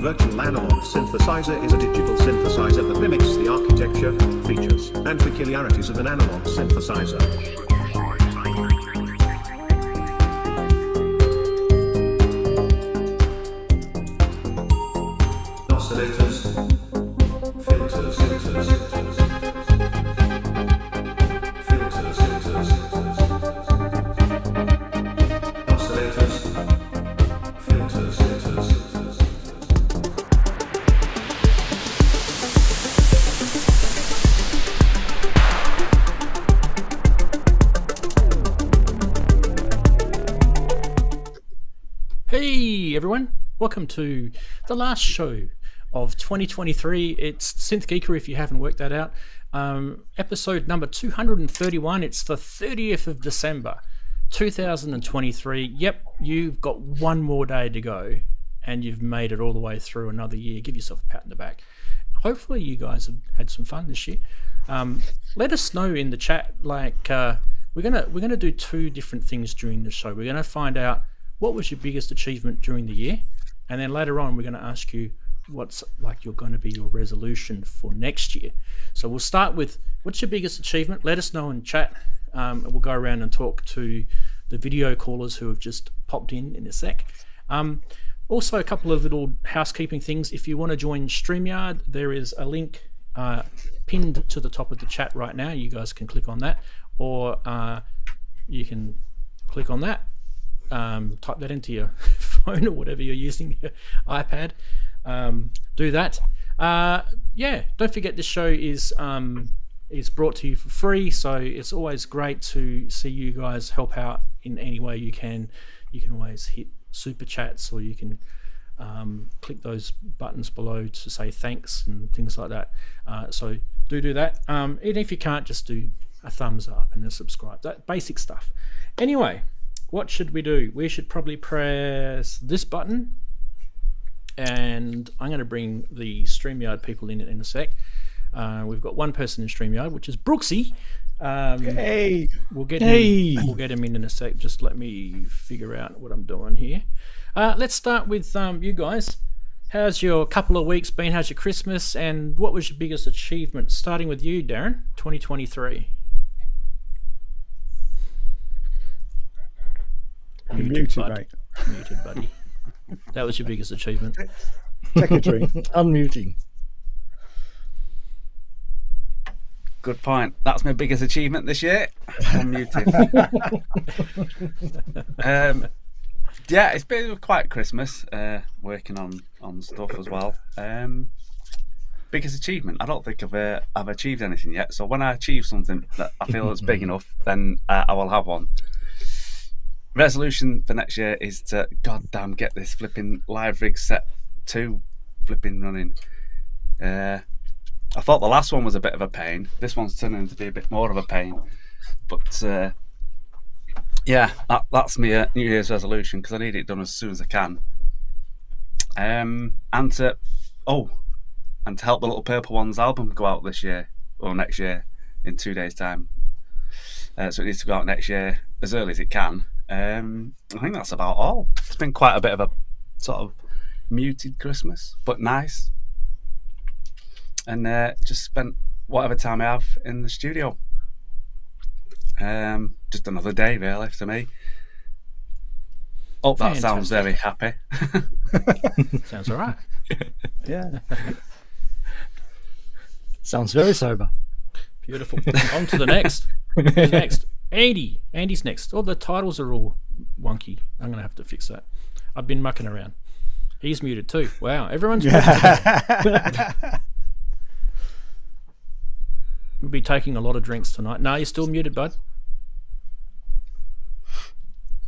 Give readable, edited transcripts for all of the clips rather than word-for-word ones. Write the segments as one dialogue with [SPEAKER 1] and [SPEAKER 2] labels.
[SPEAKER 1] virtual analog synthesizer is a digital synthesizer that mimics the architecture, features, and peculiarities of an analog synthesizer. Oscillators, filters,
[SPEAKER 2] Hey everyone, welcome to the last show of 2023. It's Synth Geekery if you haven't worked that out. Episode number 231. It's the 30th of December 2023. Yep, you've got one more day to go and you've made it all the way through another year. Give yourself a pat on the back. Hopefully you guys have had some fun this year. Let us know in the chat. We're gonna do two different things during the show. We're gonna find out what was your biggest achievement during the year, and then later on we're going to ask you what's going to be your resolution for next year. So we'll start with what's your biggest achievement. Let us know in chat. We'll go around and talk to the video callers who have just popped in a sec. Also a couple of little housekeeping things. If you want to join StreamYard, there is a link pinned to the top of the chat right now. You guys can click on that, or you can click on that. Type that into your phone or whatever you're using, your iPad. Do that. Yeah, don't forget this show is brought to you for free, so it's always great to see you guys help out in any way you can. You can always hit super chats, or you can click those buttons below to say thanks and things like that. So do that. Even if you can't, just do a thumbs up and a subscribe. That basic stuff. Anyway, what should we do? We should probably press this button, and I'm going to bring the StreamYard people in a sec. We've got one person in StreamYard, which is Brooksy.
[SPEAKER 3] Hey,
[SPEAKER 2] we'll get him in a sec. Just let me figure out what I'm doing here. Let's start with you guys. How's your couple of weeks been? How's your Christmas? And what was your biggest achievement? Starting with you, Darren, 2023.
[SPEAKER 3] Muted, mate.
[SPEAKER 2] Muted, buddy. That was your biggest achievement.
[SPEAKER 3] Secretary, unmuting.
[SPEAKER 4] Good point. That's my biggest achievement this year. Unmuted. Yeah, it's been quite Christmas. Working on stuff as well. Biggest achievement. I don't think I've achieved anything yet. So when I achieve something that I feel is big enough, then I will have one. Resolution for next year is to goddamn get this flipping live rig set 2 flipping running. I thought the last one was a bit of a pain. This one's turning to be a bit more of a pain. But yeah, that's my New Year's resolution, because I need it done as soon as I can. And to help the Little Purple Ones album go out this year or next year in 2 days' time. So it needs to go out next year as early as it can. I think that's about all. It's been quite a bit of a sort of muted Christmas, but nice. And just spent whatever time I have in the studio. Just another day, really, to me. Oh, that sounds very happy.
[SPEAKER 2] Sounds all right.
[SPEAKER 3] Yeah. Sounds very sober.
[SPEAKER 2] Beautiful. On to the next. Who's next? Andy. Andy's next. Oh, the titles are all wonky. I'm going to have to fix that. I've been mucking around. He's muted too. Wow, everyone's muted. We'll be taking a lot of drinks tonight. No, you're still muted, bud.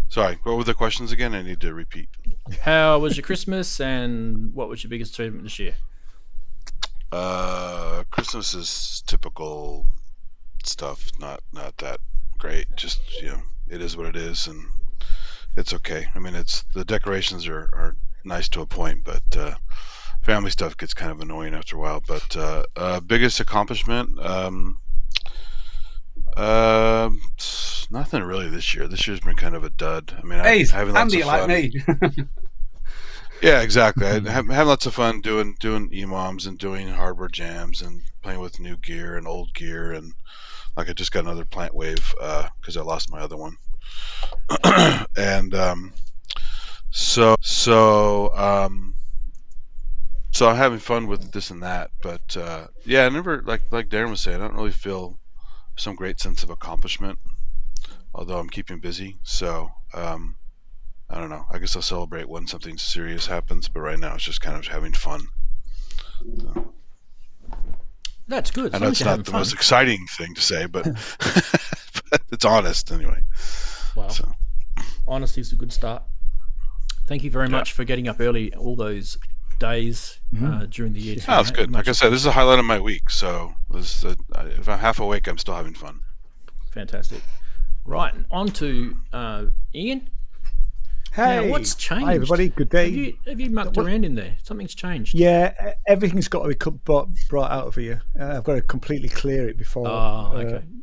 [SPEAKER 5] Sorry, what were the questions again? I need to repeat.
[SPEAKER 2] How was your Christmas, and what was your biggest achievement this year?
[SPEAKER 5] Christmas is typical stuff, not that great. Just, it is what it is, and it's okay. I mean, the decorations are nice to a point, but family stuff gets kind of annoying after a while. But biggest accomplishment, nothing really this year. This year's been kind of a dud. I mean,
[SPEAKER 4] Hey,
[SPEAKER 5] having lots
[SPEAKER 4] Andy,
[SPEAKER 5] of
[SPEAKER 4] like
[SPEAKER 5] fun.
[SPEAKER 4] me.
[SPEAKER 5] Yeah, exactly. I have lots of fun doing EMOMs and doing hardware jams and playing with new gear and old gear, and like I just got another plant wave because I lost my other one, and so I'm having fun with this and that. But yeah, I never like Darren was saying, I don't really feel some great sense of accomplishment, although I'm keeping busy. So I don't know. I guess I'll celebrate when something serious happens, but right now it's just kind of having fun.
[SPEAKER 2] That's good.
[SPEAKER 5] I know it's not the most exciting thing to say, but, but it's honest anyway.
[SPEAKER 2] Wow.
[SPEAKER 5] So.
[SPEAKER 2] Honesty is a good start. Thank you very much for getting up early all those days during the year.
[SPEAKER 5] Oh, that's good. Like I said, this is a highlight of my week. So this is if I'm half awake, I'm still having fun.
[SPEAKER 2] Fantastic. Right, on to Ian.
[SPEAKER 3] Hey,
[SPEAKER 2] now, what's changed?
[SPEAKER 3] Hi everybody, good day.
[SPEAKER 2] Have you mucked around in there? Something's changed.
[SPEAKER 3] Yeah, everything's got to be brought out of here. I've got to completely clear it before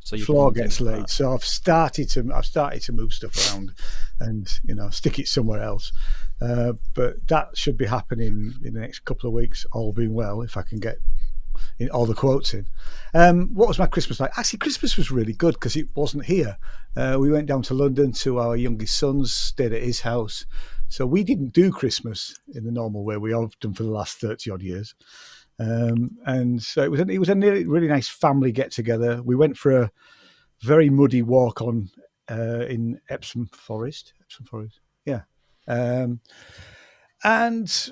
[SPEAKER 2] so
[SPEAKER 3] floor gets laid. So I've started to move stuff around and stick it somewhere else. But that should be happening in the next couple of weeks, all being well, if I can get all the quotes in. What was my Christmas like? Actually, Christmas was really good because it wasn't here. We went down to London to our youngest son's, stayed at his house. So we didn't do Christmas in the normal way we have done for the last 30 odd years. And so it was a really nice family get together. We went for a very muddy walk in Epsom Forest. Yeah. And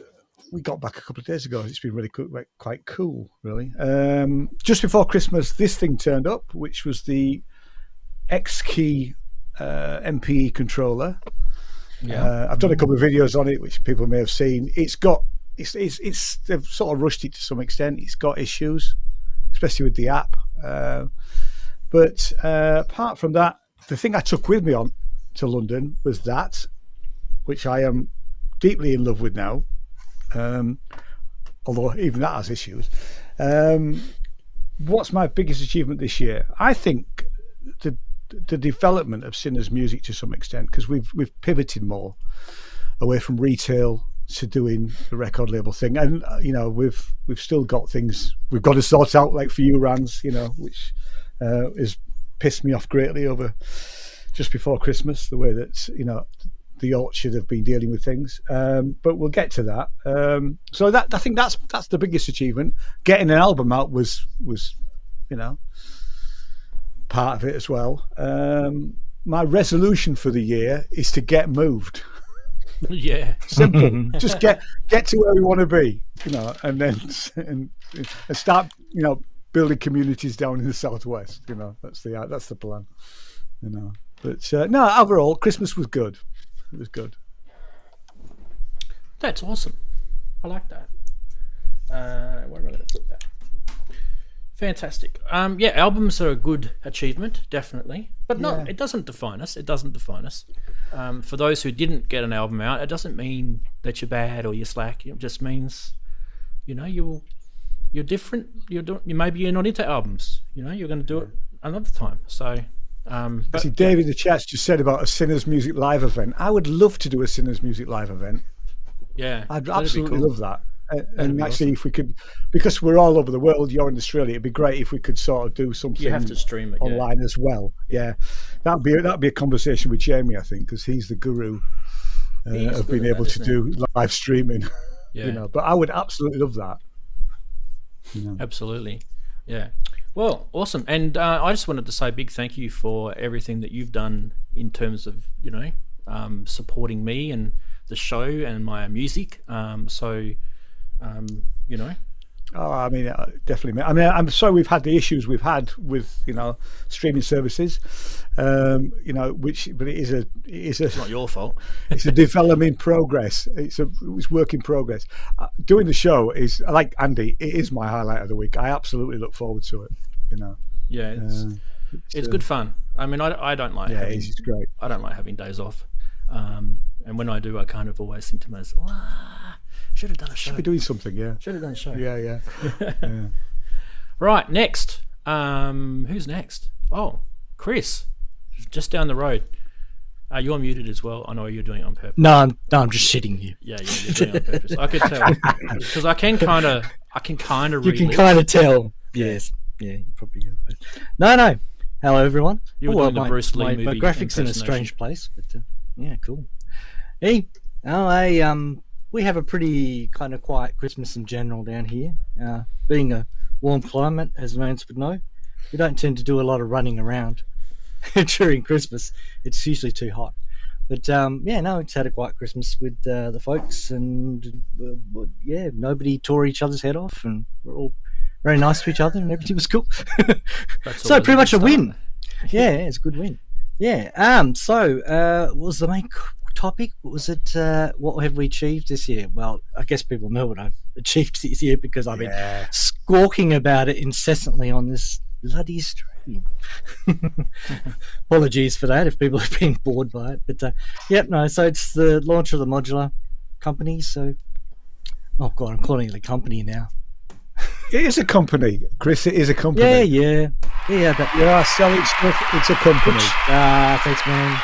[SPEAKER 3] we got back a couple of days ago. It's been really cool, quite cool, really. Just before Christmas, this thing turned up, which was the X-Key MPE controller. Yeah, I've done a couple of videos on it, which people may have seen. They've sort of rushed it to some extent. It's got issues, especially with the app. But apart from that, the thing I took with me on to London was that, which I am deeply in love with now. Although even that has issues. What's my biggest achievement this year? I think the development of Sinners music to some extent, because we've pivoted more away from retail to doing the record label thing, and we've still got things we've got to sort out, like for you, Ranz, which has pissed me off greatly over just before Christmas, the way that the Orchard have been dealing with things, but we'll get to that. So I think that's the biggest achievement. Getting an album out was part of it as well. My resolution for the year is to get moved.
[SPEAKER 2] Yeah, simple.
[SPEAKER 3] Just get to where we want to be, and then and start building communities down in the southwest. That's the plan. But no, overall Christmas was good. It was good.
[SPEAKER 2] That's awesome. I like that. Where am I going to put that? Fantastic. Yeah, albums are a good achievement, definitely. But no, it doesn't define us. It doesn't define us. For those who didn't get an album out, it doesn't mean that you're bad or you're slack. It just means, you're different. Maybe you're not into albums. You're going to do it another time. So.
[SPEAKER 3] See, David in the chat just said about a Sinners Music Live event. I would love to do a Sinners Music Live event.
[SPEAKER 2] Yeah,
[SPEAKER 3] I'd absolutely love that. And actually, awesome. If we could, because we're all over the world, you're in Australia, it'd be great if we could sort of do something.
[SPEAKER 2] You have to stream it
[SPEAKER 3] online as well. Yeah, that'd be a conversation with Jamie, I think, because he's the guru of being able to do live streaming.
[SPEAKER 2] Yeah.
[SPEAKER 3] But I would absolutely love that.
[SPEAKER 2] Absolutely, yeah. Well, awesome. And I just wanted to say a big thank you for everything that you've done in terms of, supporting me and the show and my music.
[SPEAKER 3] Oh, I mean, definitely. I mean, I'm sorry we've had the issues we've had with, streaming services, but it is
[SPEAKER 2] it's not your fault.
[SPEAKER 3] It's a development progress. It's work in progress. Doing the show is, like Andy, it is my highlight of the week. I absolutely look forward to it.
[SPEAKER 2] Yeah, it's good fun. I mean, I don't like.
[SPEAKER 3] Yeah, it's great.
[SPEAKER 2] I don't like having days off, and when I do, I kind of always think to myself, should have done a show.
[SPEAKER 3] Should be doing something. Yeah.
[SPEAKER 2] Should have done a show.
[SPEAKER 3] Yeah.
[SPEAKER 2] Right, next. Who's next? Oh, Chris, just down the road. You're muted as well. I know you're doing it on purpose.
[SPEAKER 3] No, I'm just shitting you.
[SPEAKER 2] Yeah, you're doing it on purpose. I could tell because I can kind of
[SPEAKER 3] You can kind of tell. Yes. Yeah, you probably do. But no. Hello, everyone.
[SPEAKER 2] You were doing the Bruce Lee movie.
[SPEAKER 3] My graphics in a strange place, but yeah, cool. Hey, we have a pretty kind of quiet Christmas in general down here. Being a warm climate, as Lance would know, we don't tend to do a lot of running around during Christmas. It's usually too hot. But it's had a quiet Christmas with the folks, and nobody tore each other's head off, and we're all very nice to each other, and everything was cool. So pretty much a win. Yeah, it's a good win. Yeah. What was the main topic? What was it? What have we achieved this year? Well, I guess people know what I've achieved this year because I've been squawking about it incessantly on this bloody stream. Apologies for that if people have been bored by it, but so it's the launch of the modular company. So, oh god, I'm calling it a company now. It is a company, Chris. It is a company. Yeah. But you are selling stuff. It's a company. Thanks, man.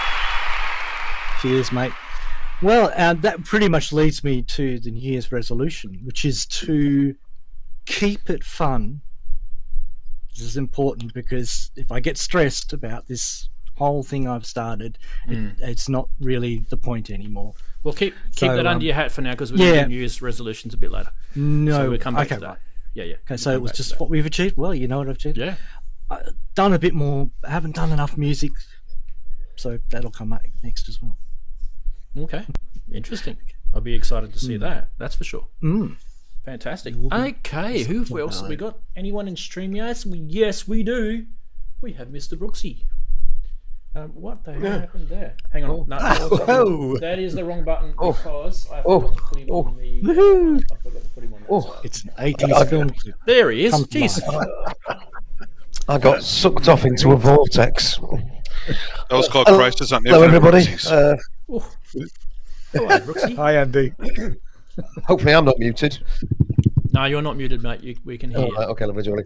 [SPEAKER 3] Cheers, mate. Well, that pretty much leads me to the New Year's resolution, which is to keep it fun. This is important because if I get stressed about this whole thing I've started, it's not really the point anymore.
[SPEAKER 2] Well, keep that under your hat for now because we're going to do New Year's resolutions a bit later.
[SPEAKER 3] No,
[SPEAKER 2] so we'll come back to that.
[SPEAKER 3] Right.
[SPEAKER 2] Yeah.
[SPEAKER 3] Okay, so it was just what we've achieved. Well, you know what I've achieved.
[SPEAKER 2] Yeah.
[SPEAKER 3] I've done a bit more. I haven't done enough music, so that'll come up next as well.
[SPEAKER 2] Okay, interesting. I'll be excited to see that. That's for sure. Fantastic. Okay, who else have we got? Anyone in StreamYard? Yes, we do. We have Mr. Brooksy. What the hell happened there? Hang on. No, that is the wrong button because I forgot to put him on the. I forgot to put him on the side.
[SPEAKER 3] It's an 80s film clip.
[SPEAKER 2] There he is. Jeez.
[SPEAKER 6] I got sucked off into a vortex.
[SPEAKER 5] That was called Crisis on
[SPEAKER 6] Hello, everybody.
[SPEAKER 2] Hello, Brooksy.
[SPEAKER 3] Hi, Andy.
[SPEAKER 6] Hopefully, I'm not muted.
[SPEAKER 2] No, you're not muted, mate. We can hear you.
[SPEAKER 6] Right, okay, lovely, Johnny.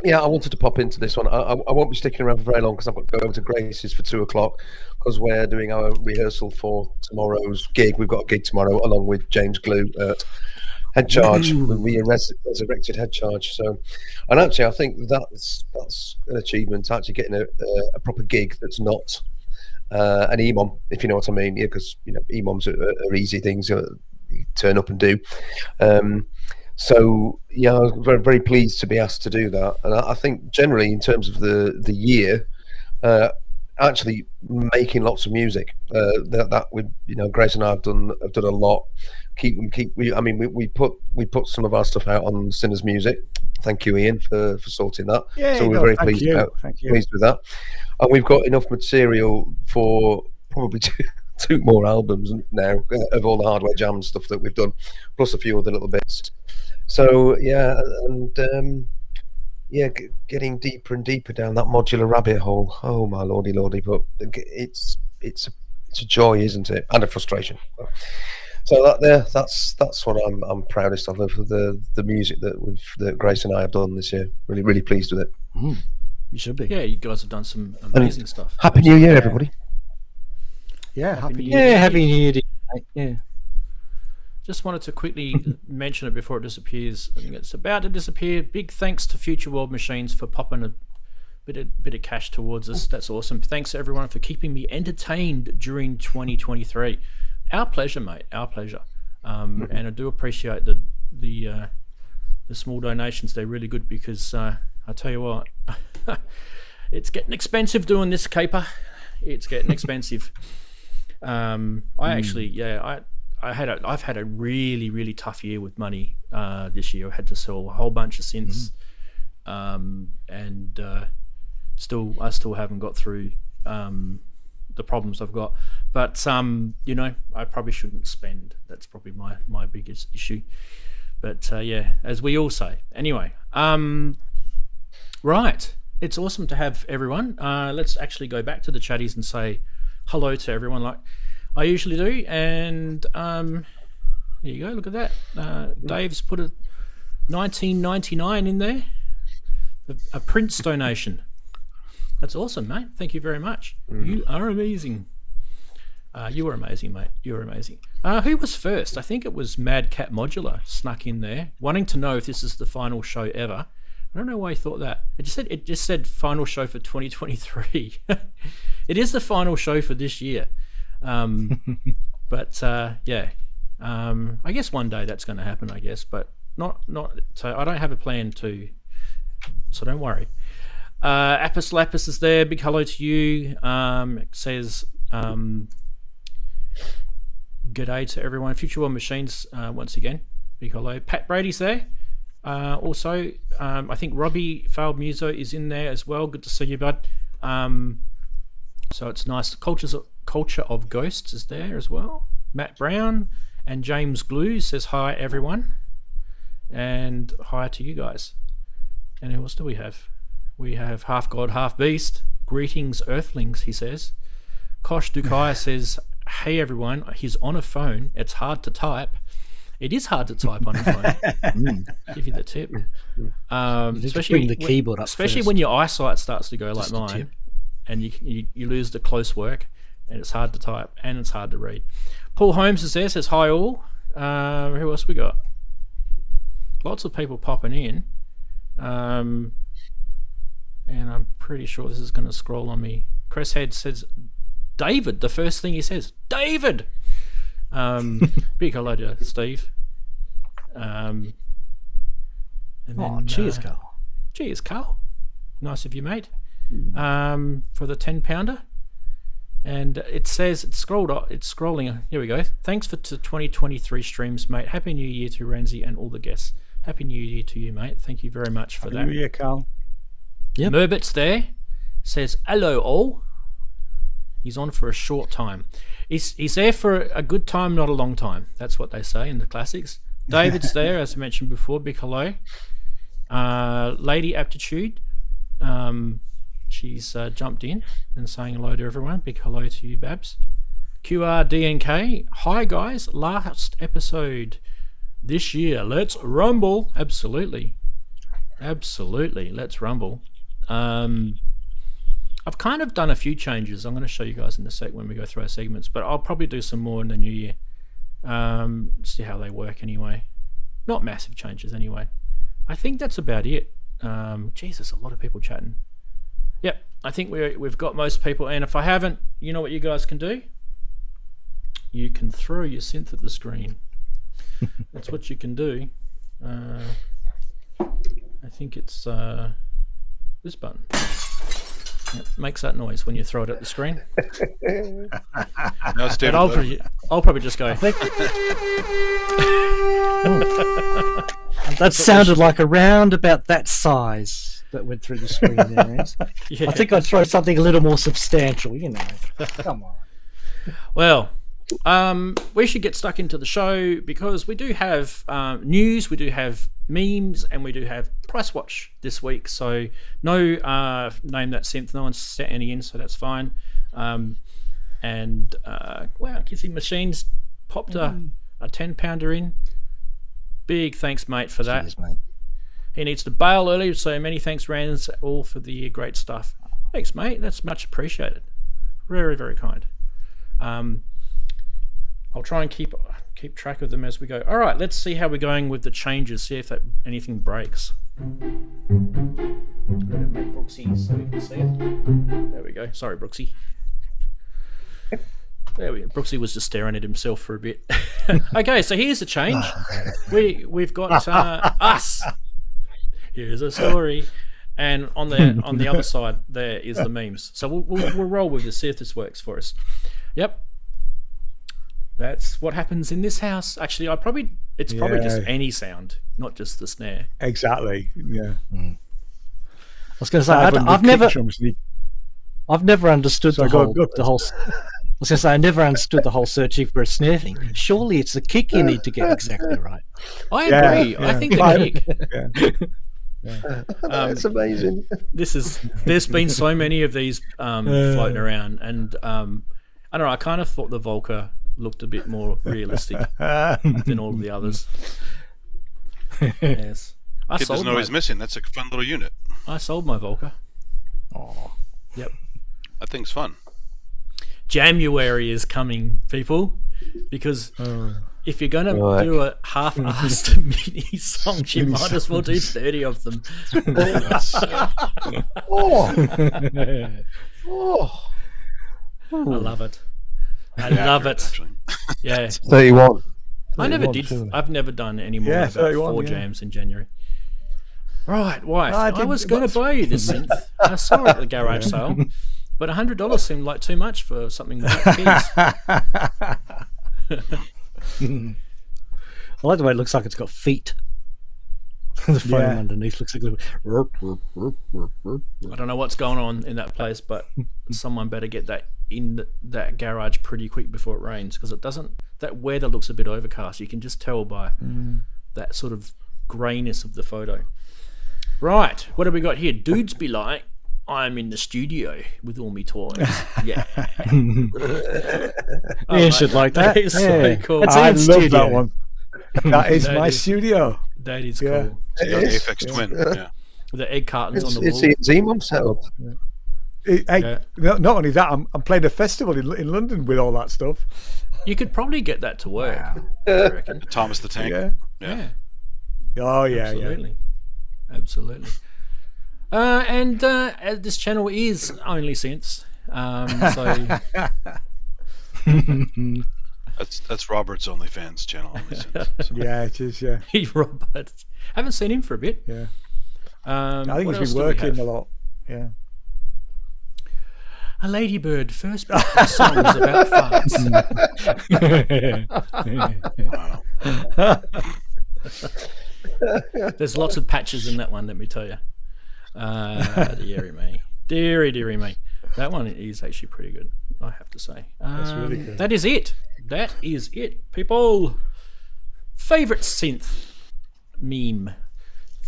[SPEAKER 6] I wanted to pop into this one. I won't be sticking around for very long because I've got to go over to Grace's for 2:00 because we're doing our rehearsal for tomorrow's gig. We've got a gig tomorrow along with James Glue at Head Charge. We resurrected Head Charge. So, and actually, I think that's an achievement. Actually, getting a proper gig that's not an EMOM, if you know what I mean. Yeah, because EMOMs are easy things you turn up and do. So I was very, very pleased to be asked to do that, and I think generally in terms of the year, actually making lots of music that we Grace and I have done a lot. We put some of our stuff out on Sinners Music. Thank you, Ian, for sorting that.
[SPEAKER 3] Yeah,
[SPEAKER 6] so we're very pleased with that, and we've got enough material for probably two more albums now of all the hardware jam stuff that we've done, plus a few other little bits. So getting deeper and deeper down that modular rabbit hole. Oh my lordy, but it's a joy, isn't it? And a frustration. So that's what I'm proudest of the music that Grace and I have done this year. Really, really pleased with it.
[SPEAKER 3] You should be.
[SPEAKER 2] Yeah, you guys have done some amazing stuff.
[SPEAKER 6] Happy New Year, everybody.
[SPEAKER 3] Yeah, happy New Year. Happy New Year. Yeah.
[SPEAKER 2] Just wanted to quickly mention it before it disappears. I think it's about to disappear. Big thanks to Future World Machines for popping a bit of cash towards us. That's awesome. Thanks to everyone for keeping me entertained during 2023. Our pleasure, mate. Our pleasure. And I do appreciate the small donations. They're really good because I tell you what, it's getting expensive doing this caper. It's getting expensive. I've had a really, really tough year with money this year. I had to sell a whole bunch of synths, and I still haven't got through the problems I've got. But I probably shouldn't spend. That's probably my biggest issue. But as we all say. Anyway, right. It's awesome to have everyone. Let's actually go back to the chatties and say hello to everyone like I usually do. And there you go. Look at that. Dave's put a 1999 in there. A Prince donation. That's awesome, mate. Thank you very much. You are amazing. You were amazing, mate. You were amazing. Who was first? I think it was Mad Cat Modular snuck in there, wanting to know if this is the final show ever. I don't know why he thought that. It just said final show for 2023. It is the final show for this year. But yeah, I guess one day that's going to happen. I guess, but not. So I don't have a plan to. So don't worry. Apis Lapis is there. Big hello to you. It says. G'day to everyone. Future World Machines, once again. Big hello. Pat Brady's there. Also, I think Robbie Failed Muso is in there as well. Good to see you, bud. So it's nice. Culture of Ghosts is there as well. Matt Brown and James Glue says hi, everyone. And hi to you guys. And who else do we have? We have Half God, Half Beast. Greetings, Earthlings, he says. Kosh Dukaya says, hey everyone, he's on a phone. It's hard to type. It is hard to type on a phone. Give you the tip. Especially
[SPEAKER 7] bring the keyboard up
[SPEAKER 2] especially
[SPEAKER 7] first.
[SPEAKER 2] when your eyesight starts to go
[SPEAKER 7] Just
[SPEAKER 2] like
[SPEAKER 7] a
[SPEAKER 2] mine,
[SPEAKER 7] tip.
[SPEAKER 2] and you lose the close work, and it's hard to type and it's hard to read. Paul Holmes is there, says hi all. Who else we got? Lots of people popping in. And I'm pretty sure this is going to scroll on me. Chris Head says David. The first thing he says, David. Big hello to Steve. And then,
[SPEAKER 7] Cheers, Carl.
[SPEAKER 2] Cheers, Carl. Nice of you, mate. For the 10-pounder. And it says it's scrolling. Here we go. Thanks for 2023 streams, mate. Happy New Year to Ranzee and all the guests. Happy New Year to you, mate. Thank you very much for that.
[SPEAKER 3] Happy New Year, Carl.
[SPEAKER 7] Yep.
[SPEAKER 2] Merbit's there. Says hello all. He's on for a short time. He's there for a good time, not a long time. That's what they say in the classics. David's there, as I mentioned before. Big hello. Lady Aptitude. She's jumped in and saying hello to everyone. Big hello to you, Babs. QRDNK. Hi, guys. Last episode this year. Let's rumble. Absolutely. Let's rumble. I've kind of done a few changes. I'm going to show you guys in a sec when we go through our segments, but I'll probably do some more in the new year. See how they work anyway. Not massive changes anyway. I think that's about it. Jesus, a lot of people chatting. Yep, I think we've got most people, and if I haven't, you know what you guys can do? You can throw your synth at the screen. That's what you can do. I think it's this button. Yep, makes that noise when you throw it at the screen.
[SPEAKER 5] No, it's
[SPEAKER 2] But
[SPEAKER 5] David.
[SPEAKER 2] I'll probably just go.
[SPEAKER 7] That sounded like around about that size that went through the screen there, Rance.
[SPEAKER 2] Yeah.
[SPEAKER 7] I think I'd throw something a little more substantial, you know. Come on.
[SPEAKER 2] Well, we should get stuck into the show because we do have news, we do have memes, and we do have Price Watch this week. So no name that synth, no one's set any in, so that's fine. Wow, Kissy Machines popped a 10-pounder in. Big thanks, mate, for that.
[SPEAKER 7] Cheers, mate.
[SPEAKER 2] He needs to bail early, so many thanks, Rans, all for the great stuff. Thanks, mate. That's much appreciated. Very, very kind. I'll try and keep track of them as we go. All right, let's see how we're going with the changes. See if anything breaks. I'm gonna make Brooksy so we can see it. There we go. Sorry, Brooksy. There we go. Brooksy was just staring at himself for a bit. Okay, so here's the change. We've got us. Here's a story, and on the other side there is the memes. So we'll roll with this. See if this works for us. Yep. That's what happens in this house. Actually, it's probably just any sound, not just the snare.
[SPEAKER 3] Exactly. Yeah.
[SPEAKER 7] I was going to say I've never understood
[SPEAKER 3] Sorry,
[SPEAKER 7] the whole. I was going to say I never understood the whole searching for a snare thing. Surely it's the kick you need to get exactly right.
[SPEAKER 2] I agree. I think the kick.
[SPEAKER 6] That's amazing.
[SPEAKER 2] There's been so many of these floating around, and I don't know. I kind of thought the Volca looked a bit more realistic than all of the others. Yes,
[SPEAKER 5] Kid doesn't know he's missing. That's a fun little unit.
[SPEAKER 2] I sold my Volca.
[SPEAKER 7] Oh,
[SPEAKER 2] Yep.
[SPEAKER 5] That thing's fun.
[SPEAKER 2] January is coming, people, because if you're going to do a half-assed mini songs, you might as well do 30 of them. I love it. I love it.
[SPEAKER 5] Actually.
[SPEAKER 2] Yeah.
[SPEAKER 6] 31.
[SPEAKER 2] I never
[SPEAKER 6] 31,
[SPEAKER 2] did.
[SPEAKER 6] surely.
[SPEAKER 2] I've never done any more than about
[SPEAKER 3] 31,
[SPEAKER 2] 4
[SPEAKER 3] yeah.
[SPEAKER 2] jams in January. Right, wife. I
[SPEAKER 3] did
[SPEAKER 2] was going to
[SPEAKER 3] about-
[SPEAKER 2] buy you this synth. I saw it at the garage sale, but $100 seemed like too much for something like keys.
[SPEAKER 7] I like the way it looks like it's got feet. The foam
[SPEAKER 3] Yeah.
[SPEAKER 7] underneath looks like
[SPEAKER 2] I don't know what's going on in that place, but someone better get that in that garage pretty quick before it rains, because it doesn't. That weather looks a bit overcast. You can just tell by that sort of greyness of the photo. Right, what have we got here? Dudes be like, I'm in the studio with all me toys. Yeah.
[SPEAKER 7] You should like that.
[SPEAKER 2] That is so cool.
[SPEAKER 7] It's
[SPEAKER 3] I
[SPEAKER 7] in
[SPEAKER 3] love
[SPEAKER 7] studio.
[SPEAKER 3] that one. That is
[SPEAKER 2] That
[SPEAKER 3] my
[SPEAKER 2] is-
[SPEAKER 3] studio.
[SPEAKER 2] That is
[SPEAKER 3] Yeah.
[SPEAKER 2] cool.
[SPEAKER 5] The Aphex Twin. Yeah.
[SPEAKER 2] With the egg cartons on the
[SPEAKER 6] It's
[SPEAKER 2] wall.
[SPEAKER 6] the Z-Mum setup.
[SPEAKER 3] Hey, not only that, I'm playing a festival in London with all that stuff.
[SPEAKER 2] You could probably get that to work, I reckon.
[SPEAKER 5] Thomas the Tank.
[SPEAKER 3] Yeah.
[SPEAKER 2] Yeah.
[SPEAKER 3] Oh yeah,
[SPEAKER 2] Absolutely. Absolutely. And this channel is only synths. So
[SPEAKER 5] That's Robert's OnlyFans channel.
[SPEAKER 3] yeah. Yeah, it is. Yeah,
[SPEAKER 2] he's Robert. Haven't seen him for a bit.
[SPEAKER 3] yeah.
[SPEAKER 2] I
[SPEAKER 3] I think he's been working a lot. Yeah.
[SPEAKER 2] A ladybird, first book of songs about farts.
[SPEAKER 5] Wow.
[SPEAKER 2] There's lots of patches in that one, let me tell you. Deary me. Deary me. That one is actually pretty good, I have to say. That's
[SPEAKER 3] really good.
[SPEAKER 2] That is it. That is it, people. Favorite synth meme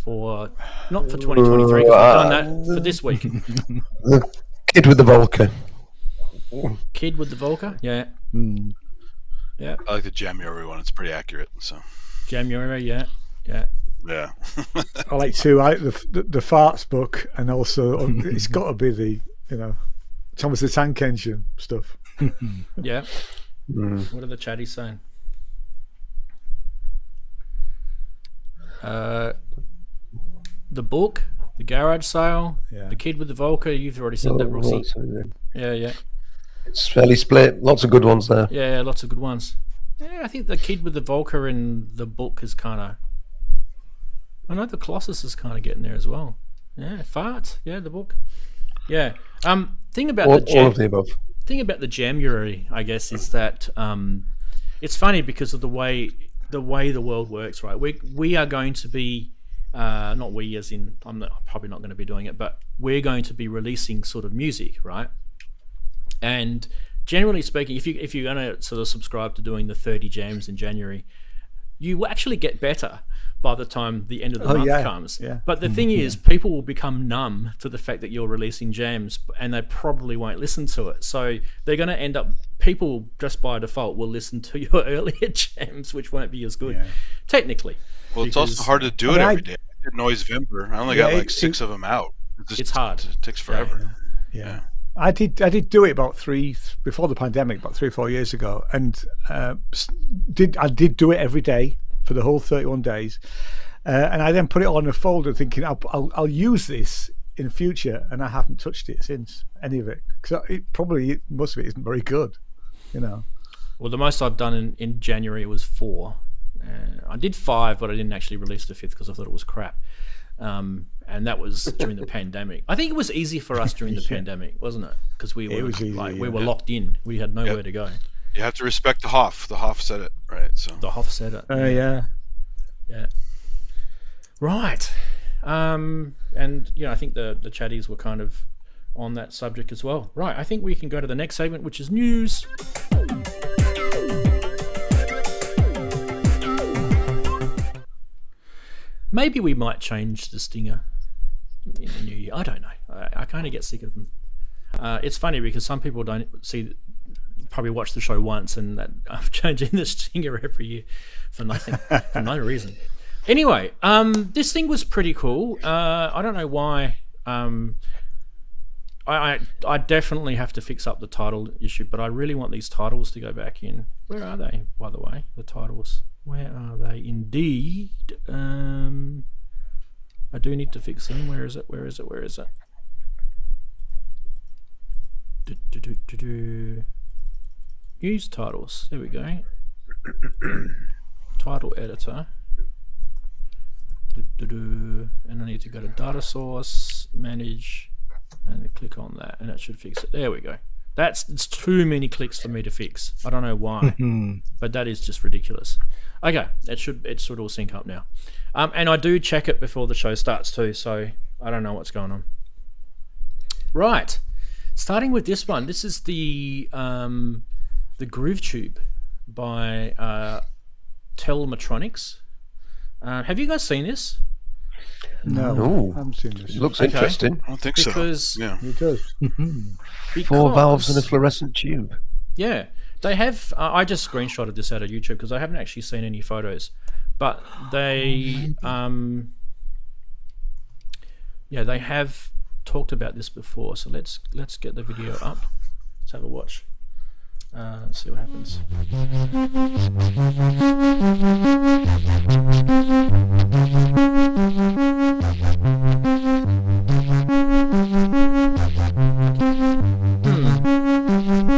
[SPEAKER 2] for, not for 2023, because I've done that for this week.
[SPEAKER 6] The kid with the Volca.
[SPEAKER 2] Kid with the Volca, yeah. Yeah.
[SPEAKER 5] I like the January one. It's pretty accurate. So
[SPEAKER 2] January, yeah. Yeah.
[SPEAKER 5] yeah.
[SPEAKER 3] I like to the farts book, and also it's got to be the Thomas the Tank Engine stuff.
[SPEAKER 2] Yeah. What are the chatties saying? The book, the garage sale,
[SPEAKER 3] Yeah.
[SPEAKER 2] the kid with the Volca. You've already said that, Rossi. Yeah.
[SPEAKER 6] It's fairly split. Lots of good ones there.
[SPEAKER 2] Yeah, lots of good ones. Yeah, I think the kid with the Volca in the book is kind of. I know the Colossus is kind of getting there as well. Yeah, farts. Yeah, the book. Yeah. Thing about
[SPEAKER 6] All
[SPEAKER 2] the
[SPEAKER 6] of the above.
[SPEAKER 2] thing about the January, I guess, is that it's funny because of the way the world works, right? We are going to be not we as in I'm probably not going to be doing it, but we're going to be releasing sort of music, right? And generally speaking, if you're going to sort of subscribe to doing the 30 jams in January, you will actually get better by the time the end of the month comes.
[SPEAKER 3] Yeah.
[SPEAKER 2] But the thing is, people will become numb to the fact that you're releasing jams, and they probably won't listen to it. So they're going to end up, people just by default will listen to your earlier jams, which won't be as good, technically.
[SPEAKER 5] Well, it's also hard to do it every day. I did Noisevember. I only got like 6 of them out.
[SPEAKER 2] It's hard.
[SPEAKER 5] It takes forever.
[SPEAKER 3] Yeah. I did do it about before the pandemic, about 3 or 4 years ago, and I did do it every day for the whole 31 days, and I then put it on a folder thinking I'll use this in the future, and I haven't touched it since, any of it, because most of it isn't very good,
[SPEAKER 2] Well, the most I've done in January was 4. I did 5, but I didn't actually release the 5th because I thought it was crap. And that was during the pandemic. I think it was easy for us during the pandemic, wasn't it? Because we were we were locked in. We had nowhere to go.
[SPEAKER 5] You have to respect the Hoff. The Hoff said it, right? So
[SPEAKER 2] The Hoff said it.
[SPEAKER 3] yeah.
[SPEAKER 2] Right. And I think the chatties were kind of on that subject as well. Right. I think we can go to the next segment, which is news. Maybe we might change the stinger in the new year. I don't know. I kind of get sick of them. It's funny because some people probably watch the show once, and that I'm changing the stinger every year for nothing, for no reason. Anyway, this thing was pretty cool. I don't know why. I definitely have to fix up the title issue, but I really want these titles to go back in. Where are they, by the way? The titles. Where are they? Indeed. I do need to fix them. Where is it? Where is it? Where is it? Use titles. There we go. Title editor. And I need to go to data source, manage, and click on that, and that should fix it. There we go. It's too many clicks for me to fix. I don't know why, but that is just ridiculous. Okay, it should all sync up now. And I do check it before the show starts too, so I don't know what's going on. Right, starting with this one. This is the Groovetube by Telmatronics. Have you guys seen this?
[SPEAKER 3] No, I haven't seen this.
[SPEAKER 6] Looks interesting.
[SPEAKER 5] I don't think
[SPEAKER 2] Because
[SPEAKER 5] so. Yeah.
[SPEAKER 3] It does.
[SPEAKER 2] Because,
[SPEAKER 6] 4 valves and a fluorescent tube.
[SPEAKER 2] Yeah, they have. I just screenshotted this out of YouTube because I haven't actually seen any photos, but they, yeah, they have talked about this before. So let's get the video up. Let's have a watch. Let's see what happens.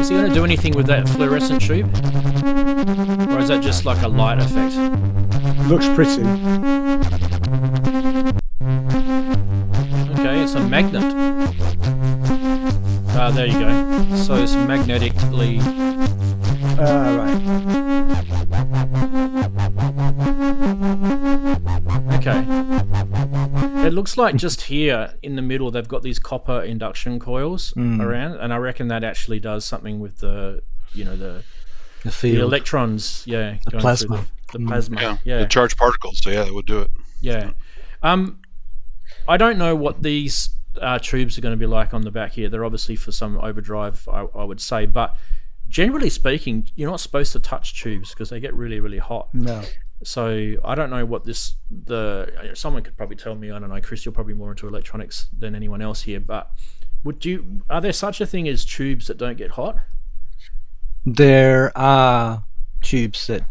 [SPEAKER 2] Is he going to do anything with that fluorescent tube? Or is that just like a light effect?
[SPEAKER 3] Looks pretty.
[SPEAKER 2] Okay, it's a magnet. Ah, there you go. So it's magnetically...
[SPEAKER 3] Right.
[SPEAKER 2] Okay. It looks like just here in the middle they've got these copper induction coils around, and I reckon that actually does something with the, the
[SPEAKER 7] field.
[SPEAKER 2] the electrons, going
[SPEAKER 7] plasma.
[SPEAKER 2] through the plasma.
[SPEAKER 5] Yeah. The charged particles. So yeah, that would do it.
[SPEAKER 2] Yeah. I don't know what these tubes are going to be like on the back here. They're obviously for some overdrive, I would say, but generally speaking, you're not supposed to touch tubes because they get really, really hot.
[SPEAKER 3] No.
[SPEAKER 2] So I don't know what someone could probably tell me. I don't know, Chris, you're probably more into electronics than anyone else here, but are there such a thing as tubes that don't get hot?
[SPEAKER 7] There are tubes that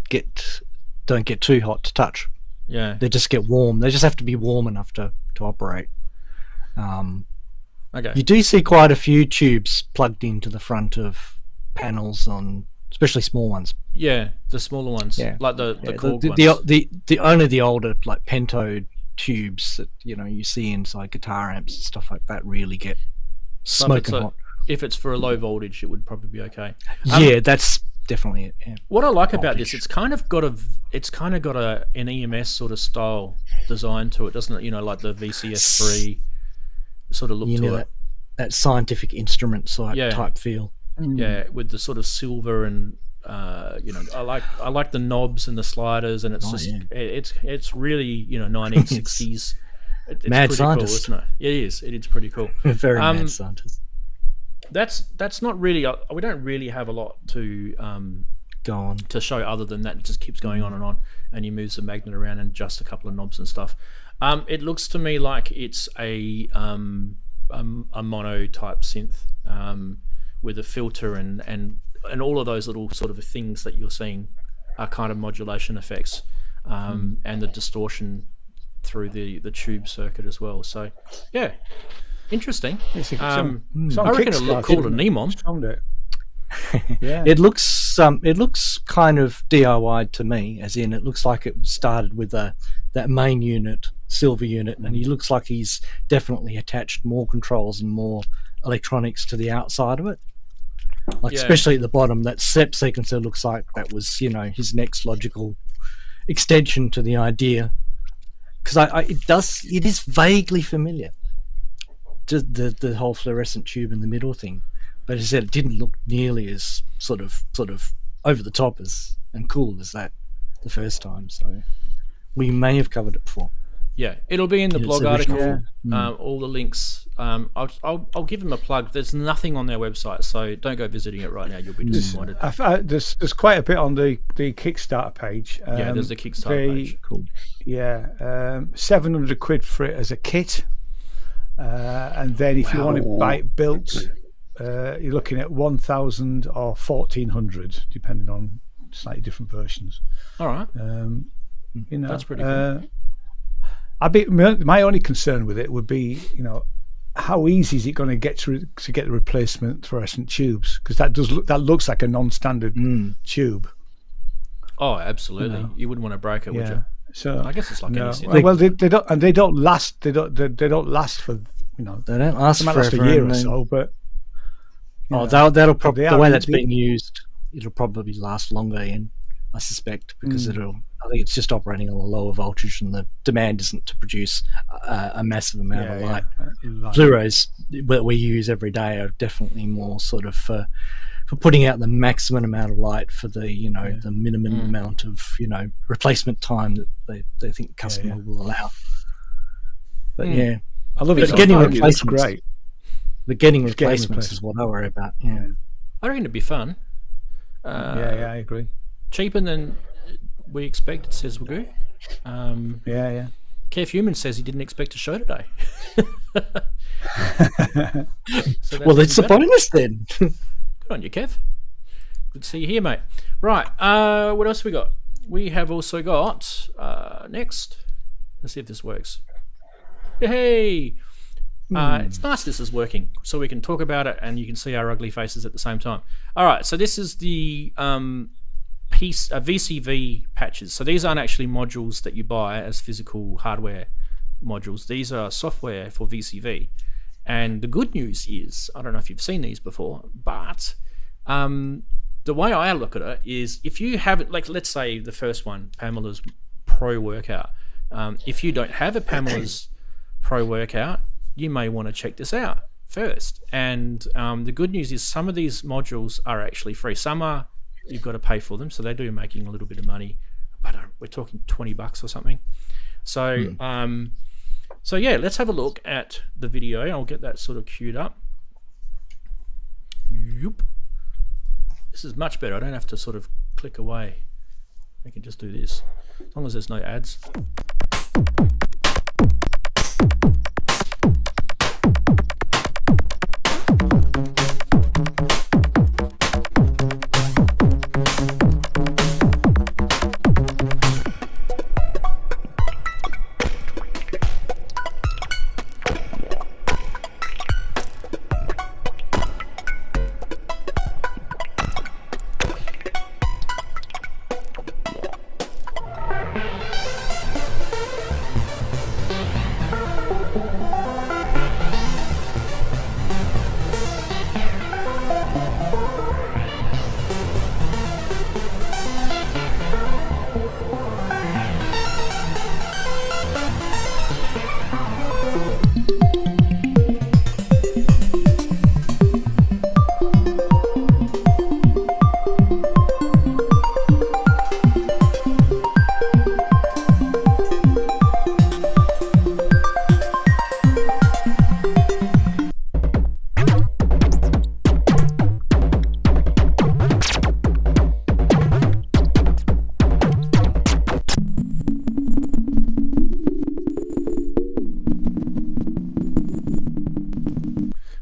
[SPEAKER 7] don't get too hot to touch.
[SPEAKER 2] Yeah.
[SPEAKER 7] They just get warm. They just have to be warm enough to operate.
[SPEAKER 2] Okay.
[SPEAKER 7] You do see quite a few tubes plugged into the front of panels on, especially small ones.
[SPEAKER 2] Yeah, the smaller ones. Yeah. Like the Korg
[SPEAKER 7] ones. Only the older, like pentode tubes that you see inside guitar amps and stuff like that really get smoking hot.
[SPEAKER 2] If it's for a low voltage, it would probably be okay.
[SPEAKER 7] Yeah, that's definitely it. Yeah.
[SPEAKER 2] What I like about this, it's kind of got an EMS sort of style design to it, doesn't it? Like the VCS3 sort of look to it.
[SPEAKER 7] That scientific instrument type feel.
[SPEAKER 2] Yeah, with the sort of silver and I like the knobs and the sliders, and it's it's really 1960s. It's
[SPEAKER 7] mad
[SPEAKER 2] pretty
[SPEAKER 7] scientist,
[SPEAKER 2] cool, isn't it? It is pretty cool.
[SPEAKER 7] Very mad scientist.
[SPEAKER 2] That's not really. We don't really have a lot to
[SPEAKER 7] go on
[SPEAKER 2] to show other than that. It just keeps going on, and he moves the magnet around and adjusts a couple of knobs and stuff. It looks to me like it's a mono type synth with a filter and all of those little sort of things that you're seeing are kind of modulation effects, and the distortion through the tube circuit as well. So yeah, interesting. I reckon it'll look cool to Nemon.
[SPEAKER 3] Yeah.
[SPEAKER 7] It looks kind of DIY to me, as in it looks like it started with that main unit, silver unit, and he looks like he's definitely attached more controls and more electronics to the outside of it. Especially at the bottom, that step sequencer looks like that was his next logical extension to the idea, because it is vaguely familiar, just the whole fluorescent tube in the middle thing, but as I said, it didn't look nearly as sort of over the top and cool as that the first time. So we may have covered it before.
[SPEAKER 2] Yeah, it'll be in the blog article. All the links. I'll give them a plug. There's nothing on their website, so don't go visiting it right now. You'll be disappointed.
[SPEAKER 3] There's quite a bit on the Kickstarter page.
[SPEAKER 2] There's the Kickstarter page.
[SPEAKER 3] Cool. Yeah, £700 for it as a kit. and then if you want to buy it built, you're looking at 1,000 or 1,400, depending on slightly different versions.
[SPEAKER 2] All right.
[SPEAKER 3] You know,
[SPEAKER 2] that's pretty cool.
[SPEAKER 3] My only concern with it would be, you know, how easy is it going to get to get the replacement fluorescent tubes? Because that looks like a non-standard tube.
[SPEAKER 2] Oh, absolutely. You wouldn't want to break it, would you?
[SPEAKER 3] So
[SPEAKER 2] I guess it's like anything.
[SPEAKER 3] Well, they don't, and they don't last. They don't last for, you know.
[SPEAKER 7] They don't last
[SPEAKER 3] They might
[SPEAKER 7] forever.
[SPEAKER 3] last a year or so, but.
[SPEAKER 7] That'll probably, the way that's being used, it'll probably last longer, Ian, I suspect, because I think it's just operating on a lower voltage, and the demand isn't to produce a massive amount of light. Fluoros that we use every day are definitely more sort of for putting out the maximum amount of light for the, you know, the minimum amount of, you know, replacement time that they think the customer will allow. But
[SPEAKER 3] I love it.
[SPEAKER 7] Getting
[SPEAKER 3] It looks
[SPEAKER 7] replacements,
[SPEAKER 3] great.
[SPEAKER 7] but getting replacements is what I worry about. Yeah.
[SPEAKER 2] I reckon it'd be fun.
[SPEAKER 3] I agree.
[SPEAKER 2] Cheaper than we expected, says Wagoo. Kev Human says he didn't expect a show today. So
[SPEAKER 7] Well, it's a bonus then.
[SPEAKER 2] Good on you, Kev. Good to see you here, mate. Right, what else we got? We have also got, next, let's see if this works. Hey! It's nice this is working, so we can talk about it and you can see our ugly faces at the same time. All right, so this is the VCV patches. So these aren't actually modules that you buy as physical hardware modules. These are software for VCV. And the good news is, I don't know if you've seen these before, but the way I look at it is, if you have it, like let's say the first one, Pamela's Pro Workout. If you don't have a Pamela's Pro Workout, you may want to check this out first. And the good news is some of these modules are actually free. Some are, you've got to pay for them, so they do making a little bit of money, but we're talking $20 or something. So so yeah, let's have a look at the video. I'll get that sort of queued up. Yoop. This is much better. I don't have to sort of click away. I can just do this, as long as there's no ads.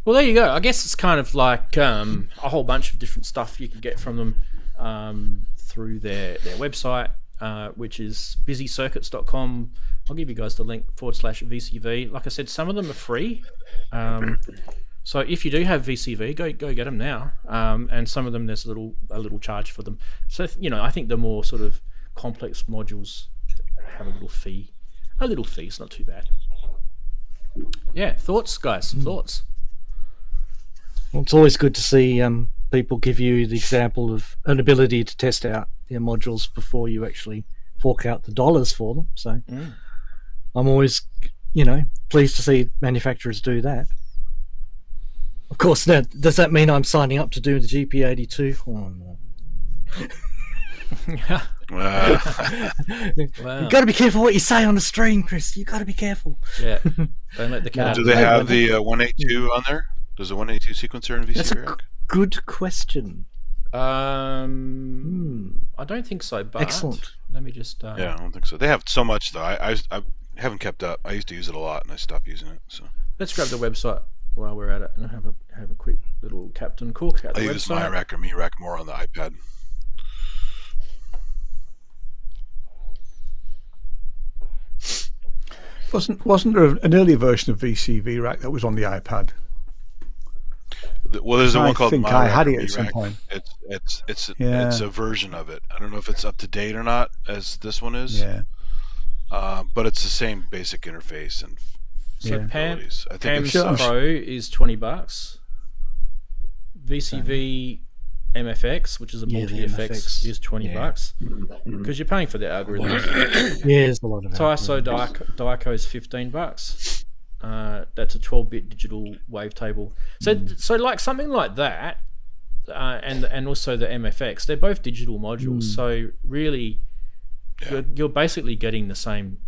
[SPEAKER 2] Well, there you go. I guess it's kind of like a whole bunch of different stuff you can get from them through their website, which is busycircuits.com. I'll give you guys the link /VCV. Like I said, some of them are free. So if you do have VCV, go get them now. And some of them, there's a little charge for them. So, you know, I think the more sort of complex modules have a little fee. A little fee, it's not too bad. Yeah, thoughts, guys? Thoughts?
[SPEAKER 7] Well, it's always good to see people give you the example of an ability to test out their modules before you actually fork out the dollars for them. So I'm always, you know, pleased to see manufacturers do that. Of course, now, does that mean I'm signing up to do the GP82? Oh, no.
[SPEAKER 2] Wow.
[SPEAKER 7] You've got to be careful what you say on the stream, Chris. You've got to be careful.
[SPEAKER 2] Yeah, don't let the cat.
[SPEAKER 5] Do they have the 182 on there? Does the 182 sequencer in
[SPEAKER 7] That's a
[SPEAKER 5] VCV?
[SPEAKER 7] good question.
[SPEAKER 2] I don't think so, but
[SPEAKER 7] Excellent.
[SPEAKER 2] Let me just.
[SPEAKER 5] Yeah, I don't think so. They have so much though. I haven't kept up. I used to use it a lot, and I stopped using it. So
[SPEAKER 2] Let's grab the website while we're at it and have a quick little Captain Cook at the
[SPEAKER 5] I
[SPEAKER 2] website.
[SPEAKER 5] use MyRack or MeRack more on the iPad.
[SPEAKER 3] Wasn't there an earlier version of VCV Rack that was on the iPad?
[SPEAKER 5] Well, there's one called
[SPEAKER 3] I think
[SPEAKER 5] MyRack
[SPEAKER 3] I had
[SPEAKER 5] or
[SPEAKER 3] it at some
[SPEAKER 5] MeRack.
[SPEAKER 3] point.
[SPEAKER 5] It's a version of it. I don't know if it's up to date or not, as this one is.
[SPEAKER 3] Yeah.
[SPEAKER 5] But it's the same basic interface and
[SPEAKER 2] So
[SPEAKER 5] capabilities. I think
[SPEAKER 2] PAMS Pro is $20. VCV MFX, which is a multi-FX, is $20 because you're paying for the algorithms.
[SPEAKER 7] Yeah, there's a lot of
[SPEAKER 2] TISO Diaco is $15. That's a 12-bit digital wavetable. So like something like that, and also the MFX, they're both digital modules. So really, you're basically getting the same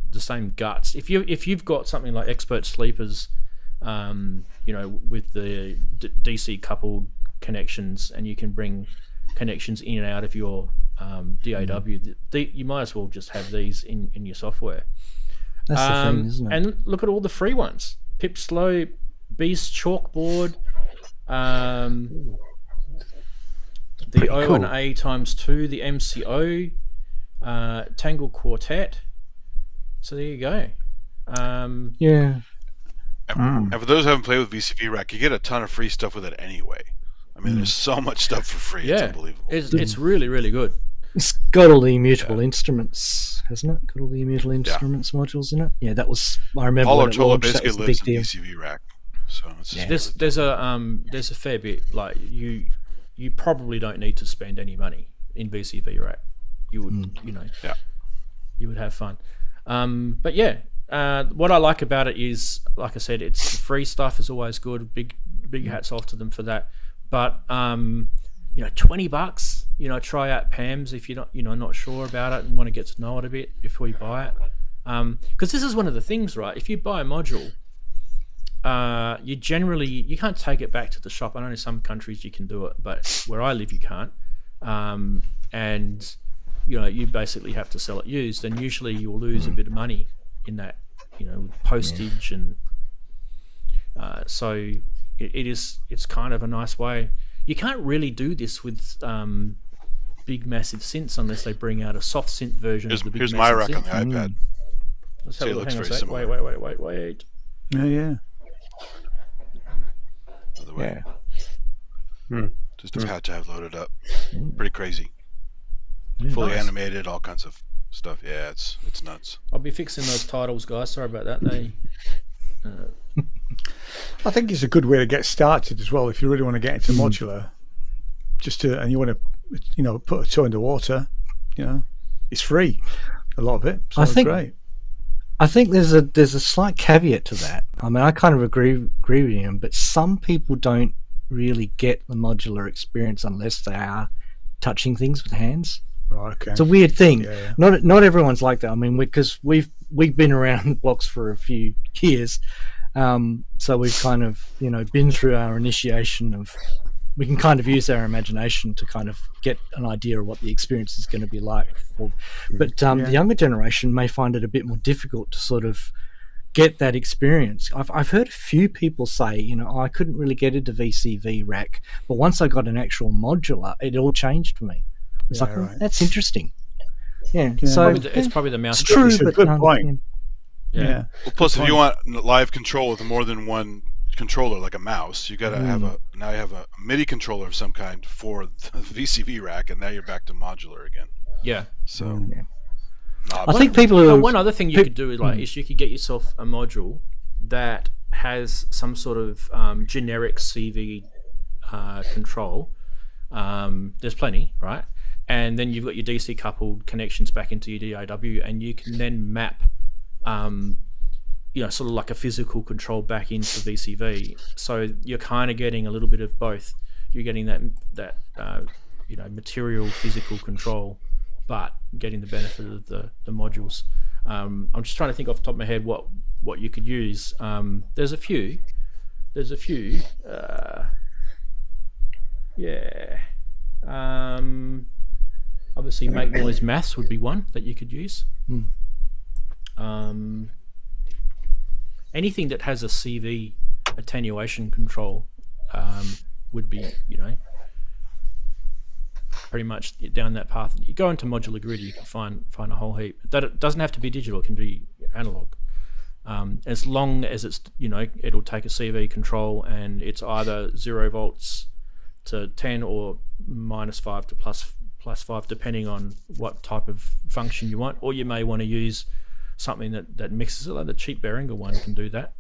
[SPEAKER 2] guts. If you've got something like Expert Sleepers, with the DC coupled connections, and you can bring connections in and out of your DAW, you might as well just have these in your software.
[SPEAKER 7] That's the thing, isn't it?
[SPEAKER 2] And look at all the free ones: Pip Slow, Beast Chalkboard, the O and A x2, the MCO, Tangle Quartet. So there you go.
[SPEAKER 7] Yeah.
[SPEAKER 5] And for those who haven't played with VCV Rack, you get a ton of free stuff with it anyway. I mean, there's so much stuff for free. It's unbelievable.
[SPEAKER 2] It's really, really good.
[SPEAKER 7] It's got all the immutable instruments, hasn't it? Got all the immutable instruments modules in it. Yeah, that was. I remember
[SPEAKER 5] All
[SPEAKER 7] when
[SPEAKER 5] our
[SPEAKER 7] it
[SPEAKER 5] Tola
[SPEAKER 7] launched, that
[SPEAKER 5] basically
[SPEAKER 7] was a big
[SPEAKER 5] lives in
[SPEAKER 7] deal.
[SPEAKER 5] VCV Rack. So it's
[SPEAKER 2] There's a fair bit. Like you probably don't need to spend any money in VCV Rack. You would, you would have fun. But yeah, what I like about it is, like I said, it's the free stuff is always good. Big hats off to them for that. But $20, try out PAMS if you're not sure about it and want to get to know it a bit before you buy it. Because this is one of the things, right? If you buy a module, you can't take it back to the shop. I know in some countries you can do it, but where I live you can't. And you basically have to sell it used, and usually you'll lose a bit of money in that, postage and so it's kind of a nice way. You can't really do this with big massive synths unless they bring out a soft synth version of the big massive
[SPEAKER 5] MyRack
[SPEAKER 2] synth.
[SPEAKER 5] on the iPad.
[SPEAKER 2] Let's have
[SPEAKER 5] See,
[SPEAKER 2] a
[SPEAKER 5] it
[SPEAKER 2] look.
[SPEAKER 5] looks
[SPEAKER 2] Hang on a
[SPEAKER 5] very
[SPEAKER 2] sec.
[SPEAKER 5] similar.
[SPEAKER 2] Wait.
[SPEAKER 3] Yeah.
[SPEAKER 5] By the way. Just a patch I have loaded up. Pretty crazy. Fully animated, all kinds of stuff. Yeah, it's nuts.
[SPEAKER 2] I'll be fixing those titles, guys. Sorry about that.
[SPEAKER 3] I think it's a good way to get started as well if you really want to get into modular. And you want to, put a toe in the water. It's free, a lot of it. So it's great.
[SPEAKER 7] I think there's a slight caveat to that. I mean, I kind of agree with him, but some people don't really get the modular experience unless they are touching things with hands.
[SPEAKER 3] Right, okay.
[SPEAKER 7] It's a weird thing.
[SPEAKER 3] Yeah.
[SPEAKER 7] Not everyone's like that. I mean, because we've been around the blocks for a few years, so we've kind of been through our initiation of. We can kind of use our imagination to kind of get an idea of what the experience is going to be like. But the younger generation may find it a bit more difficult to sort of get that experience. I've heard a few people say, I couldn't really get into VCV Rack, but once I got an actual modular, it all changed for me. It's that's interesting. Yeah. So
[SPEAKER 2] it's probably the mouse.
[SPEAKER 7] It's true,
[SPEAKER 3] It's a
[SPEAKER 7] but
[SPEAKER 3] good point.
[SPEAKER 2] Yeah.
[SPEAKER 5] Well, plus, if you want live control with more than one controller, like a mouse, you gotta have a MIDI controller of some kind for the VCV Rack, and now you're back to modular again.
[SPEAKER 2] Yeah.
[SPEAKER 5] So
[SPEAKER 7] I think people who
[SPEAKER 2] one other thing you could do is you could get yourself a module that has some sort of generic CV control. There's plenty, right? And then you've got your DC coupled connections back into your DAW, and you can then map sort of like a physical control back into VCV. So you're kind of getting a little bit of both. You're getting that material physical control, but getting the benefit of the modules. I'm just trying to think off the top of my head what you could use. There's a few. Obviously, Make Noise Maths would be one that you could use. anything that has a CV attenuation control would be, pretty much down that path. You go into modular grid, you can find a whole heap. That it doesn't have to be digital; it can be analog. As long as it's, it'll take a CV control, and it's either 0 volts to 10 or -5 to plus 5, depending on what type of function you want. Or you may want to use something that mixes it. Like the cheap Behringer one can do that.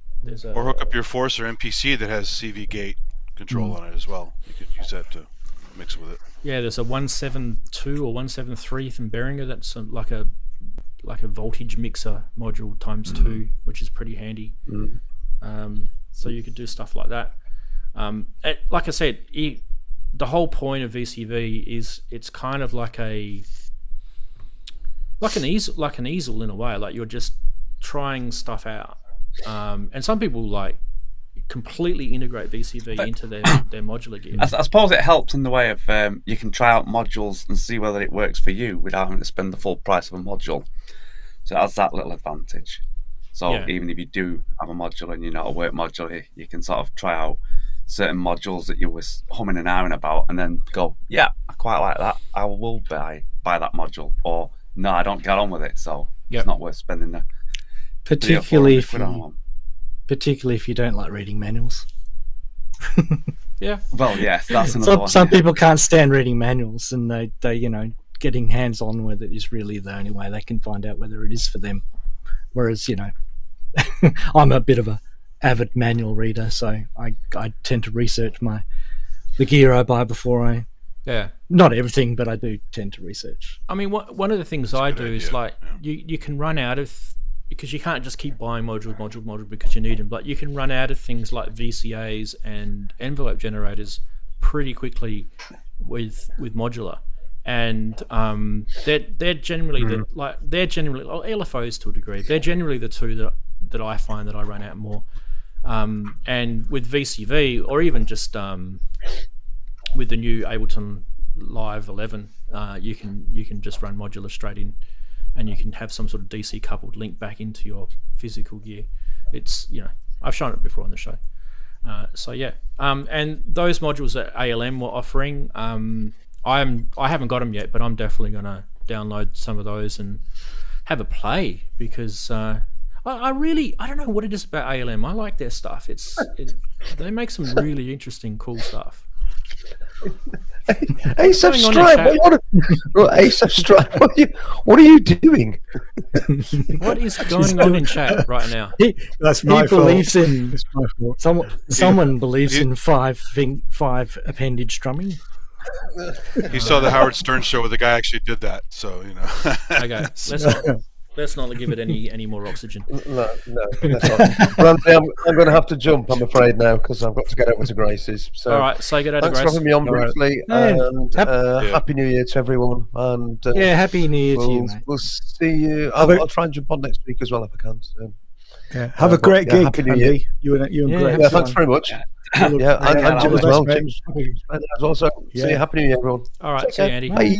[SPEAKER 5] Or hook up your Force or MPC that has CV gate control on it as well. You could use that to mix with it.
[SPEAKER 2] Yeah, there's a 172 or 173 from Behringer. That's like a voltage mixer module times 2, which is pretty handy. So you could do stuff like that. Like I said, the whole point of VCV is it's kind of like an easel in a way. Like you're just trying stuff out. And some people like completely integrate VCV into their modular gear.
[SPEAKER 4] I suppose it helps in the way of you can try out modules and see whether it works for you without having to spend the full price of a module. So it has that little advantage. So even if you do have a module and you're not a work module, you can sort of try out certain modules that you were humming and ahhing about, and then go, yeah, I quite like that. I will buy that module, or no, I don't get on with it. So it's not worth spending the
[SPEAKER 7] particularly if you don't like reading manuals.
[SPEAKER 2] Yeah.
[SPEAKER 4] Well, yes, that's another one.
[SPEAKER 7] Some people can't stand reading manuals, and they getting hands-on with it is really the only way they can find out whether it is for them. Whereas, I'm a bit of a avid manual reader, so I tend to research the gear I buy before I...
[SPEAKER 2] Yeah.
[SPEAKER 7] Not everything, but I do tend to research.
[SPEAKER 2] I mean, one of the things I do is you can run out of... Because you can't just keep buying module because you need them. But you can run out of things like VCAs and envelope generators pretty quickly with modular. And they're generally LFOs to a degree. They're generally the two that I find that I run out more. And with VCV, or even just with the new Ableton Live 11, you can just run modular straight in, and you can have some sort of DC coupled link back into your physical gear. It's I've shown it before on the show. And those modules that ALM were offering, I haven't got them yet, but I'm definitely going to download some of those and have a play, because I don't know what it is about ALM. I like their stuff. They make some really interesting, cool stuff.
[SPEAKER 6] Ace of Stripe, what are you doing?
[SPEAKER 2] What is going on in chat right now?
[SPEAKER 3] That's my fault.
[SPEAKER 7] Someone believes in five appendage drumming.
[SPEAKER 5] He saw the Howard Stern show where the guy actually did that, so
[SPEAKER 2] Okay, let's not give it any more oxygen.
[SPEAKER 6] No, that's not. Ranzee, I'm going to have to jump, I'm afraid, now, because I've got to get over to Grace's. So,
[SPEAKER 2] all right, say good day to Grace.
[SPEAKER 6] Thanks for having me on briefly, and Happy New Year to everyone. And
[SPEAKER 7] Happy New Year to you, mate.
[SPEAKER 6] We'll see you. I'll try and jump on next week as well if I can. So.
[SPEAKER 3] Yeah, have a great gig,
[SPEAKER 6] Happy New Year.
[SPEAKER 3] You and Grace.
[SPEAKER 6] Yeah, thanks very much. And Jim as well. Jim's as well. So see you. Happy New Year, everyone.
[SPEAKER 2] All right, see you, Andy.
[SPEAKER 6] Bye.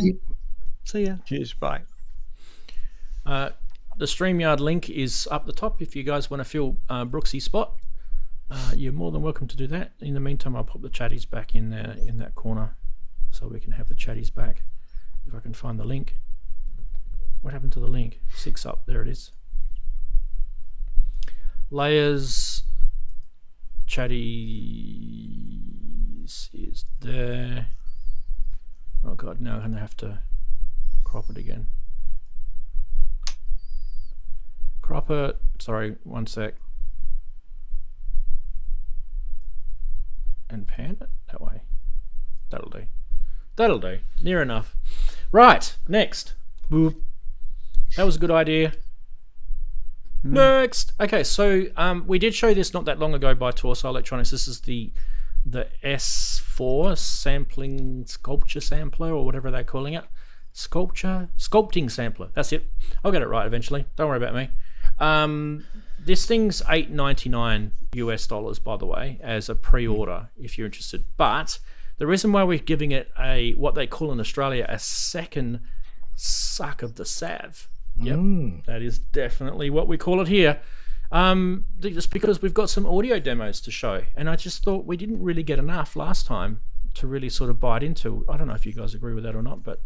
[SPEAKER 7] See ya.
[SPEAKER 3] Cheers. Bye.
[SPEAKER 2] The StreamYard link is up the top if you guys want to fill Brooksy's spot. You're more than welcome to do that. In the meantime, I'll put the chatties back in there in that corner so we can have the chatties back. If I can find the link. What happened to the link? 6 up. There it is. Layers chatties is there. Oh god, now I'm going to have to crop it again. Crop it. Sorry, one sec. And pan it that way. That'll do. That'll do. Near enough. Right, next. Boop. That was a good idea. Next. Okay, so we did show this not that long ago by Torso Electronics. This is the S4 sampling sculpture sampler, or whatever they're calling it. Sculpting sampler. That's it. I'll get it right eventually. Don't worry about me. This thing's $8.99 US, by the way, as a pre-order if you're interested. But the reason why we're giving it what they call in Australia a second suck of the sav. Yep, that is definitely what we call it here. Just because we've got some audio demos to show, and I just thought we didn't really get enough last time to really sort of bite into. I don't know if you guys agree with that or not, but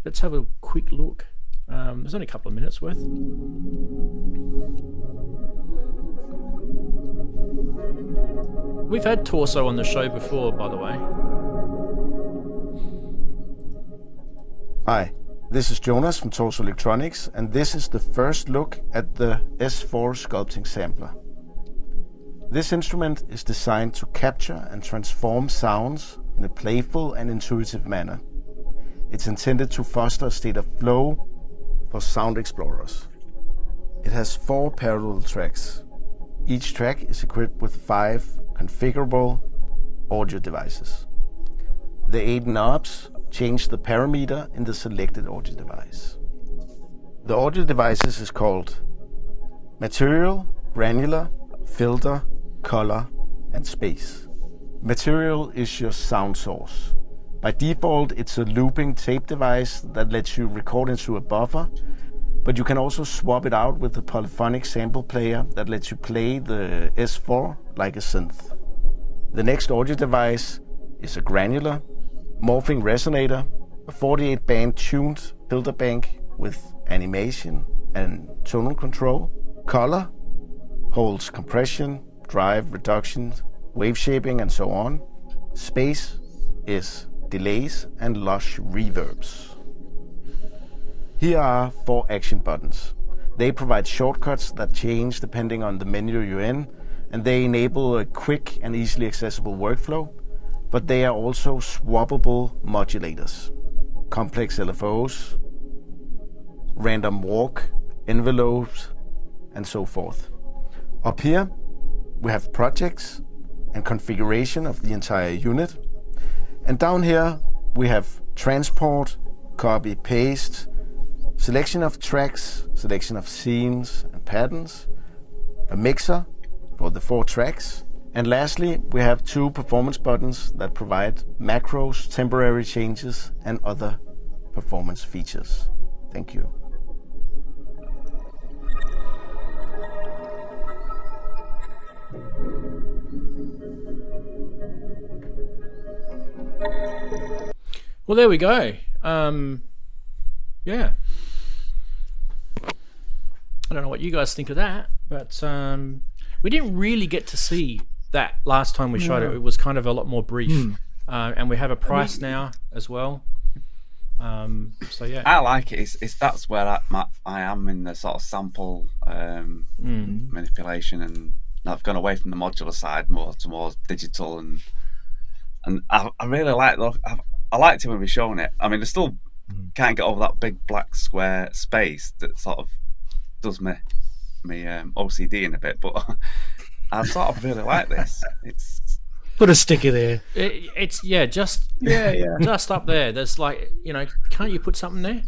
[SPEAKER 2] let's have a quick look. There's only a couple of minutes worth. We've had Torso on the show before, by the way.
[SPEAKER 8] Hi, this is Jonas from Torso Electronics, and this is the first look at the S4 sculpting sampler. This instrument is designed to capture and transform sounds in a playful and intuitive manner. It's intended to foster a state of flow for sound explorers. It has 4 parallel tracks. Each track is equipped with 5 configurable audio devices. The 8 knobs change the parameter in the selected audio device. The audio devices is called Material, Granular, Filter, Color, and Space. Material is your sound source. By default, it's a looping tape device that lets you record into a buffer, but you can also swap it out with a polyphonic sample player that lets you play the S4 like a synth. The next audio device is a granular, morphing resonator, a 48-band tuned filter bank with animation and tonal control. Color holds compression, drive, reduction, wave shaping, and so on. Space is delays and lush reverbs. Here are 4 action buttons. They provide shortcuts that change depending on the menu you're in, and they enable a quick and easily accessible workflow, but they are also swappable modulators. Complex LFOs, random walk, envelopes, and so forth. Up here, we have projects and configuration of the entire unit. And down here, we have transport, copy, paste, selection of tracks, selection of scenes and patterns, a mixer for the 4 tracks, and lastly, we have 2 performance buttons that provide macros, temporary changes, and other performance features. Thank you.
[SPEAKER 2] Well, there we go. Yeah. I don't know what you guys think of that, but we didn't really get to see that last time we showed it. It was kind of a lot more brief. And we have a price now as well. So yeah,
[SPEAKER 4] I like it. It's that's where I am in the sort of sample manipulation, and I've gone away from the modular side more to more digital, and I really like. I liked it when we shown it. I mean, I still can't get over that big black square space that sort of does me OCD in a bit, but I sort of really like this. It's
[SPEAKER 7] Put a sticker there.
[SPEAKER 2] It's just up there. There's like, can't you put something there?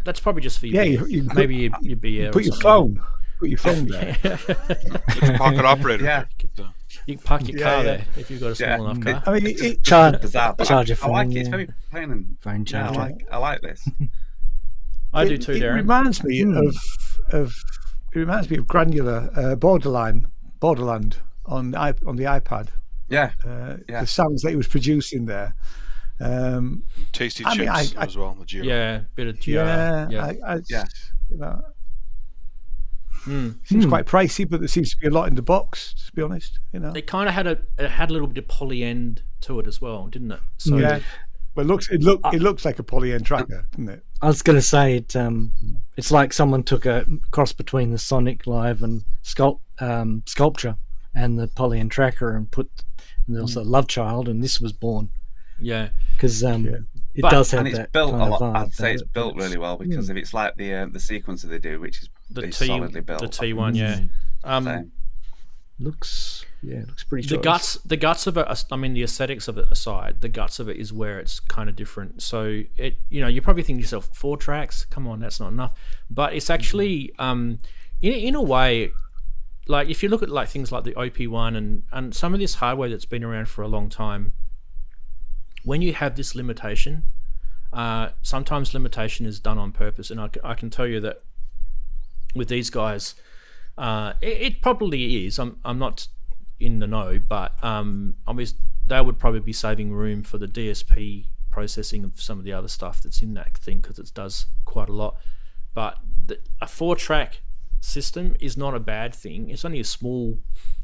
[SPEAKER 2] That's probably just for you?
[SPEAKER 3] You
[SPEAKER 2] maybe your beer.
[SPEAKER 3] Put your phone. Put your phone there.
[SPEAKER 5] Pocket operator.
[SPEAKER 4] Yeah.
[SPEAKER 2] You can park your car there if you've got a small enough car.
[SPEAKER 3] I mean,
[SPEAKER 7] charge your phone.
[SPEAKER 4] I like it. It's very plain and
[SPEAKER 7] phone charger.
[SPEAKER 4] I like this.
[SPEAKER 2] I do too, Darren.
[SPEAKER 3] It reminds me of granular Borderland on the iPad.
[SPEAKER 4] Yeah.
[SPEAKER 3] The sounds that he was producing there.
[SPEAKER 5] Tasty chips as well. The Geo.
[SPEAKER 2] Yeah, bit of Geo.
[SPEAKER 3] Seems quite pricey, but there seems to be a lot in the box. To be honest,
[SPEAKER 2] It kind of had a little bit of poly end to it as well, didn't it? So
[SPEAKER 3] yeah. Well, it looks like a poly end tracker, doesn't it?
[SPEAKER 7] I was going to say it's like someone took a cross between the Sonic Live and Sculpture and the poly end tracker and there was a Love Child, and this was born.
[SPEAKER 2] Yeah,
[SPEAKER 7] because it does have
[SPEAKER 4] and it's
[SPEAKER 7] that
[SPEAKER 4] built
[SPEAKER 7] kind
[SPEAKER 4] a
[SPEAKER 7] of
[SPEAKER 4] lot.
[SPEAKER 7] vibe,
[SPEAKER 4] I'd say it's built really well, because if it's like the sequencer they do, which is solidly built.
[SPEAKER 2] The T1, yeah.
[SPEAKER 7] Looks pretty.
[SPEAKER 2] The guts of it. I mean, the aesthetics of it aside, the guts of it is where it's kind of different. So it, you probably think to yourself, 4 tracks. Come on, that's not enough. But it's actually, in a way, like if you look at like things like the OP1 and some of this hardware that's been around for a long time. When you have this limitation, sometimes limitation is done on purpose, and I can tell you that with these guys, It probably is. I'm not in the know, but obviously they would probably be saving room for the DSP processing of some of the other stuff that's in that thing, because it does quite a lot. But a 4-track system is not a bad thing. It's only a small.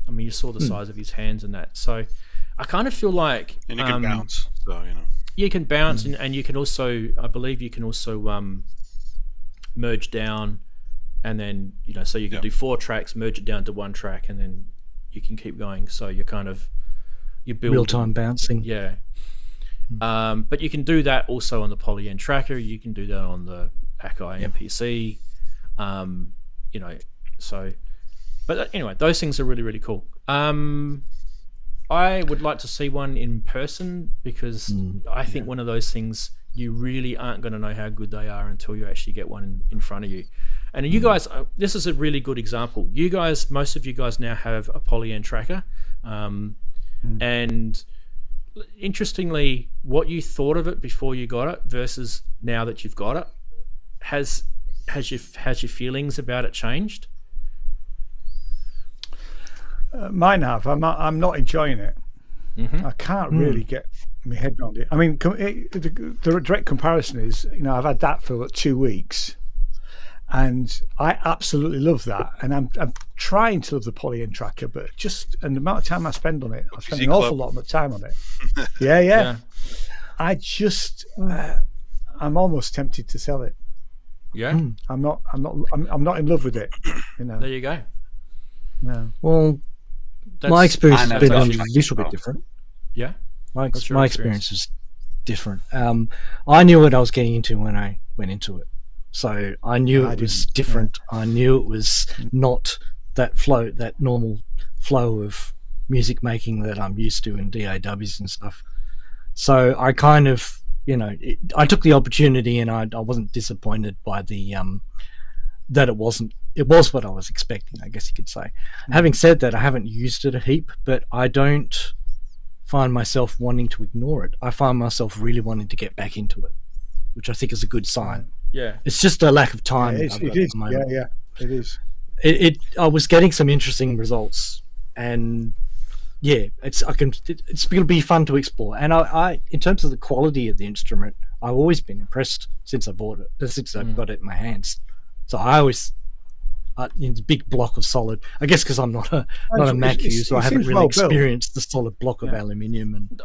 [SPEAKER 2] I mean, you saw the size of his hands and that. So I kind of feel like,
[SPEAKER 5] and you can bounce. So
[SPEAKER 2] you can bounce, and you can also, I believe, you can also merge down, and then so you can do 4 tracks, merge it down to 1 track, and then you can keep going. So you're building
[SPEAKER 7] real-time bouncing.
[SPEAKER 2] Yeah. But you can do that also on the Poly-N tracker. You can do that on the Akai MPC. So, but anyway, those things are really, really cool. I would like to see one in person, because I think one of those things, you really aren't going to know how good they are until you actually get one in front of you. And you guys, this is a really good example. You guys, most of you guys now have a Poly-N tracker. And interestingly, what you thought of it before you got it versus now that you've got it, has your feelings about it changed?
[SPEAKER 3] Mine have. I'm not enjoying it. I can't really get my head around it. I mean, the direct comparison is, I've had that for 2 weeks, and I absolutely love that. And I'm trying to love the Poly-N tracker, but and the amount of time I spend on it, I spend an awful lot of time on it. Yeah. I just, I'm almost tempted to sell it.
[SPEAKER 2] Yeah.
[SPEAKER 3] I'm not in love with it.
[SPEAKER 2] There you go.
[SPEAKER 3] No.
[SPEAKER 7] Well, my experience has been a little bit different.
[SPEAKER 2] Yeah.
[SPEAKER 7] My experience is different. I knew what I was getting into when I went into it. So I knew it was different. I knew it was not that normal flow of music making that I'm used to in DAWs and stuff. So I kind of, I took the opportunity, and I wasn't disappointed by the that it was what I was expecting, I guess you could say. Having said that, I haven't used it a heap, but I don't find myself wanting to ignore it. I find myself really wanting to get back into it, which I think is a good sign.
[SPEAKER 2] Yeah,
[SPEAKER 7] it's just a lack of time.
[SPEAKER 3] It is. Yeah, it is.
[SPEAKER 7] I was getting some interesting results, and it's going to be fun to explore. And I, in terms of the quality of the instrument, I've always been impressed since I bought it, since I got it in my hands. So I always, it's a big block of solid. I guess because I'm not a Mac user, so I haven't really experienced the solid block of aluminium and the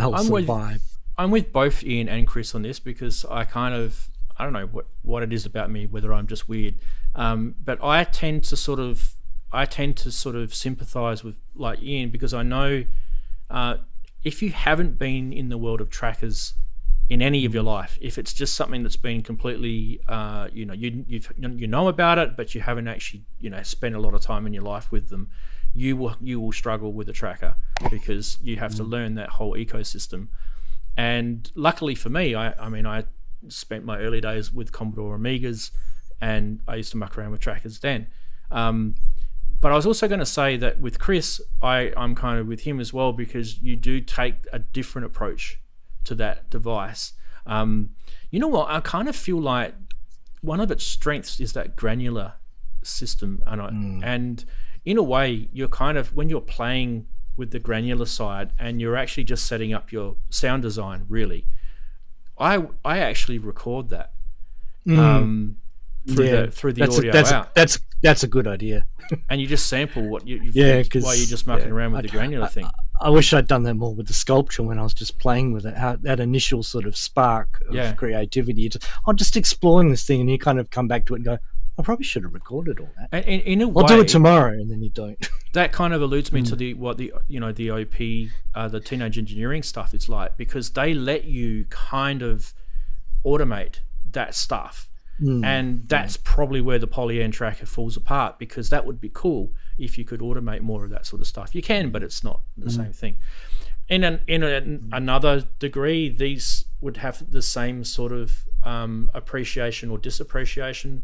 [SPEAKER 7] whole vibe.
[SPEAKER 2] I'm with both Ian and Chris on this, because I don't know what it is about me, whether I'm just weird, but I tend to sort of sympathize with like Ian, because I know if you haven't been in the world of trackers in any of your life, if it's just something that's been completely you know about it, but you haven't actually spent a lot of time in your life with them, you will struggle with a tracker, because you have to learn that whole ecosystem. And luckily for me, I spent my early days with Commodore Amigas, and I used to muck around with trackers then. But I was also going to say that with Chris, I'm kind of with him as well, because you do take a different approach to that device. You know what? I kind of feel like one of its strengths is that granular system, and in a way, you're kind of, when you're playing with the granular side, and you're actually just setting up your sound design. Really, I actually record that through the audio out.
[SPEAKER 7] That's a good idea.
[SPEAKER 2] And you just sample what you've while you're just mucking around with the granular thing.
[SPEAKER 7] I wish I'd done that more with the sculpture when I was just playing with it. How that initial sort of spark of creativity. I'm just exploring this thing, and you kind of come back to it and go, I probably should have recorded all that.
[SPEAKER 2] And in a way,
[SPEAKER 7] I'll do it tomorrow, and then you don't. That
[SPEAKER 2] kind of alludes me to the OP, the teenage engineering stuff is like, because they let you kind of automate that stuff. And that's probably where the Poly-N tracker falls apart, because that would be cool if you could automate more of that sort of stuff. You can, but it's not the same thing. In another degree, these would have the same sort of appreciation or disappreciation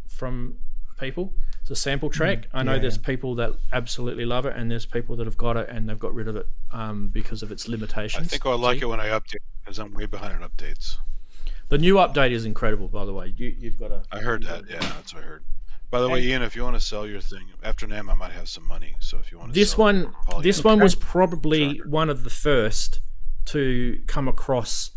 [SPEAKER 2] from people. It's a sample track. I know there's people that absolutely love it, and there's people that have got it and they've got rid of it because of its limitations.
[SPEAKER 5] I think I'll like it when I update, because I'm way behind on updates.
[SPEAKER 2] The new update is incredible, by the way. You've got a.
[SPEAKER 5] I heard that. Yeah, that's what I heard. By the way, Ian, if you want to sell your thing after NAMM, I might have some money. So if you want to
[SPEAKER 2] This
[SPEAKER 5] sell
[SPEAKER 2] one was probably
[SPEAKER 5] Tracker.
[SPEAKER 2] one of the first to come across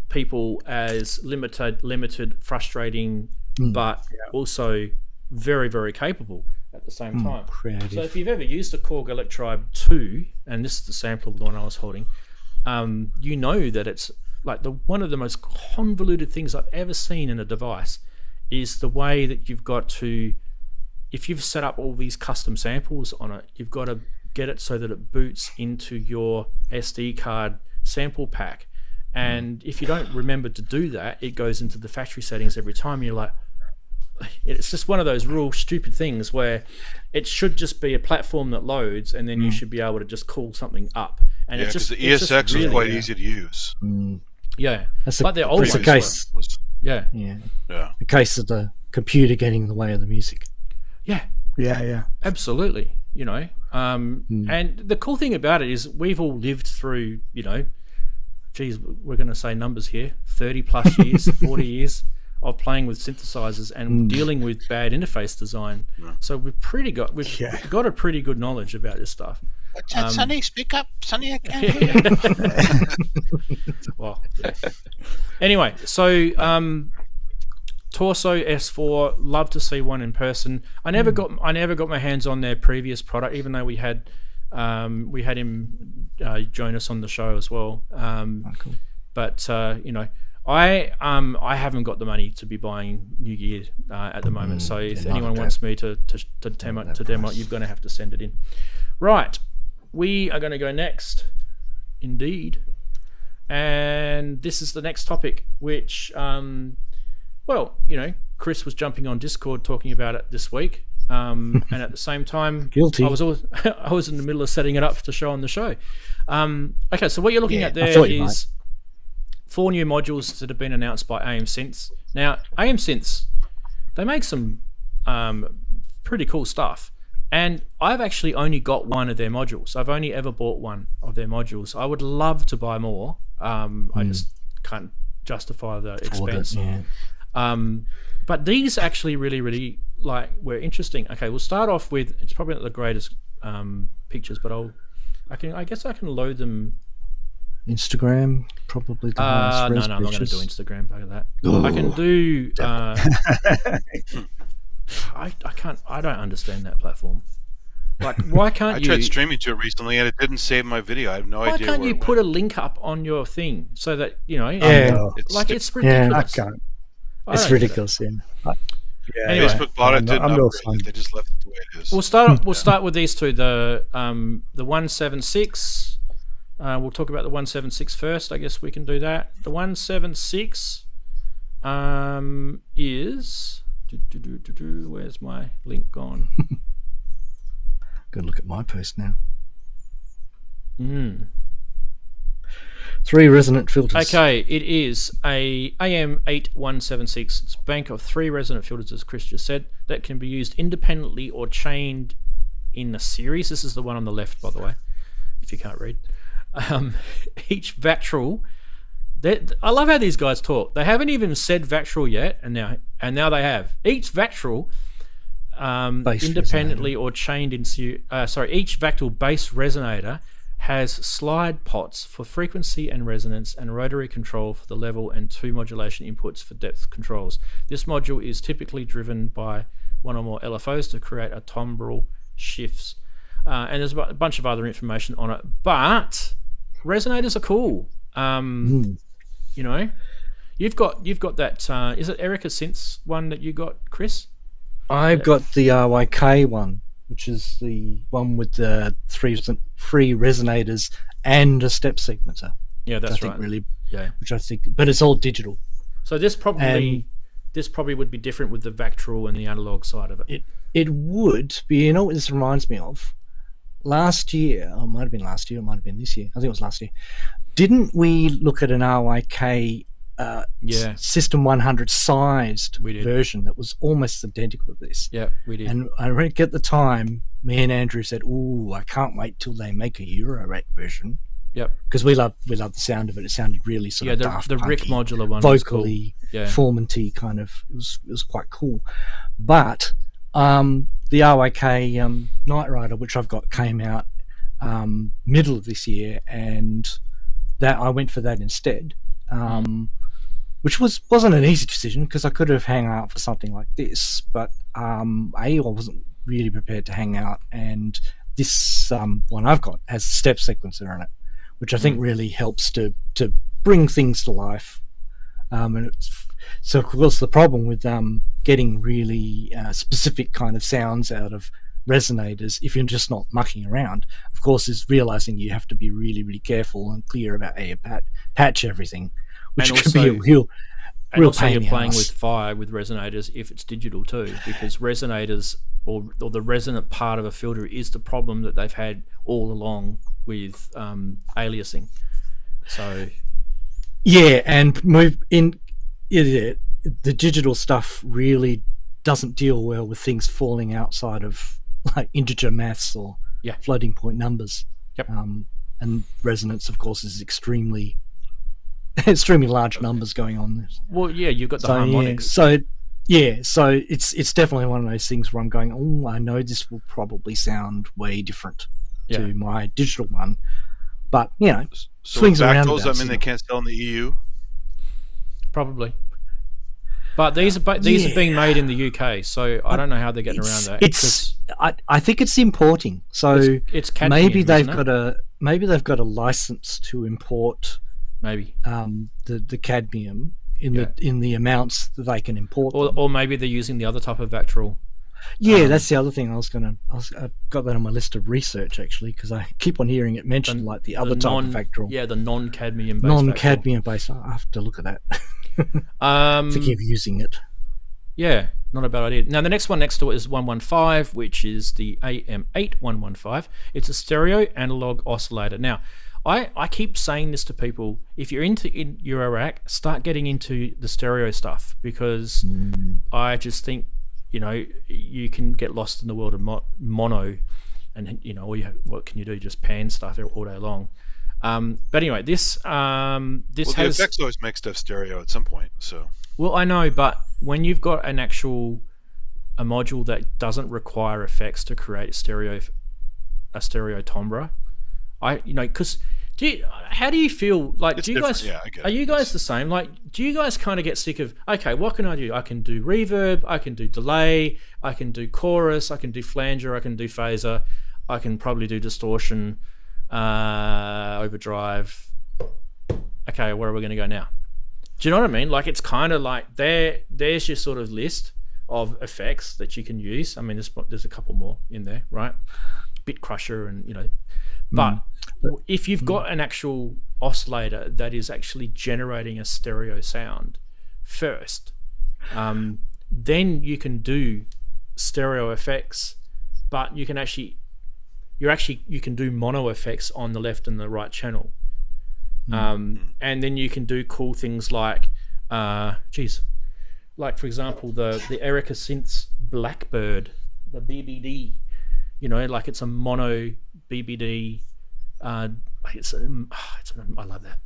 [SPEAKER 2] people as limited, frustrating, but also very, very capable at the same time.
[SPEAKER 7] Creative.
[SPEAKER 2] So if you've ever used a Korg Electribe 2, and this is the sample of the one I was holding, you know that it's like one of the most convoluted things I've ever seen in a device is the way that you've got to, if you've set up all these custom samples on it, you've got to get it so that it boots into your SD card sample pack. And if you don't remember to do that, it goes into the factory settings every time. You're like, it's just one of those real stupid things where it should just be a platform that loads, and then you should be able to just call something up. And
[SPEAKER 5] Yeah,
[SPEAKER 2] it's
[SPEAKER 5] because
[SPEAKER 2] just
[SPEAKER 5] the ESX
[SPEAKER 2] really,
[SPEAKER 5] was quite easy to use.
[SPEAKER 2] Yeah,
[SPEAKER 7] That's
[SPEAKER 2] like their old
[SPEAKER 7] that's the
[SPEAKER 2] ones
[SPEAKER 7] case.
[SPEAKER 5] Was,
[SPEAKER 2] Yeah,
[SPEAKER 5] yeah.
[SPEAKER 7] The case of the computer getting in the way of the music.
[SPEAKER 2] yeah,
[SPEAKER 3] Yeah.
[SPEAKER 2] absolutely. You know, and the cool thing about it is we've all lived through, you know, geez, we're going to say numbers here, 30 plus years, 40 years of playing with synthesizers and dealing with bad interface design. So we've got a pretty good knowledge about this stuff.
[SPEAKER 9] What's that, Sonny? Speak up, Sonny. I can't hear you.
[SPEAKER 2] Well, yeah. Anyway, so Torso S4, love to see one in person. I never got my hands on their previous product, even though we had him join us on the show as well.
[SPEAKER 7] Cool.
[SPEAKER 2] But you know, I haven't got the money to be buying new gear at the moment. So if anyone wants me to demo it, you're going to have to send it in. Right, we are going to go next, indeed, and this is the next topic, which well, you know, Chris was jumping on Discord talking about it this week. And at the same time,
[SPEAKER 7] Guilty.
[SPEAKER 2] I was in the middle of setting it up to show on the show. Okay, so what you're looking at there is 4 new modules that have been announced by AMSynths. Now, AMSynths, they make some pretty cool stuff, and I've actually only got one of their modules. I've only ever bought one of their modules. I would love to buy more. I just can't justify the expense. But these actually really were interesting. Okay, we'll start off with, it's probably not the greatest pictures, but I guess I can load them.
[SPEAKER 7] Instagram, probably the highest res
[SPEAKER 2] no, I'm not going to do
[SPEAKER 7] pictures.
[SPEAKER 2] Instagram back of that. I can do I don't understand that platform. Like, why can't
[SPEAKER 5] I
[SPEAKER 2] you
[SPEAKER 5] tried streaming to it recently and it didn't save my video. I have no
[SPEAKER 2] why
[SPEAKER 5] idea.
[SPEAKER 2] can't
[SPEAKER 5] where
[SPEAKER 2] you
[SPEAKER 5] it
[SPEAKER 2] put a
[SPEAKER 5] went.
[SPEAKER 2] link up on your thing so that, you know, it's
[SPEAKER 3] I
[SPEAKER 2] ridiculous.
[SPEAKER 3] can't.
[SPEAKER 7] It's ridiculous, yeah.
[SPEAKER 3] Yeah,
[SPEAKER 2] Anyway.
[SPEAKER 5] Facebook bought it,
[SPEAKER 3] I'm
[SPEAKER 5] didn't
[SPEAKER 3] no
[SPEAKER 5] upgrade
[SPEAKER 3] fan.
[SPEAKER 5] it. They just left it the way it is.
[SPEAKER 2] We'll start with these two. The 176. We'll talk about the 176 first. I guess we can do that. The 176 is where's my link gone?
[SPEAKER 7] Go look at my post now. 3 resonant filters.
[SPEAKER 2] Okay, it is a AM8176. It's a bank of 3 resonant filters, as Chris just said, that can be used independently or chained in a series. This is the one on the left, by the way, if you can't read. Each Vactral, I love how these guys talk. They haven't even said Vactral yet, and now they have. Each Vactral independently or chained in each Vactral base resonator has slide pots for frequency and resonance and rotary control for the level and 2 modulation inputs for depth controls. This module is typically driven by one or more LFOs to create a timbral shifts. And there's a bunch of other information on it, but resonators are cool. You know, you've got that. Is it Erica Synths one that you got, Chris?
[SPEAKER 7] I've got the RYK one, which is the one with the 3 resonators and a step segmenter.
[SPEAKER 2] Yeah, that's
[SPEAKER 7] I
[SPEAKER 2] right.
[SPEAKER 7] think
[SPEAKER 2] Yeah,
[SPEAKER 7] which I think, but it's all digital.
[SPEAKER 2] so this probably would be different with the Vactral and the analog side of it.
[SPEAKER 7] It would be. You know what this reminds me of? Last year, or it might have been last year, it might have been this year. I think it was last year. Didn't we look at an RYK System 100 sized version that was almost identical to this?
[SPEAKER 2] Yeah, we did.
[SPEAKER 7] And I think at the time, me and Andrew said, "Ooh, I can't wait till they make a Eurorack version."
[SPEAKER 2] Yep.
[SPEAKER 7] Because we love the sound of it. It sounded really sort of daft,
[SPEAKER 2] the Rick
[SPEAKER 7] punky,
[SPEAKER 2] modular one, was cool.
[SPEAKER 7] vocally,
[SPEAKER 2] Yeah.
[SPEAKER 7] formanty kind of. It was quite cool. But the RYK Knight Rider, which I've got, came out middle of this year, and that I went for that instead, which wasn't an easy decision because I could have hung out for something like this, but I wasn't really prepared to hang out, and this one I've got has a step sequencer in it, which I think really helps to bring things to life. So of course the problem with getting really specific kind of sounds out of resonators, if you're just not mucking around, of course, is realizing you have to be really, really careful and clear about how you patch everything, which could be a real
[SPEAKER 2] also
[SPEAKER 7] pain
[SPEAKER 2] you're
[SPEAKER 7] in the
[SPEAKER 2] playing
[SPEAKER 7] ass.
[SPEAKER 2] with fire with resonators if it's digital too, because resonators or the resonant part of a filter is the problem that they've had all along with aliasing. So
[SPEAKER 7] yeah, and the digital stuff really doesn't deal well with things falling outside of like integer maths or floating point numbers.
[SPEAKER 2] Yep.
[SPEAKER 7] And resonance, of course, is extremely large numbers going on.
[SPEAKER 2] Well, yeah, you've got the harmonics.
[SPEAKER 7] So it's definitely one of those things where I'm going, oh, I know this will probably sound way different to my digital one, but
[SPEAKER 5] so
[SPEAKER 7] swings around.
[SPEAKER 5] Does that mean they can't sell in the EU?
[SPEAKER 2] Probably. But these are being made in the UK, so I don't know how they're getting around that.
[SPEAKER 7] I think it's importing. So
[SPEAKER 2] it's cadmium,
[SPEAKER 7] maybe they've got a license to import the cadmium in the amounts that they can import.
[SPEAKER 2] Or maybe they're using the other type of Vactrol.
[SPEAKER 7] Yeah, that's the other thing I've got that on my list of research actually, because I keep on hearing it mentioned, like the other type of Vactrol.
[SPEAKER 2] Yeah, the non-cadmium based.
[SPEAKER 7] Non-cadmium based. I have to look at that. Thinking of using it.
[SPEAKER 2] Yeah, not a bad idea. Now the next one next to it is 115, which is the AM8115. It's a stereo analog oscillator. Now, I keep saying this to people: if you're into eurorack, start getting into the stereo stuff, because I just think you can get lost in the world of mono, and what can you do? Just pan stuff all day long. But anyway, this has
[SPEAKER 5] the effects always make stuff stereo at some point. So
[SPEAKER 2] well, I know, but when you've got a module that doesn't require effects to create a stereo timbre, because how do you feel? Like,
[SPEAKER 5] it's
[SPEAKER 2] do you
[SPEAKER 5] different.
[SPEAKER 2] guys?
[SPEAKER 5] Yeah, I get
[SPEAKER 2] are
[SPEAKER 5] it.
[SPEAKER 2] you guys the same? Like, do you guys kind of get sick of? Okay, what can I do? I can do reverb, I can do delay, I can do chorus, I can do flanger, I can do phaser, I can probably do distortion, overdrive. Okay, where are we going to go now? Do you know what I mean? Like, it's kind of like there's your sort of list of effects that you can use. I mean, there's a couple more in there, right? Bit crusher and but if you've got an actual oscillator that is actually generating a stereo sound first, then you can do stereo effects, but you can do mono effects on the left and the right channel. And then you can do cool things like like for example the Erica Synths Blackbird, the BBD, like it's a mono BBD. I love that.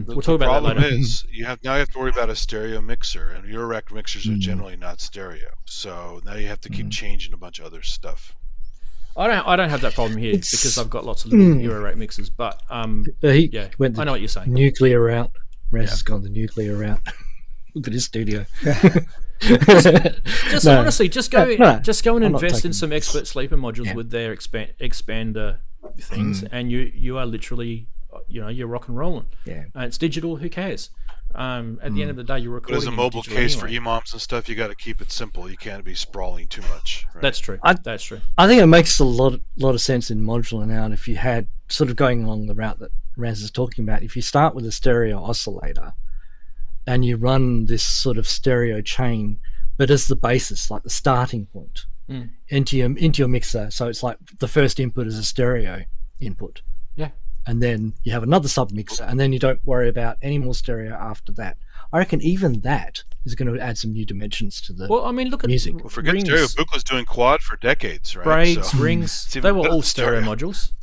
[SPEAKER 2] We'll talk about that later.
[SPEAKER 5] The problem is you have to worry about a stereo mixer, and Eurorack mixers are generally not stereo. So now you have to keep changing a bunch of other stuff.
[SPEAKER 2] I don't have that problem here because I've got lots of little Eurorack mixers. But I know what you're saying.
[SPEAKER 7] Nuclear route. Raz has gone the nuclear route. Look at his studio.
[SPEAKER 2] Honestly, just go and invest in some expert sleeper modules with their expander things, and you are literally you're rock and rolling. It's digital. Who cares? At the end of the day, you're recording.
[SPEAKER 5] But as a mobile case for EMOMs and stuff, you got to keep it simple. You can't be sprawling too much. Right?
[SPEAKER 2] That's true. That's true.
[SPEAKER 7] I think it makes a lot of sense in modular now. And if you had sort of going along the route that Raz is talking about, if you start with a stereo oscillator and you run this sort of stereo chain, but as the basis, like the starting point, into your mixer, so it's like the first input is a stereo input.
[SPEAKER 2] Yeah.
[SPEAKER 7] And then you have another sub-mixer, and then you don't worry about any more stereo after that. I reckon even that is going to add some new dimensions to the
[SPEAKER 2] look at
[SPEAKER 7] music.
[SPEAKER 5] Well, forget
[SPEAKER 2] rings.
[SPEAKER 5] stereo. Book was doing quad for decedes, right?
[SPEAKER 2] Braids, rings, they were all stereo modules.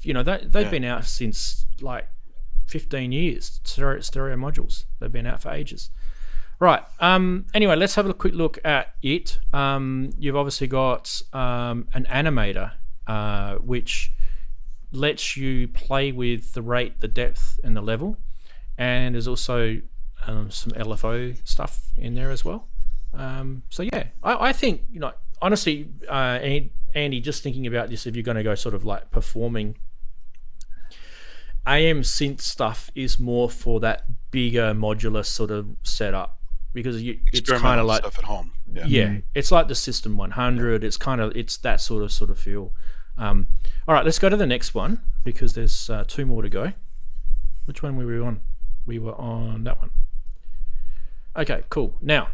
[SPEAKER 2] They've been out since like 15 years. Stereo modules. They've been out for ages. Right. Anyway, let's have a quick look at it. You've obviously got an animator, which lets you play with the rate, the depth, and the level. And there's also some LFO stuff in there as well. So yeah, I think, honestly, Andy, just thinking about this, if you're going to go sort of like performing, AMSynth stuff is more for that bigger modular sort of setup, because it's kind of like
[SPEAKER 5] stuff at home.
[SPEAKER 2] Yeah, it's like the System 100. It's that sort of feel. All right, let's go to the next one, because there's 2 more to go. Which one were we on? We were on that one. Okay, cool. Now,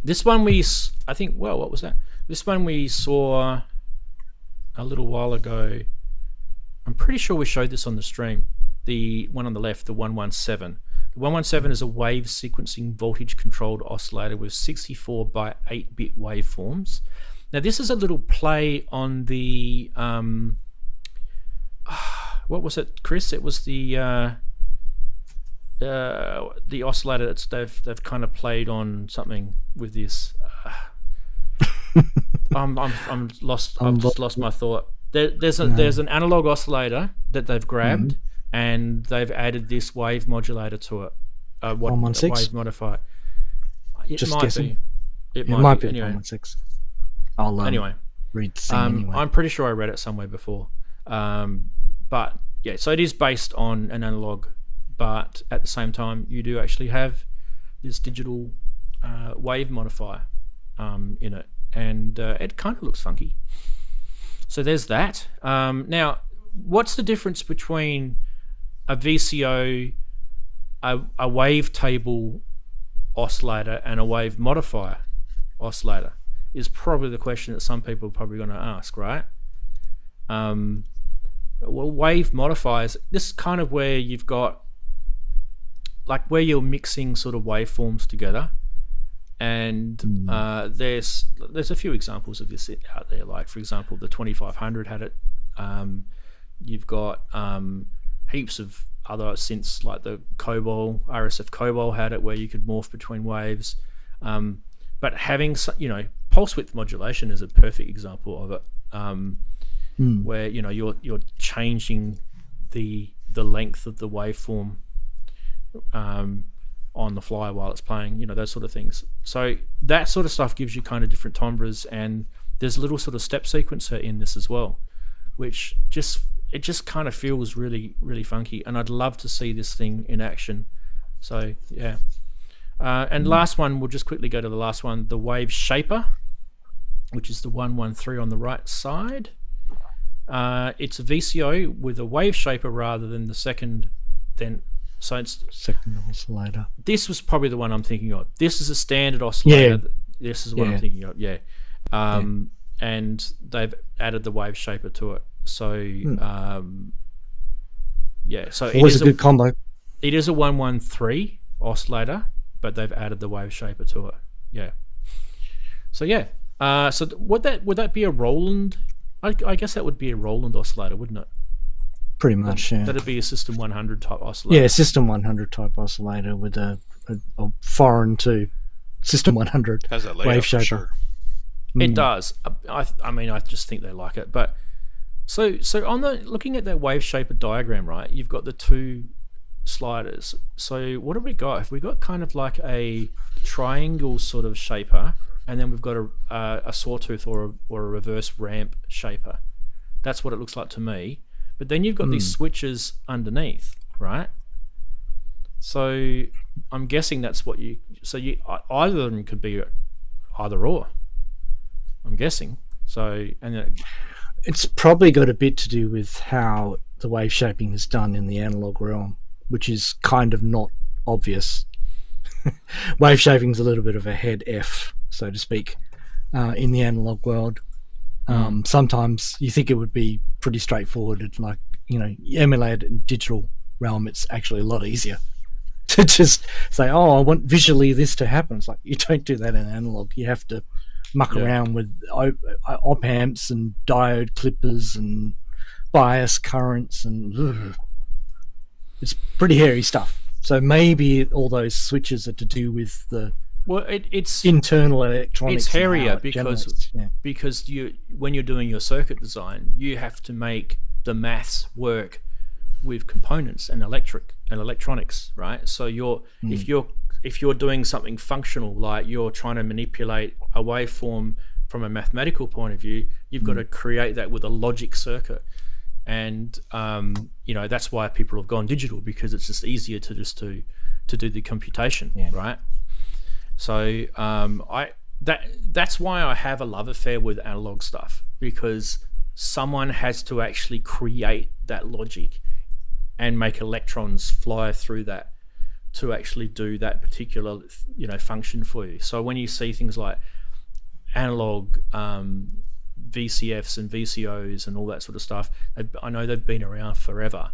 [SPEAKER 2] this one what was that? This one we saw a little while ago. I'm pretty sure we showed this on the stream. The one on the left, the 117. The 117 is a wave sequencing voltage controlled oscillator with 64 by 8-bit waveforms. Now this is a little play on the what was it, Chris? It was the oscillator that they've kind of played on something with this. I'm lost. I've just lost my thought. There's an analog oscillator that they've grabbed, and they've added this wave modulator to it.
[SPEAKER 7] 116?
[SPEAKER 2] Wave modifier.
[SPEAKER 7] Just guessing.
[SPEAKER 2] It
[SPEAKER 7] might be
[SPEAKER 2] anyway.
[SPEAKER 7] 116. I'll
[SPEAKER 2] anyway
[SPEAKER 7] read the thing anyway.
[SPEAKER 2] I'm pretty sure I read it somewhere before. But yeah, so it is based on an analog, but at the same time you do actually have this digital wave modifier in it, and it kind of looks funky. So there's that. Now, what's the difference between a VCO, a wavetable oscillator, and a wave modifier oscillator? Is probably the question that some people are probably going to ask, right? Well, wave modifiers, this is kind of where you've got, like, where you're mixing sort of waveforms together. And there's a few examples of this out there. Like, for example, the 2500 had it. You've got heaps of other synths, like the COBOL, RSF COBOL had it, where you could morph between waves. But having, pulse width modulation is a perfect example of it, where you're changing the length of the waveform on the fly while it's playing, those sort of things. So that sort of stuff gives you kind of different timbres, and there's a little sort of step sequencer in this as well, which just kind of feels really, really funky, and I'd love to see this thing in action. So yeah. And last one, we'll just quickly go to the last one, the Wave Shaper, which is the 113 on the right side. It's a VCO with a Wave Shaper rather than the second. So it's
[SPEAKER 7] second oscillator.
[SPEAKER 2] This was probably the one I'm thinking of. This is a standard oscillator. Yeah. This is what I'm thinking of. Yeah. And they've added the Wave Shaper to it. So So
[SPEAKER 7] it was a good combo.
[SPEAKER 2] It is a 113 oscillator, but they've added the Wave Shaper to it. Yeah. So yeah. So would that be a Roland? I guess that would be a Roland oscillator, wouldn't it?
[SPEAKER 7] Pretty much, yeah.
[SPEAKER 2] That'd be a System 100 type oscillator.
[SPEAKER 7] Yeah, System 100 type oscillator with a foreign to System 100
[SPEAKER 5] has that
[SPEAKER 7] Wave Shaper.
[SPEAKER 5] Sure.
[SPEAKER 2] It does. I mean, I just think they like it. But so on looking at that Wave Shaper diagram, right? You've got the 2 sliders. So what have we got? Have we got kind of like a triangle sort of shaper, and then we've got a sawtooth or a reverse ramp shaper. That's what it looks like to me. But then you've got these switches underneath, right? So I'm guessing that's what either of them could be either or. I'm guessing. So
[SPEAKER 7] it's probably got a bit to do with how the wave shaping is done in the analog realm, which is kind of not obvious. Wave shaping is a little bit of a head F, so to speak, in the analog world. Sometimes you think it would be pretty straightforward. It's like, you emulate it in digital realm, it's actually a lot easier to just say, I want visually this to happen. It's like, you don't do that in analog. You have to muck around with op amps and diode clippers and bias currents, and it's pretty hairy stuff. So maybe all those switches are to do with the
[SPEAKER 2] it's
[SPEAKER 7] internal electronics.
[SPEAKER 2] It's
[SPEAKER 7] and how
[SPEAKER 2] hairier
[SPEAKER 7] it
[SPEAKER 2] because
[SPEAKER 7] generates. Yeah.
[SPEAKER 2] because when you're doing your circuit design, you have to make the maths work with components and electronics, right? So if you're doing something functional, like you're trying to manipulate a waveform from a mathematical point of view, you've got to create that with a logic circuit. And that's why people have gone digital, because it's just easier to do the computation, right? So that's why I have a love affair with analog stuff, because someone has to actually create that logic and make electrons fly through that to actually do that particular function for you. So when you see things like analog VCFs and VCOs and all that sort of stuff, I know they've been around forever,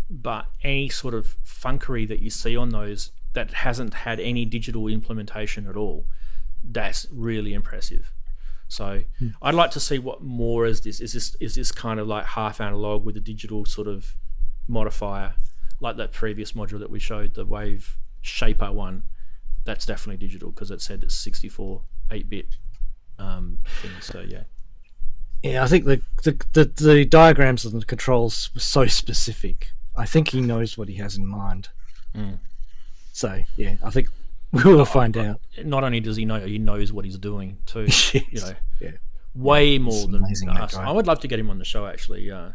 [SPEAKER 2] but any sort of funkery that you see on those that hasn't had any digital implementation at all, that's really impressive. So I'd like to see what more is this. Is this kind of like half analog with a digital sort of modifier, like that previous module that we showed, the Wave Shaper one? That's definitely digital, because it said it's 64 8-bit things. So
[SPEAKER 7] I think the diagrams and the controls were so specific. I think he knows what he has in mind. So I think we will find out.
[SPEAKER 2] Not only does he know, he knows what he's doing too.
[SPEAKER 7] Yes.
[SPEAKER 2] Way more than
[SPEAKER 7] amazing,
[SPEAKER 2] us.
[SPEAKER 7] that guy.
[SPEAKER 2] I would love to get him on the show, actually. But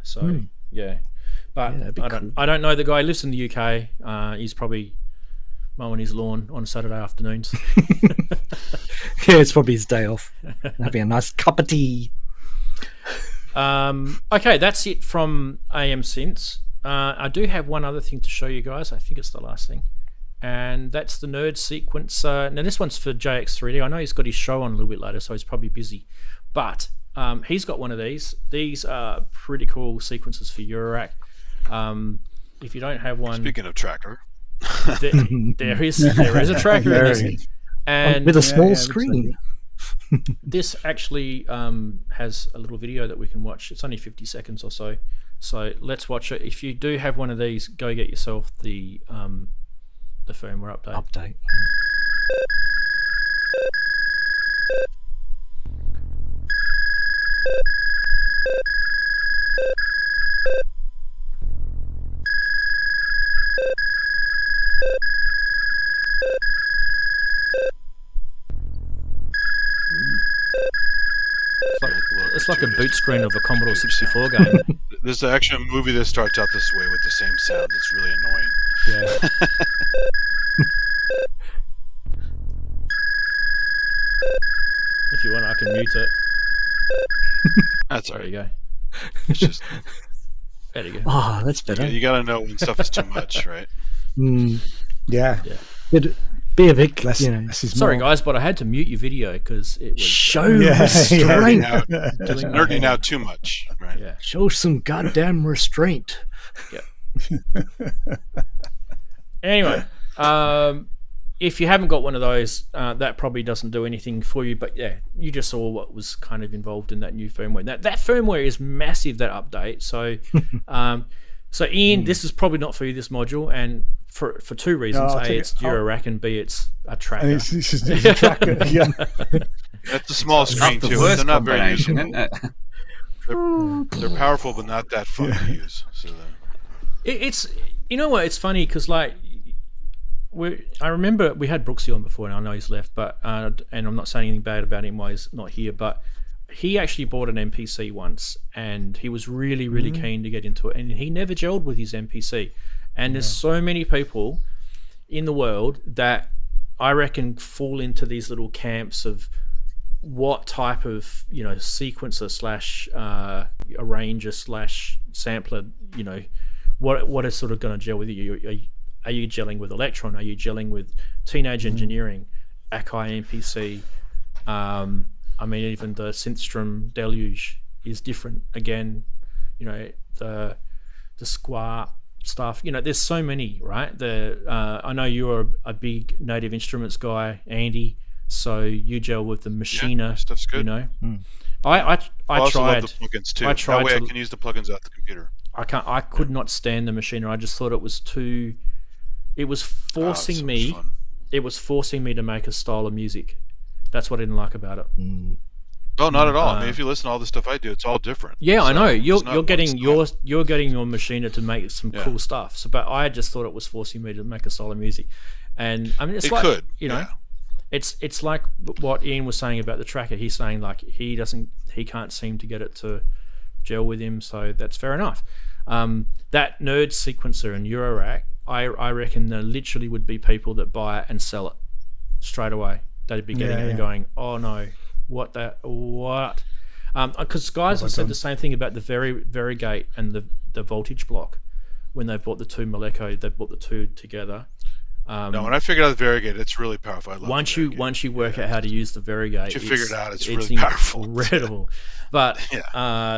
[SPEAKER 7] that'd be cool.
[SPEAKER 2] I don't know the guy. He lives in the UK. He's probably mowing his lawn on Saturday afternoons.
[SPEAKER 7] It's probably his day off. That'd be a nice cup of tea.
[SPEAKER 2] Okay, that's it from AMSynths. I do have one other thing to show you guys. I think it's the last thing, and that's the Nerd Sequence. Now this one's for JX3D. I know he's got his show on a little bit later, so he's probably busy, but he's got one of these. These are pretty cool sequences for Eurorack. If you don't have one,
[SPEAKER 5] Speaking of tracker,
[SPEAKER 2] there is a tracker in this, and
[SPEAKER 7] with a small screen.
[SPEAKER 2] This actually has a little video that we can watch. It's only 50 seconds or so. So let's watch it. If you do have one of these, go get yourself the firmware update. It's like a boot screen of a Commodore 64 game.
[SPEAKER 5] there's actually a movie that starts out this way with the same sound. It's really annoying.
[SPEAKER 2] Yeah. If you want, I can mute it.
[SPEAKER 5] That's all
[SPEAKER 2] There
[SPEAKER 5] right.
[SPEAKER 2] you go.
[SPEAKER 5] It's just
[SPEAKER 2] There you go.
[SPEAKER 7] Oh, that's better.
[SPEAKER 5] you got to know when stuff is too much, right?
[SPEAKER 3] Yeah.
[SPEAKER 7] Be a bit,
[SPEAKER 3] Less is
[SPEAKER 2] Sorry,
[SPEAKER 3] more.
[SPEAKER 2] guys, but I had to mute your video because it was
[SPEAKER 7] show
[SPEAKER 3] Yeah,
[SPEAKER 7] restraint.
[SPEAKER 5] Nerding out too much, right?
[SPEAKER 2] Yeah.
[SPEAKER 7] Show some goddamn restraint.
[SPEAKER 2] Anyway, if you haven't got one of those, that probably doesn't do anything for you. But yeah, you just saw what was kind of involved in that new firmware. That firmware is massive. That update. So, so Ian, this is probably not for you. This module, and for two reasons:
[SPEAKER 3] No, I'll
[SPEAKER 2] A,
[SPEAKER 3] take
[SPEAKER 2] it's
[SPEAKER 3] it.
[SPEAKER 2] Eurorack, and B, it's a tracker.
[SPEAKER 3] And it's a tracker. Yeah.
[SPEAKER 5] That's a small screen
[SPEAKER 4] That's the
[SPEAKER 5] too.
[SPEAKER 4] worst
[SPEAKER 5] They're not very
[SPEAKER 4] combination,
[SPEAKER 5] useful.
[SPEAKER 4] isn't it?
[SPEAKER 5] They're powerful, but not that fun to use. So
[SPEAKER 2] It's you know what? It's funny because like I remember we had Brooksy on before, and I know he's left, but and I'm not saying anything bad about him while he's not here, but he actually bought an MPC once, and he was really keen to get into it, and he never gelled with his MPC. And there's so many people in the world that I reckon fall into these little camps of what type of sequencer slash arranger slash sampler what is sort of going to gel with you. Are you gelling with Electron? Are you gelling with Teenage Engineering, Akai MPC? I mean, even the Synthstrom Deluge is different. Again, the Square stuff. There's so many, right? I know you're a big Native Instruments guy, Andy. So you gel with the Machina.
[SPEAKER 5] Yeah, stuff's good.
[SPEAKER 2] I
[SPEAKER 5] also
[SPEAKER 2] tried.
[SPEAKER 5] love the plugins too.
[SPEAKER 2] I tried
[SPEAKER 5] that way
[SPEAKER 2] to-
[SPEAKER 5] I can use the plugins off the computer.
[SPEAKER 2] I could not stand the Machina. I just thought it was too It was forcing
[SPEAKER 5] so much
[SPEAKER 2] me.
[SPEAKER 5] fun.
[SPEAKER 2] It was forcing me to make a style of music. That's what I didn't like about it.
[SPEAKER 5] Oh, not at all. I mean, if you listen to all the stuff I do, it's all different.
[SPEAKER 2] Yeah, I
[SPEAKER 5] So
[SPEAKER 2] know.
[SPEAKER 5] it's
[SPEAKER 2] You're
[SPEAKER 5] not
[SPEAKER 2] getting
[SPEAKER 5] one style.
[SPEAKER 2] your machiner to make some cool stuff. So, but I just thought it was forcing me to make a style of music, and I mean, it's
[SPEAKER 5] It
[SPEAKER 2] like
[SPEAKER 5] could,
[SPEAKER 2] you know,
[SPEAKER 5] yeah.
[SPEAKER 2] it's like what Ian was saying about the tracker. He's saying like he can't seem to get it to gel with him. So that's fair enough. That nerd sequencer and Eurorack, I reckon there literally would be people that buy it and sell it straight away. They'd be getting it and going, oh no, what? Because guys have said the same thing about the Varigate and the voltage block. When they bought the two Moleco, they bought the two together.
[SPEAKER 5] No, when I figured out the Varigate, it's really powerful. I love
[SPEAKER 2] Once
[SPEAKER 5] the Varigate.
[SPEAKER 2] you work out how to use the Varigate,
[SPEAKER 5] You figure it out, it's really powerful.
[SPEAKER 2] Incredible. But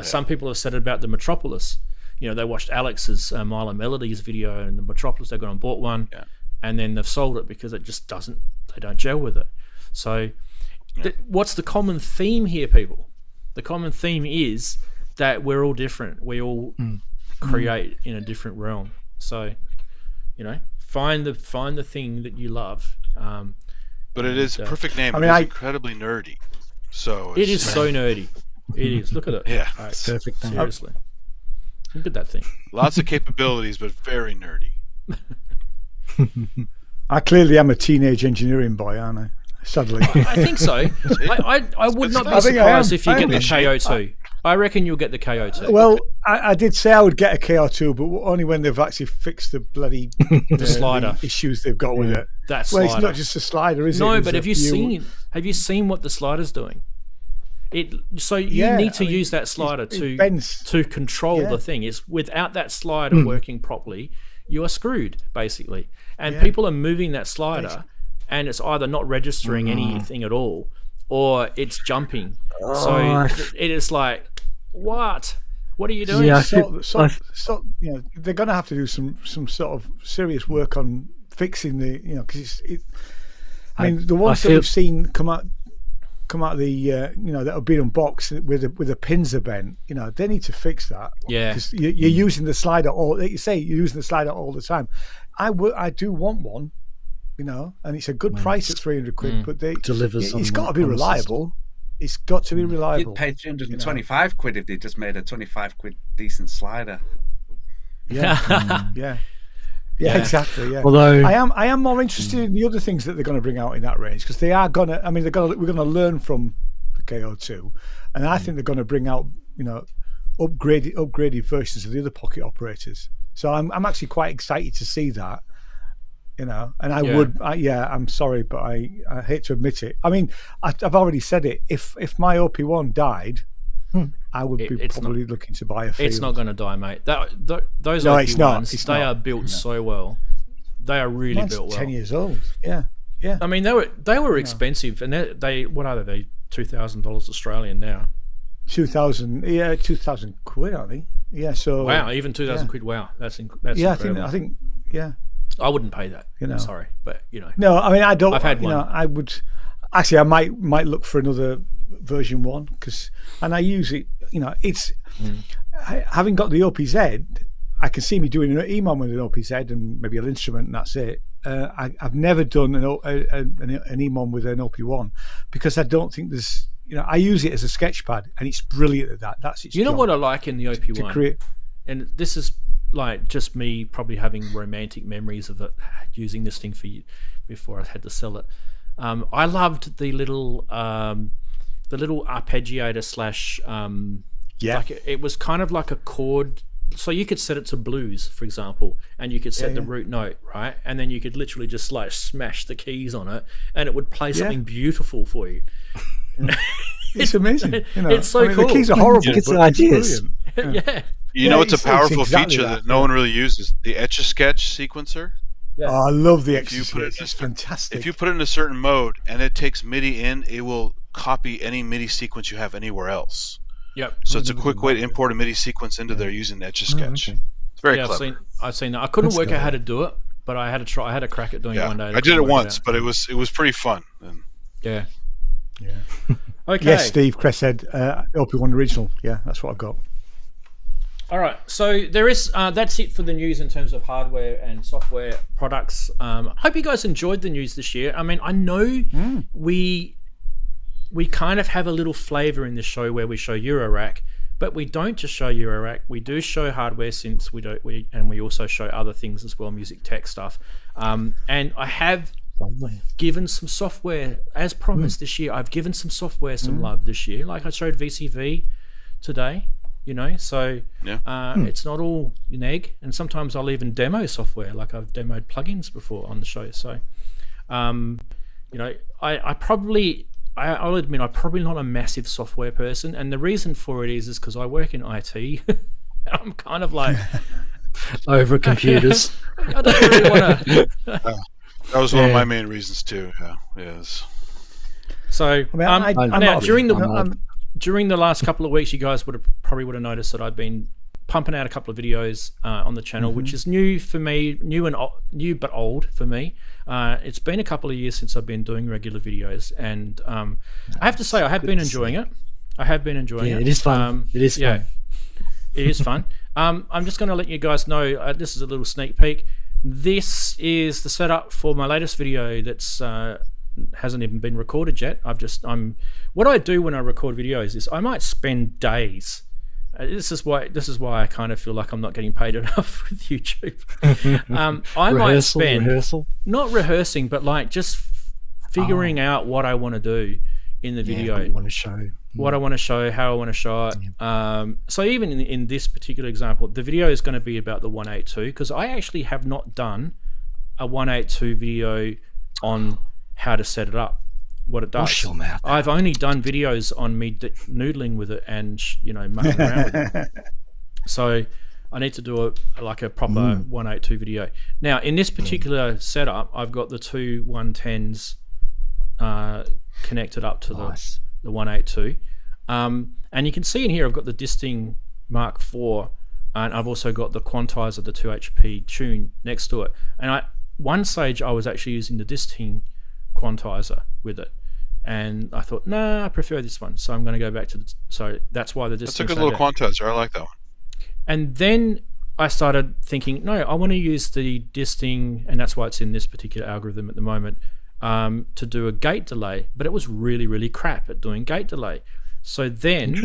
[SPEAKER 2] some people have said about the Metropolis. You know, they watched Alex's Mile of Melodies video and the Metropolis. They've gone and bought one, and then they've sold it because it just doesn't. They don't gel with it. So, what's the common theme here, people? The common theme is that we're all different. We all create in a different realm. So, you know, find the thing that you love.
[SPEAKER 5] But it is a perfect name.
[SPEAKER 3] I mean,
[SPEAKER 5] it's incredibly nerdy. So
[SPEAKER 2] it is so nerdy. It is. Look at it.
[SPEAKER 5] Yeah,
[SPEAKER 7] Perfect name.
[SPEAKER 2] Seriously. Look at that thing.
[SPEAKER 5] lots of capabilities, but very nerdy.
[SPEAKER 3] I clearly am a teenage engineering boy, aren't I? Sadly.
[SPEAKER 2] I think so. I would not be
[SPEAKER 3] I think I am.
[SPEAKER 2] surprised if you
[SPEAKER 3] I
[SPEAKER 2] get
[SPEAKER 3] am.
[SPEAKER 2] the KO2. I reckon you'll get the KO2.
[SPEAKER 3] Well, I did say I would get a KR2, but only when they've actually fixed the bloody
[SPEAKER 2] slider
[SPEAKER 3] the issues they've got with it.
[SPEAKER 2] That
[SPEAKER 3] Well,
[SPEAKER 2] slider.
[SPEAKER 3] it's not just a slider, is it?
[SPEAKER 2] No,
[SPEAKER 3] There's
[SPEAKER 2] but
[SPEAKER 3] a
[SPEAKER 2] have you seen what the slider's doing? You need to use that slider to control the thing. It's without that slider working properly, you are screwed basically. And people are moving that slider, and it's either not registering anything at all, or it's jumping. So it is like, what? What are you doing?
[SPEAKER 3] Yeah, so you know, they're going to have to do some sort of serious work on fixing the, you know, because I mean, the ones that we've seen come out of the you know, that have been unboxed with the pins are bent, you know, they need to fix that.
[SPEAKER 2] Yeah,
[SPEAKER 3] because you're using the slider like you say, you're using the slider all the time. I do want one, you know, and it's a good price at 300 quid, but it's got to be reliable. It's got to be reliable.
[SPEAKER 4] You'd pay 325 quid if they just made a 25 quid decent slider.
[SPEAKER 3] Yeah. Yeah, exactly. Yeah.
[SPEAKER 7] Although
[SPEAKER 3] I am more interested in the other things that they're going to bring out in that range, because they are going to. I mean, we're going to learn from the KO2, and I think they're going to bring out, you know, upgraded versions of the other pocket operators. So I'm actually quite excited to see that. You know, and I'm sorry, but I hate to admit it. I mean, I've already said it. If my OP1 died, I would be probably looking to buy a field.
[SPEAKER 2] It's not going to die, mate. Those
[SPEAKER 3] No,
[SPEAKER 2] OP1s,
[SPEAKER 3] it's not. It's
[SPEAKER 2] they
[SPEAKER 3] not.
[SPEAKER 2] are built so well. They are really
[SPEAKER 3] Mine's
[SPEAKER 2] built well.
[SPEAKER 3] 10 years old. Yeah.
[SPEAKER 2] I mean, they were expensive, and they what are they? $2,000 Australian now.
[SPEAKER 3] 2,000 quid, aren't they? Yeah. So
[SPEAKER 2] Wow, even 2,000 quid. Wow, that's
[SPEAKER 3] yeah.
[SPEAKER 2] incredible.
[SPEAKER 3] I think yeah.
[SPEAKER 2] I wouldn't pay that.
[SPEAKER 3] You know.
[SPEAKER 2] I'm sorry, but you know.
[SPEAKER 3] No, I mean, I don't.
[SPEAKER 2] I've had
[SPEAKER 3] you
[SPEAKER 2] one.
[SPEAKER 3] know, I would actually. I might look for another version 1, and I use it. You know, it's having got the OPZ. I can see me doing an EMON with an OPZ and maybe an instrument, and that's it. I've never done an EMON with an OP1 because I don't think there's. You know, I use it as a sketch pad, and it's brilliant at that. That's its
[SPEAKER 2] You know
[SPEAKER 3] job,
[SPEAKER 2] what I like in the OP1,
[SPEAKER 3] to create.
[SPEAKER 2] and this is like just me probably having romantic memories of it, using this thing before I had to sell it. I loved the little arpeggiator / like it was kind of like a chord, so you could set it to blues, for example, and you could set the root note, right, and then you could literally just like smash the keys on it and it would play something beautiful for you.
[SPEAKER 3] It's amazing. You know,
[SPEAKER 2] it's so cool.
[SPEAKER 3] The keys are horrible.
[SPEAKER 7] Get some
[SPEAKER 3] but it's
[SPEAKER 7] ideas.
[SPEAKER 3] brilliant.
[SPEAKER 2] Yeah.
[SPEAKER 5] You know, it's a
[SPEAKER 3] it's
[SPEAKER 5] powerful
[SPEAKER 3] exactly
[SPEAKER 5] feature
[SPEAKER 3] that,
[SPEAKER 5] that no one really uses: the Etch-a-Sketch sequencer.
[SPEAKER 3] Oh, I love the
[SPEAKER 5] If you put it
[SPEAKER 3] XOR. It's fantastic.
[SPEAKER 5] If you put it in a certain mode and it takes MIDI in, it will copy any MIDI sequence you have anywhere else.
[SPEAKER 2] Yep.
[SPEAKER 5] So it's a quick way to import a MIDI sequence into there using Etch-a-Sketch. It's very clever.
[SPEAKER 2] I've seen that. I couldn't work out how to do it, but I had to try. I had a crack at doing it one day.
[SPEAKER 5] I did it once, but it was pretty fun. And
[SPEAKER 2] Yeah.
[SPEAKER 3] Yeah.
[SPEAKER 2] Okay.
[SPEAKER 3] Yes, Steve. Chris said OP1 original. Yeah, that's what I've got.
[SPEAKER 2] All right, so there is that's it for the news in terms of hardware and software products. Hope you guys enjoyed the news this year. I mean, I know we kind of have a little flavor in the show where we show Eurorack, but we don't just show Eurorack. We do show hardware synths. And we also show other things as well, music tech stuff. And I have given some software as promised this year. I've given some software some love this year. Like I showed VCV today. So it's not all neg, and sometimes I'll even demo software, like I've demoed plugins before on the show. So, I'll admit I'm probably not a massive software person, and the reason for it is because I work in IT. I'm kind of like
[SPEAKER 7] over computers.
[SPEAKER 2] I don't really want to.
[SPEAKER 5] That was one of my main reasons too. Yeah, yes.
[SPEAKER 2] So during the last couple of weeks, you guys would have noticed that I've been pumping out a couple of videos on the channel, which is new for me, new but old for me. It's been a couple of years since I've been doing regular videos, and I have to say I have been enjoying it.
[SPEAKER 7] It is fun. It is fun.
[SPEAKER 2] It is fun. I'm just going to let you guys know. This is a little sneak peek. This is the setup for my latest video that's hasn't even been recorded yet. What I do when I record videos is I might spend days. This is why I kind of feel like I'm not getting paid enough with YouTube. I might spend not rehearsing, but like just figuring out what I want to do in the video.
[SPEAKER 7] What I want to show.
[SPEAKER 2] What I want to show, how I want to show it. Yeah. So even in this particular example, the video is going to be about the 182, because I actually have not done a 182 video on how to set it up, what it does. I've only done videos on me noodling with it and mucking around with it. So I need to do a proper 182 video. Now in this particular setup, I've got the two 110s connected up to the 182, and you can see in here I've got the Disting Mark IV, and I've also got the quantizer, the 2HP tune next to it. And one stage I was actually using the Disting quantizer with it, and I thought, nah, I prefer this one, so I'm going to go back to so that's why the Disting.
[SPEAKER 5] That's a good little quantizer. I like that one.
[SPEAKER 2] And then I started thinking, no, I want to use the Disting, and that's why it's in this particular algorithm at the moment, to do a gate delay, but it was really, really crap at doing gate delay. So then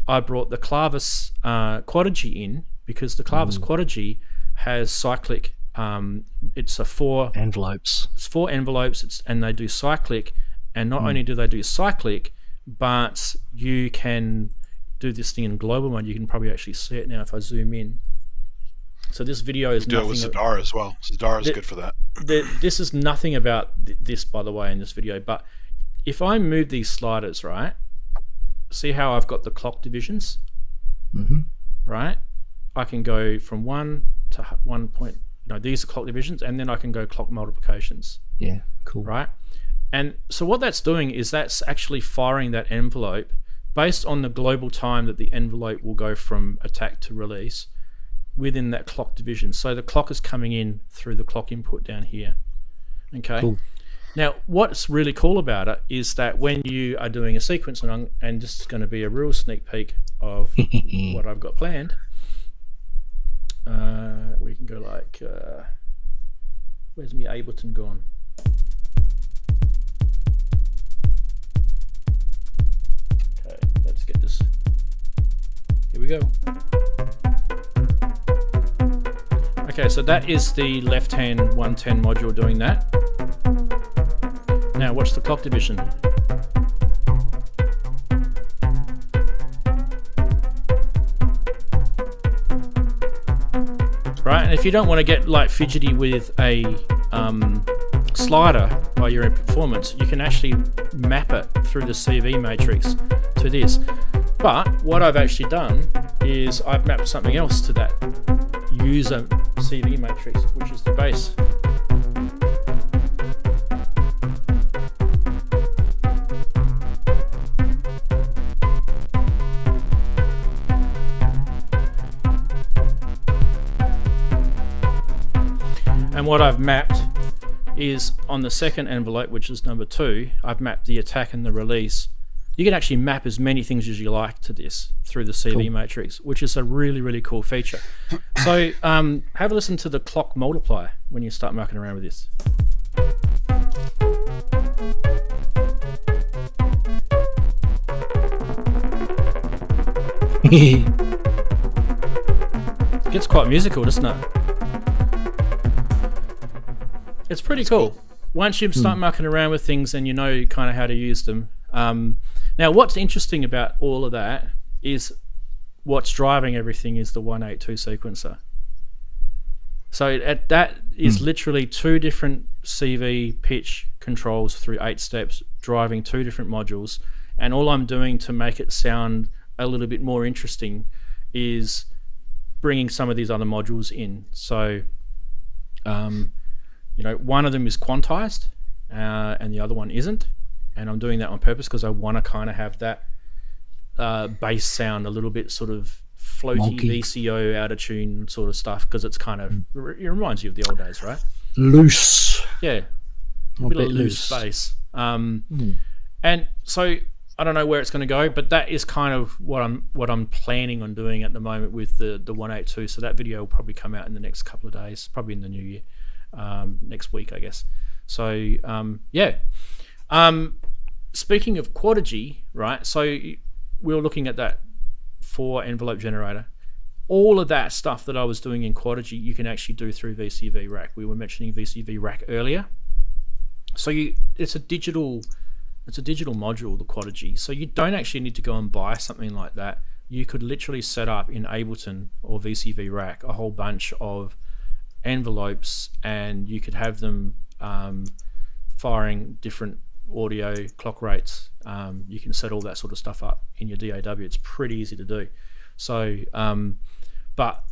[SPEAKER 2] I brought the Clavis Quadigy in, because the Clavis Quadigy has cyclic. It's 4
[SPEAKER 7] envelopes.
[SPEAKER 2] It's 4 envelopes, and they do cyclic. And not only do they do cyclic, but you can do this thing in global mode. You can probably actually see it now if I zoom in. So this video is
[SPEAKER 5] do it with Zadar as well. Zadar is good for that.
[SPEAKER 2] This is nothing about this, by the way, in this video. But if I move these sliders, right, see how I've got the clock divisions, right? I can go from 1 to 1 point. These are clock divisions, and then I can go clock multiplications.
[SPEAKER 7] Yeah, cool.
[SPEAKER 2] Right? And so what that's doing is that's actually firing that envelope based on the global time that the envelope will go from attack to release within that clock division. So the clock is coming in through the clock input down here. Okay. Cool. Now, what's really cool about it is that when you are doing a sequence, and this is going to be a real sneak peek of what I've got planned. We can go like, where's my Ableton gone? Okay, let's get this. Here we go. Okay, so that is the left-hand 110 module doing that. Now, watch the clock division. Right, and if you don't want to get like fidgety with a slider while you're in performance, you can actually map it through the CV matrix to this. But what I've actually done is I've mapped something else to that user CV matrix, which is the bass. And what I've mapped is on the second envelope, which is number 2, I've mapped the attack and the release you can actually map as many things as you like to this through the CV matrix, which is a really, really cool feature. So have a listen to the clock multiplier when you start mucking around with this. It gets quite musical, doesn't it? It's pretty cool. Once you start mucking around with things and you know kind of how to use them. Now, what's interesting about all of that is what's driving everything is the 182 sequencer. So that is literally 2 different CV pitch controls through 8 steps, driving 2 different modules. And all I'm doing to make it sound a little bit more interesting is bringing some of these other modules in. So, one of them is quantized and the other one isn't. And I'm doing that on purpose because I want to kind of have that bass sound a little bit sort of floaty, VCO, out of tune sort of stuff, because it's kind of, it reminds you of the old days, right?
[SPEAKER 7] Loose.
[SPEAKER 2] Yeah. A bit of loose bass. And so I don't know where it's going to go, but that is kind of what I'm planning on doing at the moment with the 182. So that video will probably come out in the next couple of days, probably in the new year, next week, I guess. So speaking of Quadigy, right? So we were looking at that 4 envelope generator. All of that stuff that I was doing in Quadigy, you can actually do through VCV Rack. We were mentioning VCV Rack earlier. So it's a digital module, the Quadigy. So you don't actually need to go and buy something like that. You could literally set up in Ableton or VCV Rack a whole bunch of envelopes, and you could have them firing different audio clock rates. You can set all that sort of stuff up in your DAW. It's pretty easy to do. So, but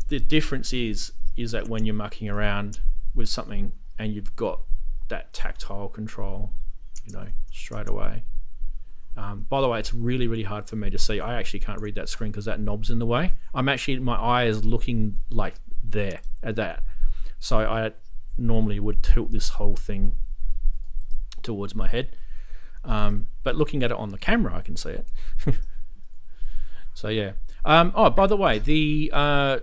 [SPEAKER 2] the difference is that when you're mucking around with something and you've got that tactile control, straight away. By the way, it's really, really hard for me to see. I actually can't read that screen because that knob's in the way. My eye is looking like there at that. So I normally would tilt this whole thing towards my head. But looking at it on the camera, I can see it. So yeah. By the way, the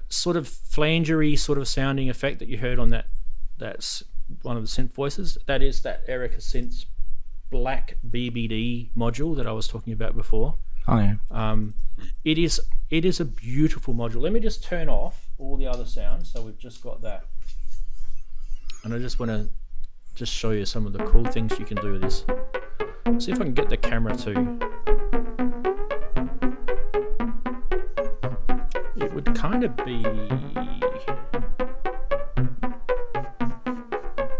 [SPEAKER 2] sort of flangery sort of sounding effect that you heard on that's one of the synth voices. That is that AmSynths black BBD module that I was talking about before.
[SPEAKER 7] Oh yeah.
[SPEAKER 2] It is a beautiful module. Let me just turn off all the other sounds. So we've just got that. And I just want to just show you some of the cool things you can do with this. See if I can get the camera to. It would kind of be.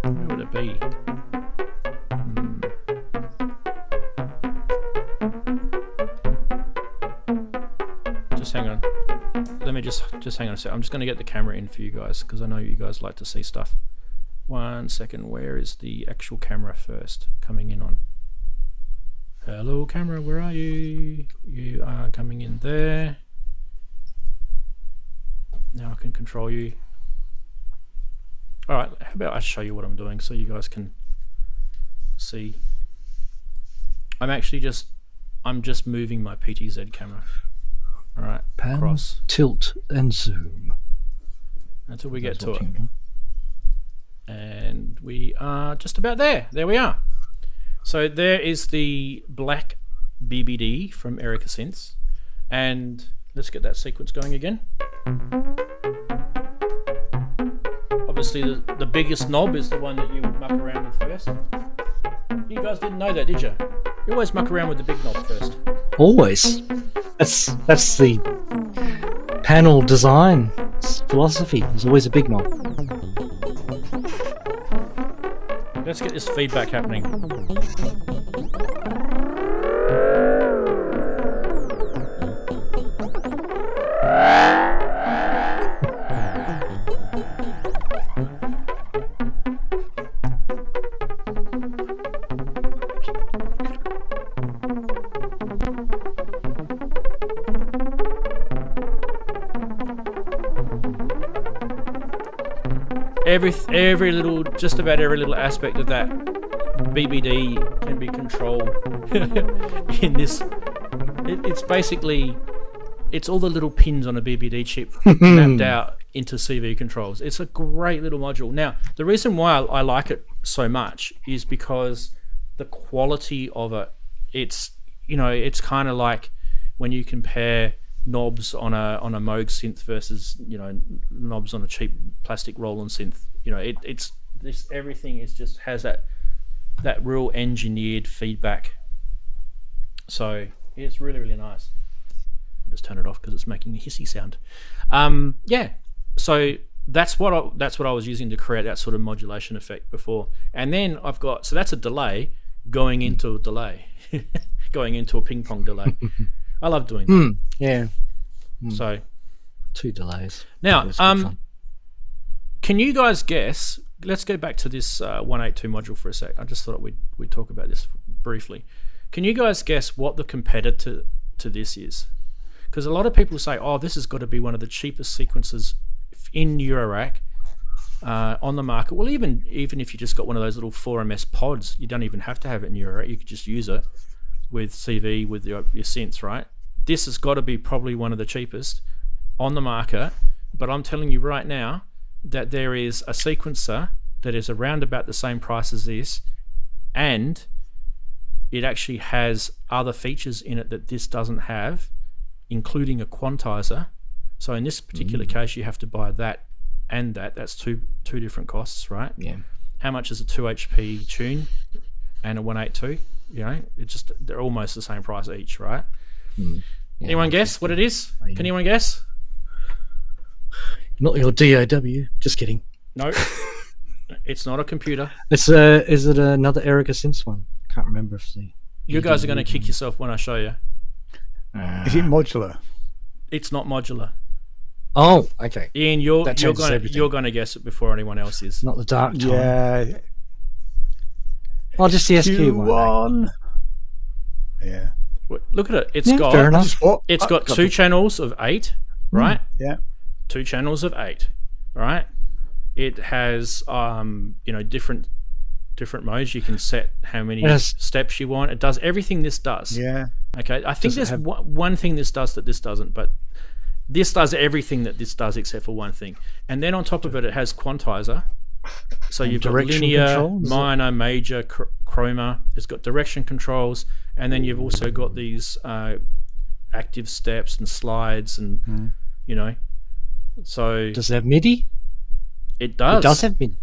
[SPEAKER 2] Where would it be? Just hang on. Let me just hang on a sec. I'm just going to get the camera in for you guys because I know you guys like to see stuff. 1 second. Where is the actual camera first coming in on? Hello camera, where are you? You are coming in there. Now I can control you. Alright, how about I show you what I'm doing so you guys can see. I'm just moving my PTZ camera. Alright, across.
[SPEAKER 7] Tilt and zoom.
[SPEAKER 2] Until we get to it. And we are just about there. There we are. So there is the black BBD from AmSynths, and let's get that sequence going again. Obviously the biggest knob is the one that you muck around with first. You guys didn't know that, did you? You always muck around with the big knob first.
[SPEAKER 7] Always. That's the panel design philosophy. There's always a big knob.
[SPEAKER 2] Let's get this feedback happening. Just about every little aspect of that BBD can be controlled in this. It's basically, it's all the little pins on a BBD chip mapped out into CV controls. It's a great little module. Now, the reason why I like it so much is because the quality of it, it's kind of like when you compare knobs on a Moog synth versus knobs on a cheap plastic Roland synth. It's this, everything is just has that real engineered feedback. So it's really, really nice. I'll just turn it off because it's making a hissy sound. So that's what I was using to create that sort of modulation effect before. And then I've got, so that's a delay going into a delay, going into a ping pong delay. I love doing that.
[SPEAKER 7] Yeah.
[SPEAKER 2] So
[SPEAKER 7] 2 delays.
[SPEAKER 2] now, can you guys guess? Let's go back to this 182 module for a sec. I just thought we'd talk about this briefly. Can you guys guess what the competitor to this is? Because a lot of people say, "Oh, this has got to be one of the cheapest sequences in Eurorack on the market." Well, even if you just got one of those little 4MS pods, you don't even have to have it in Eurorack. You could just use it with CV with your synths, right? This has got to be probably one of the cheapest on the market. But I'm telling you right now that there is a sequencer that is around about the same price as this, and it actually has other features in it that this doesn't have, including a quantizer. So in this particular case, you have to buy that and that. That's two different costs, right?
[SPEAKER 7] Yeah.
[SPEAKER 2] How much is a 2 HP tune and a 182? They're almost the same price each, right?
[SPEAKER 7] Yeah,
[SPEAKER 2] Anyone guess what it is? Can anyone guess?
[SPEAKER 7] Not your DAW. Just kidding.
[SPEAKER 2] No. It's not a computer.
[SPEAKER 7] Is it another Erica Synths one? Can't remember if the.
[SPEAKER 2] You guys are going to kick yourself when I show you.
[SPEAKER 3] Is it modular?
[SPEAKER 2] It's not modular.
[SPEAKER 7] Oh, okay.
[SPEAKER 2] Ian, you're going to guess it before anyone else is.
[SPEAKER 7] Not the dark time.
[SPEAKER 3] Yeah.
[SPEAKER 7] Well, just the SQ one.
[SPEAKER 3] Yeah.
[SPEAKER 2] Look at it. It's
[SPEAKER 7] fair enough.
[SPEAKER 2] It's got 2 channels of 8, right?
[SPEAKER 3] Yeah.
[SPEAKER 2] 2 channels of 8, right? It has different modes. You can set how many steps you want. It does everything this does.
[SPEAKER 3] Yeah.
[SPEAKER 2] Okay. I think there's one thing this does that this doesn't, but this does everything that this does except for one thing. And then on top of it, it has quantizer. So you've got linear, minor, major, chroma. It's got direction controls, and then you've also got these active steps and slides, and So
[SPEAKER 7] does it have MIDI?
[SPEAKER 2] It does.
[SPEAKER 7] It does have MIDI,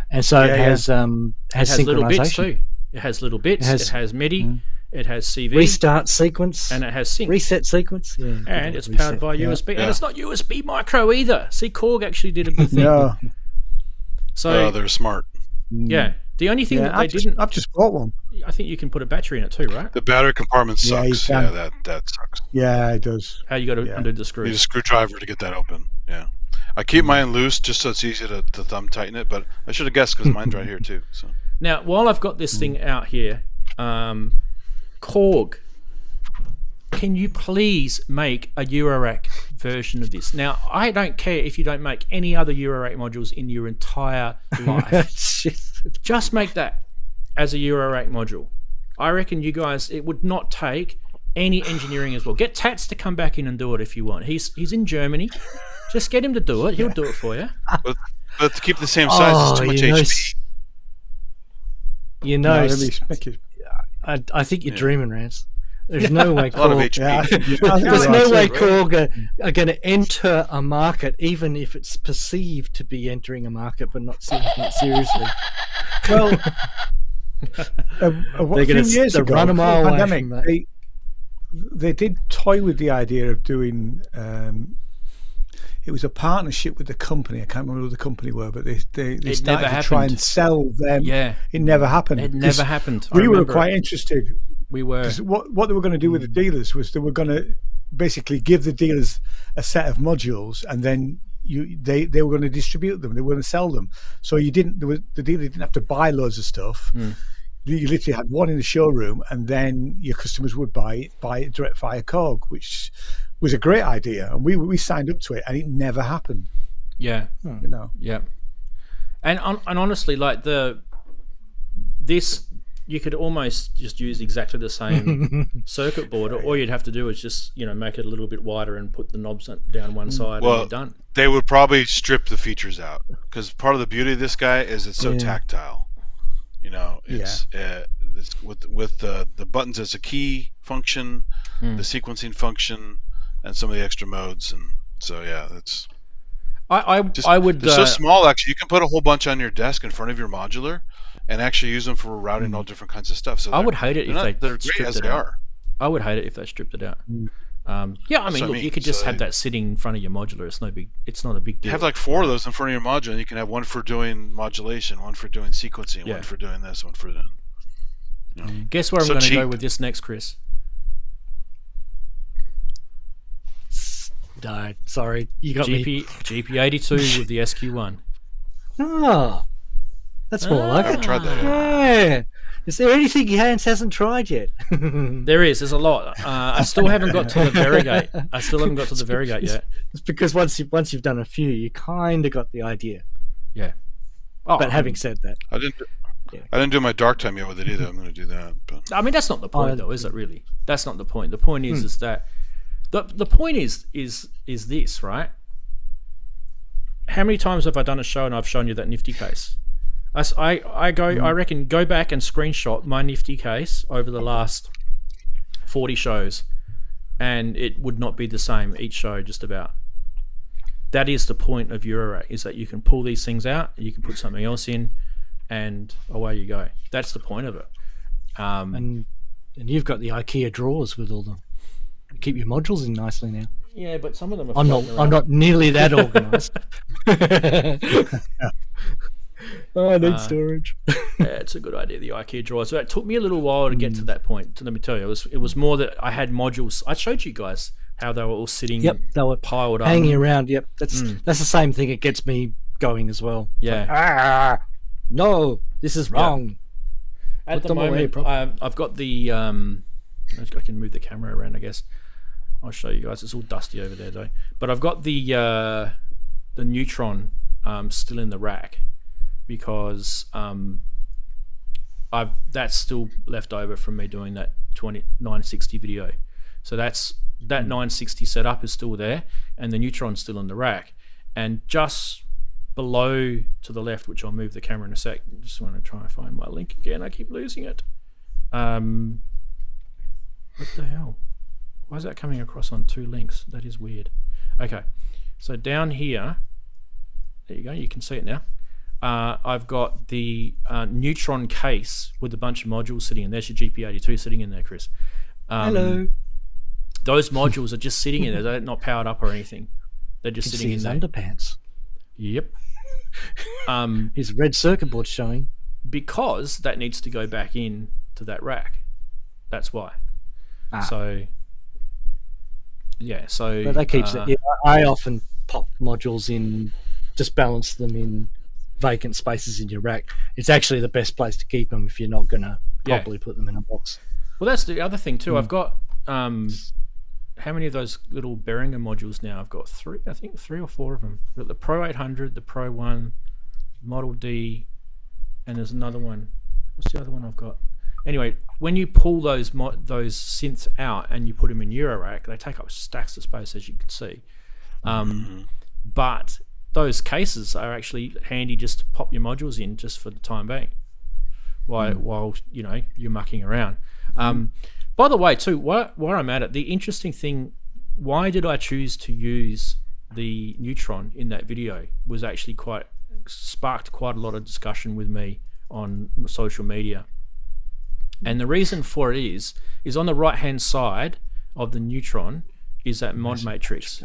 [SPEAKER 7] and so it has
[SPEAKER 2] little bits
[SPEAKER 7] synchronization.
[SPEAKER 2] too. It has little bits. It has MIDI. It has CV.
[SPEAKER 7] Restart sequence.
[SPEAKER 2] And it has sync.
[SPEAKER 7] Reset sequence. Yeah.
[SPEAKER 2] And it's powered by USB. And it's not USB micro either. See, Korg actually did a good thing.
[SPEAKER 3] No.
[SPEAKER 2] So
[SPEAKER 5] they're smart.
[SPEAKER 2] Yeah. The only thing that they didn't.
[SPEAKER 3] I've just bought one.
[SPEAKER 2] I think you can put a battery in it too, right?
[SPEAKER 5] The battery compartment sucks.
[SPEAKER 3] Yeah,
[SPEAKER 5] that sucks.
[SPEAKER 3] Yeah, it does.
[SPEAKER 2] How you got to undo the screws?
[SPEAKER 5] You need a screwdriver to get that open. Yeah. I keep mine loose just so it's easy to thumb tighten it, but I should have guessed because mine's right here too. So
[SPEAKER 2] now, while I've got this thing out here, Korg, can you please make a Eurorack version of this? Now, I don't care if you don't make any other Eurorack modules in your entire life. Just make that as a Eurorack module. I reckon you guys, it would not take any engineering as well. Get Tats to come back in and do it if you want. He's in Germany. Just get him to do it. He'll do it for you.
[SPEAKER 5] But to keep the same size, it's too much HP.
[SPEAKER 7] I think you're dreaming, Rance. There's no way Korg.
[SPEAKER 3] There's
[SPEAKER 7] no way Korg are going to enter a market, even if it's perceived to be entering a market, but not seriously.
[SPEAKER 3] Well, a few years ago,
[SPEAKER 7] run a mile away
[SPEAKER 3] pandemic,
[SPEAKER 7] from that.
[SPEAKER 3] They did toy with the idea of doing. It was a partnership with the company. I can't remember who the company were, but they started to try and sell them.
[SPEAKER 2] Yeah,
[SPEAKER 3] it never happened.
[SPEAKER 2] It never happened.
[SPEAKER 3] We were quite interested.
[SPEAKER 2] We were.
[SPEAKER 3] What they were going to do with the dealers was they were going to basically give the dealers a set of modules, and then they were going to distribute them. They were going to sell them. So the dealer didn't have to buy loads of stuff. You literally had one in the showroom, and then your customers would buy it direct via Korg, which was a great idea, and we signed up to it, and it never happened.
[SPEAKER 2] Yeah,
[SPEAKER 3] Yeah,
[SPEAKER 2] and honestly, like this you could almost just use exactly the same circuit board. All you'd have to do is just make it a little bit wider and put the knobs down one side, and you're done.
[SPEAKER 5] They would probably strip the features out, because part of the beauty of this guy is it's so tactile. It's with the buttons as a key function, the sequencing function, and some of the extra modes, and so that's. I would. They're so small. Actually, you can put a whole bunch on your desk in front of your modular, and actually use them for routing all different kinds of stuff. So
[SPEAKER 2] I would hate it if
[SPEAKER 5] they're
[SPEAKER 2] stripped
[SPEAKER 5] great as
[SPEAKER 2] it
[SPEAKER 5] they
[SPEAKER 2] out.
[SPEAKER 5] are.
[SPEAKER 2] I would hate it if they stripped it out. Look, you could just have that sitting in front of your modular. It's not a big deal.
[SPEAKER 5] Have like 4 of those in front of your modular, and you can have one for doing modulation, one for doing sequencing, one for doing this, one for that.
[SPEAKER 2] Guess where I'm going to go with this next, Chris?
[SPEAKER 7] No, sorry, you got me.
[SPEAKER 2] GP82 with the SQ1.
[SPEAKER 7] Oh, that's more like it.
[SPEAKER 5] I haven't tried that yet.
[SPEAKER 7] Yeah. Is there anything Hans hasn't tried yet?
[SPEAKER 2] There's a lot. I still haven't got to the Variegate. Yet.
[SPEAKER 7] It's because once you've done a few, you kind of got the idea.
[SPEAKER 2] Yeah.
[SPEAKER 7] But having said that,
[SPEAKER 5] I didn't do my dark time yet with it either. I'm going to do that. But
[SPEAKER 2] I mean, that's not the point, though, is it? Really, that's not the point. The point is that the point is this, right? How many times have I done a show and I've shown you that nifty case? I reckon go back and screenshot my nifty case over the last 40 shows, and it would not be the same each show, just about. That is the point of Eurorack, is that you can pull these things out, you can put something else in, and away you go. That's the point of it.
[SPEAKER 7] And you've got the IKEA drawers with all the keep your modules in nicely now.
[SPEAKER 2] Yeah, but some of them are.
[SPEAKER 7] I'm not nearly that organised. I need storage.
[SPEAKER 2] It's a good idea, the IKEA drawers. So it took me a little while to get to that point. Let me tell you, it was more that I had modules. I showed you guys how they were all sitting.
[SPEAKER 7] Yep, they were
[SPEAKER 2] piled up,
[SPEAKER 7] hanging around. Yep, that's the same thing. It gets me going as well.
[SPEAKER 2] Yeah.
[SPEAKER 7] No, this is wrong.
[SPEAKER 2] At the moment, I've got the. I can move the camera around, I guess. I'll show you guys. It's all dusty over there, though. But I've got the Neutron still in the rack, because that's still left over from me doing that 960 video. So that 960 setup is still there, and the Neutron's still in the rack. And just below to the left, which I'll move the camera in a sec. I just want to try and find my link again. I keep losing it. What the hell? Why is that coming across on 2 links? That is weird. Okay, so down here, there you go. You can see it now. I've got the Neutron case with a bunch of modules sitting in. There's your GP82 sitting in there, Chris.
[SPEAKER 7] Hello.
[SPEAKER 2] Those modules are just sitting in there. They're not powered up or anything. They're just sitting in there.
[SPEAKER 7] Underpants.
[SPEAKER 2] Yep.
[SPEAKER 7] His red circuit board showing.
[SPEAKER 2] Because that needs to go back in to that rack. That's why. So
[SPEAKER 7] but that keeps it. Yeah, I often pop modules in, just balance them in vacant spaces in your rack. It's actually the best place to keep them if you're not going to probably put them in a box.
[SPEAKER 2] Well, that's the other thing too. I've got how many of those little Behringer modules now? I've got 3, I think 3 or 4 of them. I've got the Pro 800, the Pro 1, Model D, and there's another one. What's the other one I've got? Anyway, when you pull those synths out and you put them in Eurorack, they take up stacks of space, as you can see. But those cases are actually handy just to pop your modules in, just for the time being, while you're mucking around. By the way, too, where I'm at it, the interesting thing, why did I choose to use the Neutron in that video, was actually sparked quite a lot of discussion with me on social media. And the reason for it is on the right hand side of the Neutron is that mod matrix.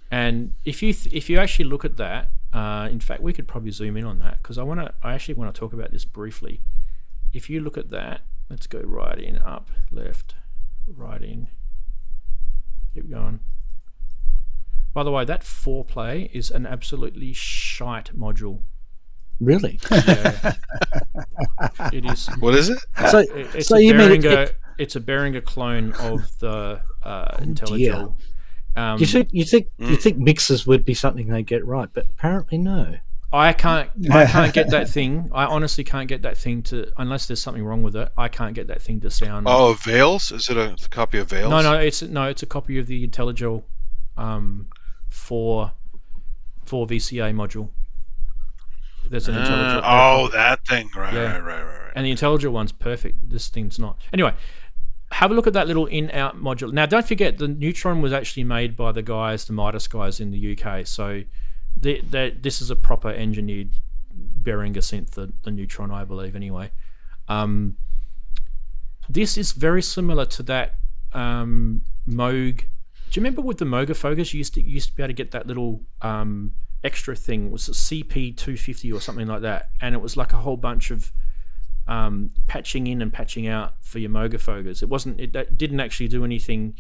[SPEAKER 2] And if you actually look at that, in fact, we could probably zoom in on that, because I actually want to talk about this briefly. If you look at that, let's go right in, up, left, right in, keep going. By the way, that 4-play is an absolutely shite module.
[SPEAKER 7] Really?
[SPEAKER 2] Yeah. It is.
[SPEAKER 5] What is it?
[SPEAKER 2] It's a Behringer clone of the IntelliGel.
[SPEAKER 7] You think mixers would be something they get right, but apparently no.
[SPEAKER 2] I can't get that thing. I honestly can't get that thing to, unless there's something wrong with it. I can't get that thing to sound.
[SPEAKER 5] Oh, Veils? Is it a copy of Veils?
[SPEAKER 2] No, it's a copy of the IntelliGel 4 VCA module. There's an IntelliGel.
[SPEAKER 5] Oh, that thing. Right.
[SPEAKER 2] And the IntelliGel one's perfect. This thing's not. Anyway, have a look at that little in-out module. Now, don't forget, the Neutron was actually made by the Midas guys in the UK. So this is a proper engineered Behringer synth, the Neutron, I believe, anyway. This is very similar to that Moog. Do you remember with the Moog Focus, you used to be able to get that little extra thing? It was a CP250 or something like that, and it was like a whole bunch of patching in and patching out for your Moog Focus. It didn't actually do anything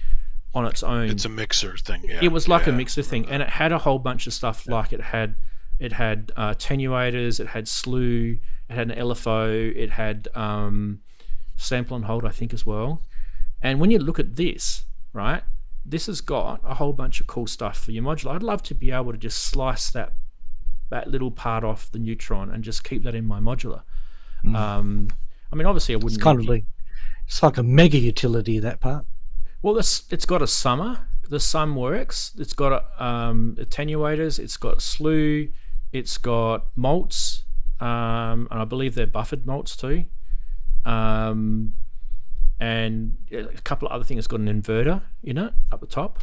[SPEAKER 2] on its own.
[SPEAKER 5] It's a mixer thing. Yeah.
[SPEAKER 2] It was like a mixer thing, and it had a whole bunch of stuff. Like it had attenuators, it had slew, it had an LFO, it had sample and hold, I think, as well. And when you look at this, right, this has got a whole bunch of cool stuff for your modular. I'd love to be able to just slice that little part off the Neutron and just keep that in my modular. I mean, obviously, I wouldn't.
[SPEAKER 7] It's kind of it's like a mega utility, that part.
[SPEAKER 2] Well, it's got a summer. The sum works. It's got attenuators. It's got slew. It's got malts, and I believe they're buffered malts too. And a couple of other things. It's got an inverter in it up the top.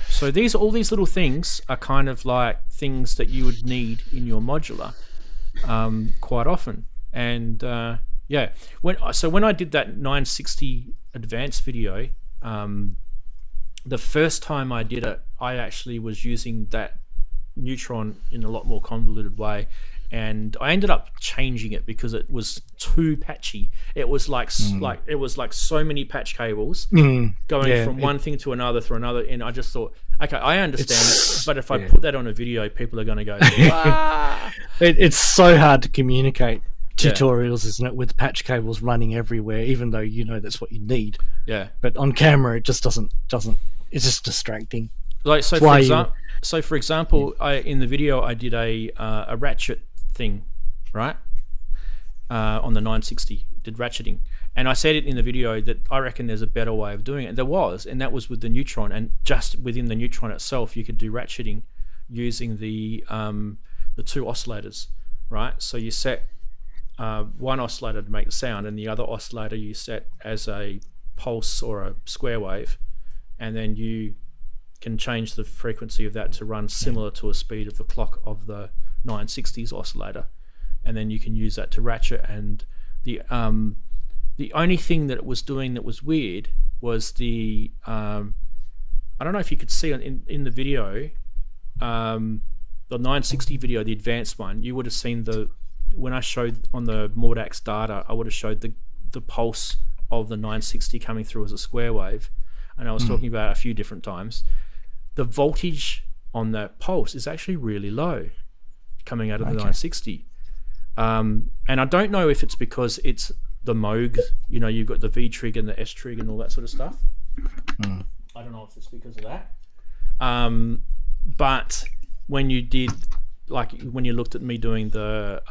[SPEAKER 2] So all these little things are kind of like things that you would need in your modular quite often. And when I did that 960 advanced video, the first time I did it, I actually was using that Neutron in a lot more convoluted way, and I ended up changing it because it was too patchy. It was like so many patch cables going from one thing to another through another, and I just thought, okay, I understand it, but if I put that on a video, people are going to go, ah!
[SPEAKER 7] It's so hard to communicate tutorials, isn't it, with patch cables running everywhere, even though you know that's what you need. Yeah. But on camera, it just doesn't. It's just distracting.
[SPEAKER 2] Like for example, in the video I did a ratchet thing, right? On the 960, did ratcheting, and I said it in the video that I reckon there's a better way of doing it. There was, and that was with the Neutron, and just within the Neutron itself, you could do ratcheting using the two oscillators, right? So you set one oscillator to make the sound, and the other oscillator you set as a pulse or a square wave, and then you can change the frequency of that to run similar to a speed of the clock of the 960s oscillator, and then you can use that to ratchet. And the only thing that it was doing that was weird was the I don't know if you could see in the video, the 960 video, the advanced one, you would have seen when I showed on the Mordax data, I would have showed the pulse of the 960 coming through as a square wave, and I was talking about it a few different times. The voltage on that pulse is actually really low coming out of the 960, and I don't know if it's because it's the Moog, you've got the V trig and the S trig and all that sort of stuff. I don't know if it's because of that, but when you did, when you looked at me doing the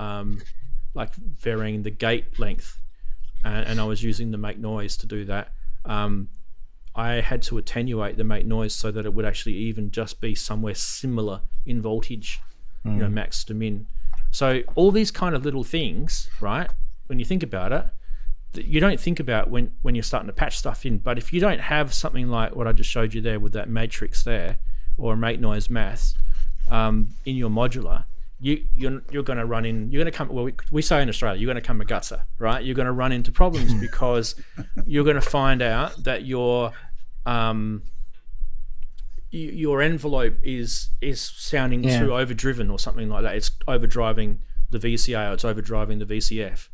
[SPEAKER 2] varying the gate length, and I was using the make noise to do that, I had to attenuate the make noise so that it would actually even just be somewhere similar in voltage, max to min. So all these kind of little things, right, when you think about it, that you don't think about when you're starting to patch stuff in. But if you don't have something like what I just showed you there with that matrix there, or make noise math in your modular, you're going to run in. You're going to come. Well, we say in Australia, you're going to come a gutser, right? You're going to run into problems because you're going to find out that your envelope is sounding too overdriven or something like that. It's overdriving the VCA, or it's overdriving the VCF.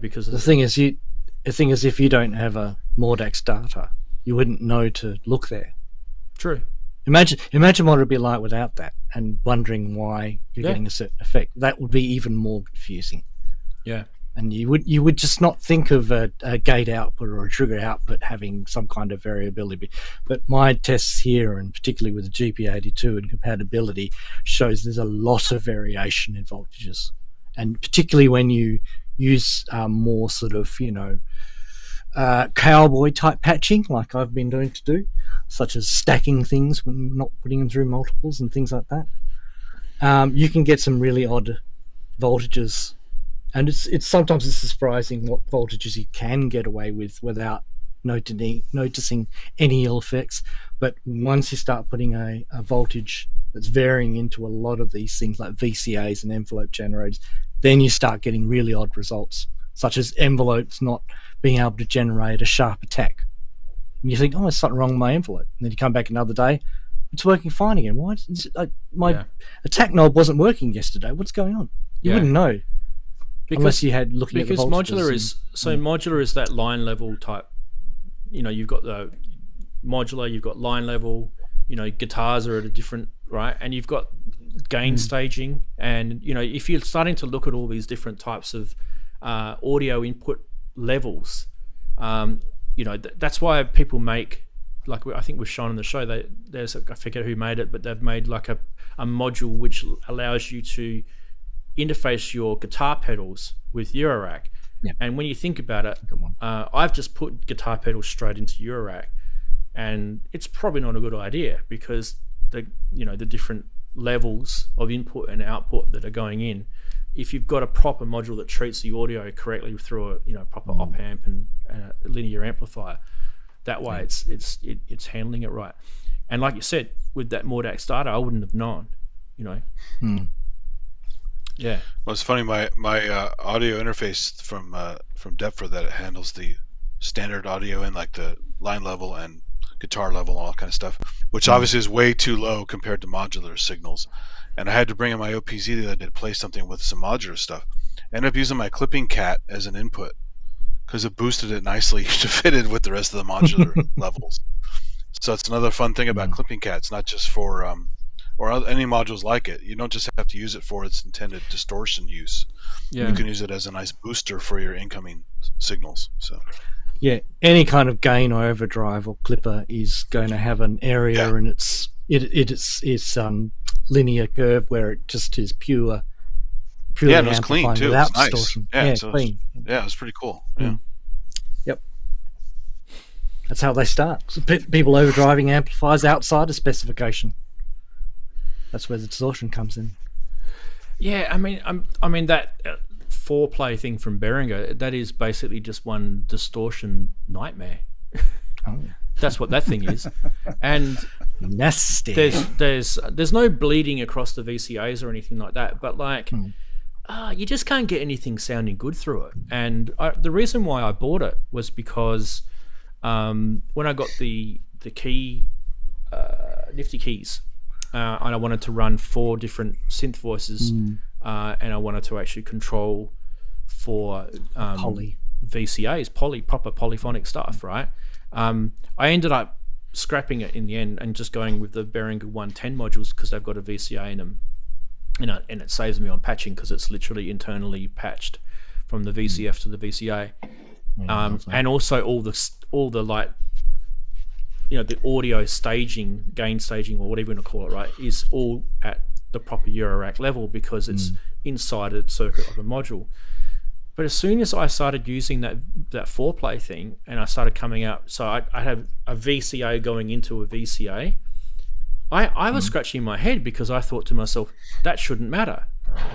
[SPEAKER 2] Because
[SPEAKER 7] the thing is, if you don't have a Mordax data, you wouldn't know to look there.
[SPEAKER 2] True.
[SPEAKER 7] Imagine what it'd be like without that, and wondering why you're getting a certain effect. That would be even more confusing.
[SPEAKER 2] Yeah.
[SPEAKER 7] And you would just not think of a gate output or a trigger output having some kind of variability. But my tests here, and particularly with the GP82 and compatibility, shows there's a lot of variation in voltages. And particularly when you use more sort of, cowboy type patching, like I've been doing to do, such as stacking things when not putting them through multiples and things like that, you can get some really odd voltages. And it's sometimes it's surprising what voltages you can get away with without noticing any ill effects. But once you start putting a voltage that's varying into a lot of these things like VCAs and envelope generators, then you start getting really odd results, such as envelopes not being able to generate a sharp attack. And you think, oh, there's something wrong with my envelope. And then you come back another day, it's working fine again. Why? My attack knob wasn't working yesterday. What's going on? You wouldn't know. Unless you had looking at the voltages.
[SPEAKER 2] Modular is that line level type. You've got the modular, you've got line level. Guitars are at a different, right, and you've got gain staging, and if you're starting to look at all these different types of audio input levels, that's why people make, like I think we've shown on the show, I forget who made it, but they've made like a module which allows you to interface your guitar pedals with Eurorack. And when you think about it, I've just put guitar pedals straight into Eurorack, and it's probably not a good idea because the different levels of input and output that are going in, if you've got a proper module that treats the audio correctly through a proper op amp and a linear amplifier, that way it's handling it right. And like you said, with that Mordax data, I wouldn't have known. Yeah.
[SPEAKER 5] Well, it's funny. My audio interface from Deptford, that it handles the standard audio in like the line level and guitar level and all that kind of stuff, which obviously is way too low compared to modular signals. And I had to bring in my OPZ the other day to play something with some modular stuff. I ended up using my clipping cat as an input because it boosted it nicely to fit in with the rest of the modular levels. So it's another fun thing about clipping cats, not just for or any modules like it. You don't just have to use it for its intended distortion use. You can use it as a nice booster for your incoming signals. So
[SPEAKER 7] any kind of gain or overdrive or clipper is going to have an area in its linear curve where it just is purely
[SPEAKER 5] it was clean too.
[SPEAKER 7] Without
[SPEAKER 5] it was nice.
[SPEAKER 7] distortion.
[SPEAKER 5] Clean. It was pretty cool.
[SPEAKER 7] Yep. That's how they start. So people overdriving amplifiers outside of specification. That's where the distortion comes in. Yeah,
[SPEAKER 2] I mean that 4-play thing from Behringer, that is basically just one distortion nightmare. That's what that thing is. And
[SPEAKER 7] nasty.
[SPEAKER 2] There's no bleeding across the VCAs or anything like that, but like you just can't get anything sounding good through it. And the reason why I bought it was because when I got the key nifty keys, and I wanted to run 4 different synth voices, and I wanted to actually control 4 VCAs, proper polyphonic stuff, right? I ended up scrapping it in the end and just going with the Behringer 110 modules because they've got a VCA in them, and it saves me on patching because it's literally internally patched from the VCF to the VCA, and also all the like, the audio staging, gain staging, or whatever you want to call it, right, is all at the proper Eurorack level because it's inside a circuit of a module. But as soon as I started using that 4-play thing and I started coming out, so I had a VCA going into a VCA, I was scratching my head because I thought to myself, that shouldn't matter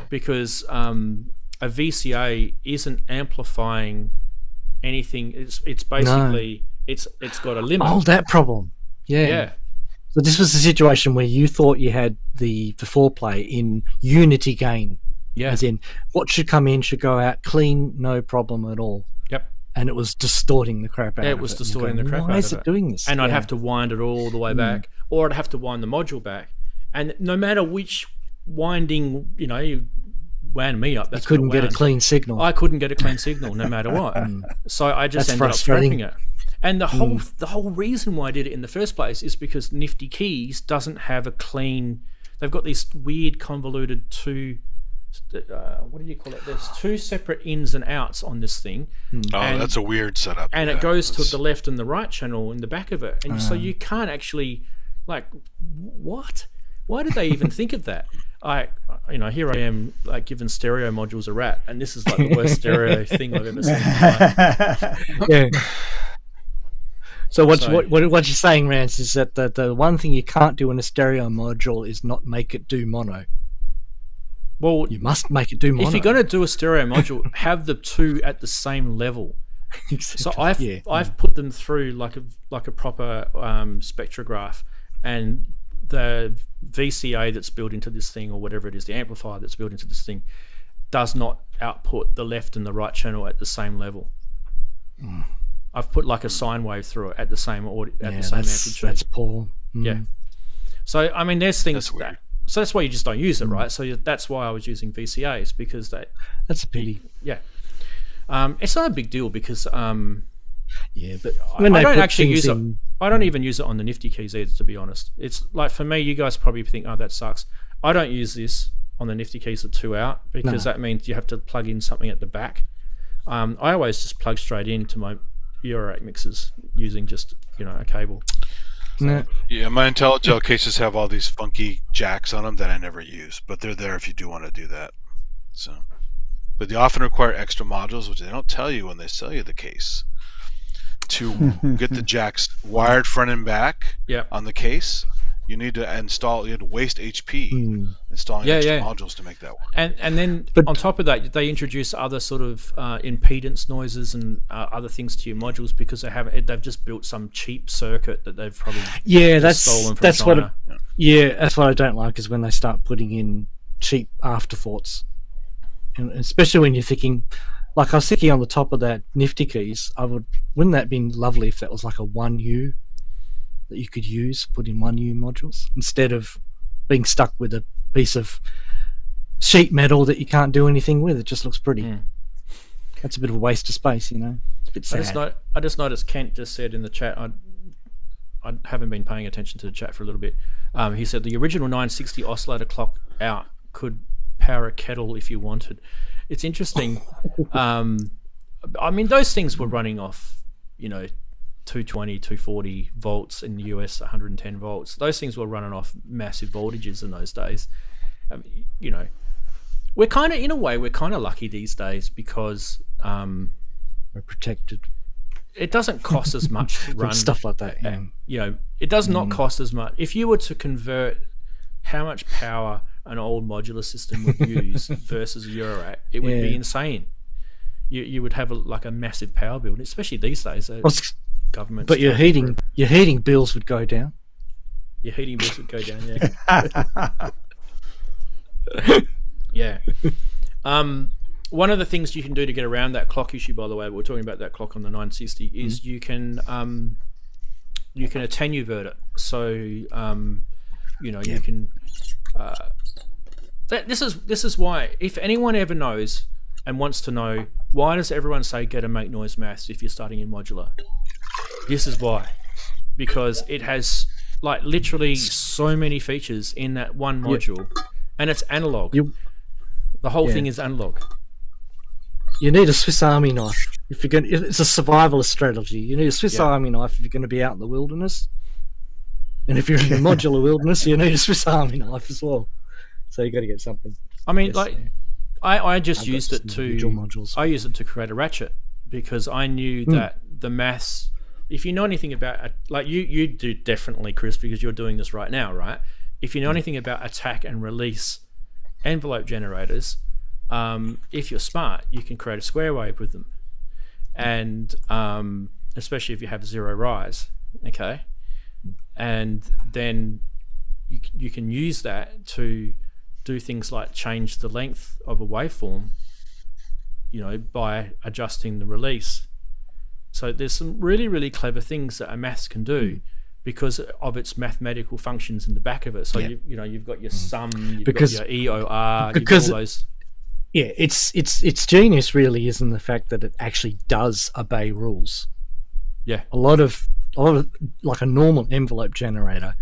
[SPEAKER 2] because a VCA isn't amplifying anything. It's basically... It's got a limit.
[SPEAKER 7] Oh, that problem. Yeah. So this was the situation where you thought you had the 4-play in unity gain. Yeah. As in, what should come in should go out clean, no problem at all.
[SPEAKER 2] Yep.
[SPEAKER 7] And it was distorting the crap out of it.
[SPEAKER 2] It was distorting the crap out of it.
[SPEAKER 7] Why is it doing this?
[SPEAKER 2] And I'd have to wind it all the way back, or I'd have to wind the module back. And no matter which winding, you wound me up.
[SPEAKER 7] You couldn't get a clean signal.
[SPEAKER 2] I couldn't get a clean signal no matter what. So I just ended up scrapping it. And the whole reason why I did it in the first place is because Nifty Keys doesn't have a clean. They've got these weird convoluted 2 what do you call it? There's two separate ins and outs on this thing.
[SPEAKER 5] That's a weird setup.
[SPEAKER 2] And it goes to the left and the right channel in the back of it. And so you can't actually, like, what? Why did they even think of that? Here I am, like, giving stereo modules a rat, and this is like the worst stereo thing I've ever seen.
[SPEAKER 7] Yeah. So what you're saying, Rance, is that the one thing you can't do in a stereo module is not make it do mono.
[SPEAKER 2] Well,
[SPEAKER 7] you must make it do mono.
[SPEAKER 2] If you're going to do a stereo module, have the two at the same level. So I've put them through like a proper spectrograph, and the VCA that's built into this thing, or whatever it is, the amplifier that's built into this thing, does not output the left and the right channel at the same level. I've put like a sine wave through it at the same amplitude.
[SPEAKER 7] That's poor.
[SPEAKER 2] Yeah. So I mean, there's things so that's why you just don't use it, right? So that's why I was using VCAs, because
[SPEAKER 7] that's a pity.
[SPEAKER 2] Yeah. It's not a big deal because
[SPEAKER 7] but
[SPEAKER 2] I don't actually use it. I don't even use it on the Nifty keys either, to be honest. It's like, for me, you guys probably think, oh, that sucks. I don't use this on the Nifty keys at 2 out, because that means you have to plug in something at the back. I always just plug straight into my eurorack mixers using just a cable. So,
[SPEAKER 5] yeah, my IntelliGel cases have all these funky jacks on them that I never use, but they're there if you do want to do that. So, but they often require extra modules, which they don't tell you when they sell you the case, to get the jacks wired front and back on the case. You need to install. You had to waste HP installing extra modules to make that work.
[SPEAKER 2] And then on top of that, they introduce other sort of impedance noises and other things to your modules, because they've just built some cheap circuit that they've probably stolen from China.
[SPEAKER 7] That's what I don't like, is when they start putting in cheap afterthoughts, and especially when you're thinking. Like, I was thinking on the top of that Nifty keys, wouldn't that be lovely if that was like a 1U that you could use, put in 1U modules, instead of being stuck with a piece of sheet metal that you can't do anything with. It just looks pretty. That's a bit of a waste of space, It's a bit sad.
[SPEAKER 2] I just noticed Kent just said in the chat, I haven't been paying attention to the chat for a little bit. He said the original 960 oscillator clock out could power a kettle if you wanted. It's interesting. I mean, those things were running off, 220, 240 volts in the US, 110 volts. Those things were running off massive voltages in those days. We're kind of, in a way, we're kind of lucky these days, because
[SPEAKER 7] we're protected.
[SPEAKER 2] It doesn't cost as much to run
[SPEAKER 7] stuff like that.
[SPEAKER 2] It does not cost as much. If you were to convert how much power an old modular system would use versus a Eurorack, it would be insane. You would have a massive power bill, especially these days. Government.
[SPEAKER 7] But your heating bills would go down.
[SPEAKER 2] Your heating bills would go down. Yeah. One of the things you can do to get around that clock issue, by the way, we're talking about that clock on the 960, is you can attenuate it. So you can. This is why, if anyone ever knows and wants to know, why does everyone say go to make noise maths if you're starting in modular? This is why, because it has literally so many features in that one module, and it's analog. The whole thing is analog.
[SPEAKER 7] You need a Swiss Army knife if you're going. It's a survivalist strategy. You need a Swiss Army knife if you're going to be out in the wilderness, and if you're in the modular wilderness, you need a Swiss Army knife as well. So you got to get something.
[SPEAKER 2] I mean, I just used it to modules. I used it to create a ratchet, because I knew that the maths. If you know anything about you do definitely, Chris, because you're doing this right now, right? If you know anything about attack and release envelope generators, if you're smart, you can create a square wave with them, and especially if you have zero rise, okay, and then you can use that to do things like change the length of a waveform, by adjusting the release. So there's some really, really clever things that a maths can do because of its mathematical functions in the back of it. So you've got your sum, you've got your EOR, you've got all those.
[SPEAKER 7] Yeah, its genius really is in the fact that it actually does obey rules.
[SPEAKER 2] Yeah,
[SPEAKER 7] a lot of like a normal envelope generator,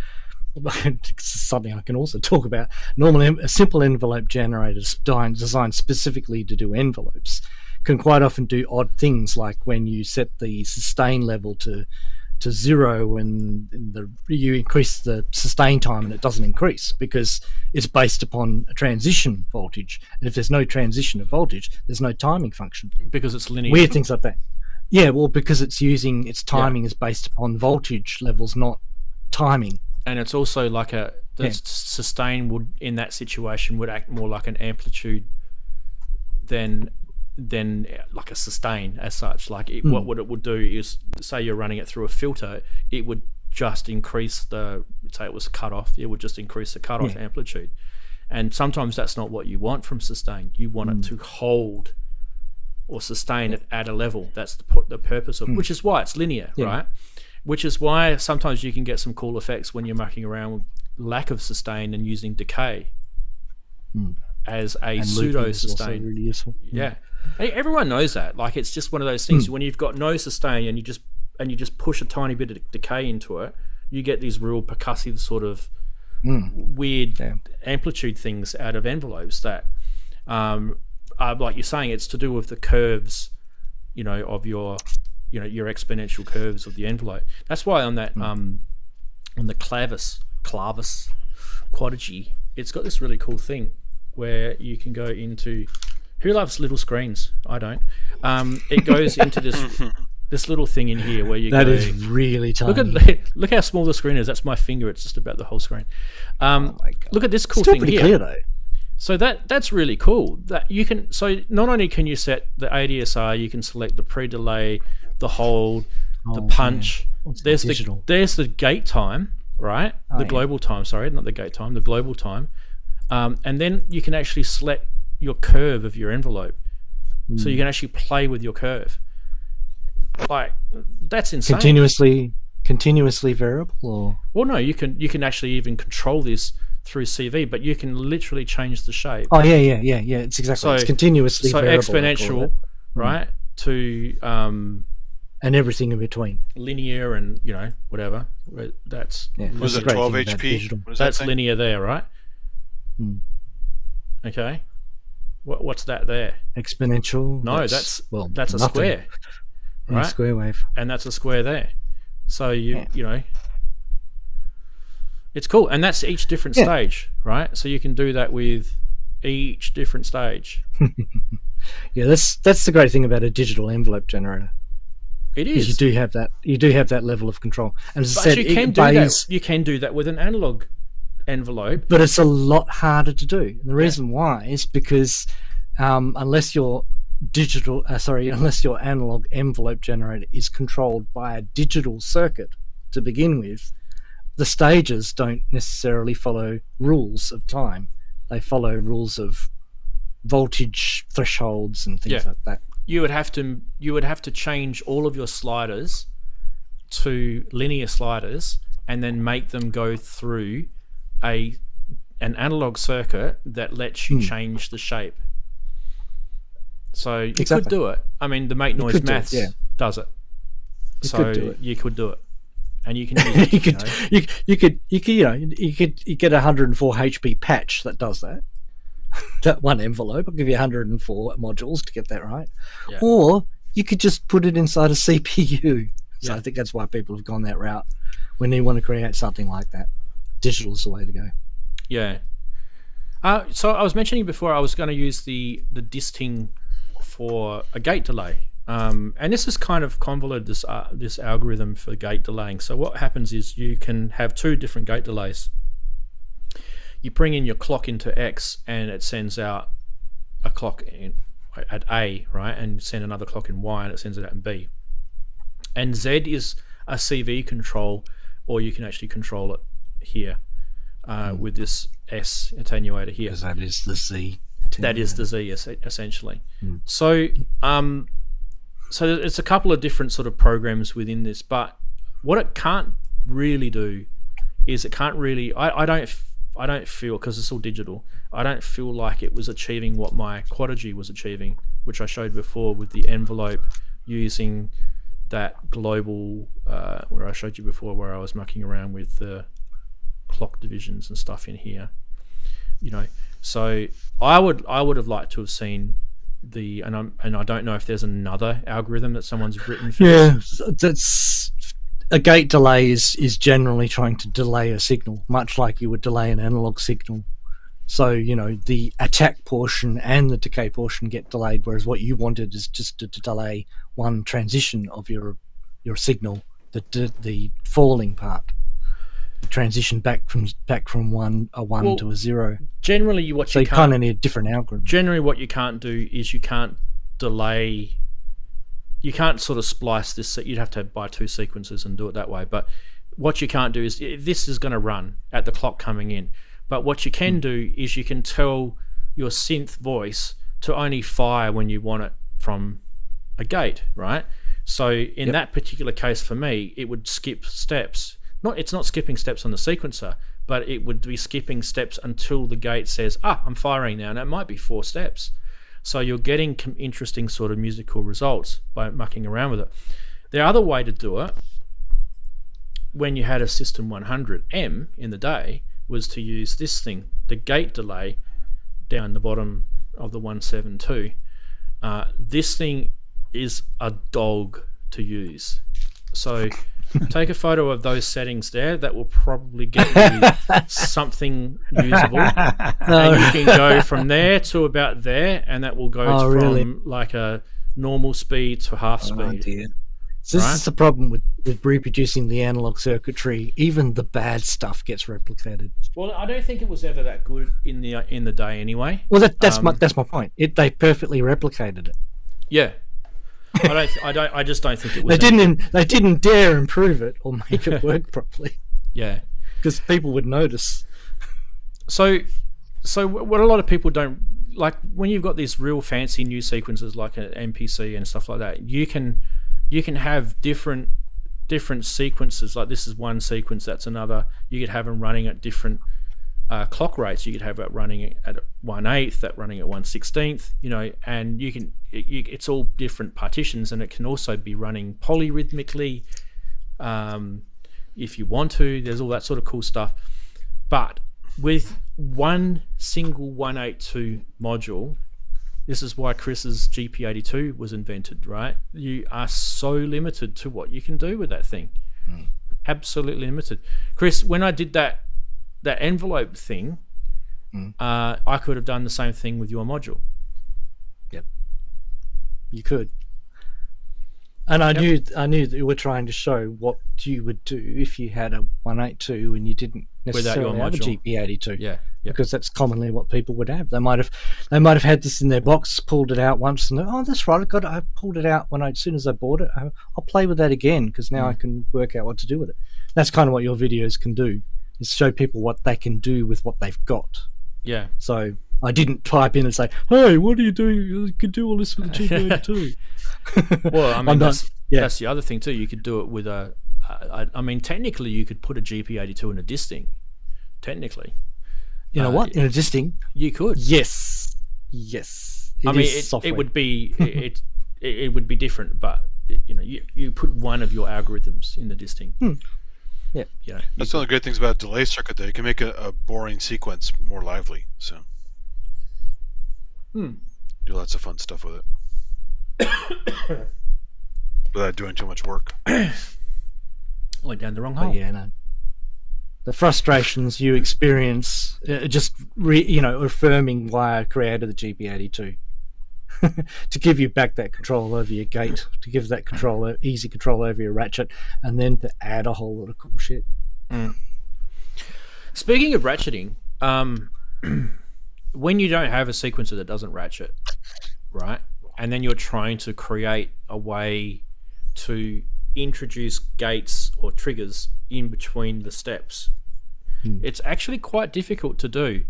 [SPEAKER 7] something I can also talk about. Normally, a simple envelope generator designed specifically to do envelopes can quite often do odd things, like when you set the sustain level to 0 and you increase the sustain time and it doesn't increase because it's based upon a transition voltage, and if there's no transition of voltage, there's no timing function
[SPEAKER 2] because it's linear.
[SPEAKER 7] Weird things like that. Yeah, well, because it's using its timing is based upon voltage levels, not timing.
[SPEAKER 2] And it's also like sustain would, in that situation, would act more like an amplitude than like a sustain as such. Like what it would do is, say you're running it through a filter, it would just increase say it was cut off, it would just increase the cutoff amplitude. And sometimes that's not what you want from sustain. You want it to hold or sustain it at a level. That's the purpose of, which is why it's linear, right? Which is why sometimes you can get some cool effects when you're mucking around with lack of sustain and using decay as a pseudo sustain.
[SPEAKER 7] Really useful.
[SPEAKER 2] Yeah. Hey, everyone knows that. Like, it's just one of those things when you've got no sustain and you just push a tiny bit of decay into it, you get these real percussive sort of weird amplitude things out of envelopes that like you're saying, it's to do with the curves, of your exponential curves of the envelope. That's why on that on the clavis quadrigy, it's got this really cool thing where you can go into, who loves little screens? I don't. It goes into this little thing in here where you
[SPEAKER 7] that is really tiny.
[SPEAKER 2] Look how small the screen is. That's my finger. It's just about the whole screen. Look at this cool
[SPEAKER 7] Still
[SPEAKER 2] thing
[SPEAKER 7] pretty
[SPEAKER 2] here.
[SPEAKER 7] Clear, though.
[SPEAKER 2] So that's really cool. That you can. So not only can you set the ADSR, you can select the pre-delay, the hold, the punch. There's the gate time, right? The global time. Sorry, not the gate time. The global time. And then you can actually select your curve of your envelope, so you can actually play with your curve. Like, that's insane.
[SPEAKER 7] Continuously variable, or
[SPEAKER 2] well, no, you can actually even control this through CV, but you can literally change the shape.
[SPEAKER 7] Oh yeah. It's exactly. It's continuously variable,
[SPEAKER 2] exponential, right? To
[SPEAKER 7] and everything in between.
[SPEAKER 2] Linear and whatever. That's
[SPEAKER 5] was it 12 HP?
[SPEAKER 2] That's linear there, right? Okay. What's that there?
[SPEAKER 7] Exponential.
[SPEAKER 2] No, that's a square. Right?
[SPEAKER 7] Square wave.
[SPEAKER 2] And that's a square there. So it's cool. And that's each different stage, right? So you can do that with each different stage.
[SPEAKER 7] Yeah, that's the great thing about a digital envelope generator.
[SPEAKER 2] It is.
[SPEAKER 7] You do have that level of control. And as I said,
[SPEAKER 2] you can do that with an analog envelope,
[SPEAKER 7] but it's a lot harder to do. And the reason why is because unless your analog envelope generator is controlled by a digital circuit to begin with, the stages don't necessarily follow rules of time. They follow rules of voltage thresholds and things like that.
[SPEAKER 2] You would have to change all of your sliders to linear sliders and then make them go through an analog circuit that lets you change the shape. So you could do it. I mean, the Make Noise Maths does it. You could do it, and you can use it,
[SPEAKER 7] you get a 104 HP patch that does that. That one envelope. I'll give you 104 modules to get that right. Yeah. Or you could just put it inside a CPU. So I think that's why people have gone that route when they want to create something like that. Digital is the way to go.
[SPEAKER 2] Yeah. So I was mentioning before I was going to use the disting for a gate delay, and this is kind of convoluted, this algorithm for gate delaying. So what happens is you can have two different gate delays. You bring in your clock into X and it sends out a clock at A, right, and send another clock in Y and it sends it out in B. And Z is a CV control, or you can actually control it here with this S attenuator here.
[SPEAKER 7] Because that is the Z.
[SPEAKER 2] That is the Z, essentially. So it's a couple of different sort of programs within this, but what it can't really do is it can't really. I don't feel, because it's all digital, I don't feel like it was achieving what my quadrigy was achieving, which I showed before with the envelope using that global, where I showed you before, where I was mucking around with the clock divisions and stuff in here. So I would have liked to have seen and I don't know if there's another algorithm that someone's written for this.
[SPEAKER 7] That's a gate delay is generally trying to delay a signal, much like you would delay an analog signal. So the attack portion and the decay portion get delayed, whereas what you wanted is just to delay one transition of your signal, the falling part. Transition back from a one to a 0.
[SPEAKER 2] Generally, you
[SPEAKER 7] kind of need a different algorithm.
[SPEAKER 2] Generally, what you can't do is you can't delay. You can't sort of splice this. You'd have to buy 2 sequences and do it that way. But what you can't do is this is going to run at the clock coming in. But what you can do is you can tell your synth voice to only fire when you want it from a gate, right? So in that particular case, for me, it would skip steps. It's not skipping steps on the sequencer, but it would be skipping steps until the gate says, I'm firing now, and that might be 4 steps. So you're getting interesting sort of musical results by mucking around with it. The other way to do it, when you had a System 100M in the day, was to use this thing, the gate delay down the bottom of the 172. This thing is a dog to use. So take a photo of those settings there. That will probably get you something usable. And you can go from there to about there, and that will go from like a normal speed to half speed.
[SPEAKER 7] Dear. So this is the problem with reproducing the analog circuitry. Even the bad stuff gets replicated.
[SPEAKER 2] Well, I don't think it was ever that good in the day anyway.
[SPEAKER 7] Well, that's my point. They perfectly replicated it.
[SPEAKER 2] Yeah. I just don't think it was.
[SPEAKER 7] They didn't dare improve it or make it work properly.
[SPEAKER 2] Yeah,
[SPEAKER 7] because people would notice.
[SPEAKER 2] So what a lot of people don't like, when you've got these real fancy new sequences like an MPC and stuff like that, you can have different sequences. Like this is one sequence, that's another. You could have them running at different clock rates. You could have it running at 1/8, that running at 1/16, and it's all different partitions, and it can also be running polyrhythmically if you want to. There's all that sort of cool stuff. But with one single 182 module, this is why Chris's GP82 was invented, right? You are so limited to what you can do with that thing. Absolutely limited. Chris, when I did that envelope thing, I could have done the same thing with your module.
[SPEAKER 7] Yep, you could. And I knew that you were trying to show what you would do if you had a 182 and you didn't necessarily have a GP82.
[SPEAKER 2] Yeah.
[SPEAKER 7] Because that's commonly what people would have. They might have had this in their box, pulled it out once, and that's right. I pulled it out as soon as I bought it. I'll play with that again because now I can work out what to do with it. That's kind of what your videos can do, is show people what they can do with what they've got.
[SPEAKER 2] Yeah.
[SPEAKER 7] So I didn't type in and say, "Hey, what are you doing? You can do all this with the GP82."
[SPEAKER 2] Well, I mean, that's the other thing too. You could do it with technically, you could put a GP82 in a disting. Technically,
[SPEAKER 7] in a disting,
[SPEAKER 2] you could.
[SPEAKER 7] Yes.
[SPEAKER 2] It would be it would be different, but you put one of your algorithms in the disting.
[SPEAKER 7] Yeah.
[SPEAKER 5] That's one of the great things about a delay circuit, though. You can make a boring sequence more lively. So, do lots of fun stuff with it without doing too much work.
[SPEAKER 2] Went down the wrong hole.
[SPEAKER 7] Yeah, no. The frustrations you experience, affirming why I created the GP82 to give you back that control over your gate, to give that easy control over your ratchet, and then to add a whole lot of cool shit.
[SPEAKER 2] Speaking of ratcheting, when you don't have a sequencer that doesn't ratchet, right, and then you're trying to create a way to introduce gates or triggers in between the steps, it's actually quite difficult to do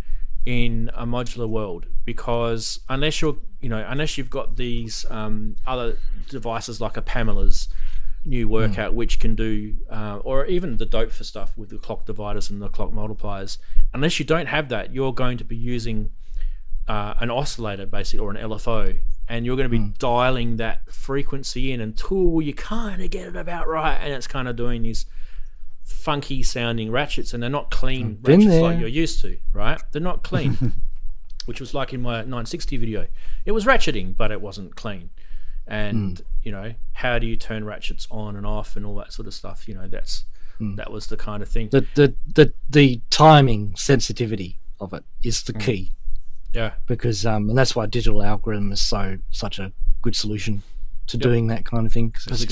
[SPEAKER 2] in a modular world, because unless you've got these other devices like a Pamela's new workout, which can do, or even the dope for stuff with the clock dividers and the clock multipliers, unless you don't have that, you're going to be using an oscillator basically, or an LFO, and you're going to be dialing that frequency in until you kind of get it about right, and it's kind of doing these funky sounding ratchets, and they're not clean
[SPEAKER 7] Been
[SPEAKER 2] ratchets
[SPEAKER 7] there.
[SPEAKER 2] like you're used to, right? They're not clean, which was like in my 960 video. It was ratcheting, but it wasn't clean. And you know, how do you turn ratchets on and off and all that sort of stuff? You know, that was the kind of thing.
[SPEAKER 7] The timing sensitivity of it is the key.
[SPEAKER 2] Yeah,
[SPEAKER 7] because and that's why digital algorithm is such a good solution to doing that kind of thing, because it's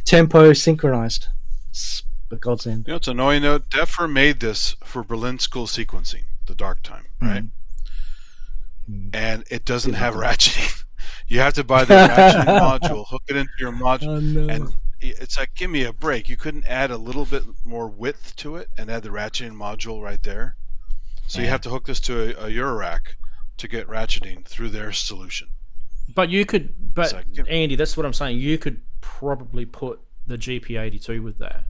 [SPEAKER 7] tempo synchronized. It's a godsend.
[SPEAKER 5] You know, it's annoying though. Deffer made this for Berlin School sequencing, the dark time, right? And it doesn't have ratcheting. You have to buy the ratcheting module, hook it into your module, and it's like, give me a break. You couldn't add a little bit more width to it and add the ratcheting module right there. So you have to hook this to a eurorack to get ratcheting through their solution.
[SPEAKER 2] But you could, Andy, that's what I'm saying. You could probably put the GP82 with that,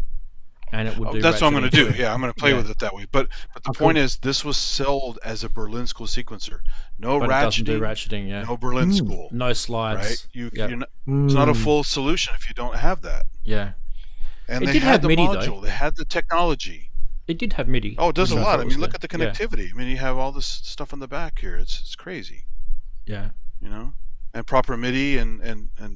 [SPEAKER 2] and it would do.
[SPEAKER 5] That's what I'm going to do.
[SPEAKER 2] too.
[SPEAKER 5] Yeah, I'm going to play with it that way. But the point is, this was sold as a Berlin School sequencer. No
[SPEAKER 2] But
[SPEAKER 5] ratcheting.
[SPEAKER 2] it doesn't do ratcheting. Yeah.
[SPEAKER 5] No Berlin School.
[SPEAKER 2] No slides.
[SPEAKER 5] Right? It's not a full solution if you don't have that.
[SPEAKER 2] Yeah.
[SPEAKER 5] And
[SPEAKER 2] It
[SPEAKER 5] they
[SPEAKER 2] did
[SPEAKER 5] had
[SPEAKER 2] have
[SPEAKER 5] the
[SPEAKER 2] MIDI,
[SPEAKER 5] module.
[SPEAKER 2] though.
[SPEAKER 5] They had the technology.
[SPEAKER 2] It did have MIDI.
[SPEAKER 5] Oh, it does a
[SPEAKER 2] which
[SPEAKER 5] lot.
[SPEAKER 2] thought
[SPEAKER 5] I
[SPEAKER 2] was
[SPEAKER 5] mean, look
[SPEAKER 2] good.
[SPEAKER 5] at the connectivity. I mean, you have all this stuff in the back here. It's crazy.
[SPEAKER 2] Yeah.
[SPEAKER 5] You know, and proper MIDI and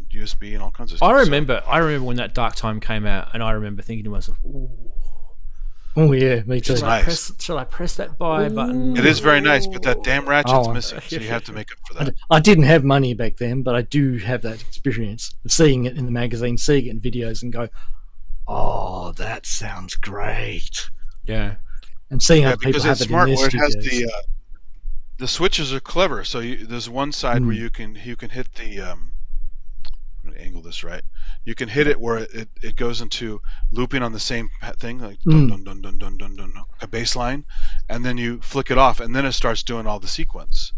[SPEAKER 5] USB and all kinds of stuff.
[SPEAKER 2] I remember when that Dark Time came out, and I remember thinking to myself, "Ooh,
[SPEAKER 7] Oh yeah, me too.
[SPEAKER 2] shall I press that buy button?"
[SPEAKER 5] It is very nice, but that damn ratchet's missing, so you have to make up for that.
[SPEAKER 7] I didn't have money back then, but I do have that experience of seeing it in the magazine, seeing it in videos, and go, "Oh, that sounds great."
[SPEAKER 2] Yeah.
[SPEAKER 7] And seeing how people
[SPEAKER 5] because
[SPEAKER 7] have
[SPEAKER 5] it's
[SPEAKER 7] it in
[SPEAKER 5] smart
[SPEAKER 7] their
[SPEAKER 5] where it has
[SPEAKER 7] studios.
[SPEAKER 5] the switches are clever. So there's one side where you can hit the I'm going to angle this right. You can hit it where it goes into looping on the same thing, like dun dun dun dun dun dun dun, a bass line, and then you flick it off, and then it starts doing all the sequence.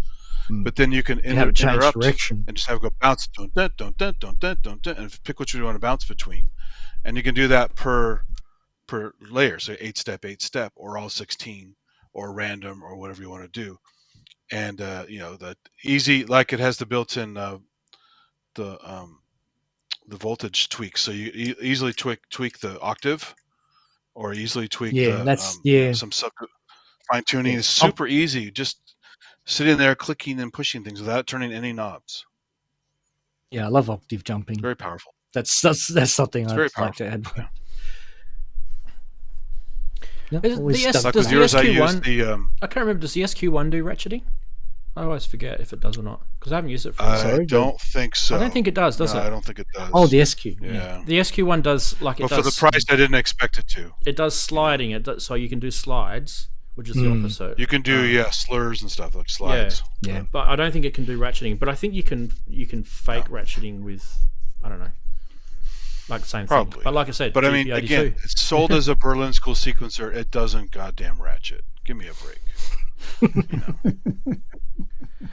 [SPEAKER 5] But then you can
[SPEAKER 7] have it change
[SPEAKER 5] interrupt
[SPEAKER 7] direction
[SPEAKER 5] and just have it go bounce, dun dun dun dun dun dun dun, dun, and pick what you want to bounce between, and you can do that per layer, so 8-step, or all 16, or random, or whatever you want to do. And you know, the easy, like it has the built-in the voltage tweak, so you easily tweak the octave, or easily tweak some sub fine tuning. Is super easy, just sitting there clicking and pushing things without turning any knobs.
[SPEAKER 7] Yeah, I love octave jumping.
[SPEAKER 5] Very powerful.
[SPEAKER 7] That's something I'd like to add.
[SPEAKER 5] Yeah.
[SPEAKER 7] No,
[SPEAKER 2] Does
[SPEAKER 7] always
[SPEAKER 2] the
[SPEAKER 7] stuck
[SPEAKER 2] does
[SPEAKER 7] with
[SPEAKER 2] the
[SPEAKER 7] that.
[SPEAKER 5] Yours, I
[SPEAKER 2] SQ1
[SPEAKER 5] used the
[SPEAKER 2] I can't remember. Does the SQ1 do ratcheting? I always forget if it does or not, because I haven't used it for.
[SPEAKER 5] I don't think so.
[SPEAKER 2] I don't think it does. Does it?
[SPEAKER 5] I don't think it does.
[SPEAKER 7] Oh, the SQ.
[SPEAKER 5] Yeah.
[SPEAKER 2] The SQ1 does like it
[SPEAKER 5] But
[SPEAKER 2] does.
[SPEAKER 5] for the price, I didn't expect it to.
[SPEAKER 2] It does sliding. It does, so you can do slides, which is the opposite.
[SPEAKER 5] You can do slurs and stuff like slides.
[SPEAKER 7] Yeah.
[SPEAKER 2] But I don't think it can do ratcheting. But I think you can fake ratcheting with, I don't know, like the same
[SPEAKER 5] Probably.
[SPEAKER 2] thing. But like I said,
[SPEAKER 5] But I mean,
[SPEAKER 2] GP82.
[SPEAKER 5] again, it's sold as a Berlin School sequencer. It doesn't goddamn ratchet. Give me a break.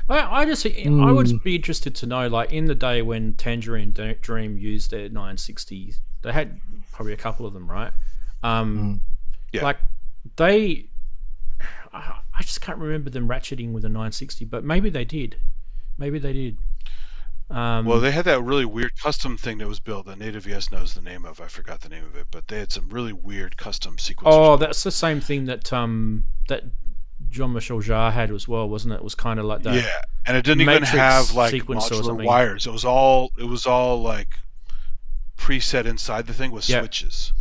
[SPEAKER 2] I would be interested to know, like in the day when Tangerine Dream used their 960s, they had probably a couple of them, right?
[SPEAKER 5] Yeah.
[SPEAKER 2] Like I just can't remember them ratcheting with a 960, but maybe they did.
[SPEAKER 5] Well, they had that really weird custom thing that was built that Native ES knows the name of. I forgot the name of it, but they had some really weird custom sequencers.
[SPEAKER 2] Oh, that's the same thing that that Jean-Michel Jarre had as well, wasn't it? It was kind of like that.
[SPEAKER 5] Yeah, and it didn't even
[SPEAKER 2] Matrix
[SPEAKER 5] have like
[SPEAKER 2] sequencer or
[SPEAKER 5] modular
[SPEAKER 2] something.
[SPEAKER 5] wires. It was all like preset inside the thing with switches.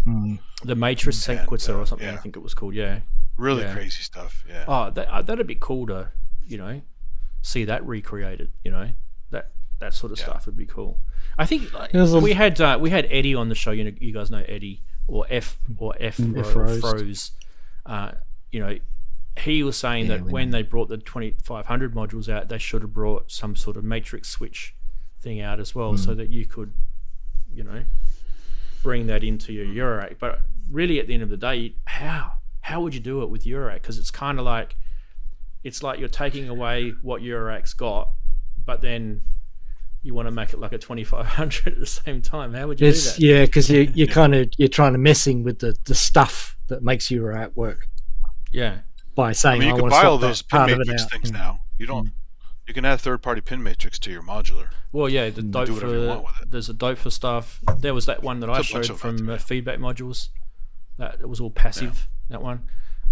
[SPEAKER 2] The Matrix sequencer or something.
[SPEAKER 5] yeah.
[SPEAKER 2] I think it was called. Yeah.
[SPEAKER 5] Really
[SPEAKER 2] Yeah.
[SPEAKER 5] crazy stuff. Yeah.
[SPEAKER 2] Oh, that'd be cool to, see that recreated. That sort of stuff would be cool. I think we had Eddie on the show. You guys know Eddie or F Froze. He was saying that when they brought the 2500 modules out, they should have brought some sort of matrix switch thing out as well, so that you could, bring that into your eurorack. But really, at the end of the day, how would you do it with eurorack? Because it's kind of like you're taking away what eurorack's got, but then you want to make it like a 2500 at the same time. How would you do that?
[SPEAKER 7] Yeah, because you're trying to messing with the stuff that makes eurorack work.
[SPEAKER 2] Yeah.
[SPEAKER 7] By saying,
[SPEAKER 5] you
[SPEAKER 7] I
[SPEAKER 5] can
[SPEAKER 7] want
[SPEAKER 5] buy
[SPEAKER 7] to
[SPEAKER 5] all
[SPEAKER 7] swap
[SPEAKER 5] those
[SPEAKER 7] that
[SPEAKER 5] pin
[SPEAKER 7] part of it
[SPEAKER 5] matrix
[SPEAKER 7] out.
[SPEAKER 5] things now. You don't. You can add third-party pin matrix to your modular.
[SPEAKER 2] Well, yeah, the dope
[SPEAKER 5] do whatever you want with it.
[SPEAKER 2] there's a dope for stuff. There was that one that I
[SPEAKER 5] There's a bunch
[SPEAKER 2] showed
[SPEAKER 5] of
[SPEAKER 2] from
[SPEAKER 5] them, yeah.
[SPEAKER 2] Feedback Modules. It was all passive. That one.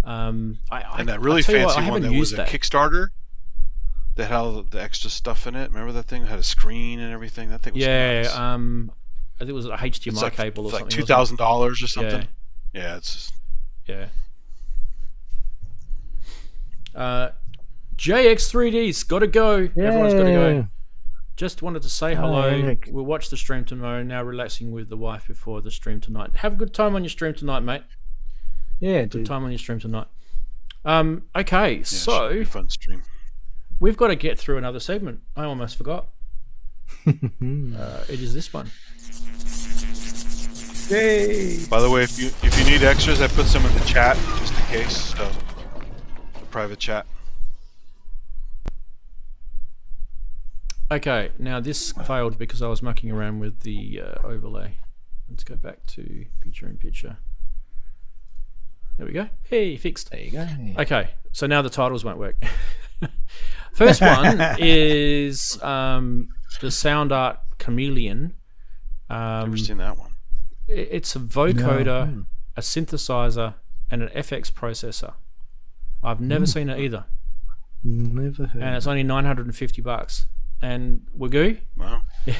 [SPEAKER 5] And that really fancy one that was a Kickstarter that had all the extra stuff in it. Remember that thing? It had a screen and everything. That thing was nuts.
[SPEAKER 2] I think it was a HDMI cable or
[SPEAKER 5] like
[SPEAKER 2] something.
[SPEAKER 5] $2,000 or something. Yeah, it's just...
[SPEAKER 2] Yeah. JX3D's got to go.
[SPEAKER 7] Yeah.
[SPEAKER 2] Everyone's got to go. Just wanted to say hello.
[SPEAKER 7] Nick.
[SPEAKER 2] We'll watch the stream tomorrow. Now relaxing with the wife before the stream tonight. Have a good time on your stream tonight, mate.
[SPEAKER 7] Yeah,
[SPEAKER 2] Good
[SPEAKER 7] dude.
[SPEAKER 2] time on your stream tonight. Okay, so
[SPEAKER 5] should be a fun stream.
[SPEAKER 2] we've got to get through another segment. I almost forgot. It is this one.
[SPEAKER 3] Yay!
[SPEAKER 5] By the way, if you need extras, I put some in the chat just in case. So, the private chat.
[SPEAKER 2] Okay, now this failed because I was mucking around with the overlay. Let's go back to picture-in-picture. There we go. Hey, fixed.
[SPEAKER 7] There you go.
[SPEAKER 2] Okay, so now the titles won't work. First one is the Sound Art Chameleon.
[SPEAKER 5] Never seen that one.
[SPEAKER 2] It's a vocoder, a synthesizer, and an FX processor. I've never seen it either,
[SPEAKER 7] Never heard.
[SPEAKER 2] and it's only $950. And Wagoo,
[SPEAKER 5] Wow.
[SPEAKER 2] look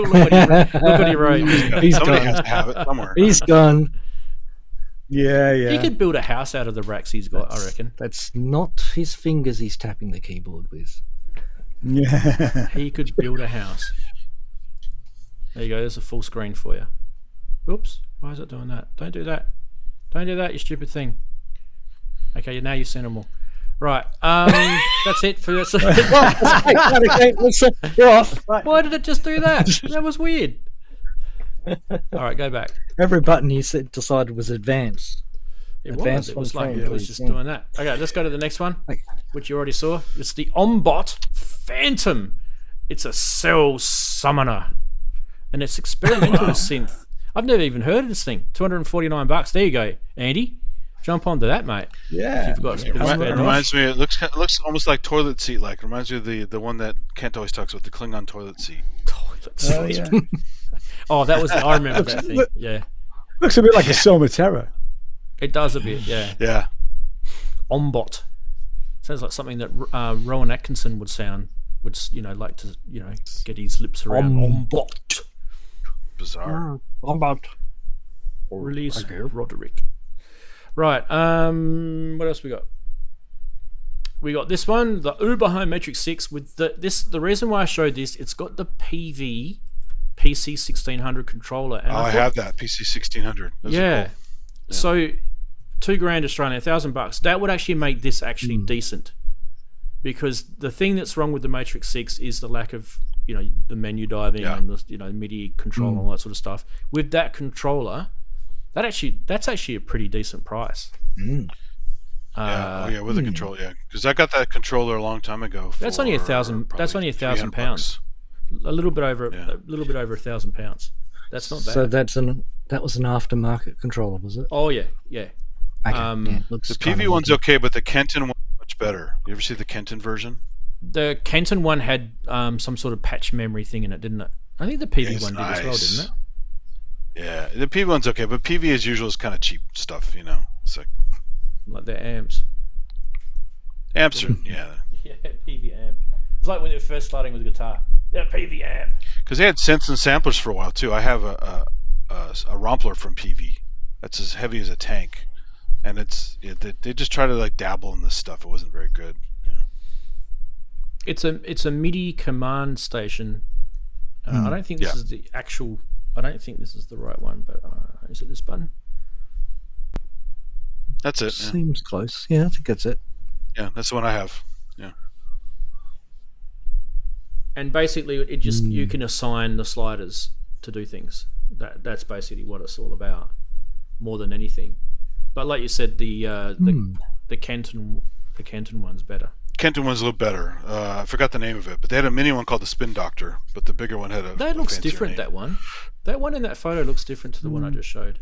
[SPEAKER 2] what he wrote.
[SPEAKER 7] He's
[SPEAKER 5] Somebody
[SPEAKER 7] gone.
[SPEAKER 5] has to have it somewhere.
[SPEAKER 7] He's gone.
[SPEAKER 3] Yeah,
[SPEAKER 2] He
[SPEAKER 3] yeah.
[SPEAKER 2] could build a house out of the racks he's got, I reckon.
[SPEAKER 7] That's not his fingers he's tapping the keyboard with.
[SPEAKER 3] Yeah.
[SPEAKER 2] He could build a house. There you go. There's a full screen for you. Oops. Why is it doing that? Don't do that. Don't do that, you stupid thing. Okay, now you've seen them all. Right. That's it for this.
[SPEAKER 7] You're off.
[SPEAKER 2] Why did it just do that? That was weird. All right, go back.
[SPEAKER 7] Every button you said decided was advanced.
[SPEAKER 2] It was.
[SPEAKER 7] Advanced
[SPEAKER 2] It was
[SPEAKER 7] one
[SPEAKER 2] like
[SPEAKER 7] frame,
[SPEAKER 2] it was
[SPEAKER 7] please,
[SPEAKER 2] just
[SPEAKER 7] yeah.
[SPEAKER 2] doing that. Okay, let's go to the next one,
[SPEAKER 7] Okay.
[SPEAKER 2] which you already saw. It's the Ombot Phantom. It's a cell summoner, and it's experimental synth. I've never even heard of this thing. $249. There you go, Andy. Jump onto that, mate.
[SPEAKER 3] Yeah.
[SPEAKER 2] You've got a bit of spare dosh.
[SPEAKER 5] Reminds me. It looks almost like toilet seat. Like reminds me of the one that Kent always talks about, the Klingon toilet seat.
[SPEAKER 3] Oh, yeah.
[SPEAKER 2] Oh, that was. I remember that thing. Yeah,
[SPEAKER 3] Looks a bit like a Soma Terror.
[SPEAKER 2] it does a bit. Yeah.
[SPEAKER 5] Yeah.
[SPEAKER 2] Ombot. Sounds like something that Rowan Atkinson would like to get his lips around. Ombot.
[SPEAKER 5] Bizarre.
[SPEAKER 7] About.
[SPEAKER 2] Release Roderick. Right. What else we got? We got this one, the Uberhome Matrix 6 with the reason why I showed this, it's got the PC 1600 controller. And
[SPEAKER 5] I have that PC 1600. Those are
[SPEAKER 2] yeah.
[SPEAKER 5] cool.
[SPEAKER 2] So $2,000 Australian, $1,000. That would actually make this actually decent, because the thing that's wrong with the Matrix 6 is the lack of the menu diving and the MIDI control and all that sort of stuff. With that controller, that's actually a pretty decent price.
[SPEAKER 5] Yeah, with a controller, yeah. Because I got that controller a long time ago.
[SPEAKER 2] That's only £1,000. That's only £1,000. A little bit over £1,000. That's not bad.
[SPEAKER 7] So that was an aftermarket controller, was it?
[SPEAKER 2] Oh yeah.
[SPEAKER 7] Okay. Looks
[SPEAKER 5] The
[SPEAKER 7] kind
[SPEAKER 5] PV
[SPEAKER 7] of
[SPEAKER 5] one's
[SPEAKER 7] looking-
[SPEAKER 5] okay, but the Kenton one's much better. You ever see the Kenton version?
[SPEAKER 2] The Kenton one had some sort of patch memory thing in it, didn't it? I think the PV
[SPEAKER 5] It's
[SPEAKER 2] one did as well,
[SPEAKER 5] nice.
[SPEAKER 2] didn't it?
[SPEAKER 5] Yeah, the PV one's okay, but PV as usual is kind of cheap stuff, It's like
[SPEAKER 2] Like their amps.
[SPEAKER 5] amps are, yeah.
[SPEAKER 2] Yeah, PV amp. It's like when they were first starting with the guitar. Yeah, PV amp.
[SPEAKER 5] Because they had synths and samplers for a while too. I have a Rompler from PV that's as heavy as a tank, and they just try to like dabble in this stuff. It wasn't very good. Yeah.
[SPEAKER 2] It's a MIDI command station. I don't think this is the actual. I don't think this is the right one, but is it this button?
[SPEAKER 5] That's it. Yeah.
[SPEAKER 7] Seems close. Yeah, I think that's it.
[SPEAKER 5] Yeah, that's the one I have. Yeah.
[SPEAKER 2] And basically, it just you can assign the sliders to do things. That's basically what it's all about, more than anything. But like you said, the Kenton one's better.
[SPEAKER 5] Kenton one's a little better. I forgot the name of it, but they had a mini one called the Spin Doctor, but the bigger one had a.
[SPEAKER 2] That looks
[SPEAKER 5] fancier
[SPEAKER 2] different.
[SPEAKER 5] name.
[SPEAKER 2] That one in that photo looks different to the one I just showed.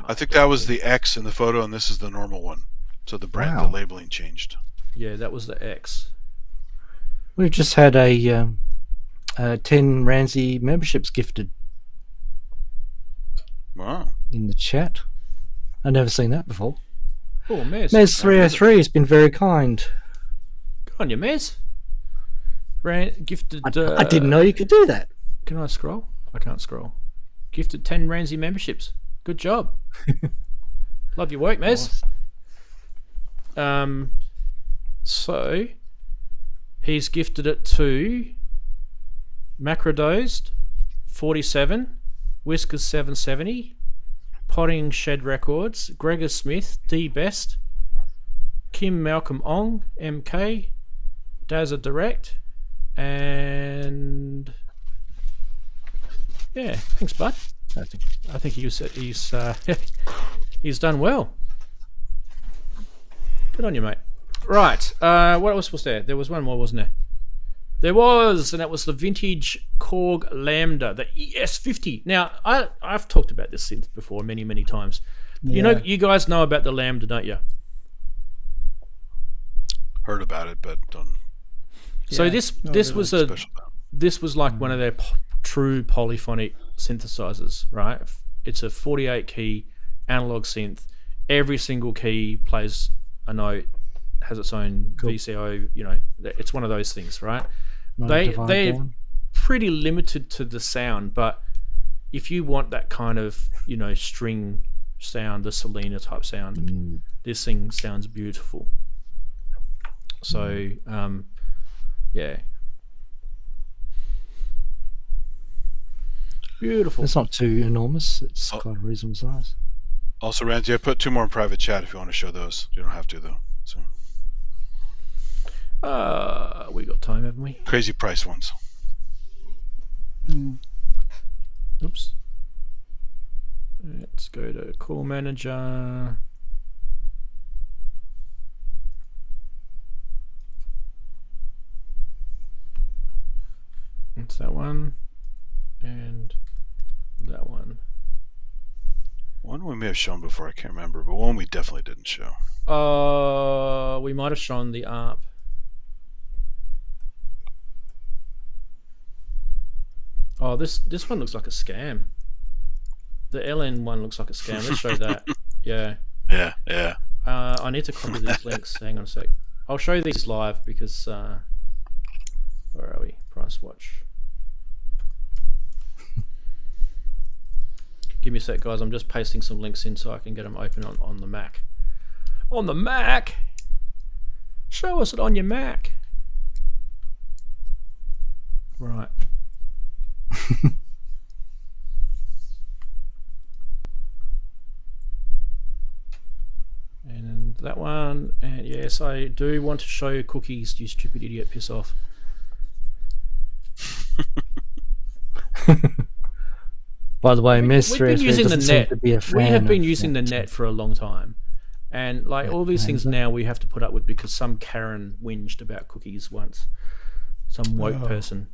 [SPEAKER 5] I think that was the X in the photo, and this is the normal one. So the brand, the labeling changed.
[SPEAKER 2] Yeah, that was the X.
[SPEAKER 7] We've just had a 10 Ranzee memberships gifted.
[SPEAKER 5] Wow.
[SPEAKER 7] in the chat. I've never seen that before.
[SPEAKER 2] Oh, Mez.
[SPEAKER 7] Mez303 has been very kind.
[SPEAKER 2] Good on you, Mez. Gifted.
[SPEAKER 7] I didn't know you could do that.
[SPEAKER 2] Can I scroll? I can't scroll. Gifted 10 Ranzee memberships. Good job. Love your work, Mez. So he's gifted it to Macrodosed 47, Whiskers 770, Potting Shed Records, Gregor Smith, D Best, Kim Malcolm Ong, MK, Dazza Direct, and yeah, thanks, bud. I think he's he's done well. Good on you, mate. Right, what else was there? There was one more, wasn't there? There was, and that was the vintage Korg Lambda, the ES50. Now, I've talked about this synth before many, many times. You know, you guys know about the Lambda, don't you?
[SPEAKER 5] Heard about it, but don't.
[SPEAKER 2] So this was like one of their true polyphonic synthesizers, right? It's a 48 key analog synth. Every single key plays a note, has its own VCO. You know, it's one of those things, right? They're pretty limited to the sound, but if you want that kind of, you know, string sound, the Selena type sound, this thing sounds beautiful. So yeah, beautiful.
[SPEAKER 7] It's not too enormous. It's quite a reasonable size.
[SPEAKER 5] Also, Ranzee, I put 2 more in private chat if you want to show those. You don't have to though. So
[SPEAKER 2] we got time, haven't we?
[SPEAKER 5] crazy price ones.
[SPEAKER 2] Oops. Let's go to Call Manager. It's that one and that one.
[SPEAKER 5] One we may have shown before, I can't remember, but one we definitely didn't show.
[SPEAKER 2] We might have shown the ARP. Oh, this one looks like a scam. The LN one looks like a scam. Let's show that. Yeah.
[SPEAKER 5] Yeah, yeah.
[SPEAKER 2] I need to copy these links. Hang on a sec. I'll show these live because where are we? Price watch. Give me a sec, guys. I'm just pasting some links in so I can get them open on the Mac. On the Mac! Show us it on your Mac. Right. And that one, and yes, I do want to show you cookies, you stupid idiot, piss off.
[SPEAKER 7] By the way,
[SPEAKER 2] we've been using the net. We have been using the net for a long time, and like all these things now we have to put up with because some Karen whinged about cookies once, some woke person.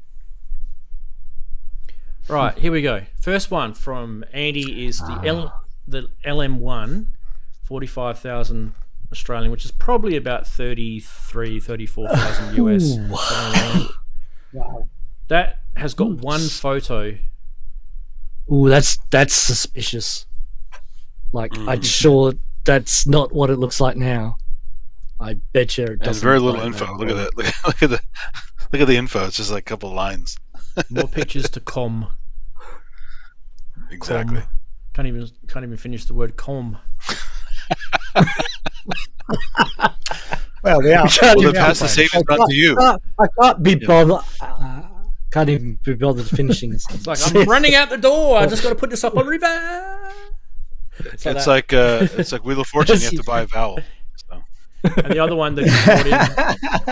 [SPEAKER 2] Right, here we go. First one from Andy is the LM1, 45,000 Australian, which is probably about 34,000 US.
[SPEAKER 7] Wow.
[SPEAKER 2] That has got one photo.
[SPEAKER 7] Ooh, that's suspicious. Like, I'm sure that's not what it looks like now. I bet you it doesn't.
[SPEAKER 5] There's very little info. Look at that. Look at the info. It's just like a couple lines.
[SPEAKER 2] More pictures to com.
[SPEAKER 5] Exactly.
[SPEAKER 2] Com. Can't even finish the word com.
[SPEAKER 3] Well, they are.
[SPEAKER 5] Well, pass the savings on to you.
[SPEAKER 7] I can't be bothered. Can't even be bothered finishing this.
[SPEAKER 2] It's like I'm running out the door. I just got to put this up on River.
[SPEAKER 5] It's like Wheel of Fortune. You have to buy a vowel. So.
[SPEAKER 2] And the other one that you brought in,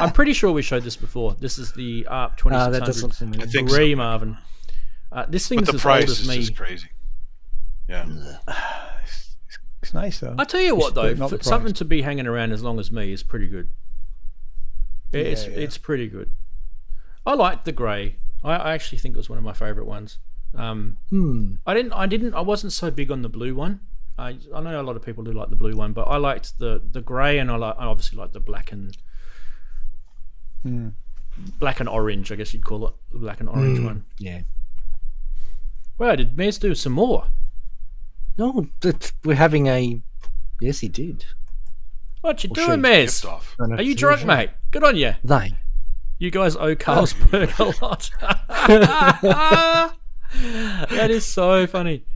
[SPEAKER 2] I'm pretty sure we showed this before. This is the ARP 2600.
[SPEAKER 5] I think
[SPEAKER 2] Grey
[SPEAKER 5] so.
[SPEAKER 2] Marvin. This thing's
[SPEAKER 5] But the
[SPEAKER 2] as
[SPEAKER 5] price
[SPEAKER 2] old as
[SPEAKER 5] is
[SPEAKER 2] me.
[SPEAKER 5] just crazy. Yeah.
[SPEAKER 3] It's nice though.
[SPEAKER 2] I tell you what though,
[SPEAKER 3] Not the
[SPEAKER 2] for something
[SPEAKER 3] price.
[SPEAKER 2] to be hanging around as long as me is pretty good. It's pretty good. I like the grey. I actually think it was one of my favourite ones. I wasn't so big on the blue one. I know a lot of people do like the blue one, but I liked the grey, and I obviously like the black and orange. I guess you'd call it the black and orange one.
[SPEAKER 7] Yeah.
[SPEAKER 2] Well, did Mez do some more?
[SPEAKER 7] No, we're having a. Yes, he did.
[SPEAKER 2] What you
[SPEAKER 7] Well,
[SPEAKER 2] doing, Mez?
[SPEAKER 5] Gift off.
[SPEAKER 2] Are you drunk, mate? Good on you.
[SPEAKER 7] They.
[SPEAKER 2] You guys owe Carlsberg a lot. That is so funny.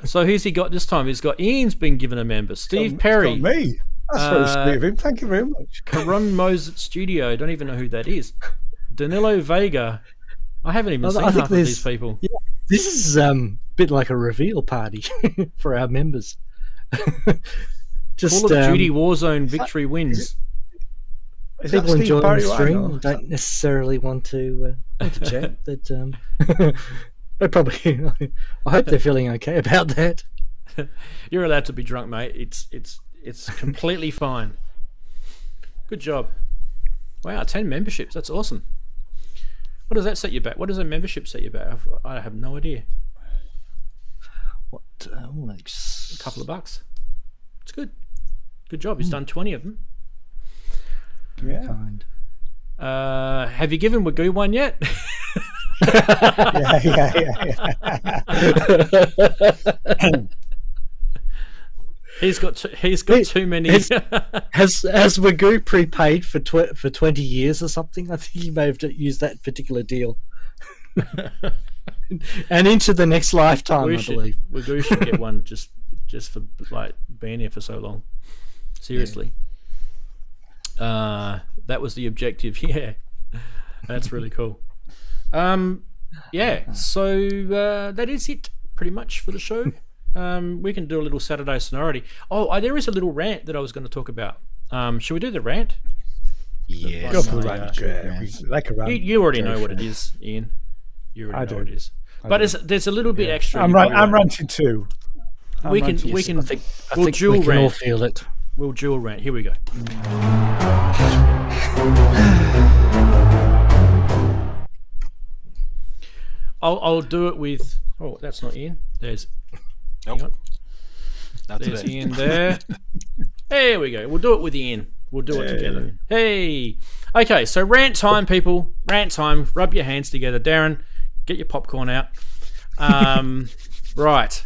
[SPEAKER 2] So who's he got this time? He's got Ian's been given a member. Steve Perry.
[SPEAKER 3] It's got me. That's very sweet of him. Thank you very much.
[SPEAKER 2] Karan Moses Studio. Don't even know who that is. Danilo Vega. I haven't even seen half of these people.
[SPEAKER 7] Yeah, this is a bit like a reveal party for our members. Just
[SPEAKER 2] Call of Duty Warzone victory wins.
[SPEAKER 3] Is that
[SPEAKER 7] people
[SPEAKER 3] Steve
[SPEAKER 7] enjoying
[SPEAKER 3] Perry
[SPEAKER 7] the
[SPEAKER 3] right
[SPEAKER 7] stream
[SPEAKER 3] now?
[SPEAKER 7] don't necessarily want to chat, but they probably. I hope they're feeling okay about that.
[SPEAKER 2] You're allowed to be drunk, mate. It's completely fine. Good job. Wow, 10 memberships. That's awesome. What does that set you back? What does a membership set you back? I have no idea.
[SPEAKER 7] What?
[SPEAKER 2] A couple of bucks. It's good. Good job. He's done 20 of them.
[SPEAKER 3] Yeah.
[SPEAKER 7] Kind.
[SPEAKER 2] Have you given Wagoo one yet?
[SPEAKER 3] Yeah.
[SPEAKER 2] He's got too many.
[SPEAKER 7] Has Wagoo prepaid for 20 years or something? I think he may have used that particular deal. And into the next lifetime, I believe.
[SPEAKER 2] Wagoo should get one just for like being here for so long. Seriously. Yeah. That was the objective. Yeah. That's really cool. Yeah. So that is it pretty much for the show. We can do a little Saturday Sonority. Oh, there is a little rant that I was going to talk about. Should we do the rant?
[SPEAKER 7] Yeah.
[SPEAKER 3] Go for the rant. Like a rant.
[SPEAKER 2] You already know what it is, Ian. You already know what it is. But there's a little bit extra.
[SPEAKER 3] I'm ranting too.
[SPEAKER 2] We'll
[SPEAKER 7] I think
[SPEAKER 2] dual
[SPEAKER 7] we can
[SPEAKER 2] rant.
[SPEAKER 7] all feel it.
[SPEAKER 2] We'll dual rant. Here we go. I'll do it with. Oh, that's not Ian. There's.
[SPEAKER 9] Nope.
[SPEAKER 2] Hang on.
[SPEAKER 9] That's
[SPEAKER 2] There's
[SPEAKER 9] it.
[SPEAKER 2] Ian there. There we go. We'll do it with Ian. We'll do it together. Hey. Okay, so rant time, people. Rant time. Rub your hands together. Darren, get your popcorn out. Right.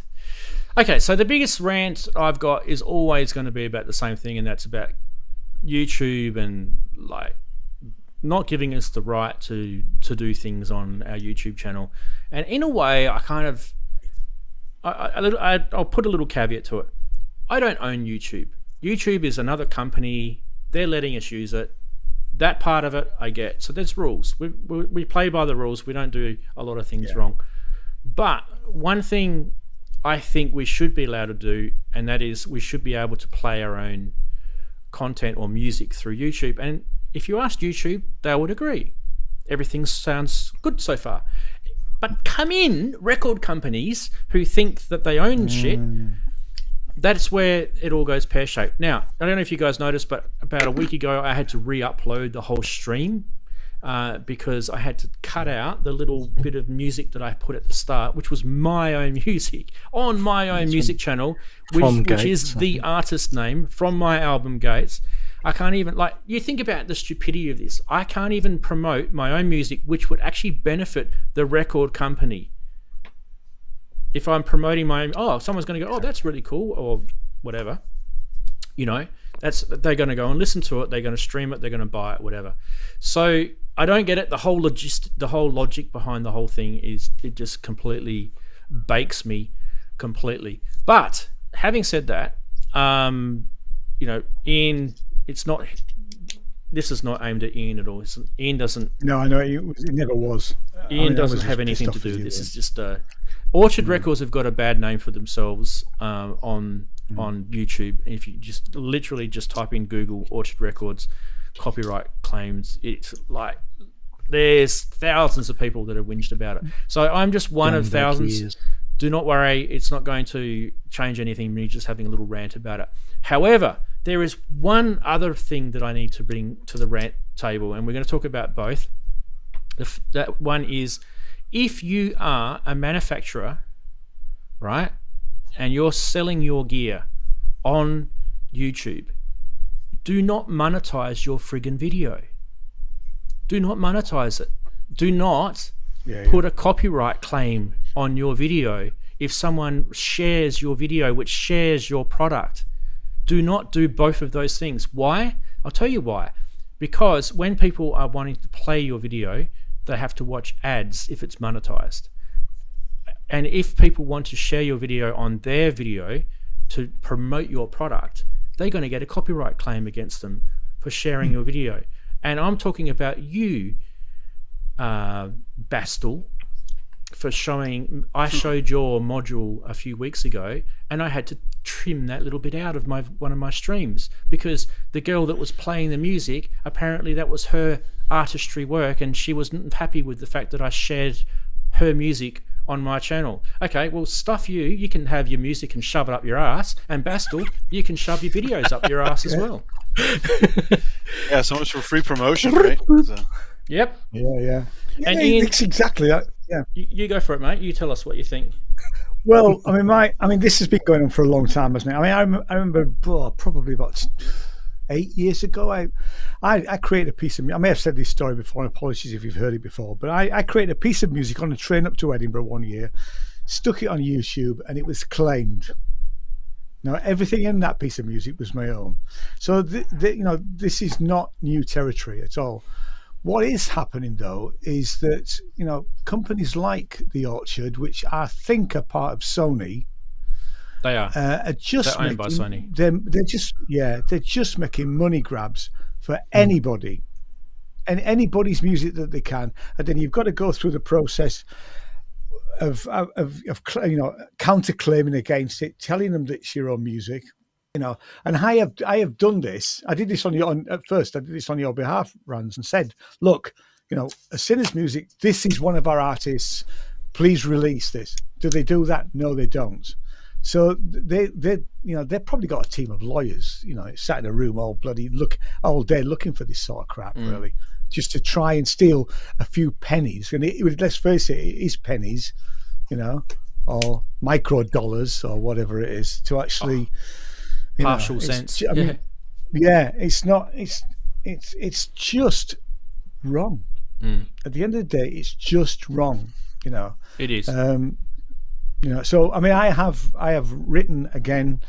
[SPEAKER 2] Okay, so the biggest rant I've got is always going to be about the same thing, and that's about YouTube and like not giving us the right to do things on our YouTube channel. And in a way, I kind of I'll put a little caveat to it. I don't own YouTube. YouTube is another company. They're letting us use it. That part of it I get. So there's rules. We play by the rules. We don't do a lot of things wrong. But one thing I think we should be allowed to do, and that is we should be able to play our own content or music through YouTube. And if you asked YouTube, they would agree. Everything sounds good so far. But come in, record companies who think that they own shit, that's where it all goes pear-shaped. Now, I don't know if you guys noticed, but about a week ago, I had to re-upload the whole stream because I had to cut out the little bit of music that I put at the start, which was my own music on my own music channel, which is the artist name from my album Gates. I can't even, like, you think about the stupidity of this. I can't even promote my own music, which would actually benefit the record company. If I'm promoting my own, someone's going to go, that's really cool, or whatever. You know, they're going to go and listen to it. They're going to stream it. They're going to buy it, whatever. So I don't get it. The whole logic behind the whole thing is it just completely bakes me completely. But having said that, you know, Ian. This is not aimed at Ian at all. Ian doesn't.
[SPEAKER 3] No, I know it never was.
[SPEAKER 2] Ian doesn't have anything to do. This is just Orchard Records have got a bad name for themselves on YouTube. If you just literally just type in Google Orchard Records copyright claims, it's like there's thousands of people that have whinged about it. So I'm just one of thousands. Do not worry, it's not going to change anything. Me just having a little rant about it. However, there is one other thing that I need to bring to the rant table, and we're going to talk about both. That one is, if you are a manufacturer, right, and you're selling your gear on YouTube, do not monetize your friggin' video. Do not monetize it. Do not put a copyright claim on your video if someone shares your video, which shares your product. Do not do both of those things. Why? I'll tell you why. Because when people are wanting to play your video, they have to watch ads if it's monetized. And if people want to share your video on their video to promote your product, they're going to get a copyright claim against them for sharing your video. And I'm talking about you, Bastel, for showing. I showed your module a few weeks ago, and I had to trim that little bit out of one of my streams because the girl that was playing the music, apparently that was her artistry work, and she wasn't happy with the fact that I shared her music on my channel. Okay, well, stuff you. You can have your music and shove it up your ass, and Bastel, you can shove your videos up your ass as well.
[SPEAKER 5] Yeah, so much for free promotion, right? So.
[SPEAKER 2] Yep.
[SPEAKER 3] Yeah.
[SPEAKER 2] And
[SPEAKER 3] yeah,
[SPEAKER 2] Ian,
[SPEAKER 3] it's exactly that. Yeah.
[SPEAKER 2] You go for it, mate. You tell us what you think.
[SPEAKER 3] Well, I mean, this has been going on for a long time, hasn't it? I mean, I remember probably about 8 years ago, I created a piece of music. I may have said this story before, and apologies if you've heard it before, but I created a piece of music on a train up to Edinburgh one year, stuck it on YouTube, and it was claimed. Now, everything in that piece of music was my own. So, this is not new territory at all. What is happening, though, is that, companies like The Orchard, which I think are part of Sony,
[SPEAKER 2] they are
[SPEAKER 3] just
[SPEAKER 2] they're owned by Sony.
[SPEAKER 3] They're just making money grabs for anybody and anybody's music that they can, and then you've got to go through the process of counterclaiming against it, telling them that it's your own music. And I have done this. I did this on your behalf, Ranz, and said, look, Synths Music, this is one of our artists. Please release this. Do they do that? No, they don't. So they've probably got a team of lawyers, sat in a room all day looking for this sort of crap, really, just to try and steal a few pennies. And let's face it is pennies, or micro dollars or whatever it is to actually.
[SPEAKER 2] Partial cents.
[SPEAKER 3] I mean, it's not. It's just wrong. At the end of the day, it's just wrong.
[SPEAKER 2] It is.
[SPEAKER 3] So I mean, I have written again,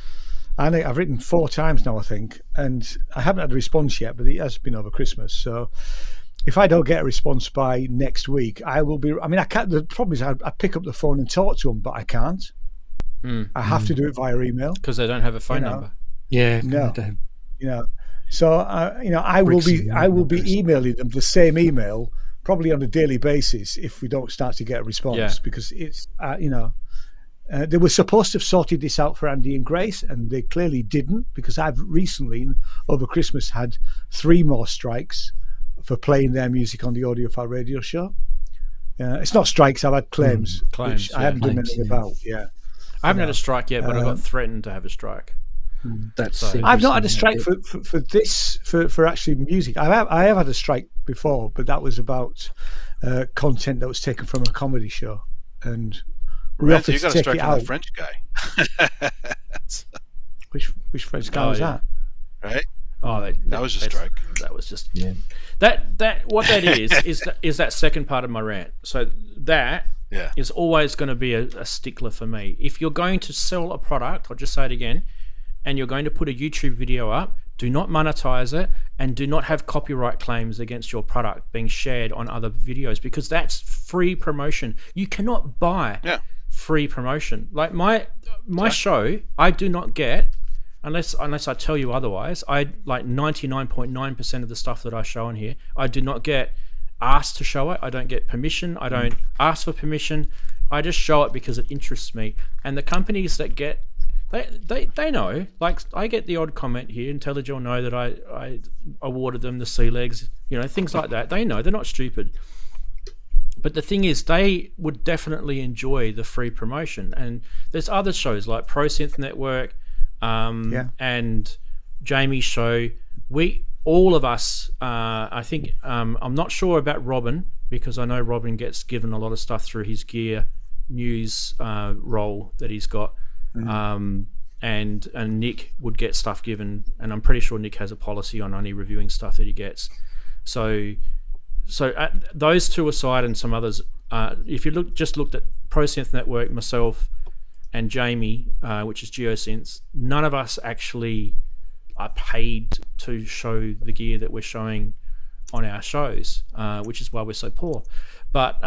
[SPEAKER 3] and I've written 4 times now, I think, and I haven't had a response yet, but it has been over Christmas. So if I don't get a response by next week, I will be. I mean, I can't. The problem is, I pick up the phone and talk to them, but I can't. I have to do it via email
[SPEAKER 2] because they don't have a phone number.
[SPEAKER 7] Yeah,
[SPEAKER 3] no, So I will be emailing them the same email probably on a daily basis if we don't start to get a response, because it's they were supposed to have sorted this out for Andy and Grace, and they clearly didn't, because I've recently over Christmas had 3 more strikes for playing their music on the Audiophile radio show. It's not strikes, I've had claims which I haven't done anything about.
[SPEAKER 2] I haven't had a strike yet, but I got threatened to have a strike.
[SPEAKER 3] I've not had a strike for actually music. I have had a strike before, but that was about content that was taken from a comedy show, and we offered to take it out.
[SPEAKER 5] The French guy.
[SPEAKER 3] Which French guy was that?
[SPEAKER 5] Right.
[SPEAKER 2] That
[SPEAKER 5] was just strike.
[SPEAKER 2] That was just that. What that is that second part of my rant. So that. Is always going to be a stickler for me. If you're going to sell a product, I'll just say it again, and you're going to put a YouTube video up, do not monetize it, and do not have copyright claims against your product being shared on other videos, because that's free promotion. You cannot buy free promotion. Like my show, I do not get, unless I tell you otherwise, I like 99.9% of the stuff that I show on here, I do not get asked to show it. I don't get permission. I don't ask for permission. I just show it because it interests me. And the companies that get, they know. Like, I get the odd comment here, IntelliGel know that I awarded them the sea legs, things like that. They know, they're not stupid. But the thing is, they would definitely enjoy the free promotion. And there's other shows like Pro Synth Network and Jamie's show. All of us, I think, I'm not sure about Robin, because I know Robin gets given a lot of stuff through his gear news role that he's got, and Nick would get stuff given, and I'm pretty sure Nick has a policy on only reviewing stuff that he gets. So those two aside, and some others, if you looked at Pro Synth Network, myself, and Jamie, which is Geosynths, none of us actually are paid to show the gear that we're showing on our shows, which is why we're so poor. But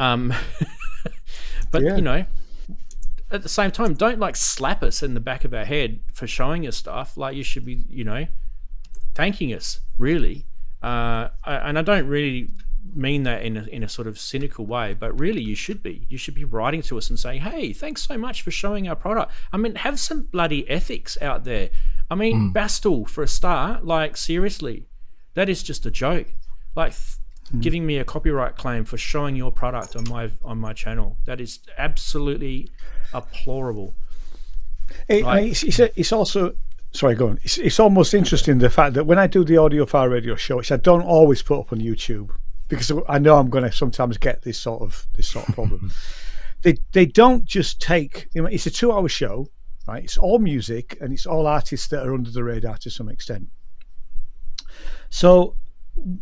[SPEAKER 2] you know, at the same time, don't like slap us in the back of our head for showing us stuff. Like, you should be, you know, thanking us, really. And I don't really mean that in a sort of cynical way, but really you should be writing to us and saying, hey, thanks so much for showing our product. I mean, have some bloody ethics out there. I mean, Bastel for a start, like, seriously, that is just a joke. Like, giving me a copyright claim for showing your product on my channel, that is absolutely deplorable.
[SPEAKER 3] It's also, sorry, go on. It's almost interesting, the fact that when I do the audiophile radio show, which I don't always put up on YouTube, because I know I'm going to sometimes get this sort of problem. They don't just take, you know, it's a 2-hour show, right? It's all music and it's all artists that are under the radar to some extent. So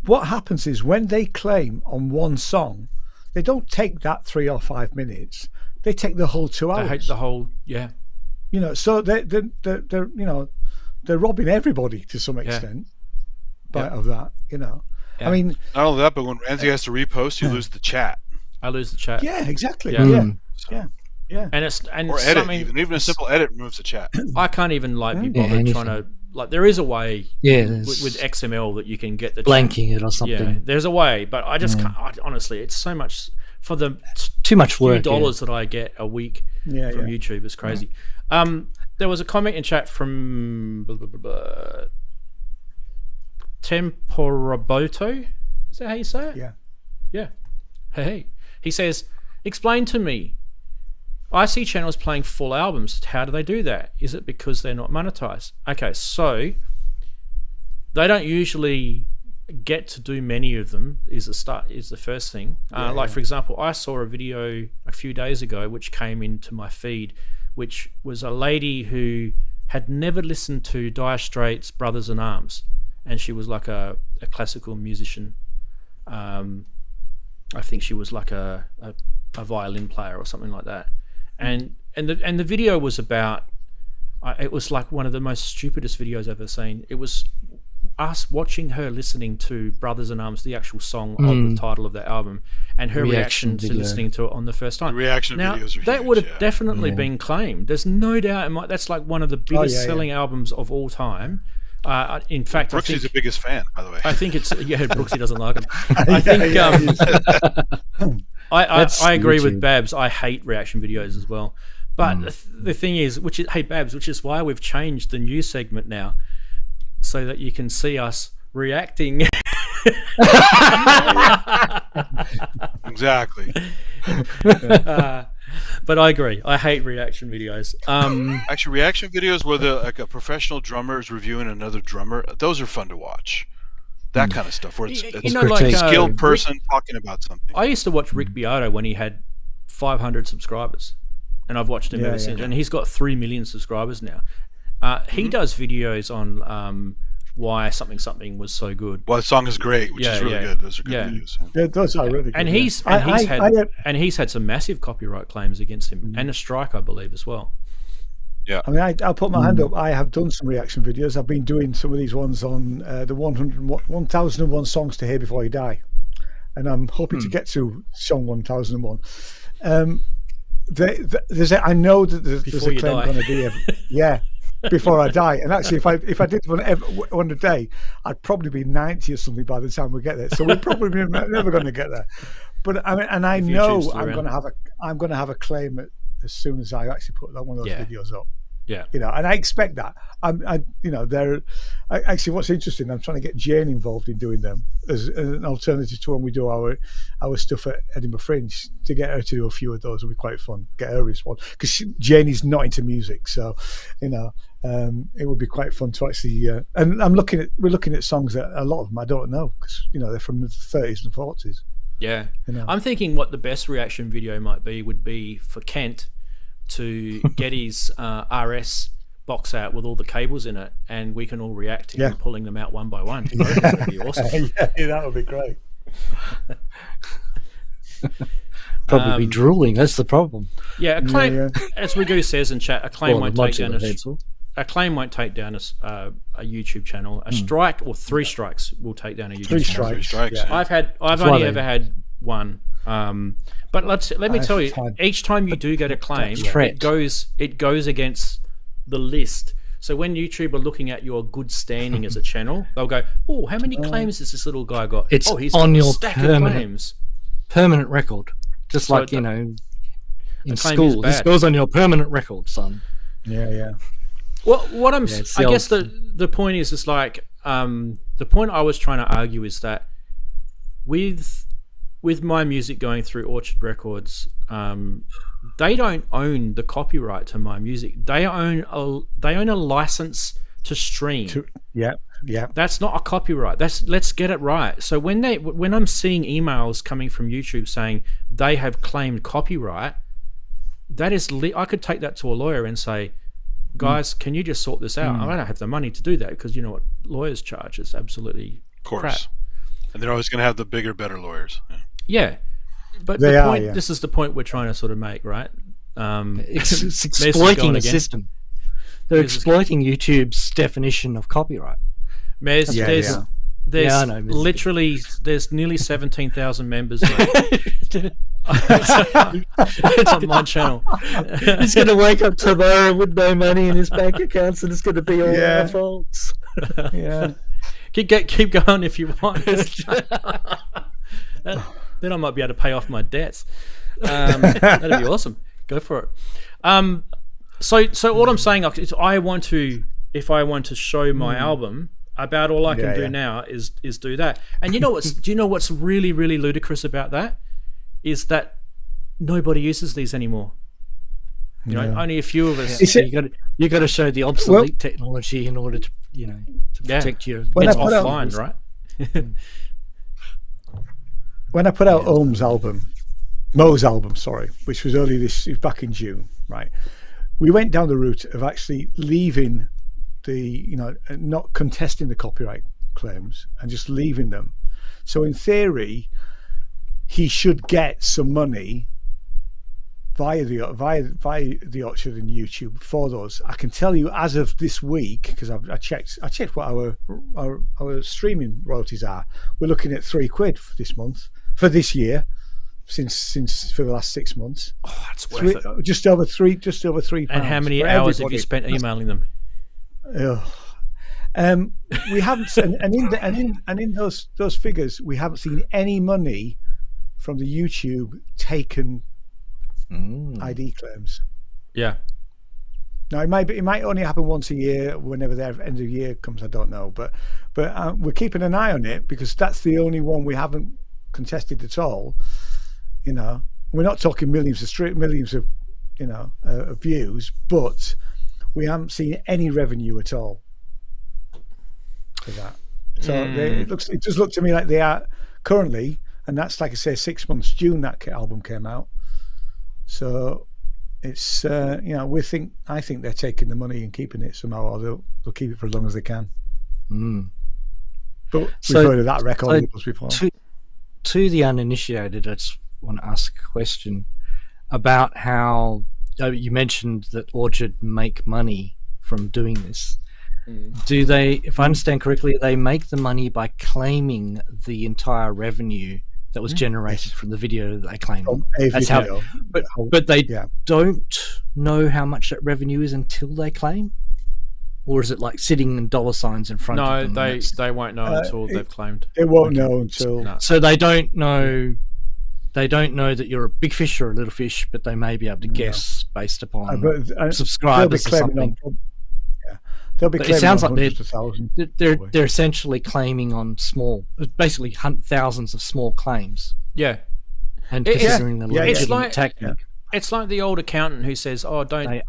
[SPEAKER 3] what happens is, when they claim on one song, they don't take that 3 or 5 minutes. They take the whole 2 hours.
[SPEAKER 2] I hate the whole, yeah.
[SPEAKER 3] You know, so they're you know, they're robbing everybody to some extent of that, you know. I mean,
[SPEAKER 5] not only that, but when Ranzee has to repost, you lose the chat.
[SPEAKER 2] I lose the chat.
[SPEAKER 3] Yeah, exactly.
[SPEAKER 2] Yeah.
[SPEAKER 3] Yeah.
[SPEAKER 2] And
[SPEAKER 5] or edit, even a simple edit removes the chat.
[SPEAKER 2] I can't even like be bothered trying to, like, there is a way with XML that you can get the
[SPEAKER 7] blanking it or something.
[SPEAKER 2] Yeah, there's a way, but I just can't. Honestly, it's so much for the
[SPEAKER 7] too much work.
[SPEAKER 2] $dollars that I get a week from YouTube is crazy. There was a comment in chat from Temporoboto. Is that how you say it? Yeah. Hey. He says, explain to me. I see channels playing full albums. How do they do that? Is it because they're not monetized? Okay, so they don't usually get to do many of them. Is the first thing. For example, I saw a video a few days ago which came into my feed, which was a lady who had never listened to Dire Straits' Brothers in Arms, and she was like a classical musician. I think she was like a violin player or something like that. And the video was about, it was like one of the most stupidest videos I've ever seen. It was us watching her listening to Brothers in Arms, the actual song of the title of that album, and her reaction to listening to it on the first time.
[SPEAKER 5] The reaction videos are
[SPEAKER 2] that
[SPEAKER 5] huge,
[SPEAKER 2] would have definitely been claimed. There's no doubt that's like one of the biggest selling albums of all time. In fact,
[SPEAKER 5] Brooksy's the biggest fan, by the way.
[SPEAKER 2] I think it's Brooksy doesn't like him. I think I agree with Babs. I hate reaction videos as well. But the thing is, which is why we've changed the news segment now, so that you can see us reacting.
[SPEAKER 5] Exactly.
[SPEAKER 2] But I agree. I hate reaction videos.
[SPEAKER 5] Actually, reaction videos where like a professional drummer is reviewing another drummer, those are fun to watch. That kind of stuff, where it's
[SPEAKER 2] like
[SPEAKER 5] a skilled person talking about something.
[SPEAKER 2] I used to watch Rick Beato when he had 500 subscribers, and I've watched him ever since. And he's got 3 million subscribers now. He does videos on why something was so good.
[SPEAKER 5] Well, the song is great, which is really good. Those are good videos.
[SPEAKER 3] Yeah, those are really good.
[SPEAKER 2] And he's had some massive copyright claims against him, and a strike, I believe, as well.
[SPEAKER 5] Yeah,
[SPEAKER 3] I mean, I'll put my hand up. I have done some reaction videos. I've been doing some of these ones on the 1001 songs to hear before you die, and I'm hoping to get to song 1001. I know that there's a claim going to be before I die. And actually, if I did one a day, I'd probably be 90 or something by the time we get there. So we're probably never going to get there. But I mean, and I know I'm going to have a claim as soon as I actually put one of those videos up.
[SPEAKER 2] Yeah,
[SPEAKER 3] you know, and I expect that. Actually, what's interesting, I'm trying to get Jane involved in doing them as an alternative to when we do our stuff at Edinburgh Fringe. To get her to do a few of those will be quite fun. Get her response, because Jane is not into music, so it would be quite fun to actually. And we're looking at songs that a lot of them I don't know, because they're from the 30s and 40s.
[SPEAKER 2] Yeah, I'm thinking what the best reaction video would be for Kent to get his RS box out with all the cables in it, and we can all react to him pulling them out one by one. That would be awesome.
[SPEAKER 3] Yeah, that would be great.
[SPEAKER 7] probably be drooling. That's the problem.
[SPEAKER 2] Yeah, a claim, as Wigoo says in chat, a claim won't take down a YouTube channel. A strike or 3 strikes will take down a YouTube channel.
[SPEAKER 5] 3 strikes.
[SPEAKER 2] Yeah. I've only ever had one. But let me tell you, each time you do get a claim, it goes against the list. So when YouTube are looking at your good standing as a channel, they'll go, "Oh, how many claims has this little guy got?"
[SPEAKER 7] It's
[SPEAKER 2] he's
[SPEAKER 7] on
[SPEAKER 2] got
[SPEAKER 7] your
[SPEAKER 2] a stack of claims.
[SPEAKER 7] Permanent record, just so like in school. This goes on your permanent record, son.
[SPEAKER 3] Yeah.
[SPEAKER 2] Well, I guess the point is like the point I was trying to argue is that with my music going through Orchard Records, they don't own the copyright to my music. They own a license to stream.
[SPEAKER 3] Yeah.
[SPEAKER 2] That's not a copyright. Let's get it right. So when I'm seeing emails coming from YouTube saying they have claimed copyright, that is I could take that to a lawyer and say, guys, can you just sort this out? I don't have the money to do that because you know what lawyers charge is absolutely crap.
[SPEAKER 5] And they're always going to have the bigger, better lawyers.
[SPEAKER 2] Yeah. But this is the point we're trying to sort of make, right?
[SPEAKER 7] It's exploiting the system. They're exploiting YouTube's definition of copyright.
[SPEAKER 2] There's literally there's nearly 17,000 members. It's on my channel.
[SPEAKER 7] He's going to wake up tomorrow with no money in his bank accounts, and it's going to be all our faults.
[SPEAKER 3] Yeah.
[SPEAKER 2] Keep going if you want. Then I might be able to pay off my debts. That'd be awesome. Go for it. So what I'm saying is, if I want to show my album, about all I can do now is do that. And do you know what's really, really ludicrous about that? Is that nobody uses these anymore. You know, only a few of us.
[SPEAKER 7] You got to show the obsolete technology in order to protect your
[SPEAKER 2] offline, right?
[SPEAKER 3] When I put out Mo's album, which was back in June, right? We went down the route of actually leaving not contesting the copyright claims and just leaving them. So in theory, he should get some money via the Orchard and YouTube for those. I can tell you as of this week, because I checked what our streaming royalties are. We're looking at £3 for this year, since for the last 6 months.
[SPEAKER 2] Oh, that's worth it.
[SPEAKER 3] Just over £3.
[SPEAKER 2] And how many hours have you spent emailing them?
[SPEAKER 3] We haven't, and in those figures, we haven't seen any money from the YouTube taken ID claims.
[SPEAKER 2] Yeah.
[SPEAKER 3] Now it might only happen once a year, whenever their end of year comes. I don't know, but we're keeping an eye on it because that's the only one we haven't contested at all. You know, we're not talking millions of views, but we haven't seen any revenue at all for that. So it does look to me like they are currently, and that's like I say, 6 months. June that album came out, so it's I think they're taking the money and keeping it somehow, or they'll keep it for as long as they can. But we've heard of that record before.
[SPEAKER 7] To the uninitiated, I just want to ask a question about how you mentioned that Orchard make money from doing this. Do they, if I understand correctly, they make the money by claiming the entire revenue that was generated from the video that they claim? That's how. But they don't know how much that revenue is until they claim, or is it like sitting in dollar signs in front of them?
[SPEAKER 2] No, they won't know until they've claimed.
[SPEAKER 3] They won't know until.
[SPEAKER 7] No. So they don't know. They don't know that you're a big fish or a little fish, but they may be able to guess based upon subscribers or something.
[SPEAKER 3] They'll be claiming.
[SPEAKER 7] It sounds like they're essentially claiming on basically thousands of small claims.
[SPEAKER 2] Yeah,
[SPEAKER 7] and considering the legitimate technique.
[SPEAKER 2] It's like the old accountant who says, "Oh, don't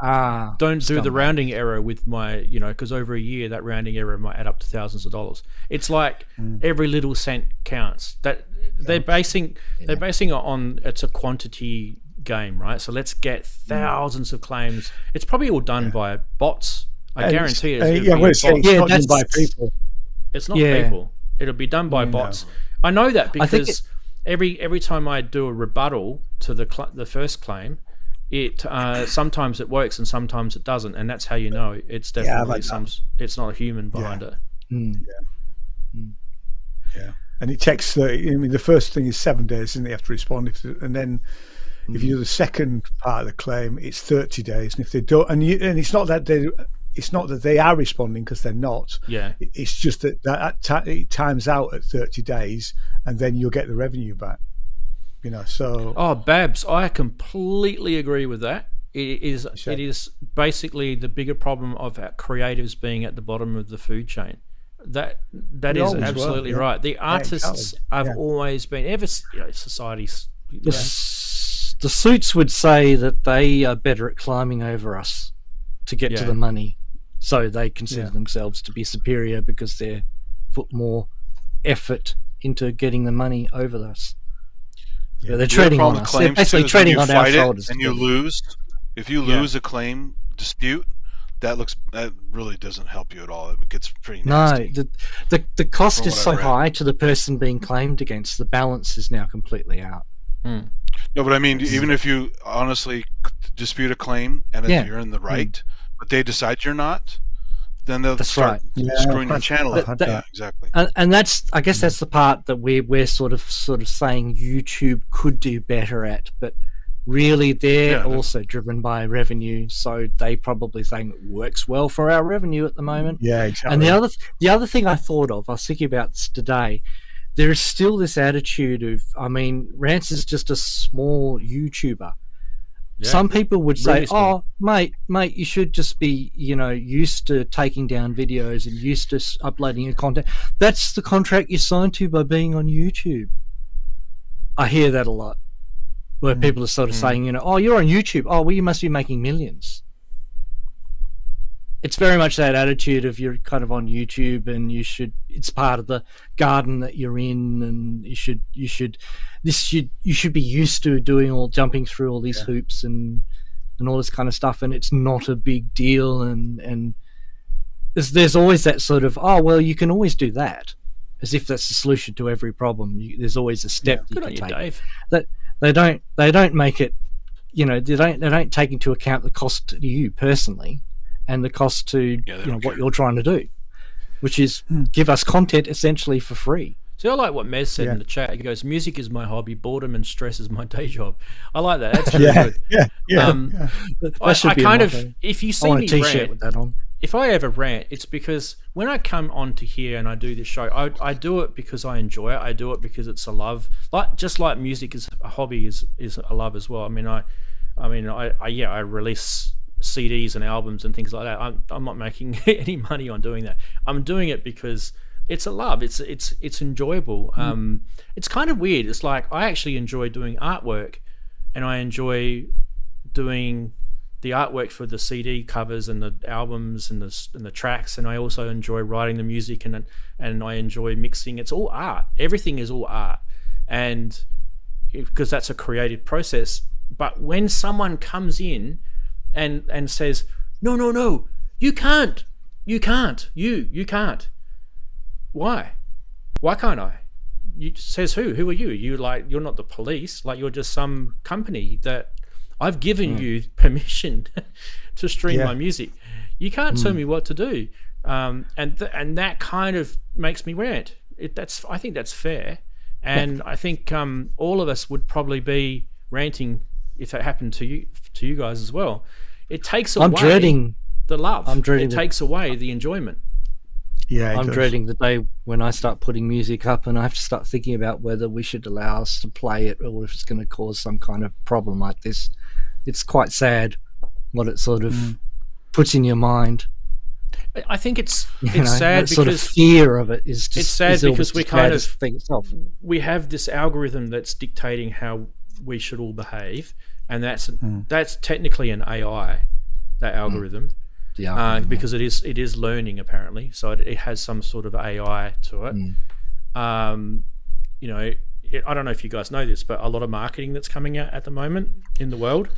[SPEAKER 2] do the rounding error with my, because over a year that rounding error might add up to thousands of dollars." It's like every little cent counts. That they're basing it on, it's a quantity game, right? So let's get thousands of claims. It's probably all done by bots. I guarantee it.
[SPEAKER 3] It's not done by people.
[SPEAKER 2] It's not people. It'll be done by bots. I know that because every time I do a rebuttal, to the first claim, it sometimes it works and sometimes it doesn't, and that's how you know it's definitely it's not a human behind it.
[SPEAKER 3] Yeah, and it takes 30. I mean, the first thing is 7 days, and they have to respond. And then if you do the second part of the claim, it's 30 days. And if they don't, and it's not that they are responding, because they're not.
[SPEAKER 2] Yeah,
[SPEAKER 3] it's just that it times out at 30 days, and then you'll get the revenue back. So.
[SPEAKER 2] Oh, Babs, I completely agree with that. It is basically the bigger problem of our creatives being at the bottom of the food chain. That is absolutely right. The artists have always been societies.
[SPEAKER 7] The suits would say that they are better at climbing over us to get to the money, so they consider themselves to be superior because they put more effort into getting the money over us. Yeah, they're trading on us. They're basically trading on our shoulders.
[SPEAKER 5] And you lose. If you lose a claim dispute, that really doesn't help you at all. It gets pretty nasty.
[SPEAKER 7] No, the cost is so high to the person being claimed against. The balance is now completely out.
[SPEAKER 2] Mm.
[SPEAKER 5] No, but I mean, even if you honestly dispute a claim and if you're in the right, but they decide you're not, then they'll start screwing your channel up. Exactly.
[SPEAKER 7] And I guess that's the part that we're sort of saying YouTube could do better at, but really they're also driven by revenue, so they probably think it works well for our revenue at the moment.
[SPEAKER 3] Yeah, exactly.
[SPEAKER 7] And the other thing I thought of, I was thinking about this today, there is still this attitude of, I mean, Rance is just a small YouTuber. Yeah. Some people would say, "Oh, mate, you should just be, used to taking down videos and used to uploading your content. That's the contract you signed to by being on YouTube." I hear that a lot, where people are sort of saying, "Oh, you're on YouTube. Oh, well, you must be making millions." It's very much that attitude of you're kind of on YouTube and it's part of the garden that you're in, and you should be used to jumping through all these hoops and all this kind of stuff, and it's not a big deal, and there's always that sort of, oh well, you can always do that, as if that's the solution to every problem. There's always a step you can take. Dave. That they don't make it, they don't take into account the cost to you personally and the cost to what you're trying to do, which is give us content essentially for free.
[SPEAKER 2] See, I like what Mez said in the chat. He goes, "Music is my hobby, boredom and stress is my day job." I like that. That's really good. I kind of, if you see me rant,
[SPEAKER 7] with that on.
[SPEAKER 2] If I ever rant, it's because when I come onto here and I do this show, I do it because I enjoy it. I do it because it's a love. Just like music is a hobby, is a love as well. I mean, I release CDs and albums and things like that. I'm not making any money on doing that. I'm doing it because it's a love. It's enjoyable. It's kind of weird. It's like I actually enjoy doing artwork, and I enjoy doing the artwork for the CD covers and the albums and the tracks, and I also enjoy writing the music and I enjoy mixing. It's all art. Everything is all art, and because that's a creative process. But when someone comes in and says, no, you can't. Why can't I? Says who are you? You're not the police. Like, you're just some company that I've given you permission to stream my music. You can't tell me what to do. And that kind of makes me rant. I think that's fair, and I think all of us would probably be ranting if that happened to you guys as well. It takes away the love. It takes away the enjoyment.
[SPEAKER 3] Yeah,
[SPEAKER 7] I'm dreading the day when I start putting music up and I have to start thinking about whether we should allow us to play it or if it's going to cause some kind of problem like this. It's quite sad what it sort of puts in your mind.
[SPEAKER 2] I think it's sad because
[SPEAKER 7] sort of fear of it is just.
[SPEAKER 2] It's sad because we have this algorithm that's dictating how we should all behave, and that's technically an AI, that algorithm. Because it is learning apparently, so it has some sort of AI to it. I don't know if you guys know this, but a lot of marketing that's coming out at the moment in the world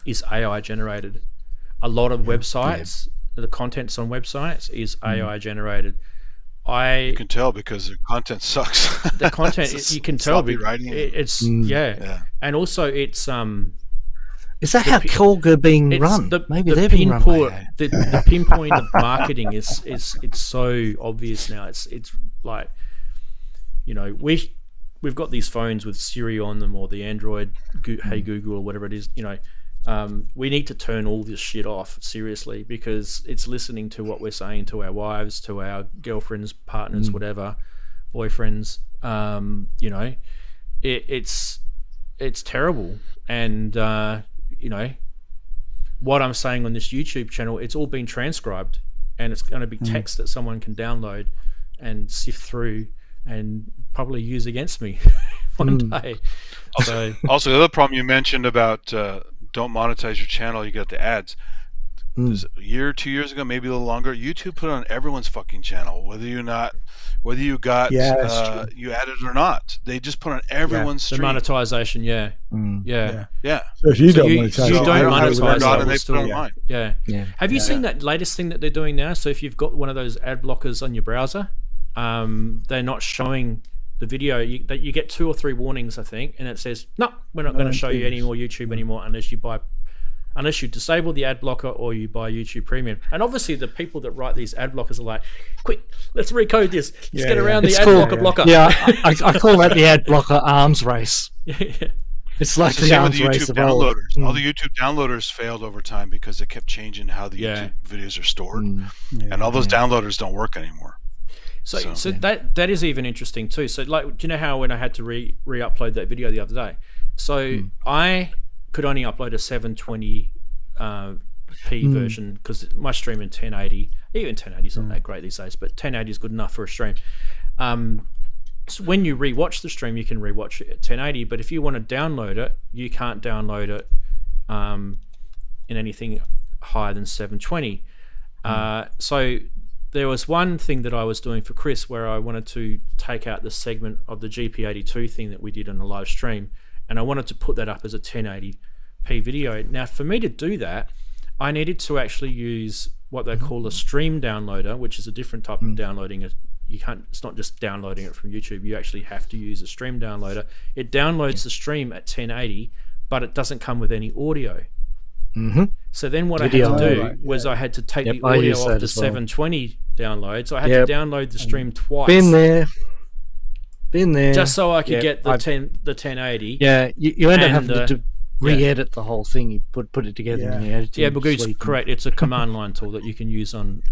[SPEAKER 2] is AI generated. A lot of websites, the contents on websites is AI generated.
[SPEAKER 5] You can tell because the content sucks.
[SPEAKER 2] The content you can tell.
[SPEAKER 5] Writing.
[SPEAKER 2] It's and also it's
[SPEAKER 7] Is that how Korg are being run? Maybe they're being run by AI.
[SPEAKER 2] The pinpoint of marketing is it's so obvious now. It's like, you know, we've got these phones with Siri on them, or the Android Hey Google or whatever it is. You know, we need to turn all this shit off seriously, because it's listening to what we're saying to our wives, to our girlfriends, partners, whatever, boyfriends. You know, it's terrible. And you know, what I'm saying on this YouTube channel, it's all been transcribed, and it's going to be text that someone can download and sift through and probably use against me one day.
[SPEAKER 5] Also, the other problem you mentioned about don't monetize your channel, you got the ads. A year, 2 years ago, maybe a little longer, YouTube put it on everyone's fucking channel, whether you got you added or not. They just put on everyone's stream.
[SPEAKER 2] The monetization, yeah.
[SPEAKER 3] So if you don't monetize,
[SPEAKER 2] you don't monetize,
[SPEAKER 5] and they put it on mine.
[SPEAKER 2] Yeah. Have you seen that latest thing that they're doing now? So if you've got one of those ad blockers on your browser, they're not showing the video. You get 2 or 3 warnings, I think, and it says, no, we're not going to show you any more YouTube anymore unless you disable the ad blocker or you buy YouTube Premium. And obviously the people that write these ad blockers are like, quick, let's recode this. Let's get around the ad blocker.
[SPEAKER 7] Yeah, I call that the ad blocker arms race. It's like the arms race of
[SPEAKER 5] downloaders. All the YouTube downloaders failed over time because they kept changing how the YouTube videos are stored. And all those downloaders don't work anymore.
[SPEAKER 2] So that is even interesting too. So like, do you know how when I had to re-upload that video the other day? So I could only upload a 720p version because my stream in 1080, even 1080 is not that great these days, but 1080 is good enough for a stream. So when you rewatch the stream, you can rewatch it at 1080, but if you want to download it, you can't download it in anything higher than 720. So there was one thing that I was doing for Chris where I wanted to take out the segment of the GP82 thing that we did on a live stream, and I wanted to put that up as a 1080p video. Now, for me to do that, I needed to actually use what they call a stream downloader, which is a different type of downloading. You can't. It's not just downloading it from YouTube. You actually have to use a stream downloader. It downloads the stream at 1080, but it doesn't come with any audio. So then what I had to do was I had to take the audio off the 720 download. So I had to download the stream twice.
[SPEAKER 7] Been there.
[SPEAKER 2] Just so I could get the 1080.
[SPEAKER 7] Yeah, you end up having to re-edit the whole thing. You put it together in the editing.
[SPEAKER 2] Yeah, because correct. It's a command line tool that you can use on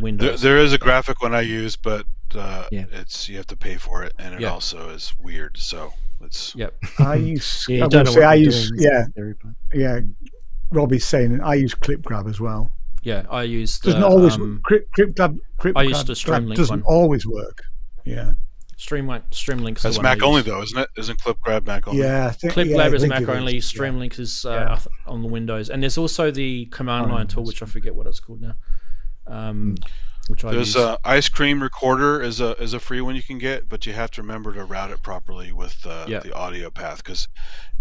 [SPEAKER 2] Windows.
[SPEAKER 5] There is a graphic one I use, but it's you have to pay for it, and it also is weird. So it's
[SPEAKER 3] I use. Robbie's saying I use ClipGrab as well.
[SPEAKER 2] Yeah, I use.
[SPEAKER 3] Doesn't always ClipGrab.
[SPEAKER 2] I used the Streamlink
[SPEAKER 3] doesn't always work. Yeah.
[SPEAKER 2] Streamlink's
[SPEAKER 5] that's Mac only though, isn't it? Isn't ClipGrab Mac only?
[SPEAKER 3] Yeah,
[SPEAKER 2] ClipGrab is Mac only. Streamlink is on the Windows, and there's also the command line tool, which I forget what it's called now. Which I use.
[SPEAKER 5] Ice Cream Recorder is a free one you can get, but you have to remember to route it properly with the audio path, because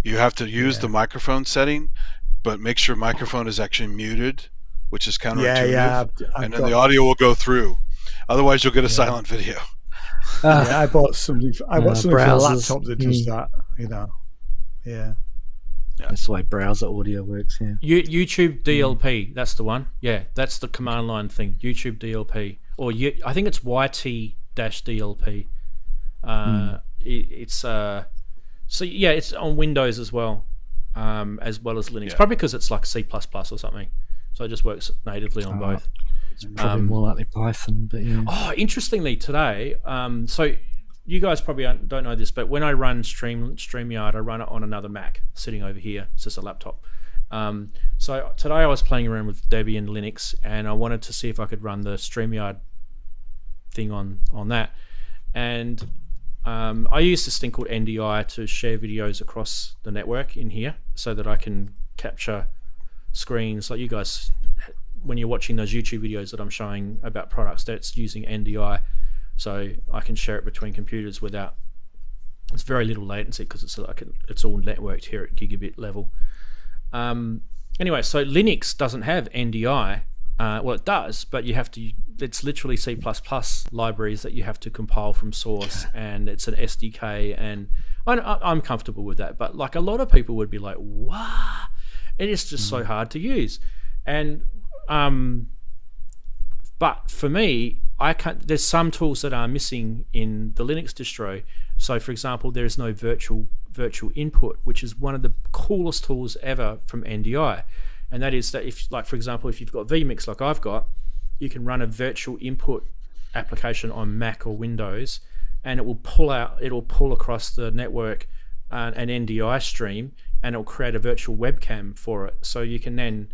[SPEAKER 5] you have to use the microphone setting, but make sure microphone is actually muted, which is counterintuitive, and then the audio will go through. Otherwise, you'll get a silent video.
[SPEAKER 3] I bought something. I bought something for a laptop that does that. You know,
[SPEAKER 7] that's the way browser audio works. Yeah.
[SPEAKER 2] YouTube DLP. That's the one. Yeah, that's the command line thing. YouTube DLP, or I think it's YT-DLP. It's it's on Windows as well as Linux. Probably because it's like C++ or something. So it just works natively on both.
[SPEAKER 7] It's probably more likely Python, but yeah.
[SPEAKER 2] Oh, interestingly today, so you guys probably don't know this, but when I run StreamYard, I run it on another Mac sitting over here. It's just a laptop. So today I was playing around with Debian Linux, and I wanted to see if I could run the StreamYard thing on that. And I use this thing called NDI to share videos across the network in here so that I can capture screens like you guys. When you're watching those YouTube videos that I'm showing about products, that's using NDI, so I can share it between computers without. It's very little latency because it's all networked here at gigabit level. Anyway, so Linux doesn't have NDI. Well, it does, but you have to it's literally C++ libraries that you have to compile from source, and it's an SDK, and I'm comfortable with that. But like a lot of people would be like, "What?" It is just so hard to use, and but for me, I can't. There's some tools that are missing in the Linux distro. So, for example, there is no virtual input, which is one of the coolest tools ever from NDI, and that is that if, like, for example, if you've got vMix like I've got, you can run a virtual input application on Mac or Windows, and it will pull across the network an NDI stream, and it'll create a virtual webcam for it, so you can then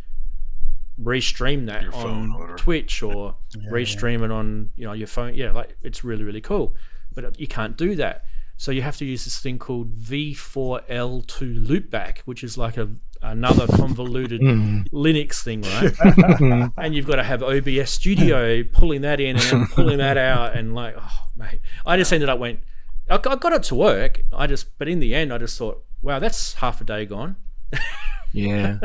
[SPEAKER 2] restream that
[SPEAKER 5] Your phone
[SPEAKER 2] on
[SPEAKER 5] or
[SPEAKER 2] Twitch or restream it on your phone. Yeah, like it's really, really cool. But you can't do that. So you have to use this thing called V4L2 loopback, which is like another convoluted Linux thing, right? And you've got to have OBS Studio pulling that in and then pulling that out, and like, oh mate, I just ended up I got it to work. But in the end, I just thought, wow, that's half a day gone.
[SPEAKER 7] Yeah.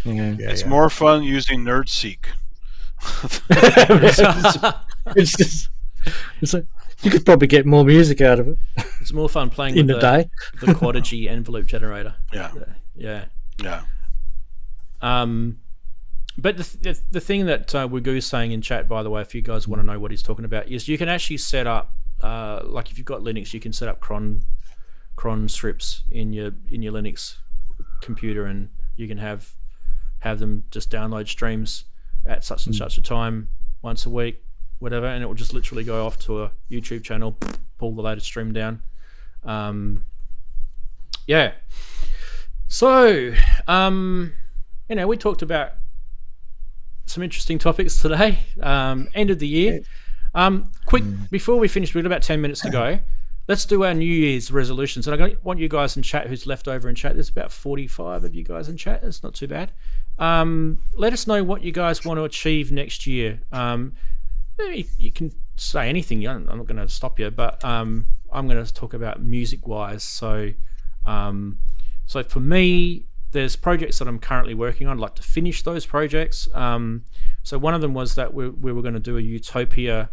[SPEAKER 5] It's more fun using NerdSEQ.
[SPEAKER 7] It's like, you could probably get more music out of it.
[SPEAKER 2] It's more fun playing
[SPEAKER 7] in
[SPEAKER 2] with
[SPEAKER 7] a day.
[SPEAKER 2] the Quadigy envelope generator.
[SPEAKER 5] Yeah.
[SPEAKER 2] But the thing that Wagoo's saying in chat, by the way, if you guys want to know what he's talking about, is you can actually set up, like if you've got Linux, you can set up cron strips in your Linux computer, and you can have them just download streams at such and such a time once a week, whatever, and it will just literally go off to a YouTube channel, pull the latest stream down. So we talked about some interesting topics today. End of the year. Quick, before we finish, we've got about 10 minutes to go. Let's do our New Year's resolutions. And I want you guys in chat, who's left over in chat, there's about 45 of you guys in chat. That's not too bad. Let us know what you guys want to achieve next year. You can say anything. I'm not going to stop you, but I'm going to talk about music-wise. So for me, there's projects that I'm currently working on. I'd like to finish those projects. So one of them was that we were going to do a Utopia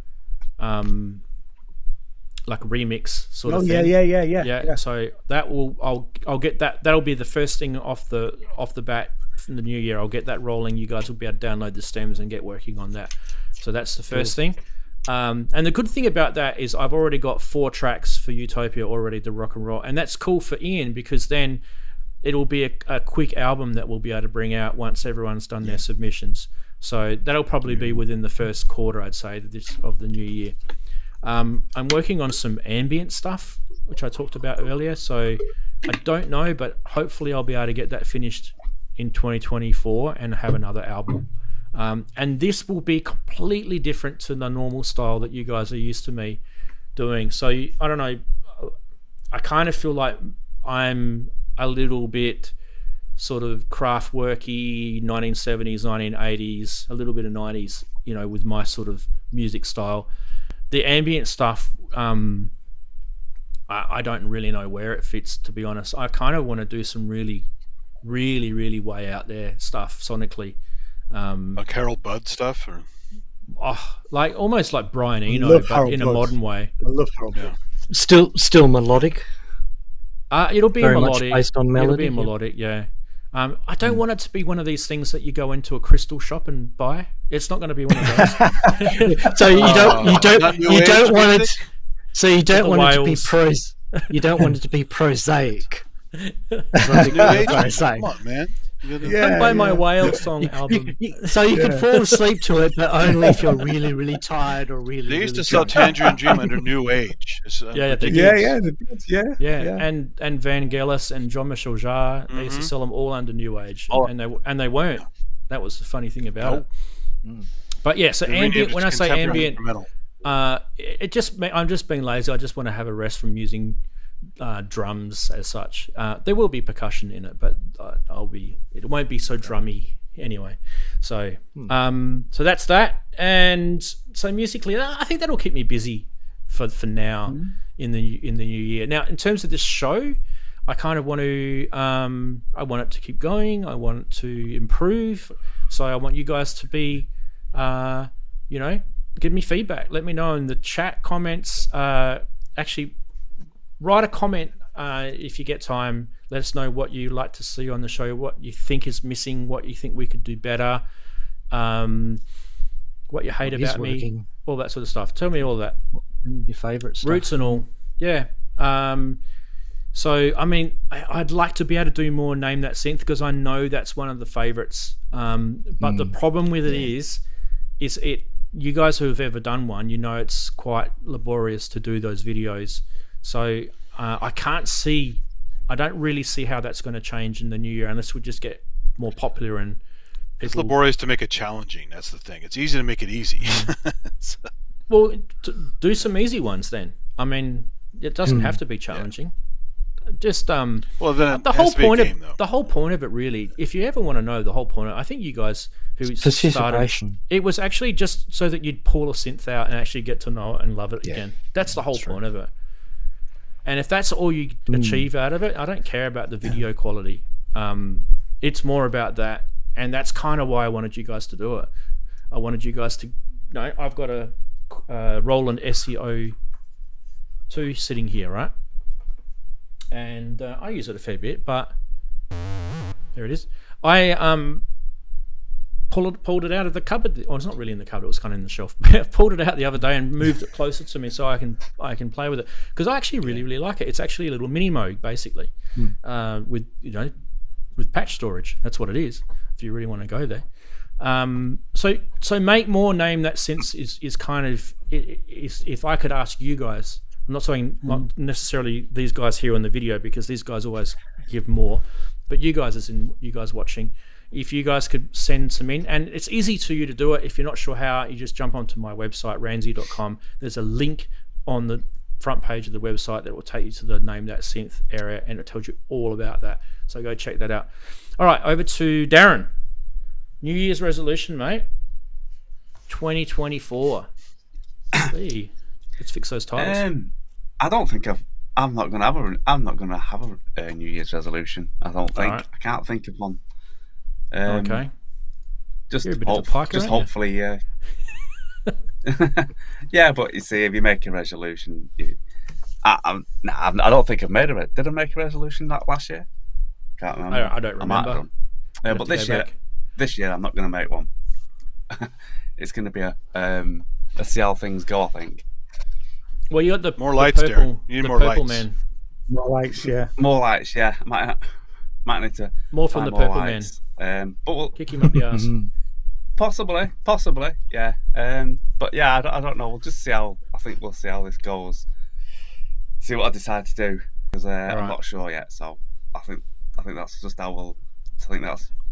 [SPEAKER 2] like remix sort of thing. Yeah. So that I'll get that. That'll be the first thing off the bat from the new year. I'll get that rolling. You guys will be able to download the stems and get working on that. So that's the first thing. And the good thing about that is I've already got 4 tracks for Utopia already to rock and roll, and that's cool for Ian, because then it'll be a quick album that we'll be able to bring out once everyone's done their submissions. So that'll probably be within the first quarter, I'd say, of the new year. I'm working on some ambient stuff, which I talked about earlier. So I don't know, but hopefully I'll be able to get that finished in 2024 and have another album. And this will be completely different to the normal style that you guys are used to me doing. So I don't know, I kind of feel like I'm a little bit sort of craft worky, 1970s, 1980s, a little bit of 90s, with my sort of music style. The ambient stuff, I don't really know where it fits, to be honest. I kind of want to do some really, really, really way out there stuff sonically.
[SPEAKER 5] Like Harold Budd stuff, or
[SPEAKER 2] like almost like Brian Eno, but in a modern way.
[SPEAKER 3] I love Harold Budd.
[SPEAKER 7] Still melodic.
[SPEAKER 2] It'll be
[SPEAKER 7] very
[SPEAKER 2] melodic.
[SPEAKER 7] Much based on melody.
[SPEAKER 2] It'll be melodic, yeah. I don't want it to be one of these things that you go into a crystal shop and buy. It's not going to be one of those.
[SPEAKER 7] So you don't want it. So you don't want it to be You don't want it to be prosaic.
[SPEAKER 5] Come on, man.
[SPEAKER 2] Don't buy my Whale Song album.
[SPEAKER 7] So you can fall asleep to it, but only if you're really, really tired or really.
[SPEAKER 5] They used to
[SPEAKER 7] really
[SPEAKER 5] sell
[SPEAKER 7] drunk.
[SPEAKER 5] Tangerine Dream under New Age.
[SPEAKER 2] Yeah, they
[SPEAKER 3] Yeah.
[SPEAKER 2] And Vangelis and Jean-Michel Jarre, they used to sell them all under New Age, and they weren't. That was the funny thing about it. But yeah, so ambient. When I say ambient, I'm just being lazy. I just want to have a rest from using drums as such. There will be percussion in it, but it won't be so drummy anyway. So so that's that. And so musically, I think that'll keep me busy for now in the new year. Now, in terms of this show, I kind of want to I want it to keep going. I want it to improve. So I want you guys to be give me feedback. Let me know in the chat comments. Actually, write a comment if you get time. Let us know what you like to see on the show, what you think is missing, what you think we could do better, what you hate about me, all that sort of stuff. Tell me all that.
[SPEAKER 7] Your favourite stuff.
[SPEAKER 2] Roots and all. Yeah. So, I mean, I'd like to be able to do more Name That Synth because I know that's one of the favourites. But the problem with it is you guys who have ever done one, you know it's quite laborious to do those videos. So I don't really see how that's going to change in the new year unless we just get more popular and people...
[SPEAKER 5] It's laborious to make it challenging. That's the thing. It's easy to make it easy.
[SPEAKER 2] Well, do some easy ones then. I mean, it doesn't have to be challenging. Just
[SPEAKER 5] well, then
[SPEAKER 2] the whole point of the whole point of it, really, if you ever want to know the whole point, I think you guys who started it was actually just so that you'd pull a synth out and actually get to know it and love it again. That's the whole point of it. And if that's all you achieve out of it, I don't care about the video quality. It's more about that, and that's kind of why I wanted you guys to do it. I wanted you guys to know I've got a Roland SEO 2 sitting here, right? And I use it a fair bit, but there it is. I pulled it out of the cupboard. Well, it's not really in the cupboard; it was kind of in the shelf. Pulled it out the other day and moved it closer to me so I can play with it because I actually really like it. It's actually a little mini mode basically, with patch storage. That's what it is. If you really want to go there. So make more Name That Synth is kind of if I could ask you guys. I'm not saying not necessarily these guys here on the video because these guys always give more, but you guys, as in you guys watching, if you guys could send some in, and it's easy to you to do it. If you're not sure how, you just jump onto my website, ranzee.com. There's a link on the front page of the website that will take you to the Name That Synth area, and it tells you all about that. So go check that out. All right, over to Darren. New Year's resolution, mate. 2024. Hey, let's fix those titles.
[SPEAKER 4] I don't think I'm not gonna have a New Year's resolution. I don't think. Right. I can't think of one.
[SPEAKER 2] Okay.
[SPEAKER 4] Just hopefully, yeah. Yeah, but you see, if you make a resolution, I don't think I've made it. Did I make a resolution that last year? Can't remember.
[SPEAKER 2] I don't remember.
[SPEAKER 4] But this year I'm not going to make one. It's going to be a see how things go, I think.
[SPEAKER 2] Well, you got the
[SPEAKER 5] more lights, Darren. You need more
[SPEAKER 2] purple
[SPEAKER 5] lights.
[SPEAKER 2] Man.
[SPEAKER 3] More lights, yeah.
[SPEAKER 4] More lights, yeah. Might need to
[SPEAKER 2] more from the purple
[SPEAKER 4] lights.
[SPEAKER 2] Man.
[SPEAKER 4] But we'll
[SPEAKER 2] kick him up the ass.
[SPEAKER 4] Possibly, yeah. But yeah, I don't know. We'll just see how. I think we'll see how this goes. See what I decide to do because I'm not sure yet. So I think that's just how we'll. I think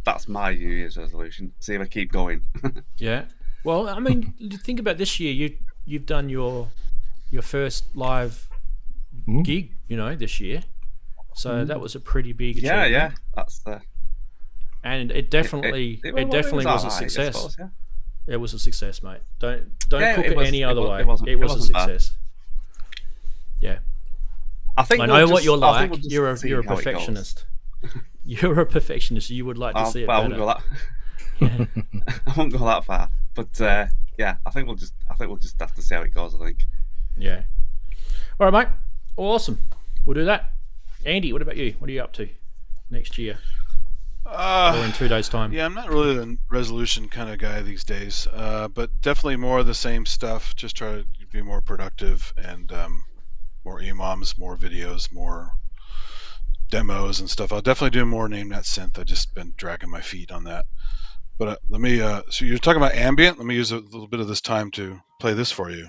[SPEAKER 4] that's my New Year's resolution. See if I keep going.
[SPEAKER 2] Yeah. Well, I mean, think about this year. You've done your first live gig, this year. So that was a pretty big achievement.
[SPEAKER 4] Yeah. That's the.
[SPEAKER 2] And it definitely was a success. Suppose, yeah. It was a success, mate. Don't cook it any other way. It was a success. Bad. Yeah. I know what you're like. You're a perfectionist. You're a perfectionist. You would like to see it better.
[SPEAKER 4] I won't go that far. But yeah, I think we'll just have to see how it goes. I think.
[SPEAKER 2] Yeah. All right, mate. Awesome. We'll do that. Andy, what about you? What are you up to next year? Or in 2 days' time?
[SPEAKER 5] Yeah, I'm not really a resolution kind of guy these days, but definitely more of the same stuff. Just try to be more productive and more EMOMs, more videos, more demos and stuff. I'll definitely do more Name That Synth. I've just been dragging my feet on that. But let me, so you're talking about ambient. Let me use a little bit of this time to play this for you.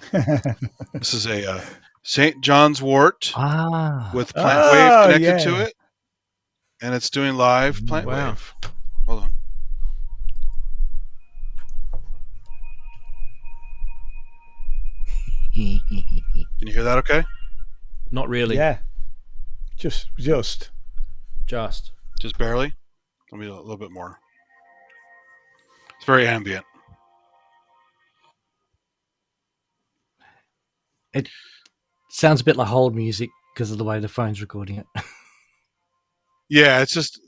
[SPEAKER 5] This is a St. John's wort with plant wave connected to it. And it's doing live plant wave. Hold on. Can you hear that okay?
[SPEAKER 2] Not really.
[SPEAKER 3] Yeah. Just
[SPEAKER 5] barely? Let me a little bit more. It's very ambient.
[SPEAKER 7] It sounds a bit like hold music because of the way the phone's recording it.
[SPEAKER 5] Yeah, it's just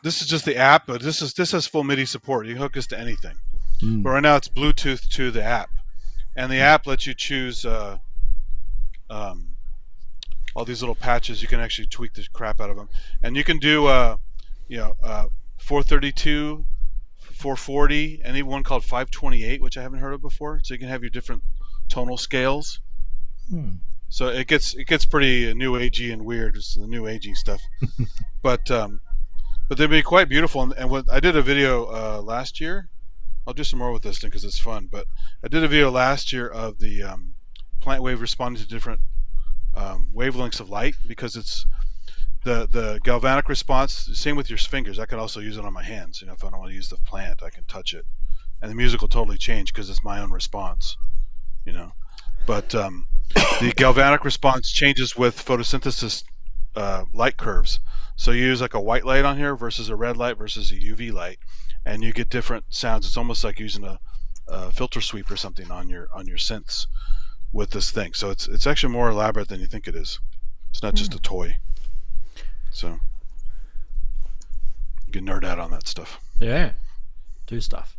[SPEAKER 5] this is just the app, but this has full MIDI support. You can hook this to anything. But right now it's Bluetooth to the app. and the app lets you choose all these little patches. You can actually tweak the crap out of them, and you can do 432, 440, and even one called 528, which I haven't heard of before. So you can have your different tonal scales. So it gets pretty new agey and weird. It's the new agey stuff, but they'd be quite beautiful. And what I did a video last year. I'll do some more with this thing because it's fun. But I did a video last year of the plant wave responding to different wavelengths of light, because it's the galvanic response. Same with your fingers. I could also use it on my hands. If I don't want to use the plant, I can touch it, and the music will totally change because it's my own response. But the galvanic response changes with photosynthesis light curves. So you use like a white light on here versus a red light versus a UV light, and you get different sounds. It's almost like using a filter sweep or something on your synths with this thing. So it's actually more elaborate than you think it is. It's not just a toy. So you can nerd out on that stuff.
[SPEAKER 2] Yeah, do stuff.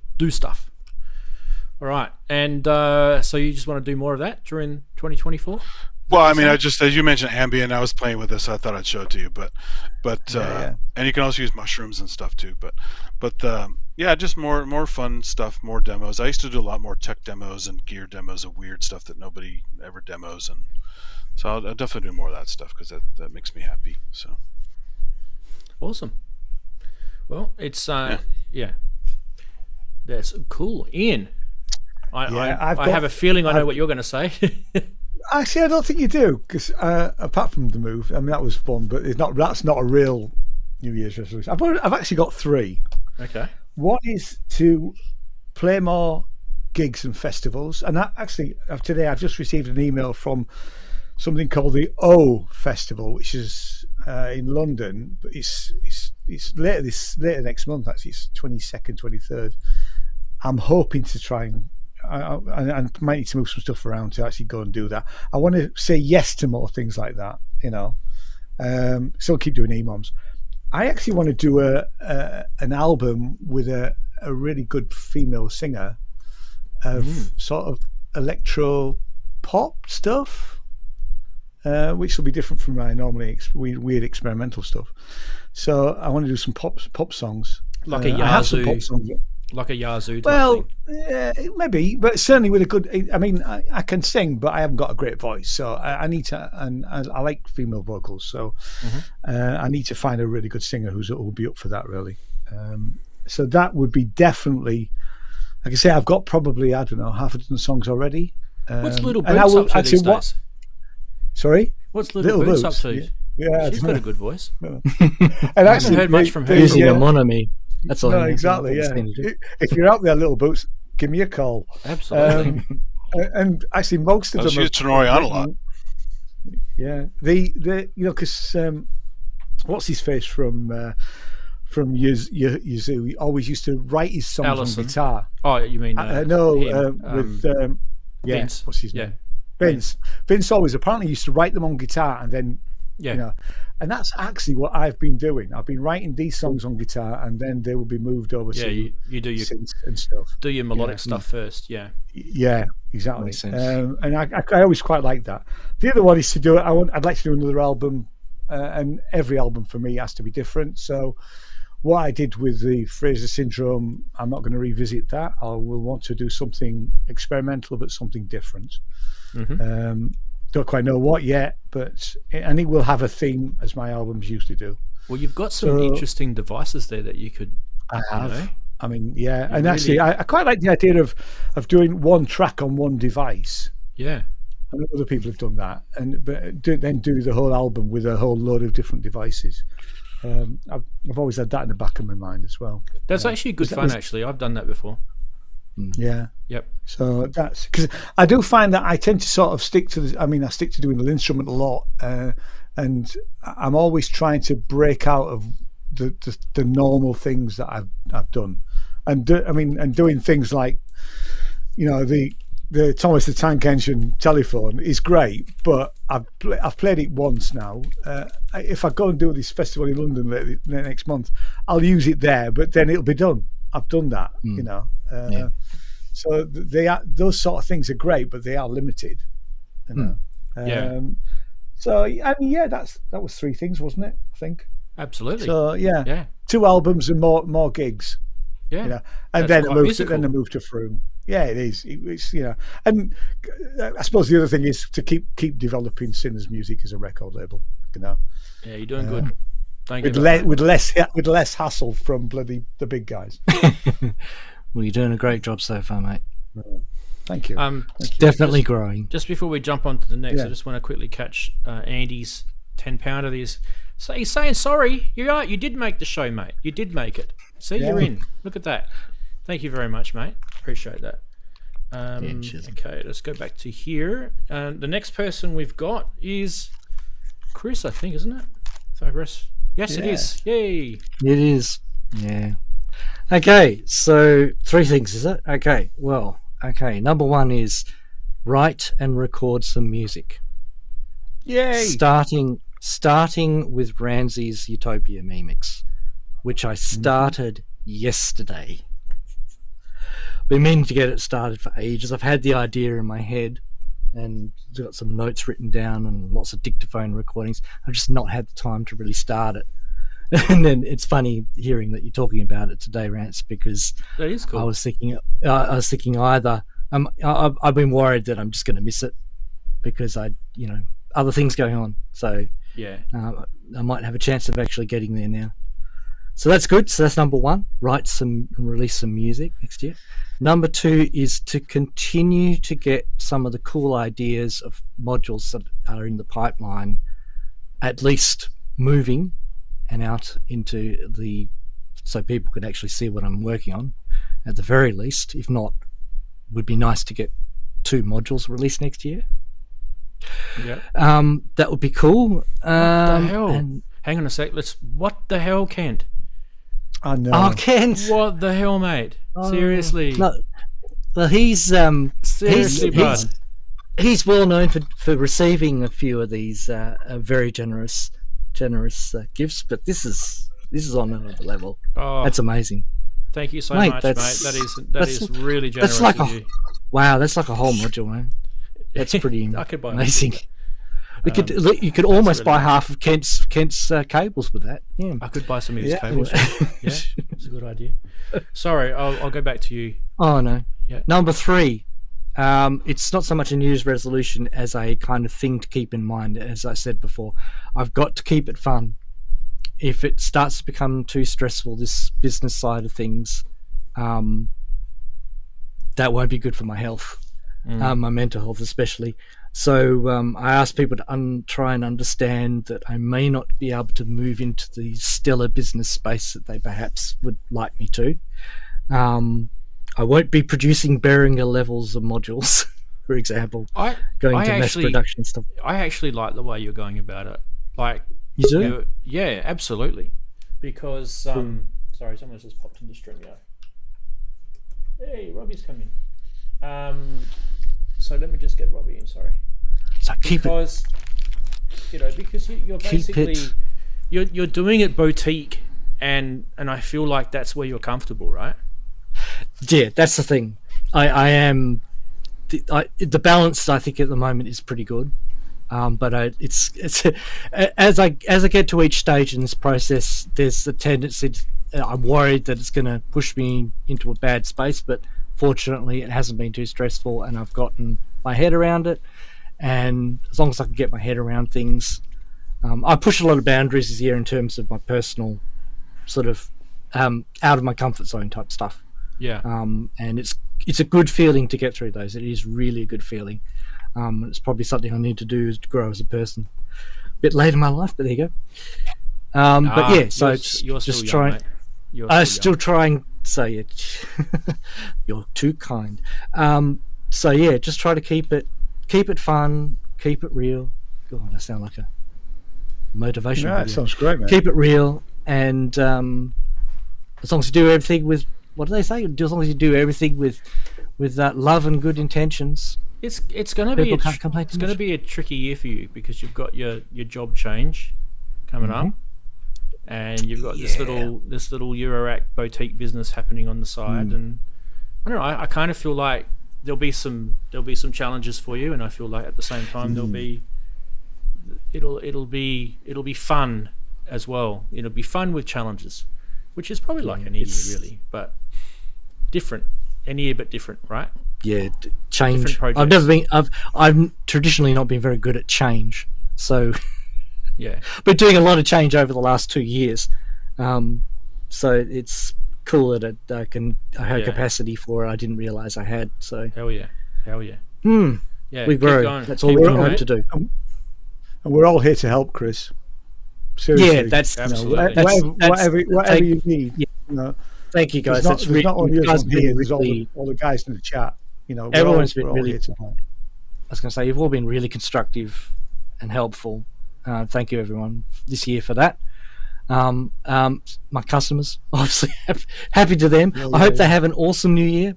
[SPEAKER 2] All right, and so you just want to do more of that during 2024?
[SPEAKER 5] Well, I mean, I just, as you mentioned, ambient. I was playing with this, so I thought I'd show it to you. But and you can also use mushrooms and stuff too. But yeah, just more fun stuff, more demos. I used to do a lot more tech demos and gear demos of weird stuff that nobody ever demos, and so I'll definitely do more of that stuff because that makes me happy. So
[SPEAKER 2] awesome. Well, it's yeah, that's cool, Ian. I have a feeling I know what you're going to say.
[SPEAKER 3] Actually, I don't think you do, because apart from the move, I mean, that was fun, but that's not a real New Year's resolution. I've actually got 3.
[SPEAKER 2] Okay.
[SPEAKER 3] One is to play more gigs and festivals, and today I've just received an email from something called the O Festival, which is in London, but it's later next month. Actually, it's 22nd, 23rd. I'm hoping to try and I might need to move some stuff around to actually go and do that. I want to say yes to more things like that, so I'll keep doing EMOMs. I actually want to do an album with a really good female singer of sort of electro pop stuff, which will be different from my normally weird experimental stuff. So I want to do some pop songs.
[SPEAKER 2] Like a Yazoo.
[SPEAKER 3] I have some pop songs.
[SPEAKER 2] Like a Yazoo.
[SPEAKER 3] Well, maybe, but certainly with a good. I mean, I can sing, but I haven't got a great voice, so I need to. And I like female vocals, so I need to find a really good singer who'll be up for that. Really, so that would be definitely. Like I say, I've got probably half a dozen songs already.
[SPEAKER 2] What's Little Boots up to these days?
[SPEAKER 3] Sorry,
[SPEAKER 2] what's Little Boots up to?
[SPEAKER 3] Yeah,
[SPEAKER 2] she's got a good voice.
[SPEAKER 3] And actually,
[SPEAKER 2] I haven't heard much from her.
[SPEAKER 7] Using a monomy. That's all.
[SPEAKER 3] No, exactly. Yeah. If you're out there, Little Boots, give me a call.
[SPEAKER 2] Absolutely.
[SPEAKER 3] And actually, most of them.
[SPEAKER 5] She used to Tenori on a lot.
[SPEAKER 3] Yeah, because what's his face from Yazoo? He always used to write his songs on guitar.
[SPEAKER 2] Oh, you mean
[SPEAKER 3] with
[SPEAKER 2] Vince?
[SPEAKER 3] What's his name? Vince. Vince always apparently used to write them on guitar and then. Yeah, and that's actually what I've been doing. I've been writing these songs on guitar, and then they will be moved over to
[SPEAKER 2] you do your
[SPEAKER 3] synths and stuff.
[SPEAKER 2] Do your melodic stuff first, yeah.
[SPEAKER 3] Yeah, exactly. And I always quite like that. The other one is to do it. I'd like to do another album, and every album for me has to be different. So, what I did with the Fraser Syndrome, I'm not going to revisit that. I will want to do something experimental, but something different. Don't quite know what yet, and it will have a theme as my albums usually do.
[SPEAKER 2] Well, you've got some interesting devices there that you could.
[SPEAKER 3] I have. I mean, yeah, and really, actually, I quite like the idea of doing one track on one device.
[SPEAKER 2] Yeah,
[SPEAKER 3] I know other people have done that, but then do the whole album with a whole load of different devices. I've always had that in the back of my mind as well.
[SPEAKER 2] That's actually good fun. Actually, I've done that before.
[SPEAKER 3] Yeah.
[SPEAKER 2] Yep.
[SPEAKER 3] So that's because I do find that I tend to sort of stick to I stick to doing the instrument a lot, and I'm always trying to break out of the normal things that I've done, and doing things like, the Thomas the Tank Engine telephone is great, but I've played it once now. If I go and do this festival in London next month, I'll use it there, but then it'll be done. I've done that, So they are, those sort of things are great, but they are limited. You know.
[SPEAKER 2] Yeah.
[SPEAKER 3] So I mean, yeah, that was 3 things, wasn't it? I think.
[SPEAKER 2] Absolutely.
[SPEAKER 3] So yeah,
[SPEAKER 2] Yeah.
[SPEAKER 3] 2 albums and more gigs.
[SPEAKER 2] Yeah.
[SPEAKER 3] You know, and
[SPEAKER 2] That's
[SPEAKER 3] then I
[SPEAKER 2] quite
[SPEAKER 3] moved
[SPEAKER 2] musical.
[SPEAKER 3] to Froome. Yeah, it is. It's and I suppose the other thing is to keep developing Sinners music as a record label. You know,
[SPEAKER 2] Yeah, you're doing good. Thank you.
[SPEAKER 3] with less hassle from bloody the big guys.
[SPEAKER 7] Well, you're doing a great job so far, mate.
[SPEAKER 3] Thank you.
[SPEAKER 7] Definitely growing.
[SPEAKER 2] Just before we jump on to the next,
[SPEAKER 3] Yeah.
[SPEAKER 2] I just want to quickly catch Andy's 10-pounder. So he's saying, sorry, you're right, you did make the show, mate. You did make it. See, you're in. Look at that. Thank you very much, mate. Appreciate that.
[SPEAKER 7] cheers.
[SPEAKER 2] Okay, let's go back to here. The next person we've got is Chris, I think, isn't it? If I press... Yes, it is. Yay.
[SPEAKER 7] It is. Yeah. Okay, so 3 things, is it? Okay, well, okay. Number 1 is write and record some music.
[SPEAKER 3] Yay!
[SPEAKER 7] Starting with Ranzee's Utopia Mimix, which I started yesterday. Been meaning to get it started for ages. I've had the idea in my head and got some notes written down and lots of dictaphone recordings. I've just not had the time to really start it. And then it's funny hearing that you're talking about it today, Rance, because
[SPEAKER 2] That is cool.
[SPEAKER 7] I was thinking either I've been worried that I'm just going to miss it because other things going on. So
[SPEAKER 2] Yeah.
[SPEAKER 7] I might have a chance of actually getting there now. So that's good. So that's number 1. Write some and release some music next year. Number 2 is to continue to get some of the cool ideas of modules that are in the pipeline, at least moving and out into so people could actually see what I'm working on at the very least. If not, would be nice to get 2 modules released next year.
[SPEAKER 2] Yeah.
[SPEAKER 7] That would be cool.
[SPEAKER 2] What the hell?
[SPEAKER 7] and-
[SPEAKER 2] Hang on a sec. What the hell, Kent?
[SPEAKER 3] I know.
[SPEAKER 7] Oh, Kent.
[SPEAKER 2] What the hell, mate? Seriously.
[SPEAKER 7] No, well, he's
[SPEAKER 2] Seriously, bud.
[SPEAKER 7] he's well known for receiving a few of these very generous gifts, but this is on another level.
[SPEAKER 2] Oh,
[SPEAKER 7] That's amazing.
[SPEAKER 2] thank you so
[SPEAKER 7] Mate,
[SPEAKER 2] much, mate. That is really generous
[SPEAKER 7] That's like
[SPEAKER 2] of you.
[SPEAKER 7] Wow, that's like a whole module, man. That's pretty
[SPEAKER 2] I could buy
[SPEAKER 7] amazing. You could almost buy half of Kent's cables with that. Yeah.
[SPEAKER 2] I could buy some of his cables. Yeah, it's a good idea. Sorry, I'll go back to you.
[SPEAKER 7] Oh no.
[SPEAKER 2] Yeah.
[SPEAKER 7] Number 3. It's not so much a New Year's resolution as a kind of thing to keep in mind. As I said before, I've got to keep it fun. If it starts to become too stressful, this business side of things, that won't be good for my health, my mental health especially. So I asked people to try and understand that I may not be able to move into the stellar business space that they perhaps would like me to. I won't be producing Behringer levels of modules, for example, going to mass production stuff.
[SPEAKER 2] I actually like the way you're going about it. Like,
[SPEAKER 7] You do?
[SPEAKER 2] yeah, absolutely. Because sorry, someone's just popped into StreamYard. Hey, Robbie's coming. So let me just get Robbie in. Sorry.
[SPEAKER 7] So
[SPEAKER 2] Because you're basically you're doing it boutique, and I feel like that's where you're comfortable, right?
[SPEAKER 7] Yeah, that's the thing. I am the balance. I think at the moment is pretty good, but it's as I get to each stage in this process, there's a tendency. I'm worried that it's going to push me into a bad space, but fortunately, it hasn't been too stressful, and I've gotten my head around it. And as long as I can get my head around things, I push a lot of boundaries this year in terms of my personal sort of out of my comfort zone type stuff.
[SPEAKER 2] Yeah.
[SPEAKER 7] And it's a good feeling to get through those. It is really a good feeling. It's probably something I need to do is to grow as a person. A bit late in my life, but there you go. But yeah, so
[SPEAKER 2] you're
[SPEAKER 7] just
[SPEAKER 2] still
[SPEAKER 7] trying.
[SPEAKER 2] young, mate. You're
[SPEAKER 7] Still trying. So yeah, you're too kind. So yeah, just try to keep it fun, keep it real. God, I sound like a motivational.
[SPEAKER 3] Yeah, that sounds great, man.
[SPEAKER 7] Keep it real, and as long as you do everything with what do they say? As long as you do everything with that love and good intentions.
[SPEAKER 2] It's going to be
[SPEAKER 7] can't complain too
[SPEAKER 2] it's going to
[SPEAKER 7] much.
[SPEAKER 2] be a tricky year for you because you've got your job change coming up, and you've got this little eurorack boutique business happening on the side, and I don't know. I kind of feel like there'll be some challenges for you, and I feel like at the same time it'll be fun as well. It'll be fun with challenges, which is probably like any year really, but different. Any year but different, right?
[SPEAKER 7] Yeah, change.
[SPEAKER 2] Different
[SPEAKER 7] I've
[SPEAKER 2] projects.
[SPEAKER 7] never been. I've traditionally not been very good at change, so
[SPEAKER 2] Yeah.
[SPEAKER 7] been doing a lot of change over the last 2 years. So it's cool that I have capacity for it. I didn't realize I had. So
[SPEAKER 2] Hell yeah. Yeah.
[SPEAKER 7] we
[SPEAKER 2] keep
[SPEAKER 7] grow.
[SPEAKER 2] going.
[SPEAKER 7] That's all
[SPEAKER 2] Keep
[SPEAKER 7] we
[SPEAKER 2] going,
[SPEAKER 7] want
[SPEAKER 2] mate.
[SPEAKER 7] to do.
[SPEAKER 3] And we're all here to help, Chris. Seriously.
[SPEAKER 7] Yeah, that's
[SPEAKER 2] Absolutely.
[SPEAKER 3] whatever
[SPEAKER 7] thank-
[SPEAKER 3] you need.
[SPEAKER 7] yeah.
[SPEAKER 3] You know,
[SPEAKER 7] Thank you guys.
[SPEAKER 3] there's not only
[SPEAKER 7] you
[SPEAKER 3] us
[SPEAKER 7] guys
[SPEAKER 3] on
[SPEAKER 7] been
[SPEAKER 3] here. There's
[SPEAKER 7] really,
[SPEAKER 3] all the guys in the chat. You know,
[SPEAKER 7] Everyone's been
[SPEAKER 3] we're all
[SPEAKER 7] really-
[SPEAKER 3] here to help.
[SPEAKER 7] I was going to say, you've all been really constructive and helpful. Thank you, everyone, this year for that. My customers, obviously, happy to them. I hope they have an awesome new year.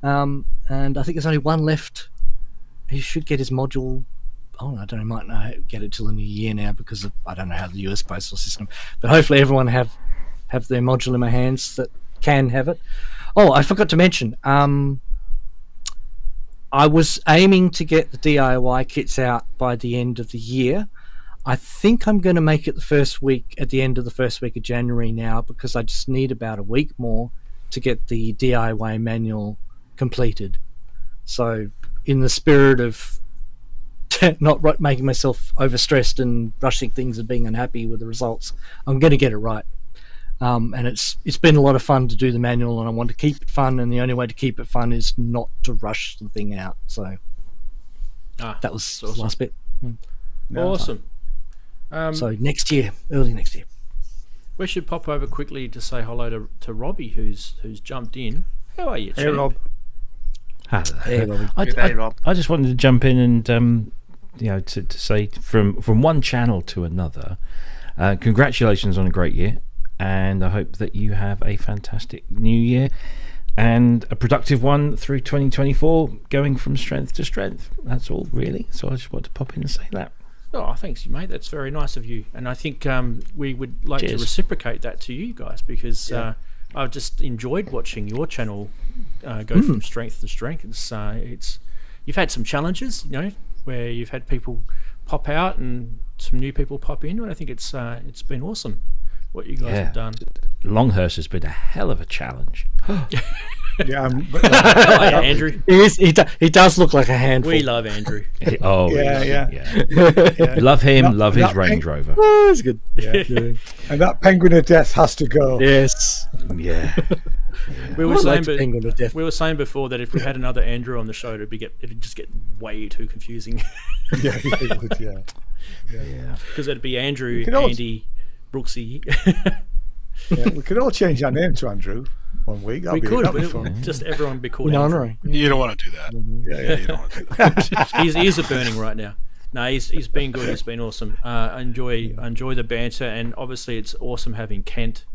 [SPEAKER 7] And I think there's only one left. He should get his module. Oh, I don't know. Might not get it till the new year now because I don't know how the US postal system. But hopefully, everyone have their module in my hands that can have it. Oh, I forgot to mention. I was aiming to get the DIY kits out by the end of the year. I think I'm going to make it at the end of the first week of January now, because I just need about a week more to get the DIY manual completed. So in the spirit of not making myself overstressed and rushing things and being unhappy with the results, I'm going to get it right. And it's been a lot of fun to do the manual, and I want to keep it fun, and the only way to keep it fun is not to rush the thing out. So that was the last bit.
[SPEAKER 2] Awesome.
[SPEAKER 7] So next year, early next year.
[SPEAKER 2] We should pop over quickly to say hello to Robbie, who's jumped in. How are you,
[SPEAKER 3] Hey,
[SPEAKER 2] champ?
[SPEAKER 3] Rob.
[SPEAKER 6] Hello.
[SPEAKER 7] Hey, Robbie.
[SPEAKER 4] Good day, Rob.
[SPEAKER 10] I just wanted to jump in and to say from one channel to another, congratulations on a great year, and I hope that you have a fantastic new year and a productive one through 2024, going from strength to strength. That's all really. So I just want to pop in and say that.
[SPEAKER 2] Oh, thanks, mate. That's very nice of you. And I think we would like to
[SPEAKER 10] Cheers.
[SPEAKER 2] reciprocate that to you guys, because I've just enjoyed watching your channel go from strength to strength. It's you've had some challenges, where you've had people pop out and some new people pop in, and I think it's been awesome what you guys have done.
[SPEAKER 10] Longhurst has been a hell of a challenge.
[SPEAKER 3] Yeah,
[SPEAKER 2] Oh, yeah, Andrew.
[SPEAKER 7] He does look like a handful.
[SPEAKER 2] We love Andrew.
[SPEAKER 10] Oh
[SPEAKER 3] Yeah.
[SPEAKER 10] Love him. Love his
[SPEAKER 3] that
[SPEAKER 10] Range Rover.
[SPEAKER 7] Oh, that's good.
[SPEAKER 3] and that penguin of death has to go.
[SPEAKER 7] Yes.
[SPEAKER 10] Yeah.
[SPEAKER 2] We were
[SPEAKER 7] I'd
[SPEAKER 2] saying,
[SPEAKER 7] like to penguin to death.
[SPEAKER 2] we were saying before that if we had another Andrew on the show, it'd just get way too confusing.
[SPEAKER 3] Yeah, it would, yeah.
[SPEAKER 2] Because it'd be Andrew,
[SPEAKER 3] can all-
[SPEAKER 2] Andy, Brooksy.
[SPEAKER 3] Yeah, we could all change our name to Andrew one week.
[SPEAKER 2] We could,
[SPEAKER 3] that'd be
[SPEAKER 2] but
[SPEAKER 3] fun.
[SPEAKER 2] just everyone be called
[SPEAKER 7] In
[SPEAKER 2] Andrew.
[SPEAKER 7] honour.
[SPEAKER 5] You don't want to do that. Yeah, you don't want to do that.
[SPEAKER 2] His ears are burning right now. No, he's been good. He's been awesome. Enjoy the banter, and obviously it's awesome having Kent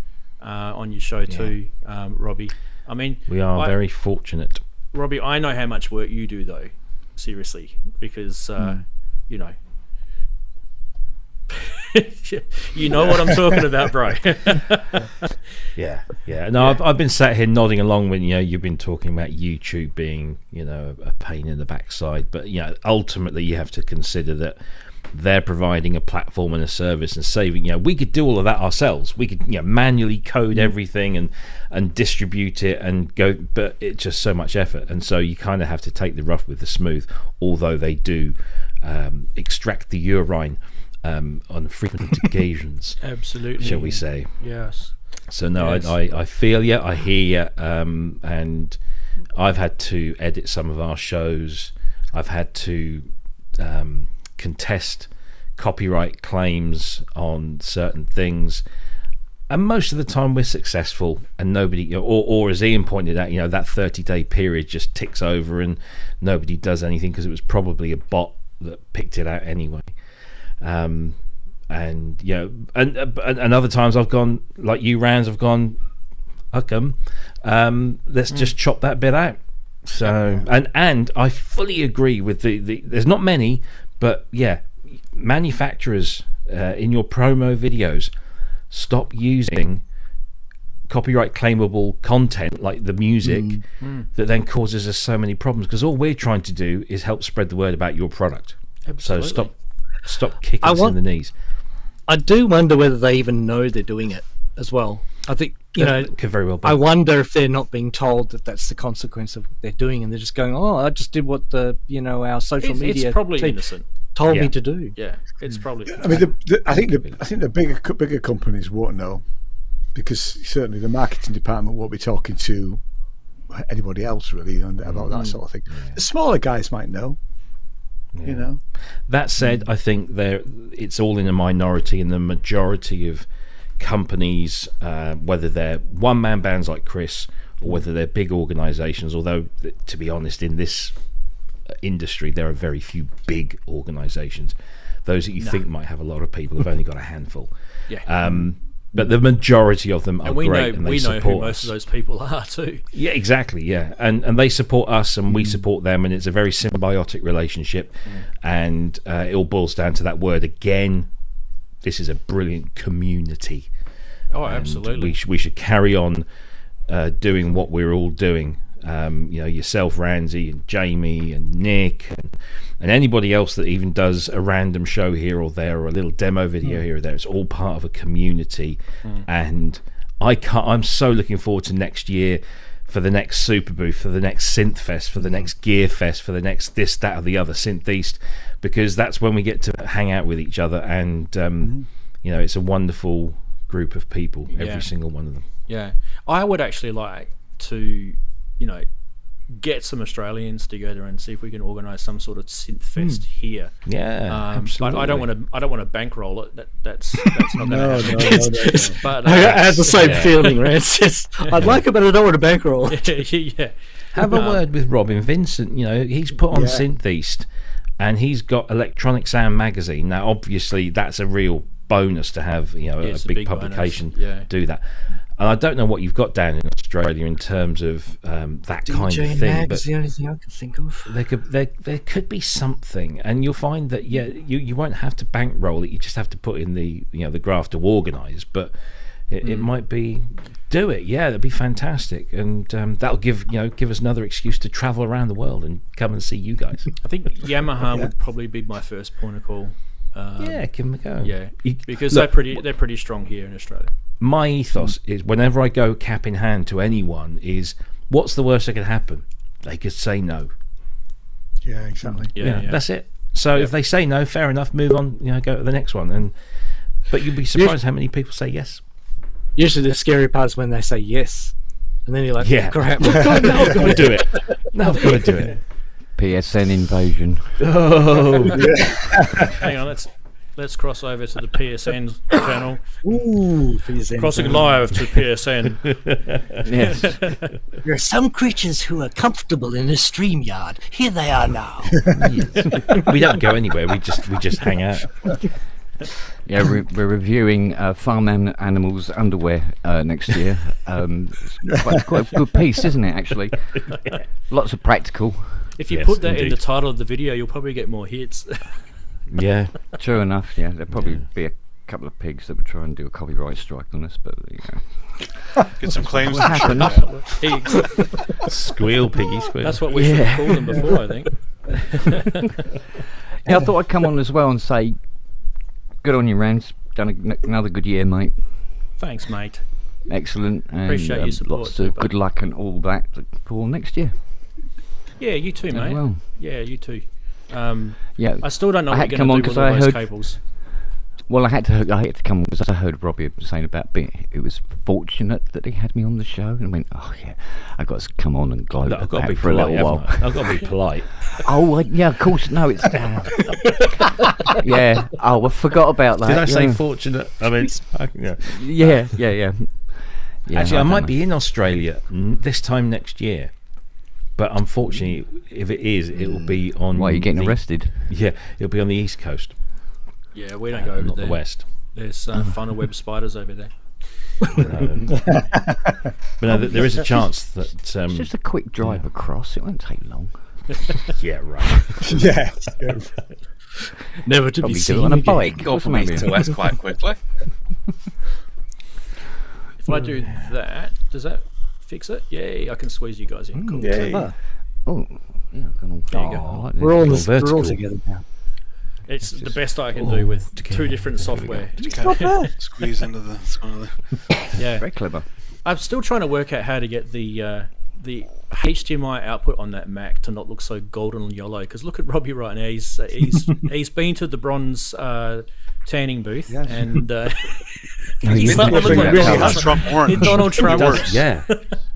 [SPEAKER 2] on your show too, Robbie. I mean,
[SPEAKER 10] We are very fortunate.
[SPEAKER 2] Robbie, I know how much work you do, though. Seriously, because you know what I'm talking about, bro.
[SPEAKER 10] Yeah. No, I've been sat here nodding along when you've been talking about YouTube being a pain in the backside, but ultimately you have to consider that they're providing a platform and a service and saving. We could do all of that ourselves. We could manually code everything and distribute it and go, but it's just so much effort, and so you kind of have to take the rough with the smooth. Although they do extract the urine on frequent occasions,
[SPEAKER 2] Absolutely.
[SPEAKER 10] shall we say?
[SPEAKER 2] Yes.
[SPEAKER 10] So no,
[SPEAKER 2] Yes.
[SPEAKER 10] I feel you, I hear you, and I've had to edit some of our shows. I've had to contest copyright claims on certain things, and most of the time we're successful, and nobody, or as Ian pointed out, that 30-day period just ticks over and nobody does anything because it was probably a bot that picked it out anyway. And other times I've gone like you, Ranz. I've gone, let's just chop that bit out. So and I fully agree with the there's not many, but manufacturers in your promo videos, stop using copyright claimable content like the music that then causes us so many problems, because all we're trying to do is help spread the word about your product.
[SPEAKER 2] Absolutely.
[SPEAKER 10] So stop kicking us in the knees.
[SPEAKER 7] I do wonder whether they even know they're doing it as well. I think,
[SPEAKER 10] could very well be.
[SPEAKER 7] I wonder if they're not being told that that's the consequence of what they're doing, and they're just going, "Oh, I just did what our social media
[SPEAKER 2] it's probably
[SPEAKER 7] team
[SPEAKER 2] innocent.
[SPEAKER 7] told me to do."
[SPEAKER 2] Yeah, it's probably.
[SPEAKER 3] I mean, I think the bigger companies won't know, because certainly the marketing department won't be talking to anybody else really about that sort of thing. The smaller guys might know.
[SPEAKER 10] That said, I think it's all in a minority, and the majority of companies, whether they're one-man bands like Chris or whether they're big organizations, although to be honest, in this industry there are very few big organizations. Those that you think might have a lot of people have only got a handful. But the majority of them are great, and they support
[SPEAKER 2] who most
[SPEAKER 10] us.
[SPEAKER 2] of those people are too.
[SPEAKER 10] Yeah, exactly. Yeah, and they support us, and we support them, and it's a very symbiotic relationship. And it all boils down to that word again. This is a brilliant community.
[SPEAKER 2] Oh, absolutely.
[SPEAKER 10] We should carry on doing what we're all doing. Yourself, Ranzee, and Jamie, and Nick, and anybody else that even does a random show here or there, or a little demo video here or there. It's all part of a community, and I'm so looking forward to next year, for the next Super Booth, for the next Synth Fest, for the next Gear Fest, for the next this, that, or the other, Synth East, because that's when we get to hang out with each other, and it's a wonderful group of people, every single one of them.
[SPEAKER 2] Yeah, I would actually like to, get some Australians together and see if we can organise some sort of Synth Fest here.
[SPEAKER 10] Yeah, absolutely.
[SPEAKER 2] But I don't want to bankroll it. That's not going to happen.
[SPEAKER 7] No.
[SPEAKER 2] But
[SPEAKER 7] I had the same feeling, right? I'd like it, but I don't want to bankroll.
[SPEAKER 2] Yeah.
[SPEAKER 10] Have a word with Robin Vincent. He's put on Synth East, and he's got Electronic Sound magazine. Now, obviously, that's a real bonus to have. A big publication do that. And I don't know what you've got down in Australia in terms of that
[SPEAKER 7] DJ
[SPEAKER 10] kind of thing.
[SPEAKER 7] Mag
[SPEAKER 10] But
[SPEAKER 7] is the only thing I can think of.
[SPEAKER 10] there could be something, and you'll find that you won't have to bankroll it. You just have to put in the the graft to organise. But it might be do it. Yeah, that'd be fantastic, and that'll give us another excuse to travel around the world and come and see you guys.
[SPEAKER 2] I think Yamaha would probably be my first point of call.
[SPEAKER 10] Give them a go.
[SPEAKER 2] Yeah, because they're pretty strong here in Australia.
[SPEAKER 10] My ethos is, whenever I go cap in hand to anyone, is what's the worst that could happen? They could say no.
[SPEAKER 3] Yeah, exactly.
[SPEAKER 2] Yeah.
[SPEAKER 10] That's it. So if they say no, fair enough, move on, go to the next one. But you'd be surprised how many people say yes.
[SPEAKER 7] Usually the scary part is when they say yes, and then you're like, crap.
[SPEAKER 10] Now I've got to do it. Now I've got to do it.
[SPEAKER 11] PSN invasion.
[SPEAKER 10] Oh,
[SPEAKER 2] Hang on, let's cross over to the PSN channel.
[SPEAKER 7] Ooh, PSN.
[SPEAKER 2] Crossing live to PSN.
[SPEAKER 11] Yes.
[SPEAKER 7] There are some creatures who are comfortable in a StreamYard. Here they are now.
[SPEAKER 10] we don't go anywhere. We just hang out.
[SPEAKER 11] Yeah, we're reviewing farm animals' underwear next year. It's quite a good piece, isn't it, actually? Lots of practical.
[SPEAKER 2] If you put that in the title of the video, you'll probably get more hits.
[SPEAKER 11] Yeah, true enough. Yeah, there'll probably be a couple of pigs that would try and do a copyright strike on us, but
[SPEAKER 5] Get some claims.
[SPEAKER 10] Squeal, piggy, squeal.
[SPEAKER 2] That's what we should have called them before, I think.
[SPEAKER 11] Yeah, I thought I'd come on as well and say, good on you, Rance. Done another good year, mate.
[SPEAKER 2] Thanks, mate.
[SPEAKER 11] Excellent. And,
[SPEAKER 2] appreciate your support.
[SPEAKER 11] Lots of good luck and all that for next year.
[SPEAKER 2] Yeah, you too, mate.
[SPEAKER 11] Well.
[SPEAKER 2] Yeah, you too.
[SPEAKER 11] Yeah,
[SPEAKER 2] I still don't know what you're going to do with all those cables.
[SPEAKER 11] Well, I had to come because I heard Robbie saying about it was fortunate that he had me on the show, and I went, oh yeah, I've got to come on and gloat.
[SPEAKER 10] I've got to be
[SPEAKER 11] for
[SPEAKER 10] polite,
[SPEAKER 11] a little while.
[SPEAKER 10] I've got to be polite.
[SPEAKER 11] Oh yeah, of course. No, it's yeah. Oh, I forgot about that.
[SPEAKER 10] Did I say fortunate? I mean,
[SPEAKER 11] yeah.
[SPEAKER 10] Actually, I might be in Australia this time next year. But unfortunately, if it is, it will be on.
[SPEAKER 11] Why are you getting arrested?
[SPEAKER 10] Yeah, it'll be on the East Coast.
[SPEAKER 2] Yeah, we don't go over
[SPEAKER 10] not
[SPEAKER 2] there.
[SPEAKER 10] The West.
[SPEAKER 2] There's funnel web spiders over there.
[SPEAKER 10] But no, there is a chance that
[SPEAKER 11] it's just a quick drive across. It won't take long.
[SPEAKER 10] Yeah, right.
[SPEAKER 3] Yeah.
[SPEAKER 7] Never to
[SPEAKER 11] Probably
[SPEAKER 7] be
[SPEAKER 11] do
[SPEAKER 7] seen
[SPEAKER 11] it on a
[SPEAKER 7] again.
[SPEAKER 11] bike.
[SPEAKER 4] Go from east to west quite quickly.
[SPEAKER 2] If I do that, does that fix it? Yay, I can squeeze you guys in. Cool.
[SPEAKER 7] Clever.
[SPEAKER 11] Oh, yeah.
[SPEAKER 2] There you go.
[SPEAKER 7] We're all
[SPEAKER 10] vertical.
[SPEAKER 7] together now.
[SPEAKER 2] It's the best I can do with two different software.
[SPEAKER 5] Squeeze into the.
[SPEAKER 2] Yeah.
[SPEAKER 11] Very clever.
[SPEAKER 2] I'm still trying to work out how to get the HDMI output on that Mac to not look so golden and yellow. Because look at Robbie right now. He's been to the bronze tanning booth and he's
[SPEAKER 5] Donald Trump orange.
[SPEAKER 2] Donald Trump.
[SPEAKER 10] Yeah.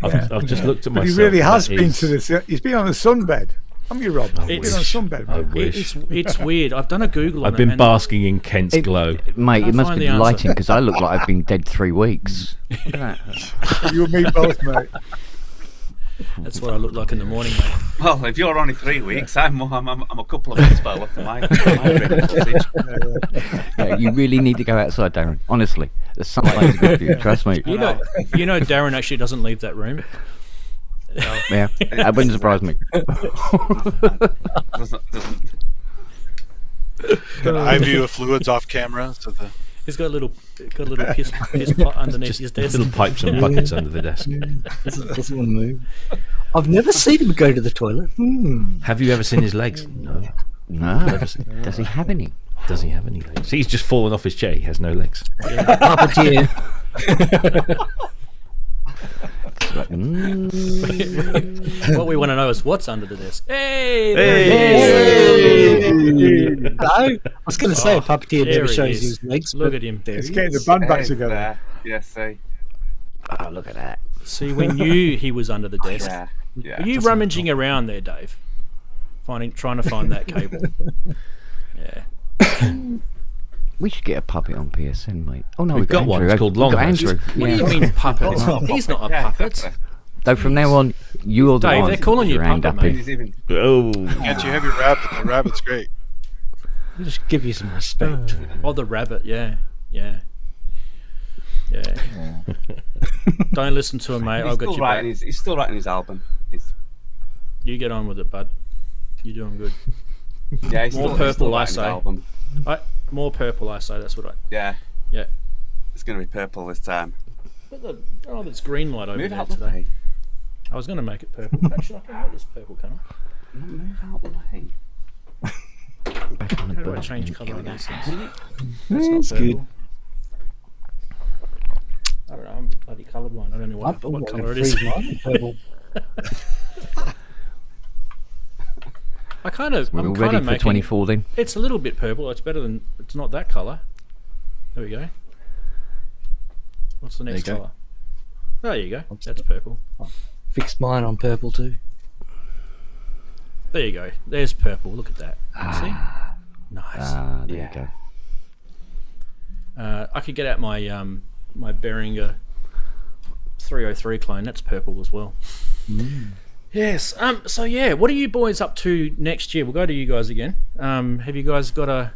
[SPEAKER 10] I've just looked at
[SPEAKER 3] But
[SPEAKER 10] myself.
[SPEAKER 3] he really has
[SPEAKER 10] That
[SPEAKER 3] been
[SPEAKER 10] is-
[SPEAKER 3] to this. He's been on a sunbed. Haven't you, Rob? He's been on a sunbed.
[SPEAKER 10] I wish.
[SPEAKER 2] It's weird. I've done a Google on
[SPEAKER 10] I've been
[SPEAKER 2] it.
[SPEAKER 10] basking in Kent's glow.
[SPEAKER 11] Mate, it
[SPEAKER 2] Can't
[SPEAKER 11] must
[SPEAKER 2] find
[SPEAKER 11] be
[SPEAKER 2] the
[SPEAKER 11] the
[SPEAKER 2] answer.
[SPEAKER 11] lighting because I look like I've been dead 3 weeks. Look at that.
[SPEAKER 3] You and me both, mate.
[SPEAKER 2] That's what I look like in the morning, mate.
[SPEAKER 4] Well, if you're only 3 weeks, I'm a couple of months by look at my training footage.
[SPEAKER 11] Yeah, you really need to go outside, Darren. Honestly, the sunlight's good for you. Trust me.
[SPEAKER 2] You know, Darren actually doesn't leave that room.
[SPEAKER 11] Yeah, that wouldn't surprise me.
[SPEAKER 4] Doesn't
[SPEAKER 5] Got eye view of fluids off camera. So
[SPEAKER 2] He's got a little piss pot underneath his desk.
[SPEAKER 10] Little pipes and buckets under the desk.
[SPEAKER 7] Doesn't want to move. I've never seen him go to the toilet.
[SPEAKER 10] Have you ever seen his legs? No.
[SPEAKER 11] No, does he have any?
[SPEAKER 10] Does he have any legs? He's just fallen off his chair. He has no legs.
[SPEAKER 7] Puppeteer.
[SPEAKER 2] What we want to know is what's under the desk. Hey!
[SPEAKER 7] No, I was going to say Puppeteer
[SPEAKER 2] there
[SPEAKER 7] never
[SPEAKER 2] he
[SPEAKER 7] shows
[SPEAKER 2] is.
[SPEAKER 7] you his legs.
[SPEAKER 2] Look
[SPEAKER 7] but
[SPEAKER 2] at him.
[SPEAKER 7] there
[SPEAKER 3] It's
[SPEAKER 7] he
[SPEAKER 3] getting the
[SPEAKER 7] is.
[SPEAKER 3] band back together.
[SPEAKER 4] Yes, see.
[SPEAKER 11] Oh, look at that.
[SPEAKER 2] See, we knew he was under the desk.
[SPEAKER 4] Yeah.
[SPEAKER 2] Are you rummaging around there, Dave? Trying to find that cable. Yeah.
[SPEAKER 11] We should get a puppet on PSN, mate. Oh no,
[SPEAKER 10] We've got one.
[SPEAKER 11] Andrew.
[SPEAKER 10] It's called
[SPEAKER 11] We've got
[SPEAKER 10] Longhorns.
[SPEAKER 11] Andrew.
[SPEAKER 2] What
[SPEAKER 11] Yeah.
[SPEAKER 2] do you mean puppet? He's not a puppet.
[SPEAKER 11] So from now on, you're the
[SPEAKER 2] Dave,
[SPEAKER 11] one
[SPEAKER 2] they're calling you
[SPEAKER 11] your hand
[SPEAKER 2] puppet,
[SPEAKER 11] up in.
[SPEAKER 2] mate.
[SPEAKER 4] He's even.
[SPEAKER 10] Oh.
[SPEAKER 5] can't you have your rabbit? The rabbit's great.
[SPEAKER 7] We'll just give you some respect.
[SPEAKER 2] Oh, the rabbit. Yeah. Don't listen to him, mate. I'll get you back.
[SPEAKER 4] He's still writing his album.
[SPEAKER 2] You get on with it, bud. You're doing good.
[SPEAKER 4] Yeah, he's
[SPEAKER 2] More
[SPEAKER 4] still
[SPEAKER 2] purple,
[SPEAKER 4] writing
[SPEAKER 2] I
[SPEAKER 4] his
[SPEAKER 2] say.
[SPEAKER 4] album.
[SPEAKER 2] More purple, I say. That's what I.
[SPEAKER 4] Yeah,
[SPEAKER 2] Yeah.
[SPEAKER 4] it's going to be purple this time.
[SPEAKER 2] There's green light over
[SPEAKER 4] Move
[SPEAKER 2] there
[SPEAKER 4] out the
[SPEAKER 2] today.
[SPEAKER 4] way.
[SPEAKER 2] I was going to make it purple. Actually, I can make this purple colour.
[SPEAKER 4] Move out the way.
[SPEAKER 11] Back on the
[SPEAKER 2] How do I
[SPEAKER 11] board.
[SPEAKER 2] change colour on these things?
[SPEAKER 7] That's
[SPEAKER 2] Purple.
[SPEAKER 7] good.
[SPEAKER 2] I don't know. I'm bloody colourblind. I don't know what colour it is.
[SPEAKER 7] Purple.
[SPEAKER 2] I'm kind of
[SPEAKER 11] We're all ready for
[SPEAKER 2] making
[SPEAKER 11] 24 then.
[SPEAKER 2] It's a little bit purple. It's better than. It's not that colour. There we go. What's the next
[SPEAKER 7] There you go.
[SPEAKER 2] colour? There you go. That's purple.
[SPEAKER 7] Fixed mine on purple too.
[SPEAKER 2] There you go. There's purple. Look at that. See? Nice.
[SPEAKER 11] Ah, there you go.
[SPEAKER 2] I could get out my my Behringer 303 clone. That's purple as well. Yes. So yeah, what are you boys up to next year? We'll go to you guys again. Have you guys got a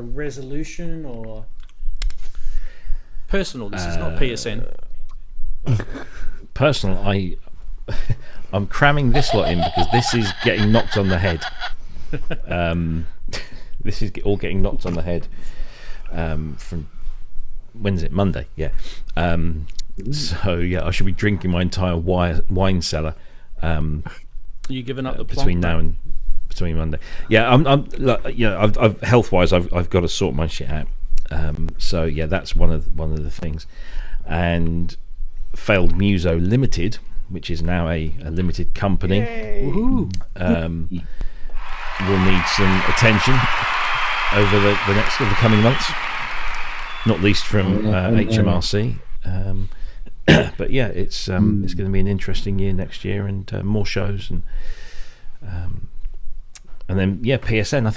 [SPEAKER 2] resolution or personal? This is not PSN.
[SPEAKER 10] Personal, I'm cramming this lot in because this is getting knocked on the head. This is all getting knocked on the head from when's it? Monday, yeah. So yeah, I should be drinking my entire wine cellar.
[SPEAKER 2] You giving up the
[SPEAKER 10] between
[SPEAKER 2] plonk,
[SPEAKER 10] now and between Monday. Yeah, I'm you know, I've health wise, I've got to sort my shit out. So yeah, that's one of the things. And Failed Muso Limited, which is now a limited company, will need some attention over the coming months, not least from HMRC. But yeah, it's going to be an interesting year next year, and more shows, and then yeah, PSN. I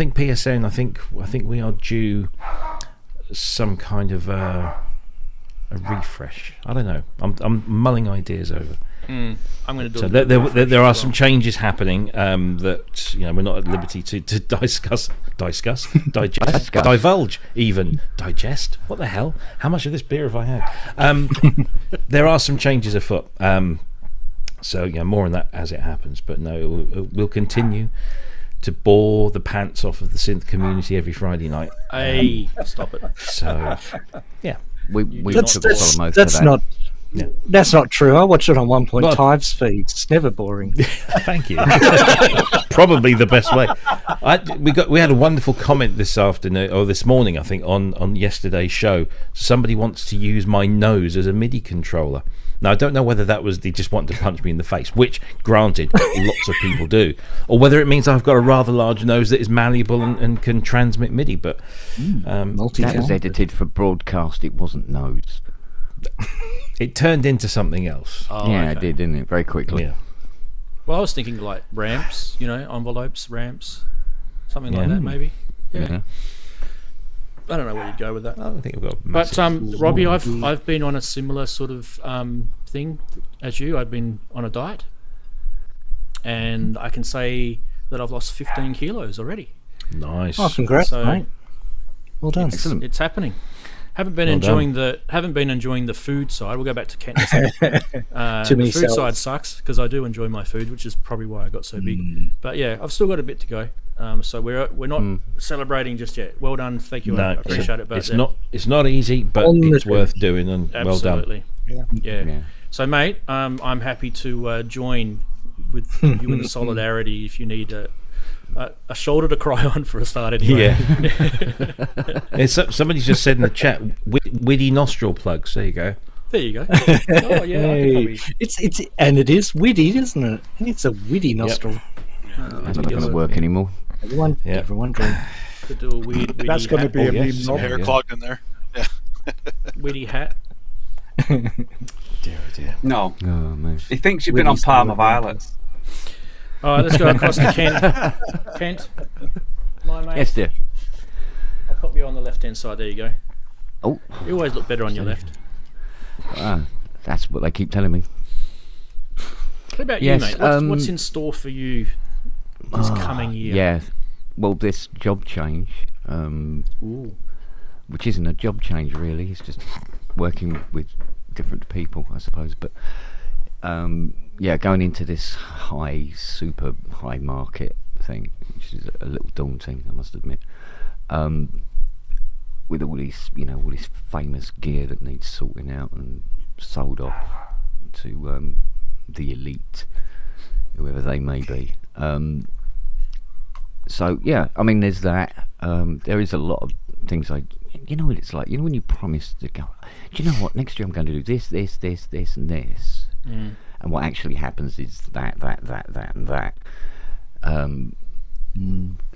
[SPEAKER 10] think we are due some kind of a refresh. I don't know. I'm mulling ideas over.
[SPEAKER 2] I'm going to do.
[SPEAKER 10] So
[SPEAKER 2] a
[SPEAKER 10] there are some changes happening that we're not at liberty to digest, divulge, even digest. What the hell? How much of this beer have I had? There are some changes afoot. So more on that as it happens. But no, we'll continue to bore the pants off of the synth community every Friday night.
[SPEAKER 2] Hey, stop it.
[SPEAKER 10] So yeah.
[SPEAKER 11] we
[SPEAKER 2] That's-
[SPEAKER 11] took
[SPEAKER 2] that's-
[SPEAKER 11] follow most
[SPEAKER 7] That's
[SPEAKER 11] of that.
[SPEAKER 7] not.
[SPEAKER 10] Yeah.
[SPEAKER 7] That's not true. I watch it on 1.5
[SPEAKER 10] Well-
[SPEAKER 7] speed. It's never boring.
[SPEAKER 10] Thank you. Probably the best way. We had a wonderful comment this afternoon or this morning, I think, on yesterday's show. Somebody wants to use my nose as a MIDI controller. Now I don't know whether that was they just want to punch me in the face, which, granted, lots of people do, or whether it means I've got a rather large nose that is malleable and can transmit MIDI. But
[SPEAKER 11] That was edited for broadcast. It wasn't nose.
[SPEAKER 10] it turned into something else.
[SPEAKER 2] Oh,
[SPEAKER 11] yeah,
[SPEAKER 2] okay.
[SPEAKER 11] it did, didn't it? Very quickly.
[SPEAKER 10] Yeah.
[SPEAKER 2] Well, I was thinking like ramps, envelopes, ramps, something like
[SPEAKER 10] Yeah.
[SPEAKER 2] that, maybe. Yeah.
[SPEAKER 11] Yeah.
[SPEAKER 2] I don't know where you'd go with that.
[SPEAKER 10] I don't think we've got.
[SPEAKER 2] But
[SPEAKER 10] massive-
[SPEAKER 2] Robbie, I've been on a similar sort of thing as you. I've been on a diet, and I can say that I've lost 15 kilos already.
[SPEAKER 10] Nice.
[SPEAKER 7] Oh, congrats,
[SPEAKER 2] So-
[SPEAKER 7] mate. Well done.
[SPEAKER 11] Excellent.
[SPEAKER 2] It's happening. Haven't been
[SPEAKER 10] Well
[SPEAKER 2] enjoying the food side. We'll go back to Kent.
[SPEAKER 7] Too many
[SPEAKER 2] the food
[SPEAKER 7] cells.
[SPEAKER 2] side sucks because I do enjoy my food, which is probably why I got so big. But yeah, I've still got a bit to go. So we're not celebrating just yet. Well done, thank you. I appreciate it. But
[SPEAKER 10] it's not easy, but
[SPEAKER 7] On the
[SPEAKER 10] it's
[SPEAKER 7] trip.
[SPEAKER 10] worth doing, and well done.
[SPEAKER 2] absolutely, yeah.
[SPEAKER 11] Yeah.
[SPEAKER 2] So mate, I'm happy to join with you in the solidarity if you need a shoulder to cry on for a start. Anyway.
[SPEAKER 10] Yeah. Somebody's just said in the chat, witty nostril plugs. There you go.
[SPEAKER 2] There you go. Oh yeah, I could probably.
[SPEAKER 7] It is witty, isn't it? It's a witty nostril.
[SPEAKER 11] That doesn't work anymore.
[SPEAKER 7] Everyone drink.
[SPEAKER 2] Could do a weird witty
[SPEAKER 3] That's going to
[SPEAKER 2] hat.
[SPEAKER 3] be a meme.
[SPEAKER 5] Some hair
[SPEAKER 10] yeah.
[SPEAKER 5] clogged in there. Yeah.
[SPEAKER 2] Witty hat.
[SPEAKER 10] Dear, oh dear.
[SPEAKER 4] No.
[SPEAKER 11] Oh, man.
[SPEAKER 4] He thinks you've been on Parma Violets.
[SPEAKER 2] All right, let's go across to Kent. Kent, my mate.
[SPEAKER 11] Yes, dear.
[SPEAKER 2] I'll pop you on the left-hand side. There you go.
[SPEAKER 11] Oh,
[SPEAKER 2] You always look better on your left.
[SPEAKER 11] that's what they keep telling me.
[SPEAKER 2] What about
[SPEAKER 11] Yes,
[SPEAKER 2] you, mate? What's in store for you this coming year?
[SPEAKER 11] Yeah. Well, this job change,
[SPEAKER 2] Ooh.
[SPEAKER 11] which isn't a job change really, it's just working with different people, I suppose. But yeah, going into this super high market thing, which is a little daunting, I must admit. With all this famous gear that needs sorting out and sold off to the elite, whoever they may be. So yeah, I mean, there's that. There is a lot of things you know what it's like. You know when you promise to go, do you know what? Next year I'm going to do this, and this, and what actually happens is that, and that.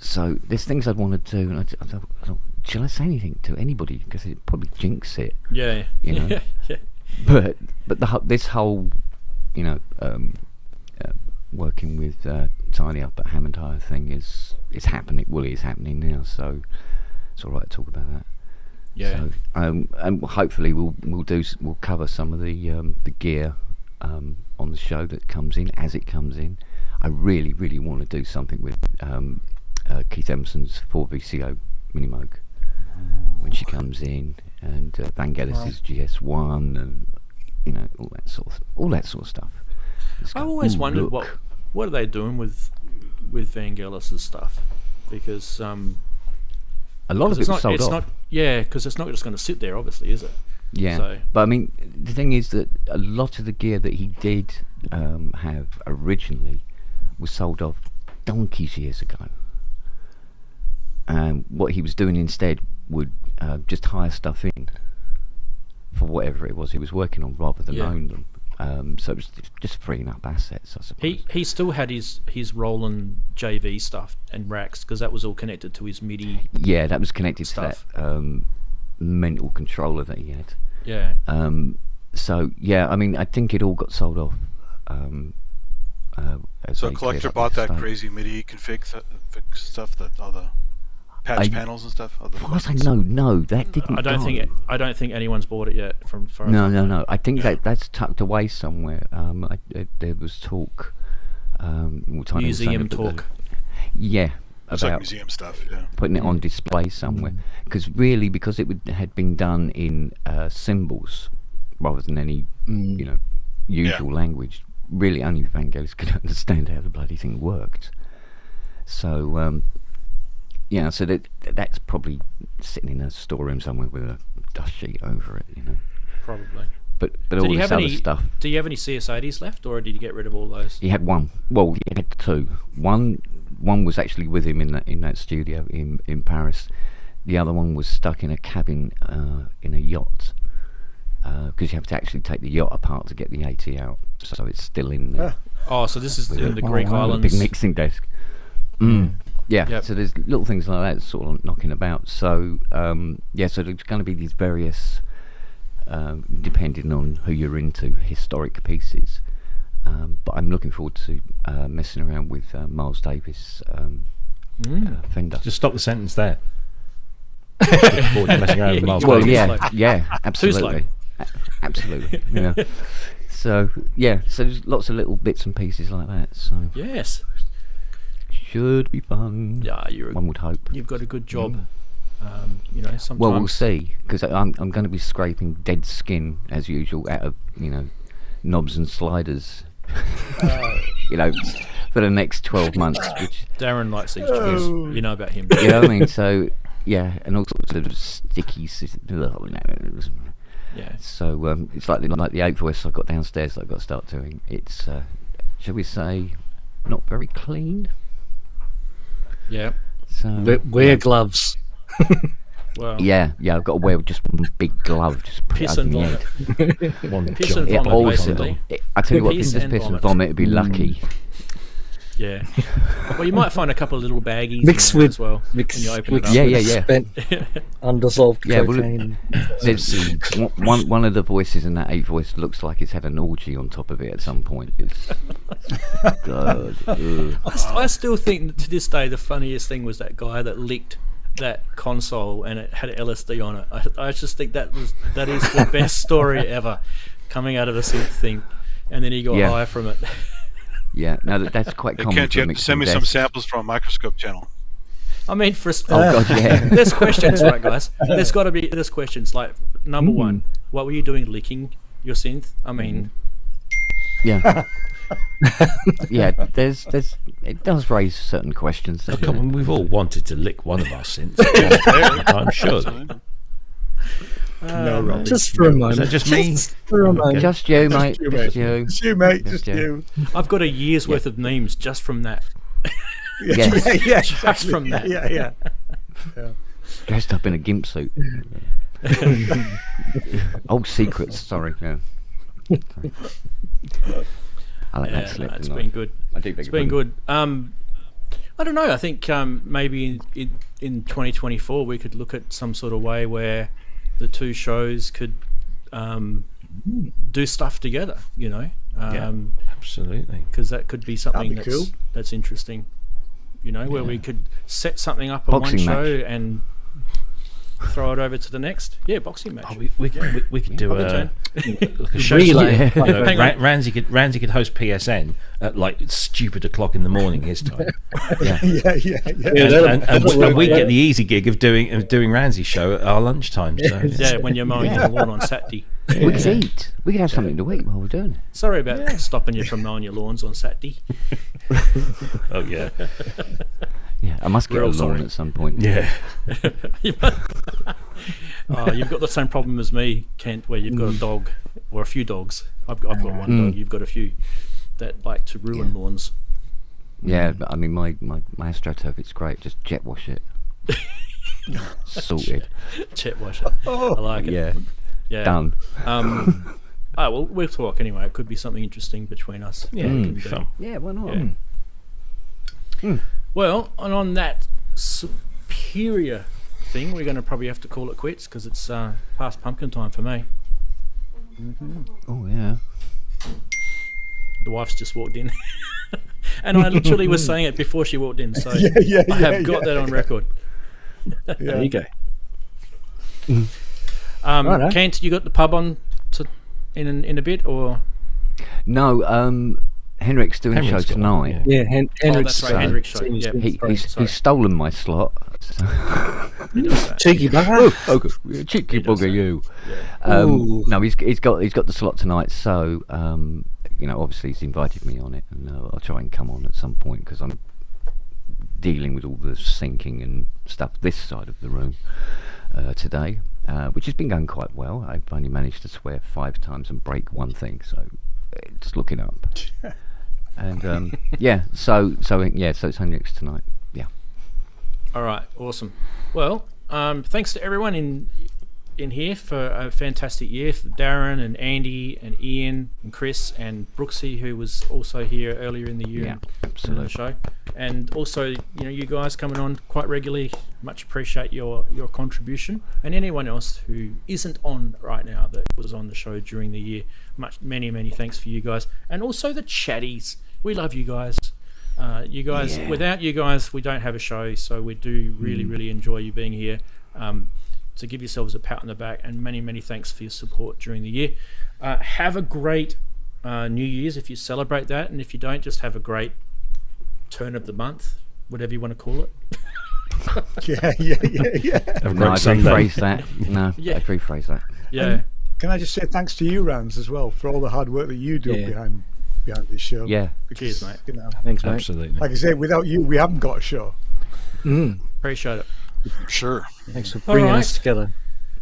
[SPEAKER 11] So there's things I'd want to do, and I don't, shall I say anything to anybody? Because it probably jinx it.
[SPEAKER 2] Yeah.
[SPEAKER 11] You know?
[SPEAKER 2] Yeah.
[SPEAKER 11] But this whole, working with Tiny up at Hammond Hire thing is happening. Well, it's happening now, so it's all right to talk about that.
[SPEAKER 2] Yeah.
[SPEAKER 11] So, and hopefully we'll cover some of the gear on the show that comes in as it comes in. I really, really want to do something with Keith Emerson's 4VCO Minimoog when she comes in, and Vangelis's GS1, and all that sort of stuff.
[SPEAKER 2] I always wondered what are they doing with Vangelis's stuff, because
[SPEAKER 11] a lot of it was sold off.
[SPEAKER 2] Because it's not just going to sit there, obviously, is it?
[SPEAKER 11] Yeah,
[SPEAKER 2] So-
[SPEAKER 11] but I mean, the thing is that a lot of the gear that he did have originally was sold off donkeys years ago. And what he was doing instead would just hire stuff in for whatever it was he was working on, rather than own them. So it was just freeing up assets, I suppose.
[SPEAKER 2] He still had his Roland JV stuff and racks, because that was all connected to his MIDI.
[SPEAKER 11] Yeah, that was connected
[SPEAKER 2] stuff.
[SPEAKER 11] to that mental controller that he had.
[SPEAKER 2] Yeah.
[SPEAKER 11] So yeah, I mean, I think it all got sold off. As
[SPEAKER 5] So
[SPEAKER 11] they
[SPEAKER 5] a collector
[SPEAKER 11] cleared up
[SPEAKER 5] bought
[SPEAKER 11] their
[SPEAKER 5] that
[SPEAKER 11] state.
[SPEAKER 5] crazy MIDI config stuff, all the patch panels and stuff. All the
[SPEAKER 11] Of course, I know. No, that didn't.
[SPEAKER 2] I don't think anyone's bought it yet. From far as I know.
[SPEAKER 11] No. I think that's tucked away somewhere. There was talk.
[SPEAKER 2] Museum talk.
[SPEAKER 11] Yeah,
[SPEAKER 5] It's
[SPEAKER 11] about
[SPEAKER 5] like museum stuff, yeah.
[SPEAKER 11] putting it on display somewhere. Because it had been done in symbols rather than any usual language. Really, only Vangelis could understand how the bloody thing worked. So Yeah, so that's probably sitting in a storeroom somewhere with a dust sheet over it, you know.
[SPEAKER 2] Probably.
[SPEAKER 11] But all this other stuff.
[SPEAKER 2] Do you have any CS80s left, or did you get rid of all those?
[SPEAKER 11] He had one. Well, he had two. One was actually with him in that studio in Paris. The other one was stuck in a cabin in a yacht, because you have to actually take the yacht apart to get the AT out. So it's still in there.
[SPEAKER 2] Oh, so this is in the Greek islands.
[SPEAKER 11] Big mixing desk. Yeah, yep. So there's little things like that sort of knocking about. So so there's going to be these various, depending on who you're into, historic pieces. But I'm looking forward to messing around with Miles Davis Fender.
[SPEAKER 10] Just stop the sentence there. Looking forward to messing around with Miles
[SPEAKER 11] Well,
[SPEAKER 10] Davis.
[SPEAKER 11] yeah, absolutely, absolutely. Yeah. So there's lots of little bits and pieces like that. So
[SPEAKER 2] yes.
[SPEAKER 11] Should be fun.
[SPEAKER 2] Yeah,
[SPEAKER 11] one would hope.
[SPEAKER 2] You've got a good job. You know, sometimes.
[SPEAKER 11] Well, we'll see, because I'm going to be scraping dead skin as usual out of knobs and sliders. For the next 12 months. Which
[SPEAKER 2] Darren likes these jobs. You know about him.
[SPEAKER 11] You know what I mean? So and all sorts of sticky. Yeah. So it's like the 8 voice I've got downstairs that I've got to start doing. It's shall we say, not very clean.
[SPEAKER 2] Yeah.
[SPEAKER 7] So wear gloves.
[SPEAKER 2] Well,
[SPEAKER 11] yeah, I've got to wear just one big glove, just
[SPEAKER 2] piss and vomit.
[SPEAKER 10] Piss and
[SPEAKER 2] vomit, basically.
[SPEAKER 11] I tell you what, if it's piss and vomit, it'd be lucky.
[SPEAKER 2] Yeah. Well, you might find a couple of little baggies
[SPEAKER 7] mixed with
[SPEAKER 2] as well.
[SPEAKER 7] Mixed
[SPEAKER 2] with
[SPEAKER 7] spent undissolved cocaine.
[SPEAKER 11] There's one of the voices in that 8 voice looks like it's had an orgy on top of it at some point. It's God.
[SPEAKER 2] I still think to this day the funniest thing was that guy that licked that console and it had LSD on it. I just think that is the best story ever coming out of a synth thing, and then he got high from it.
[SPEAKER 11] Yeah, no, that's quite common.
[SPEAKER 5] Can't you send me some samples from a microscope channel?
[SPEAKER 2] I mean,
[SPEAKER 11] God, yeah.
[SPEAKER 2] There's questions, right, guys? There's questions. Like, number one, what were you doing licking your synth? I mean,
[SPEAKER 11] yeah, yeah. It does raise certain questions.
[SPEAKER 10] Come on, we've all wanted to lick one of our synths. I'm sure.
[SPEAKER 3] No, Rob.
[SPEAKER 7] Just for a moment.
[SPEAKER 10] Is that just me?
[SPEAKER 7] For a moment.
[SPEAKER 11] Just you, mate. Just you.
[SPEAKER 3] Just you, mate. Just you.
[SPEAKER 2] I've got a year's worth of memes just from that.
[SPEAKER 11] Yes.
[SPEAKER 3] Yeah,
[SPEAKER 2] just from that.
[SPEAKER 3] Yeah.
[SPEAKER 11] Dressed up in a gimp suit. Old secrets. Sorry. Yeah. I like that slip.
[SPEAKER 2] It's been good. It's been good. I don't know. I think maybe in 2024 we could look at some sort of way where the two shows could do stuff together, you know.
[SPEAKER 10] Absolutely.
[SPEAKER 2] Because that could be something
[SPEAKER 3] That'd be cool.
[SPEAKER 2] that's interesting, you know, where we could set something up on one show and throw it over to the next. Yeah, boxing match.
[SPEAKER 10] Oh, we could do a show.
[SPEAKER 7] Relay.
[SPEAKER 10] You know, Ranzee could host PSN at like stupid o'clock in the morning his time.
[SPEAKER 3] Yeah.
[SPEAKER 10] And we get the easy gig of doing Ranzee's show at our lunchtime. So.
[SPEAKER 2] Yeah, when you're mowing the lawn on Saturday.
[SPEAKER 11] We could eat. We could have something to eat while we're doing it.
[SPEAKER 2] Sorry about stopping you from mowing your lawns on Saturday.
[SPEAKER 10] Oh yeah.
[SPEAKER 11] Yeah, I must get a lawn at some point.
[SPEAKER 10] Yeah.
[SPEAKER 2] You've got the same problem as me, Kent, where you've got a dog or a few dogs. I've got one dog. You've got a few that like to ruin lawns.
[SPEAKER 11] Yeah, but I mean, my AstroTurf, it's great. Just jet wash it. Sorted.
[SPEAKER 2] Jet wash it. I like it. Yeah.
[SPEAKER 11] Done.
[SPEAKER 2] Well, we'll talk anyway. It could be something interesting between us.
[SPEAKER 10] Yeah, fun.
[SPEAKER 11] Yeah, why not?
[SPEAKER 2] Yeah. Well, and on that superior thing, we're going to probably have to call it quits because it's past pumpkin time for me.
[SPEAKER 11] Oh, yeah.
[SPEAKER 2] The wife's just walked in. And I literally was saying it before she walked in, so I have got that on record.
[SPEAKER 7] There you go.
[SPEAKER 2] Kent, you got the pub on in a bit, or
[SPEAKER 11] no? Henrik's doing a show tonight.
[SPEAKER 7] Yeah,
[SPEAKER 2] Henrik's show. Henrik's show. Yeah.
[SPEAKER 11] He's stolen my slot.
[SPEAKER 7] Cheeky bugger.
[SPEAKER 11] Okay. Cheeky bugger, you. No, he's got the slot tonight. So obviously he's invited me on it, and I'll try and come on at some point because I'm dealing with all the syncing and stuff this side of the room today, which has been going quite well. I've only managed to swear 5 times and break 1 thing, so it's looking up. And so it's only next tonight. Yeah.
[SPEAKER 2] All right, awesome. Well, thanks to everyone in here for a fantastic year, for Darren and Andy and Ian and Chris and Brooksy, who was also here earlier in the year.
[SPEAKER 11] Yeah,
[SPEAKER 2] in
[SPEAKER 11] absolutely.
[SPEAKER 2] the show, and also you guys coming on quite regularly. Much appreciate your contribution, and anyone else who isn't on right now that was on the show during the year. Many thanks for you guys, and also the chatties. We love you guys. Without you guys, we don't have a show. So we do really enjoy you being here. So give yourselves a pat on the back, and many thanks for your support during the year. Have a great New Year's if you celebrate that, and if you don't, just have a great turn of the month, whatever you want to call it.
[SPEAKER 3] Yeah.
[SPEAKER 11] No, I rephrase that. No, I rephrase that.
[SPEAKER 2] Yeah.
[SPEAKER 3] And can I just say thanks to you, Ranz, as well, for all the hard work that you do behind this show?
[SPEAKER 11] Yeah.
[SPEAKER 2] Cheers, mate.
[SPEAKER 7] Thanks, mate.
[SPEAKER 10] Absolutely.
[SPEAKER 3] Like I say, without you, we haven't got a show.
[SPEAKER 2] Appreciate it.
[SPEAKER 5] Sure.
[SPEAKER 7] Thanks for bringing us together.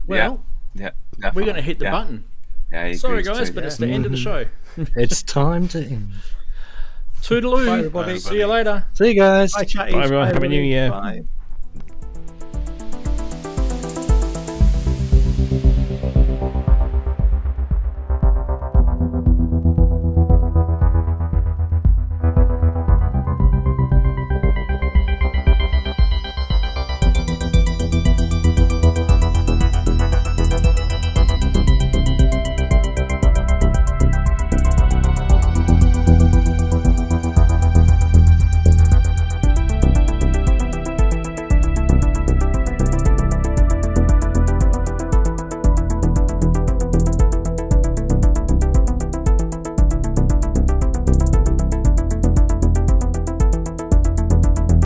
[SPEAKER 2] Well, we're going to hit the button.
[SPEAKER 4] Yeah,
[SPEAKER 2] Sorry, guys, but it's the end of the show.
[SPEAKER 7] It's time to end.
[SPEAKER 2] Toodaloo.
[SPEAKER 3] Bye, everybody.
[SPEAKER 2] See you later.
[SPEAKER 7] See you guys.
[SPEAKER 3] Bye, chatties.
[SPEAKER 10] Bye, everyone. Happy New
[SPEAKER 3] everybody.
[SPEAKER 10] Year.
[SPEAKER 3] Bye.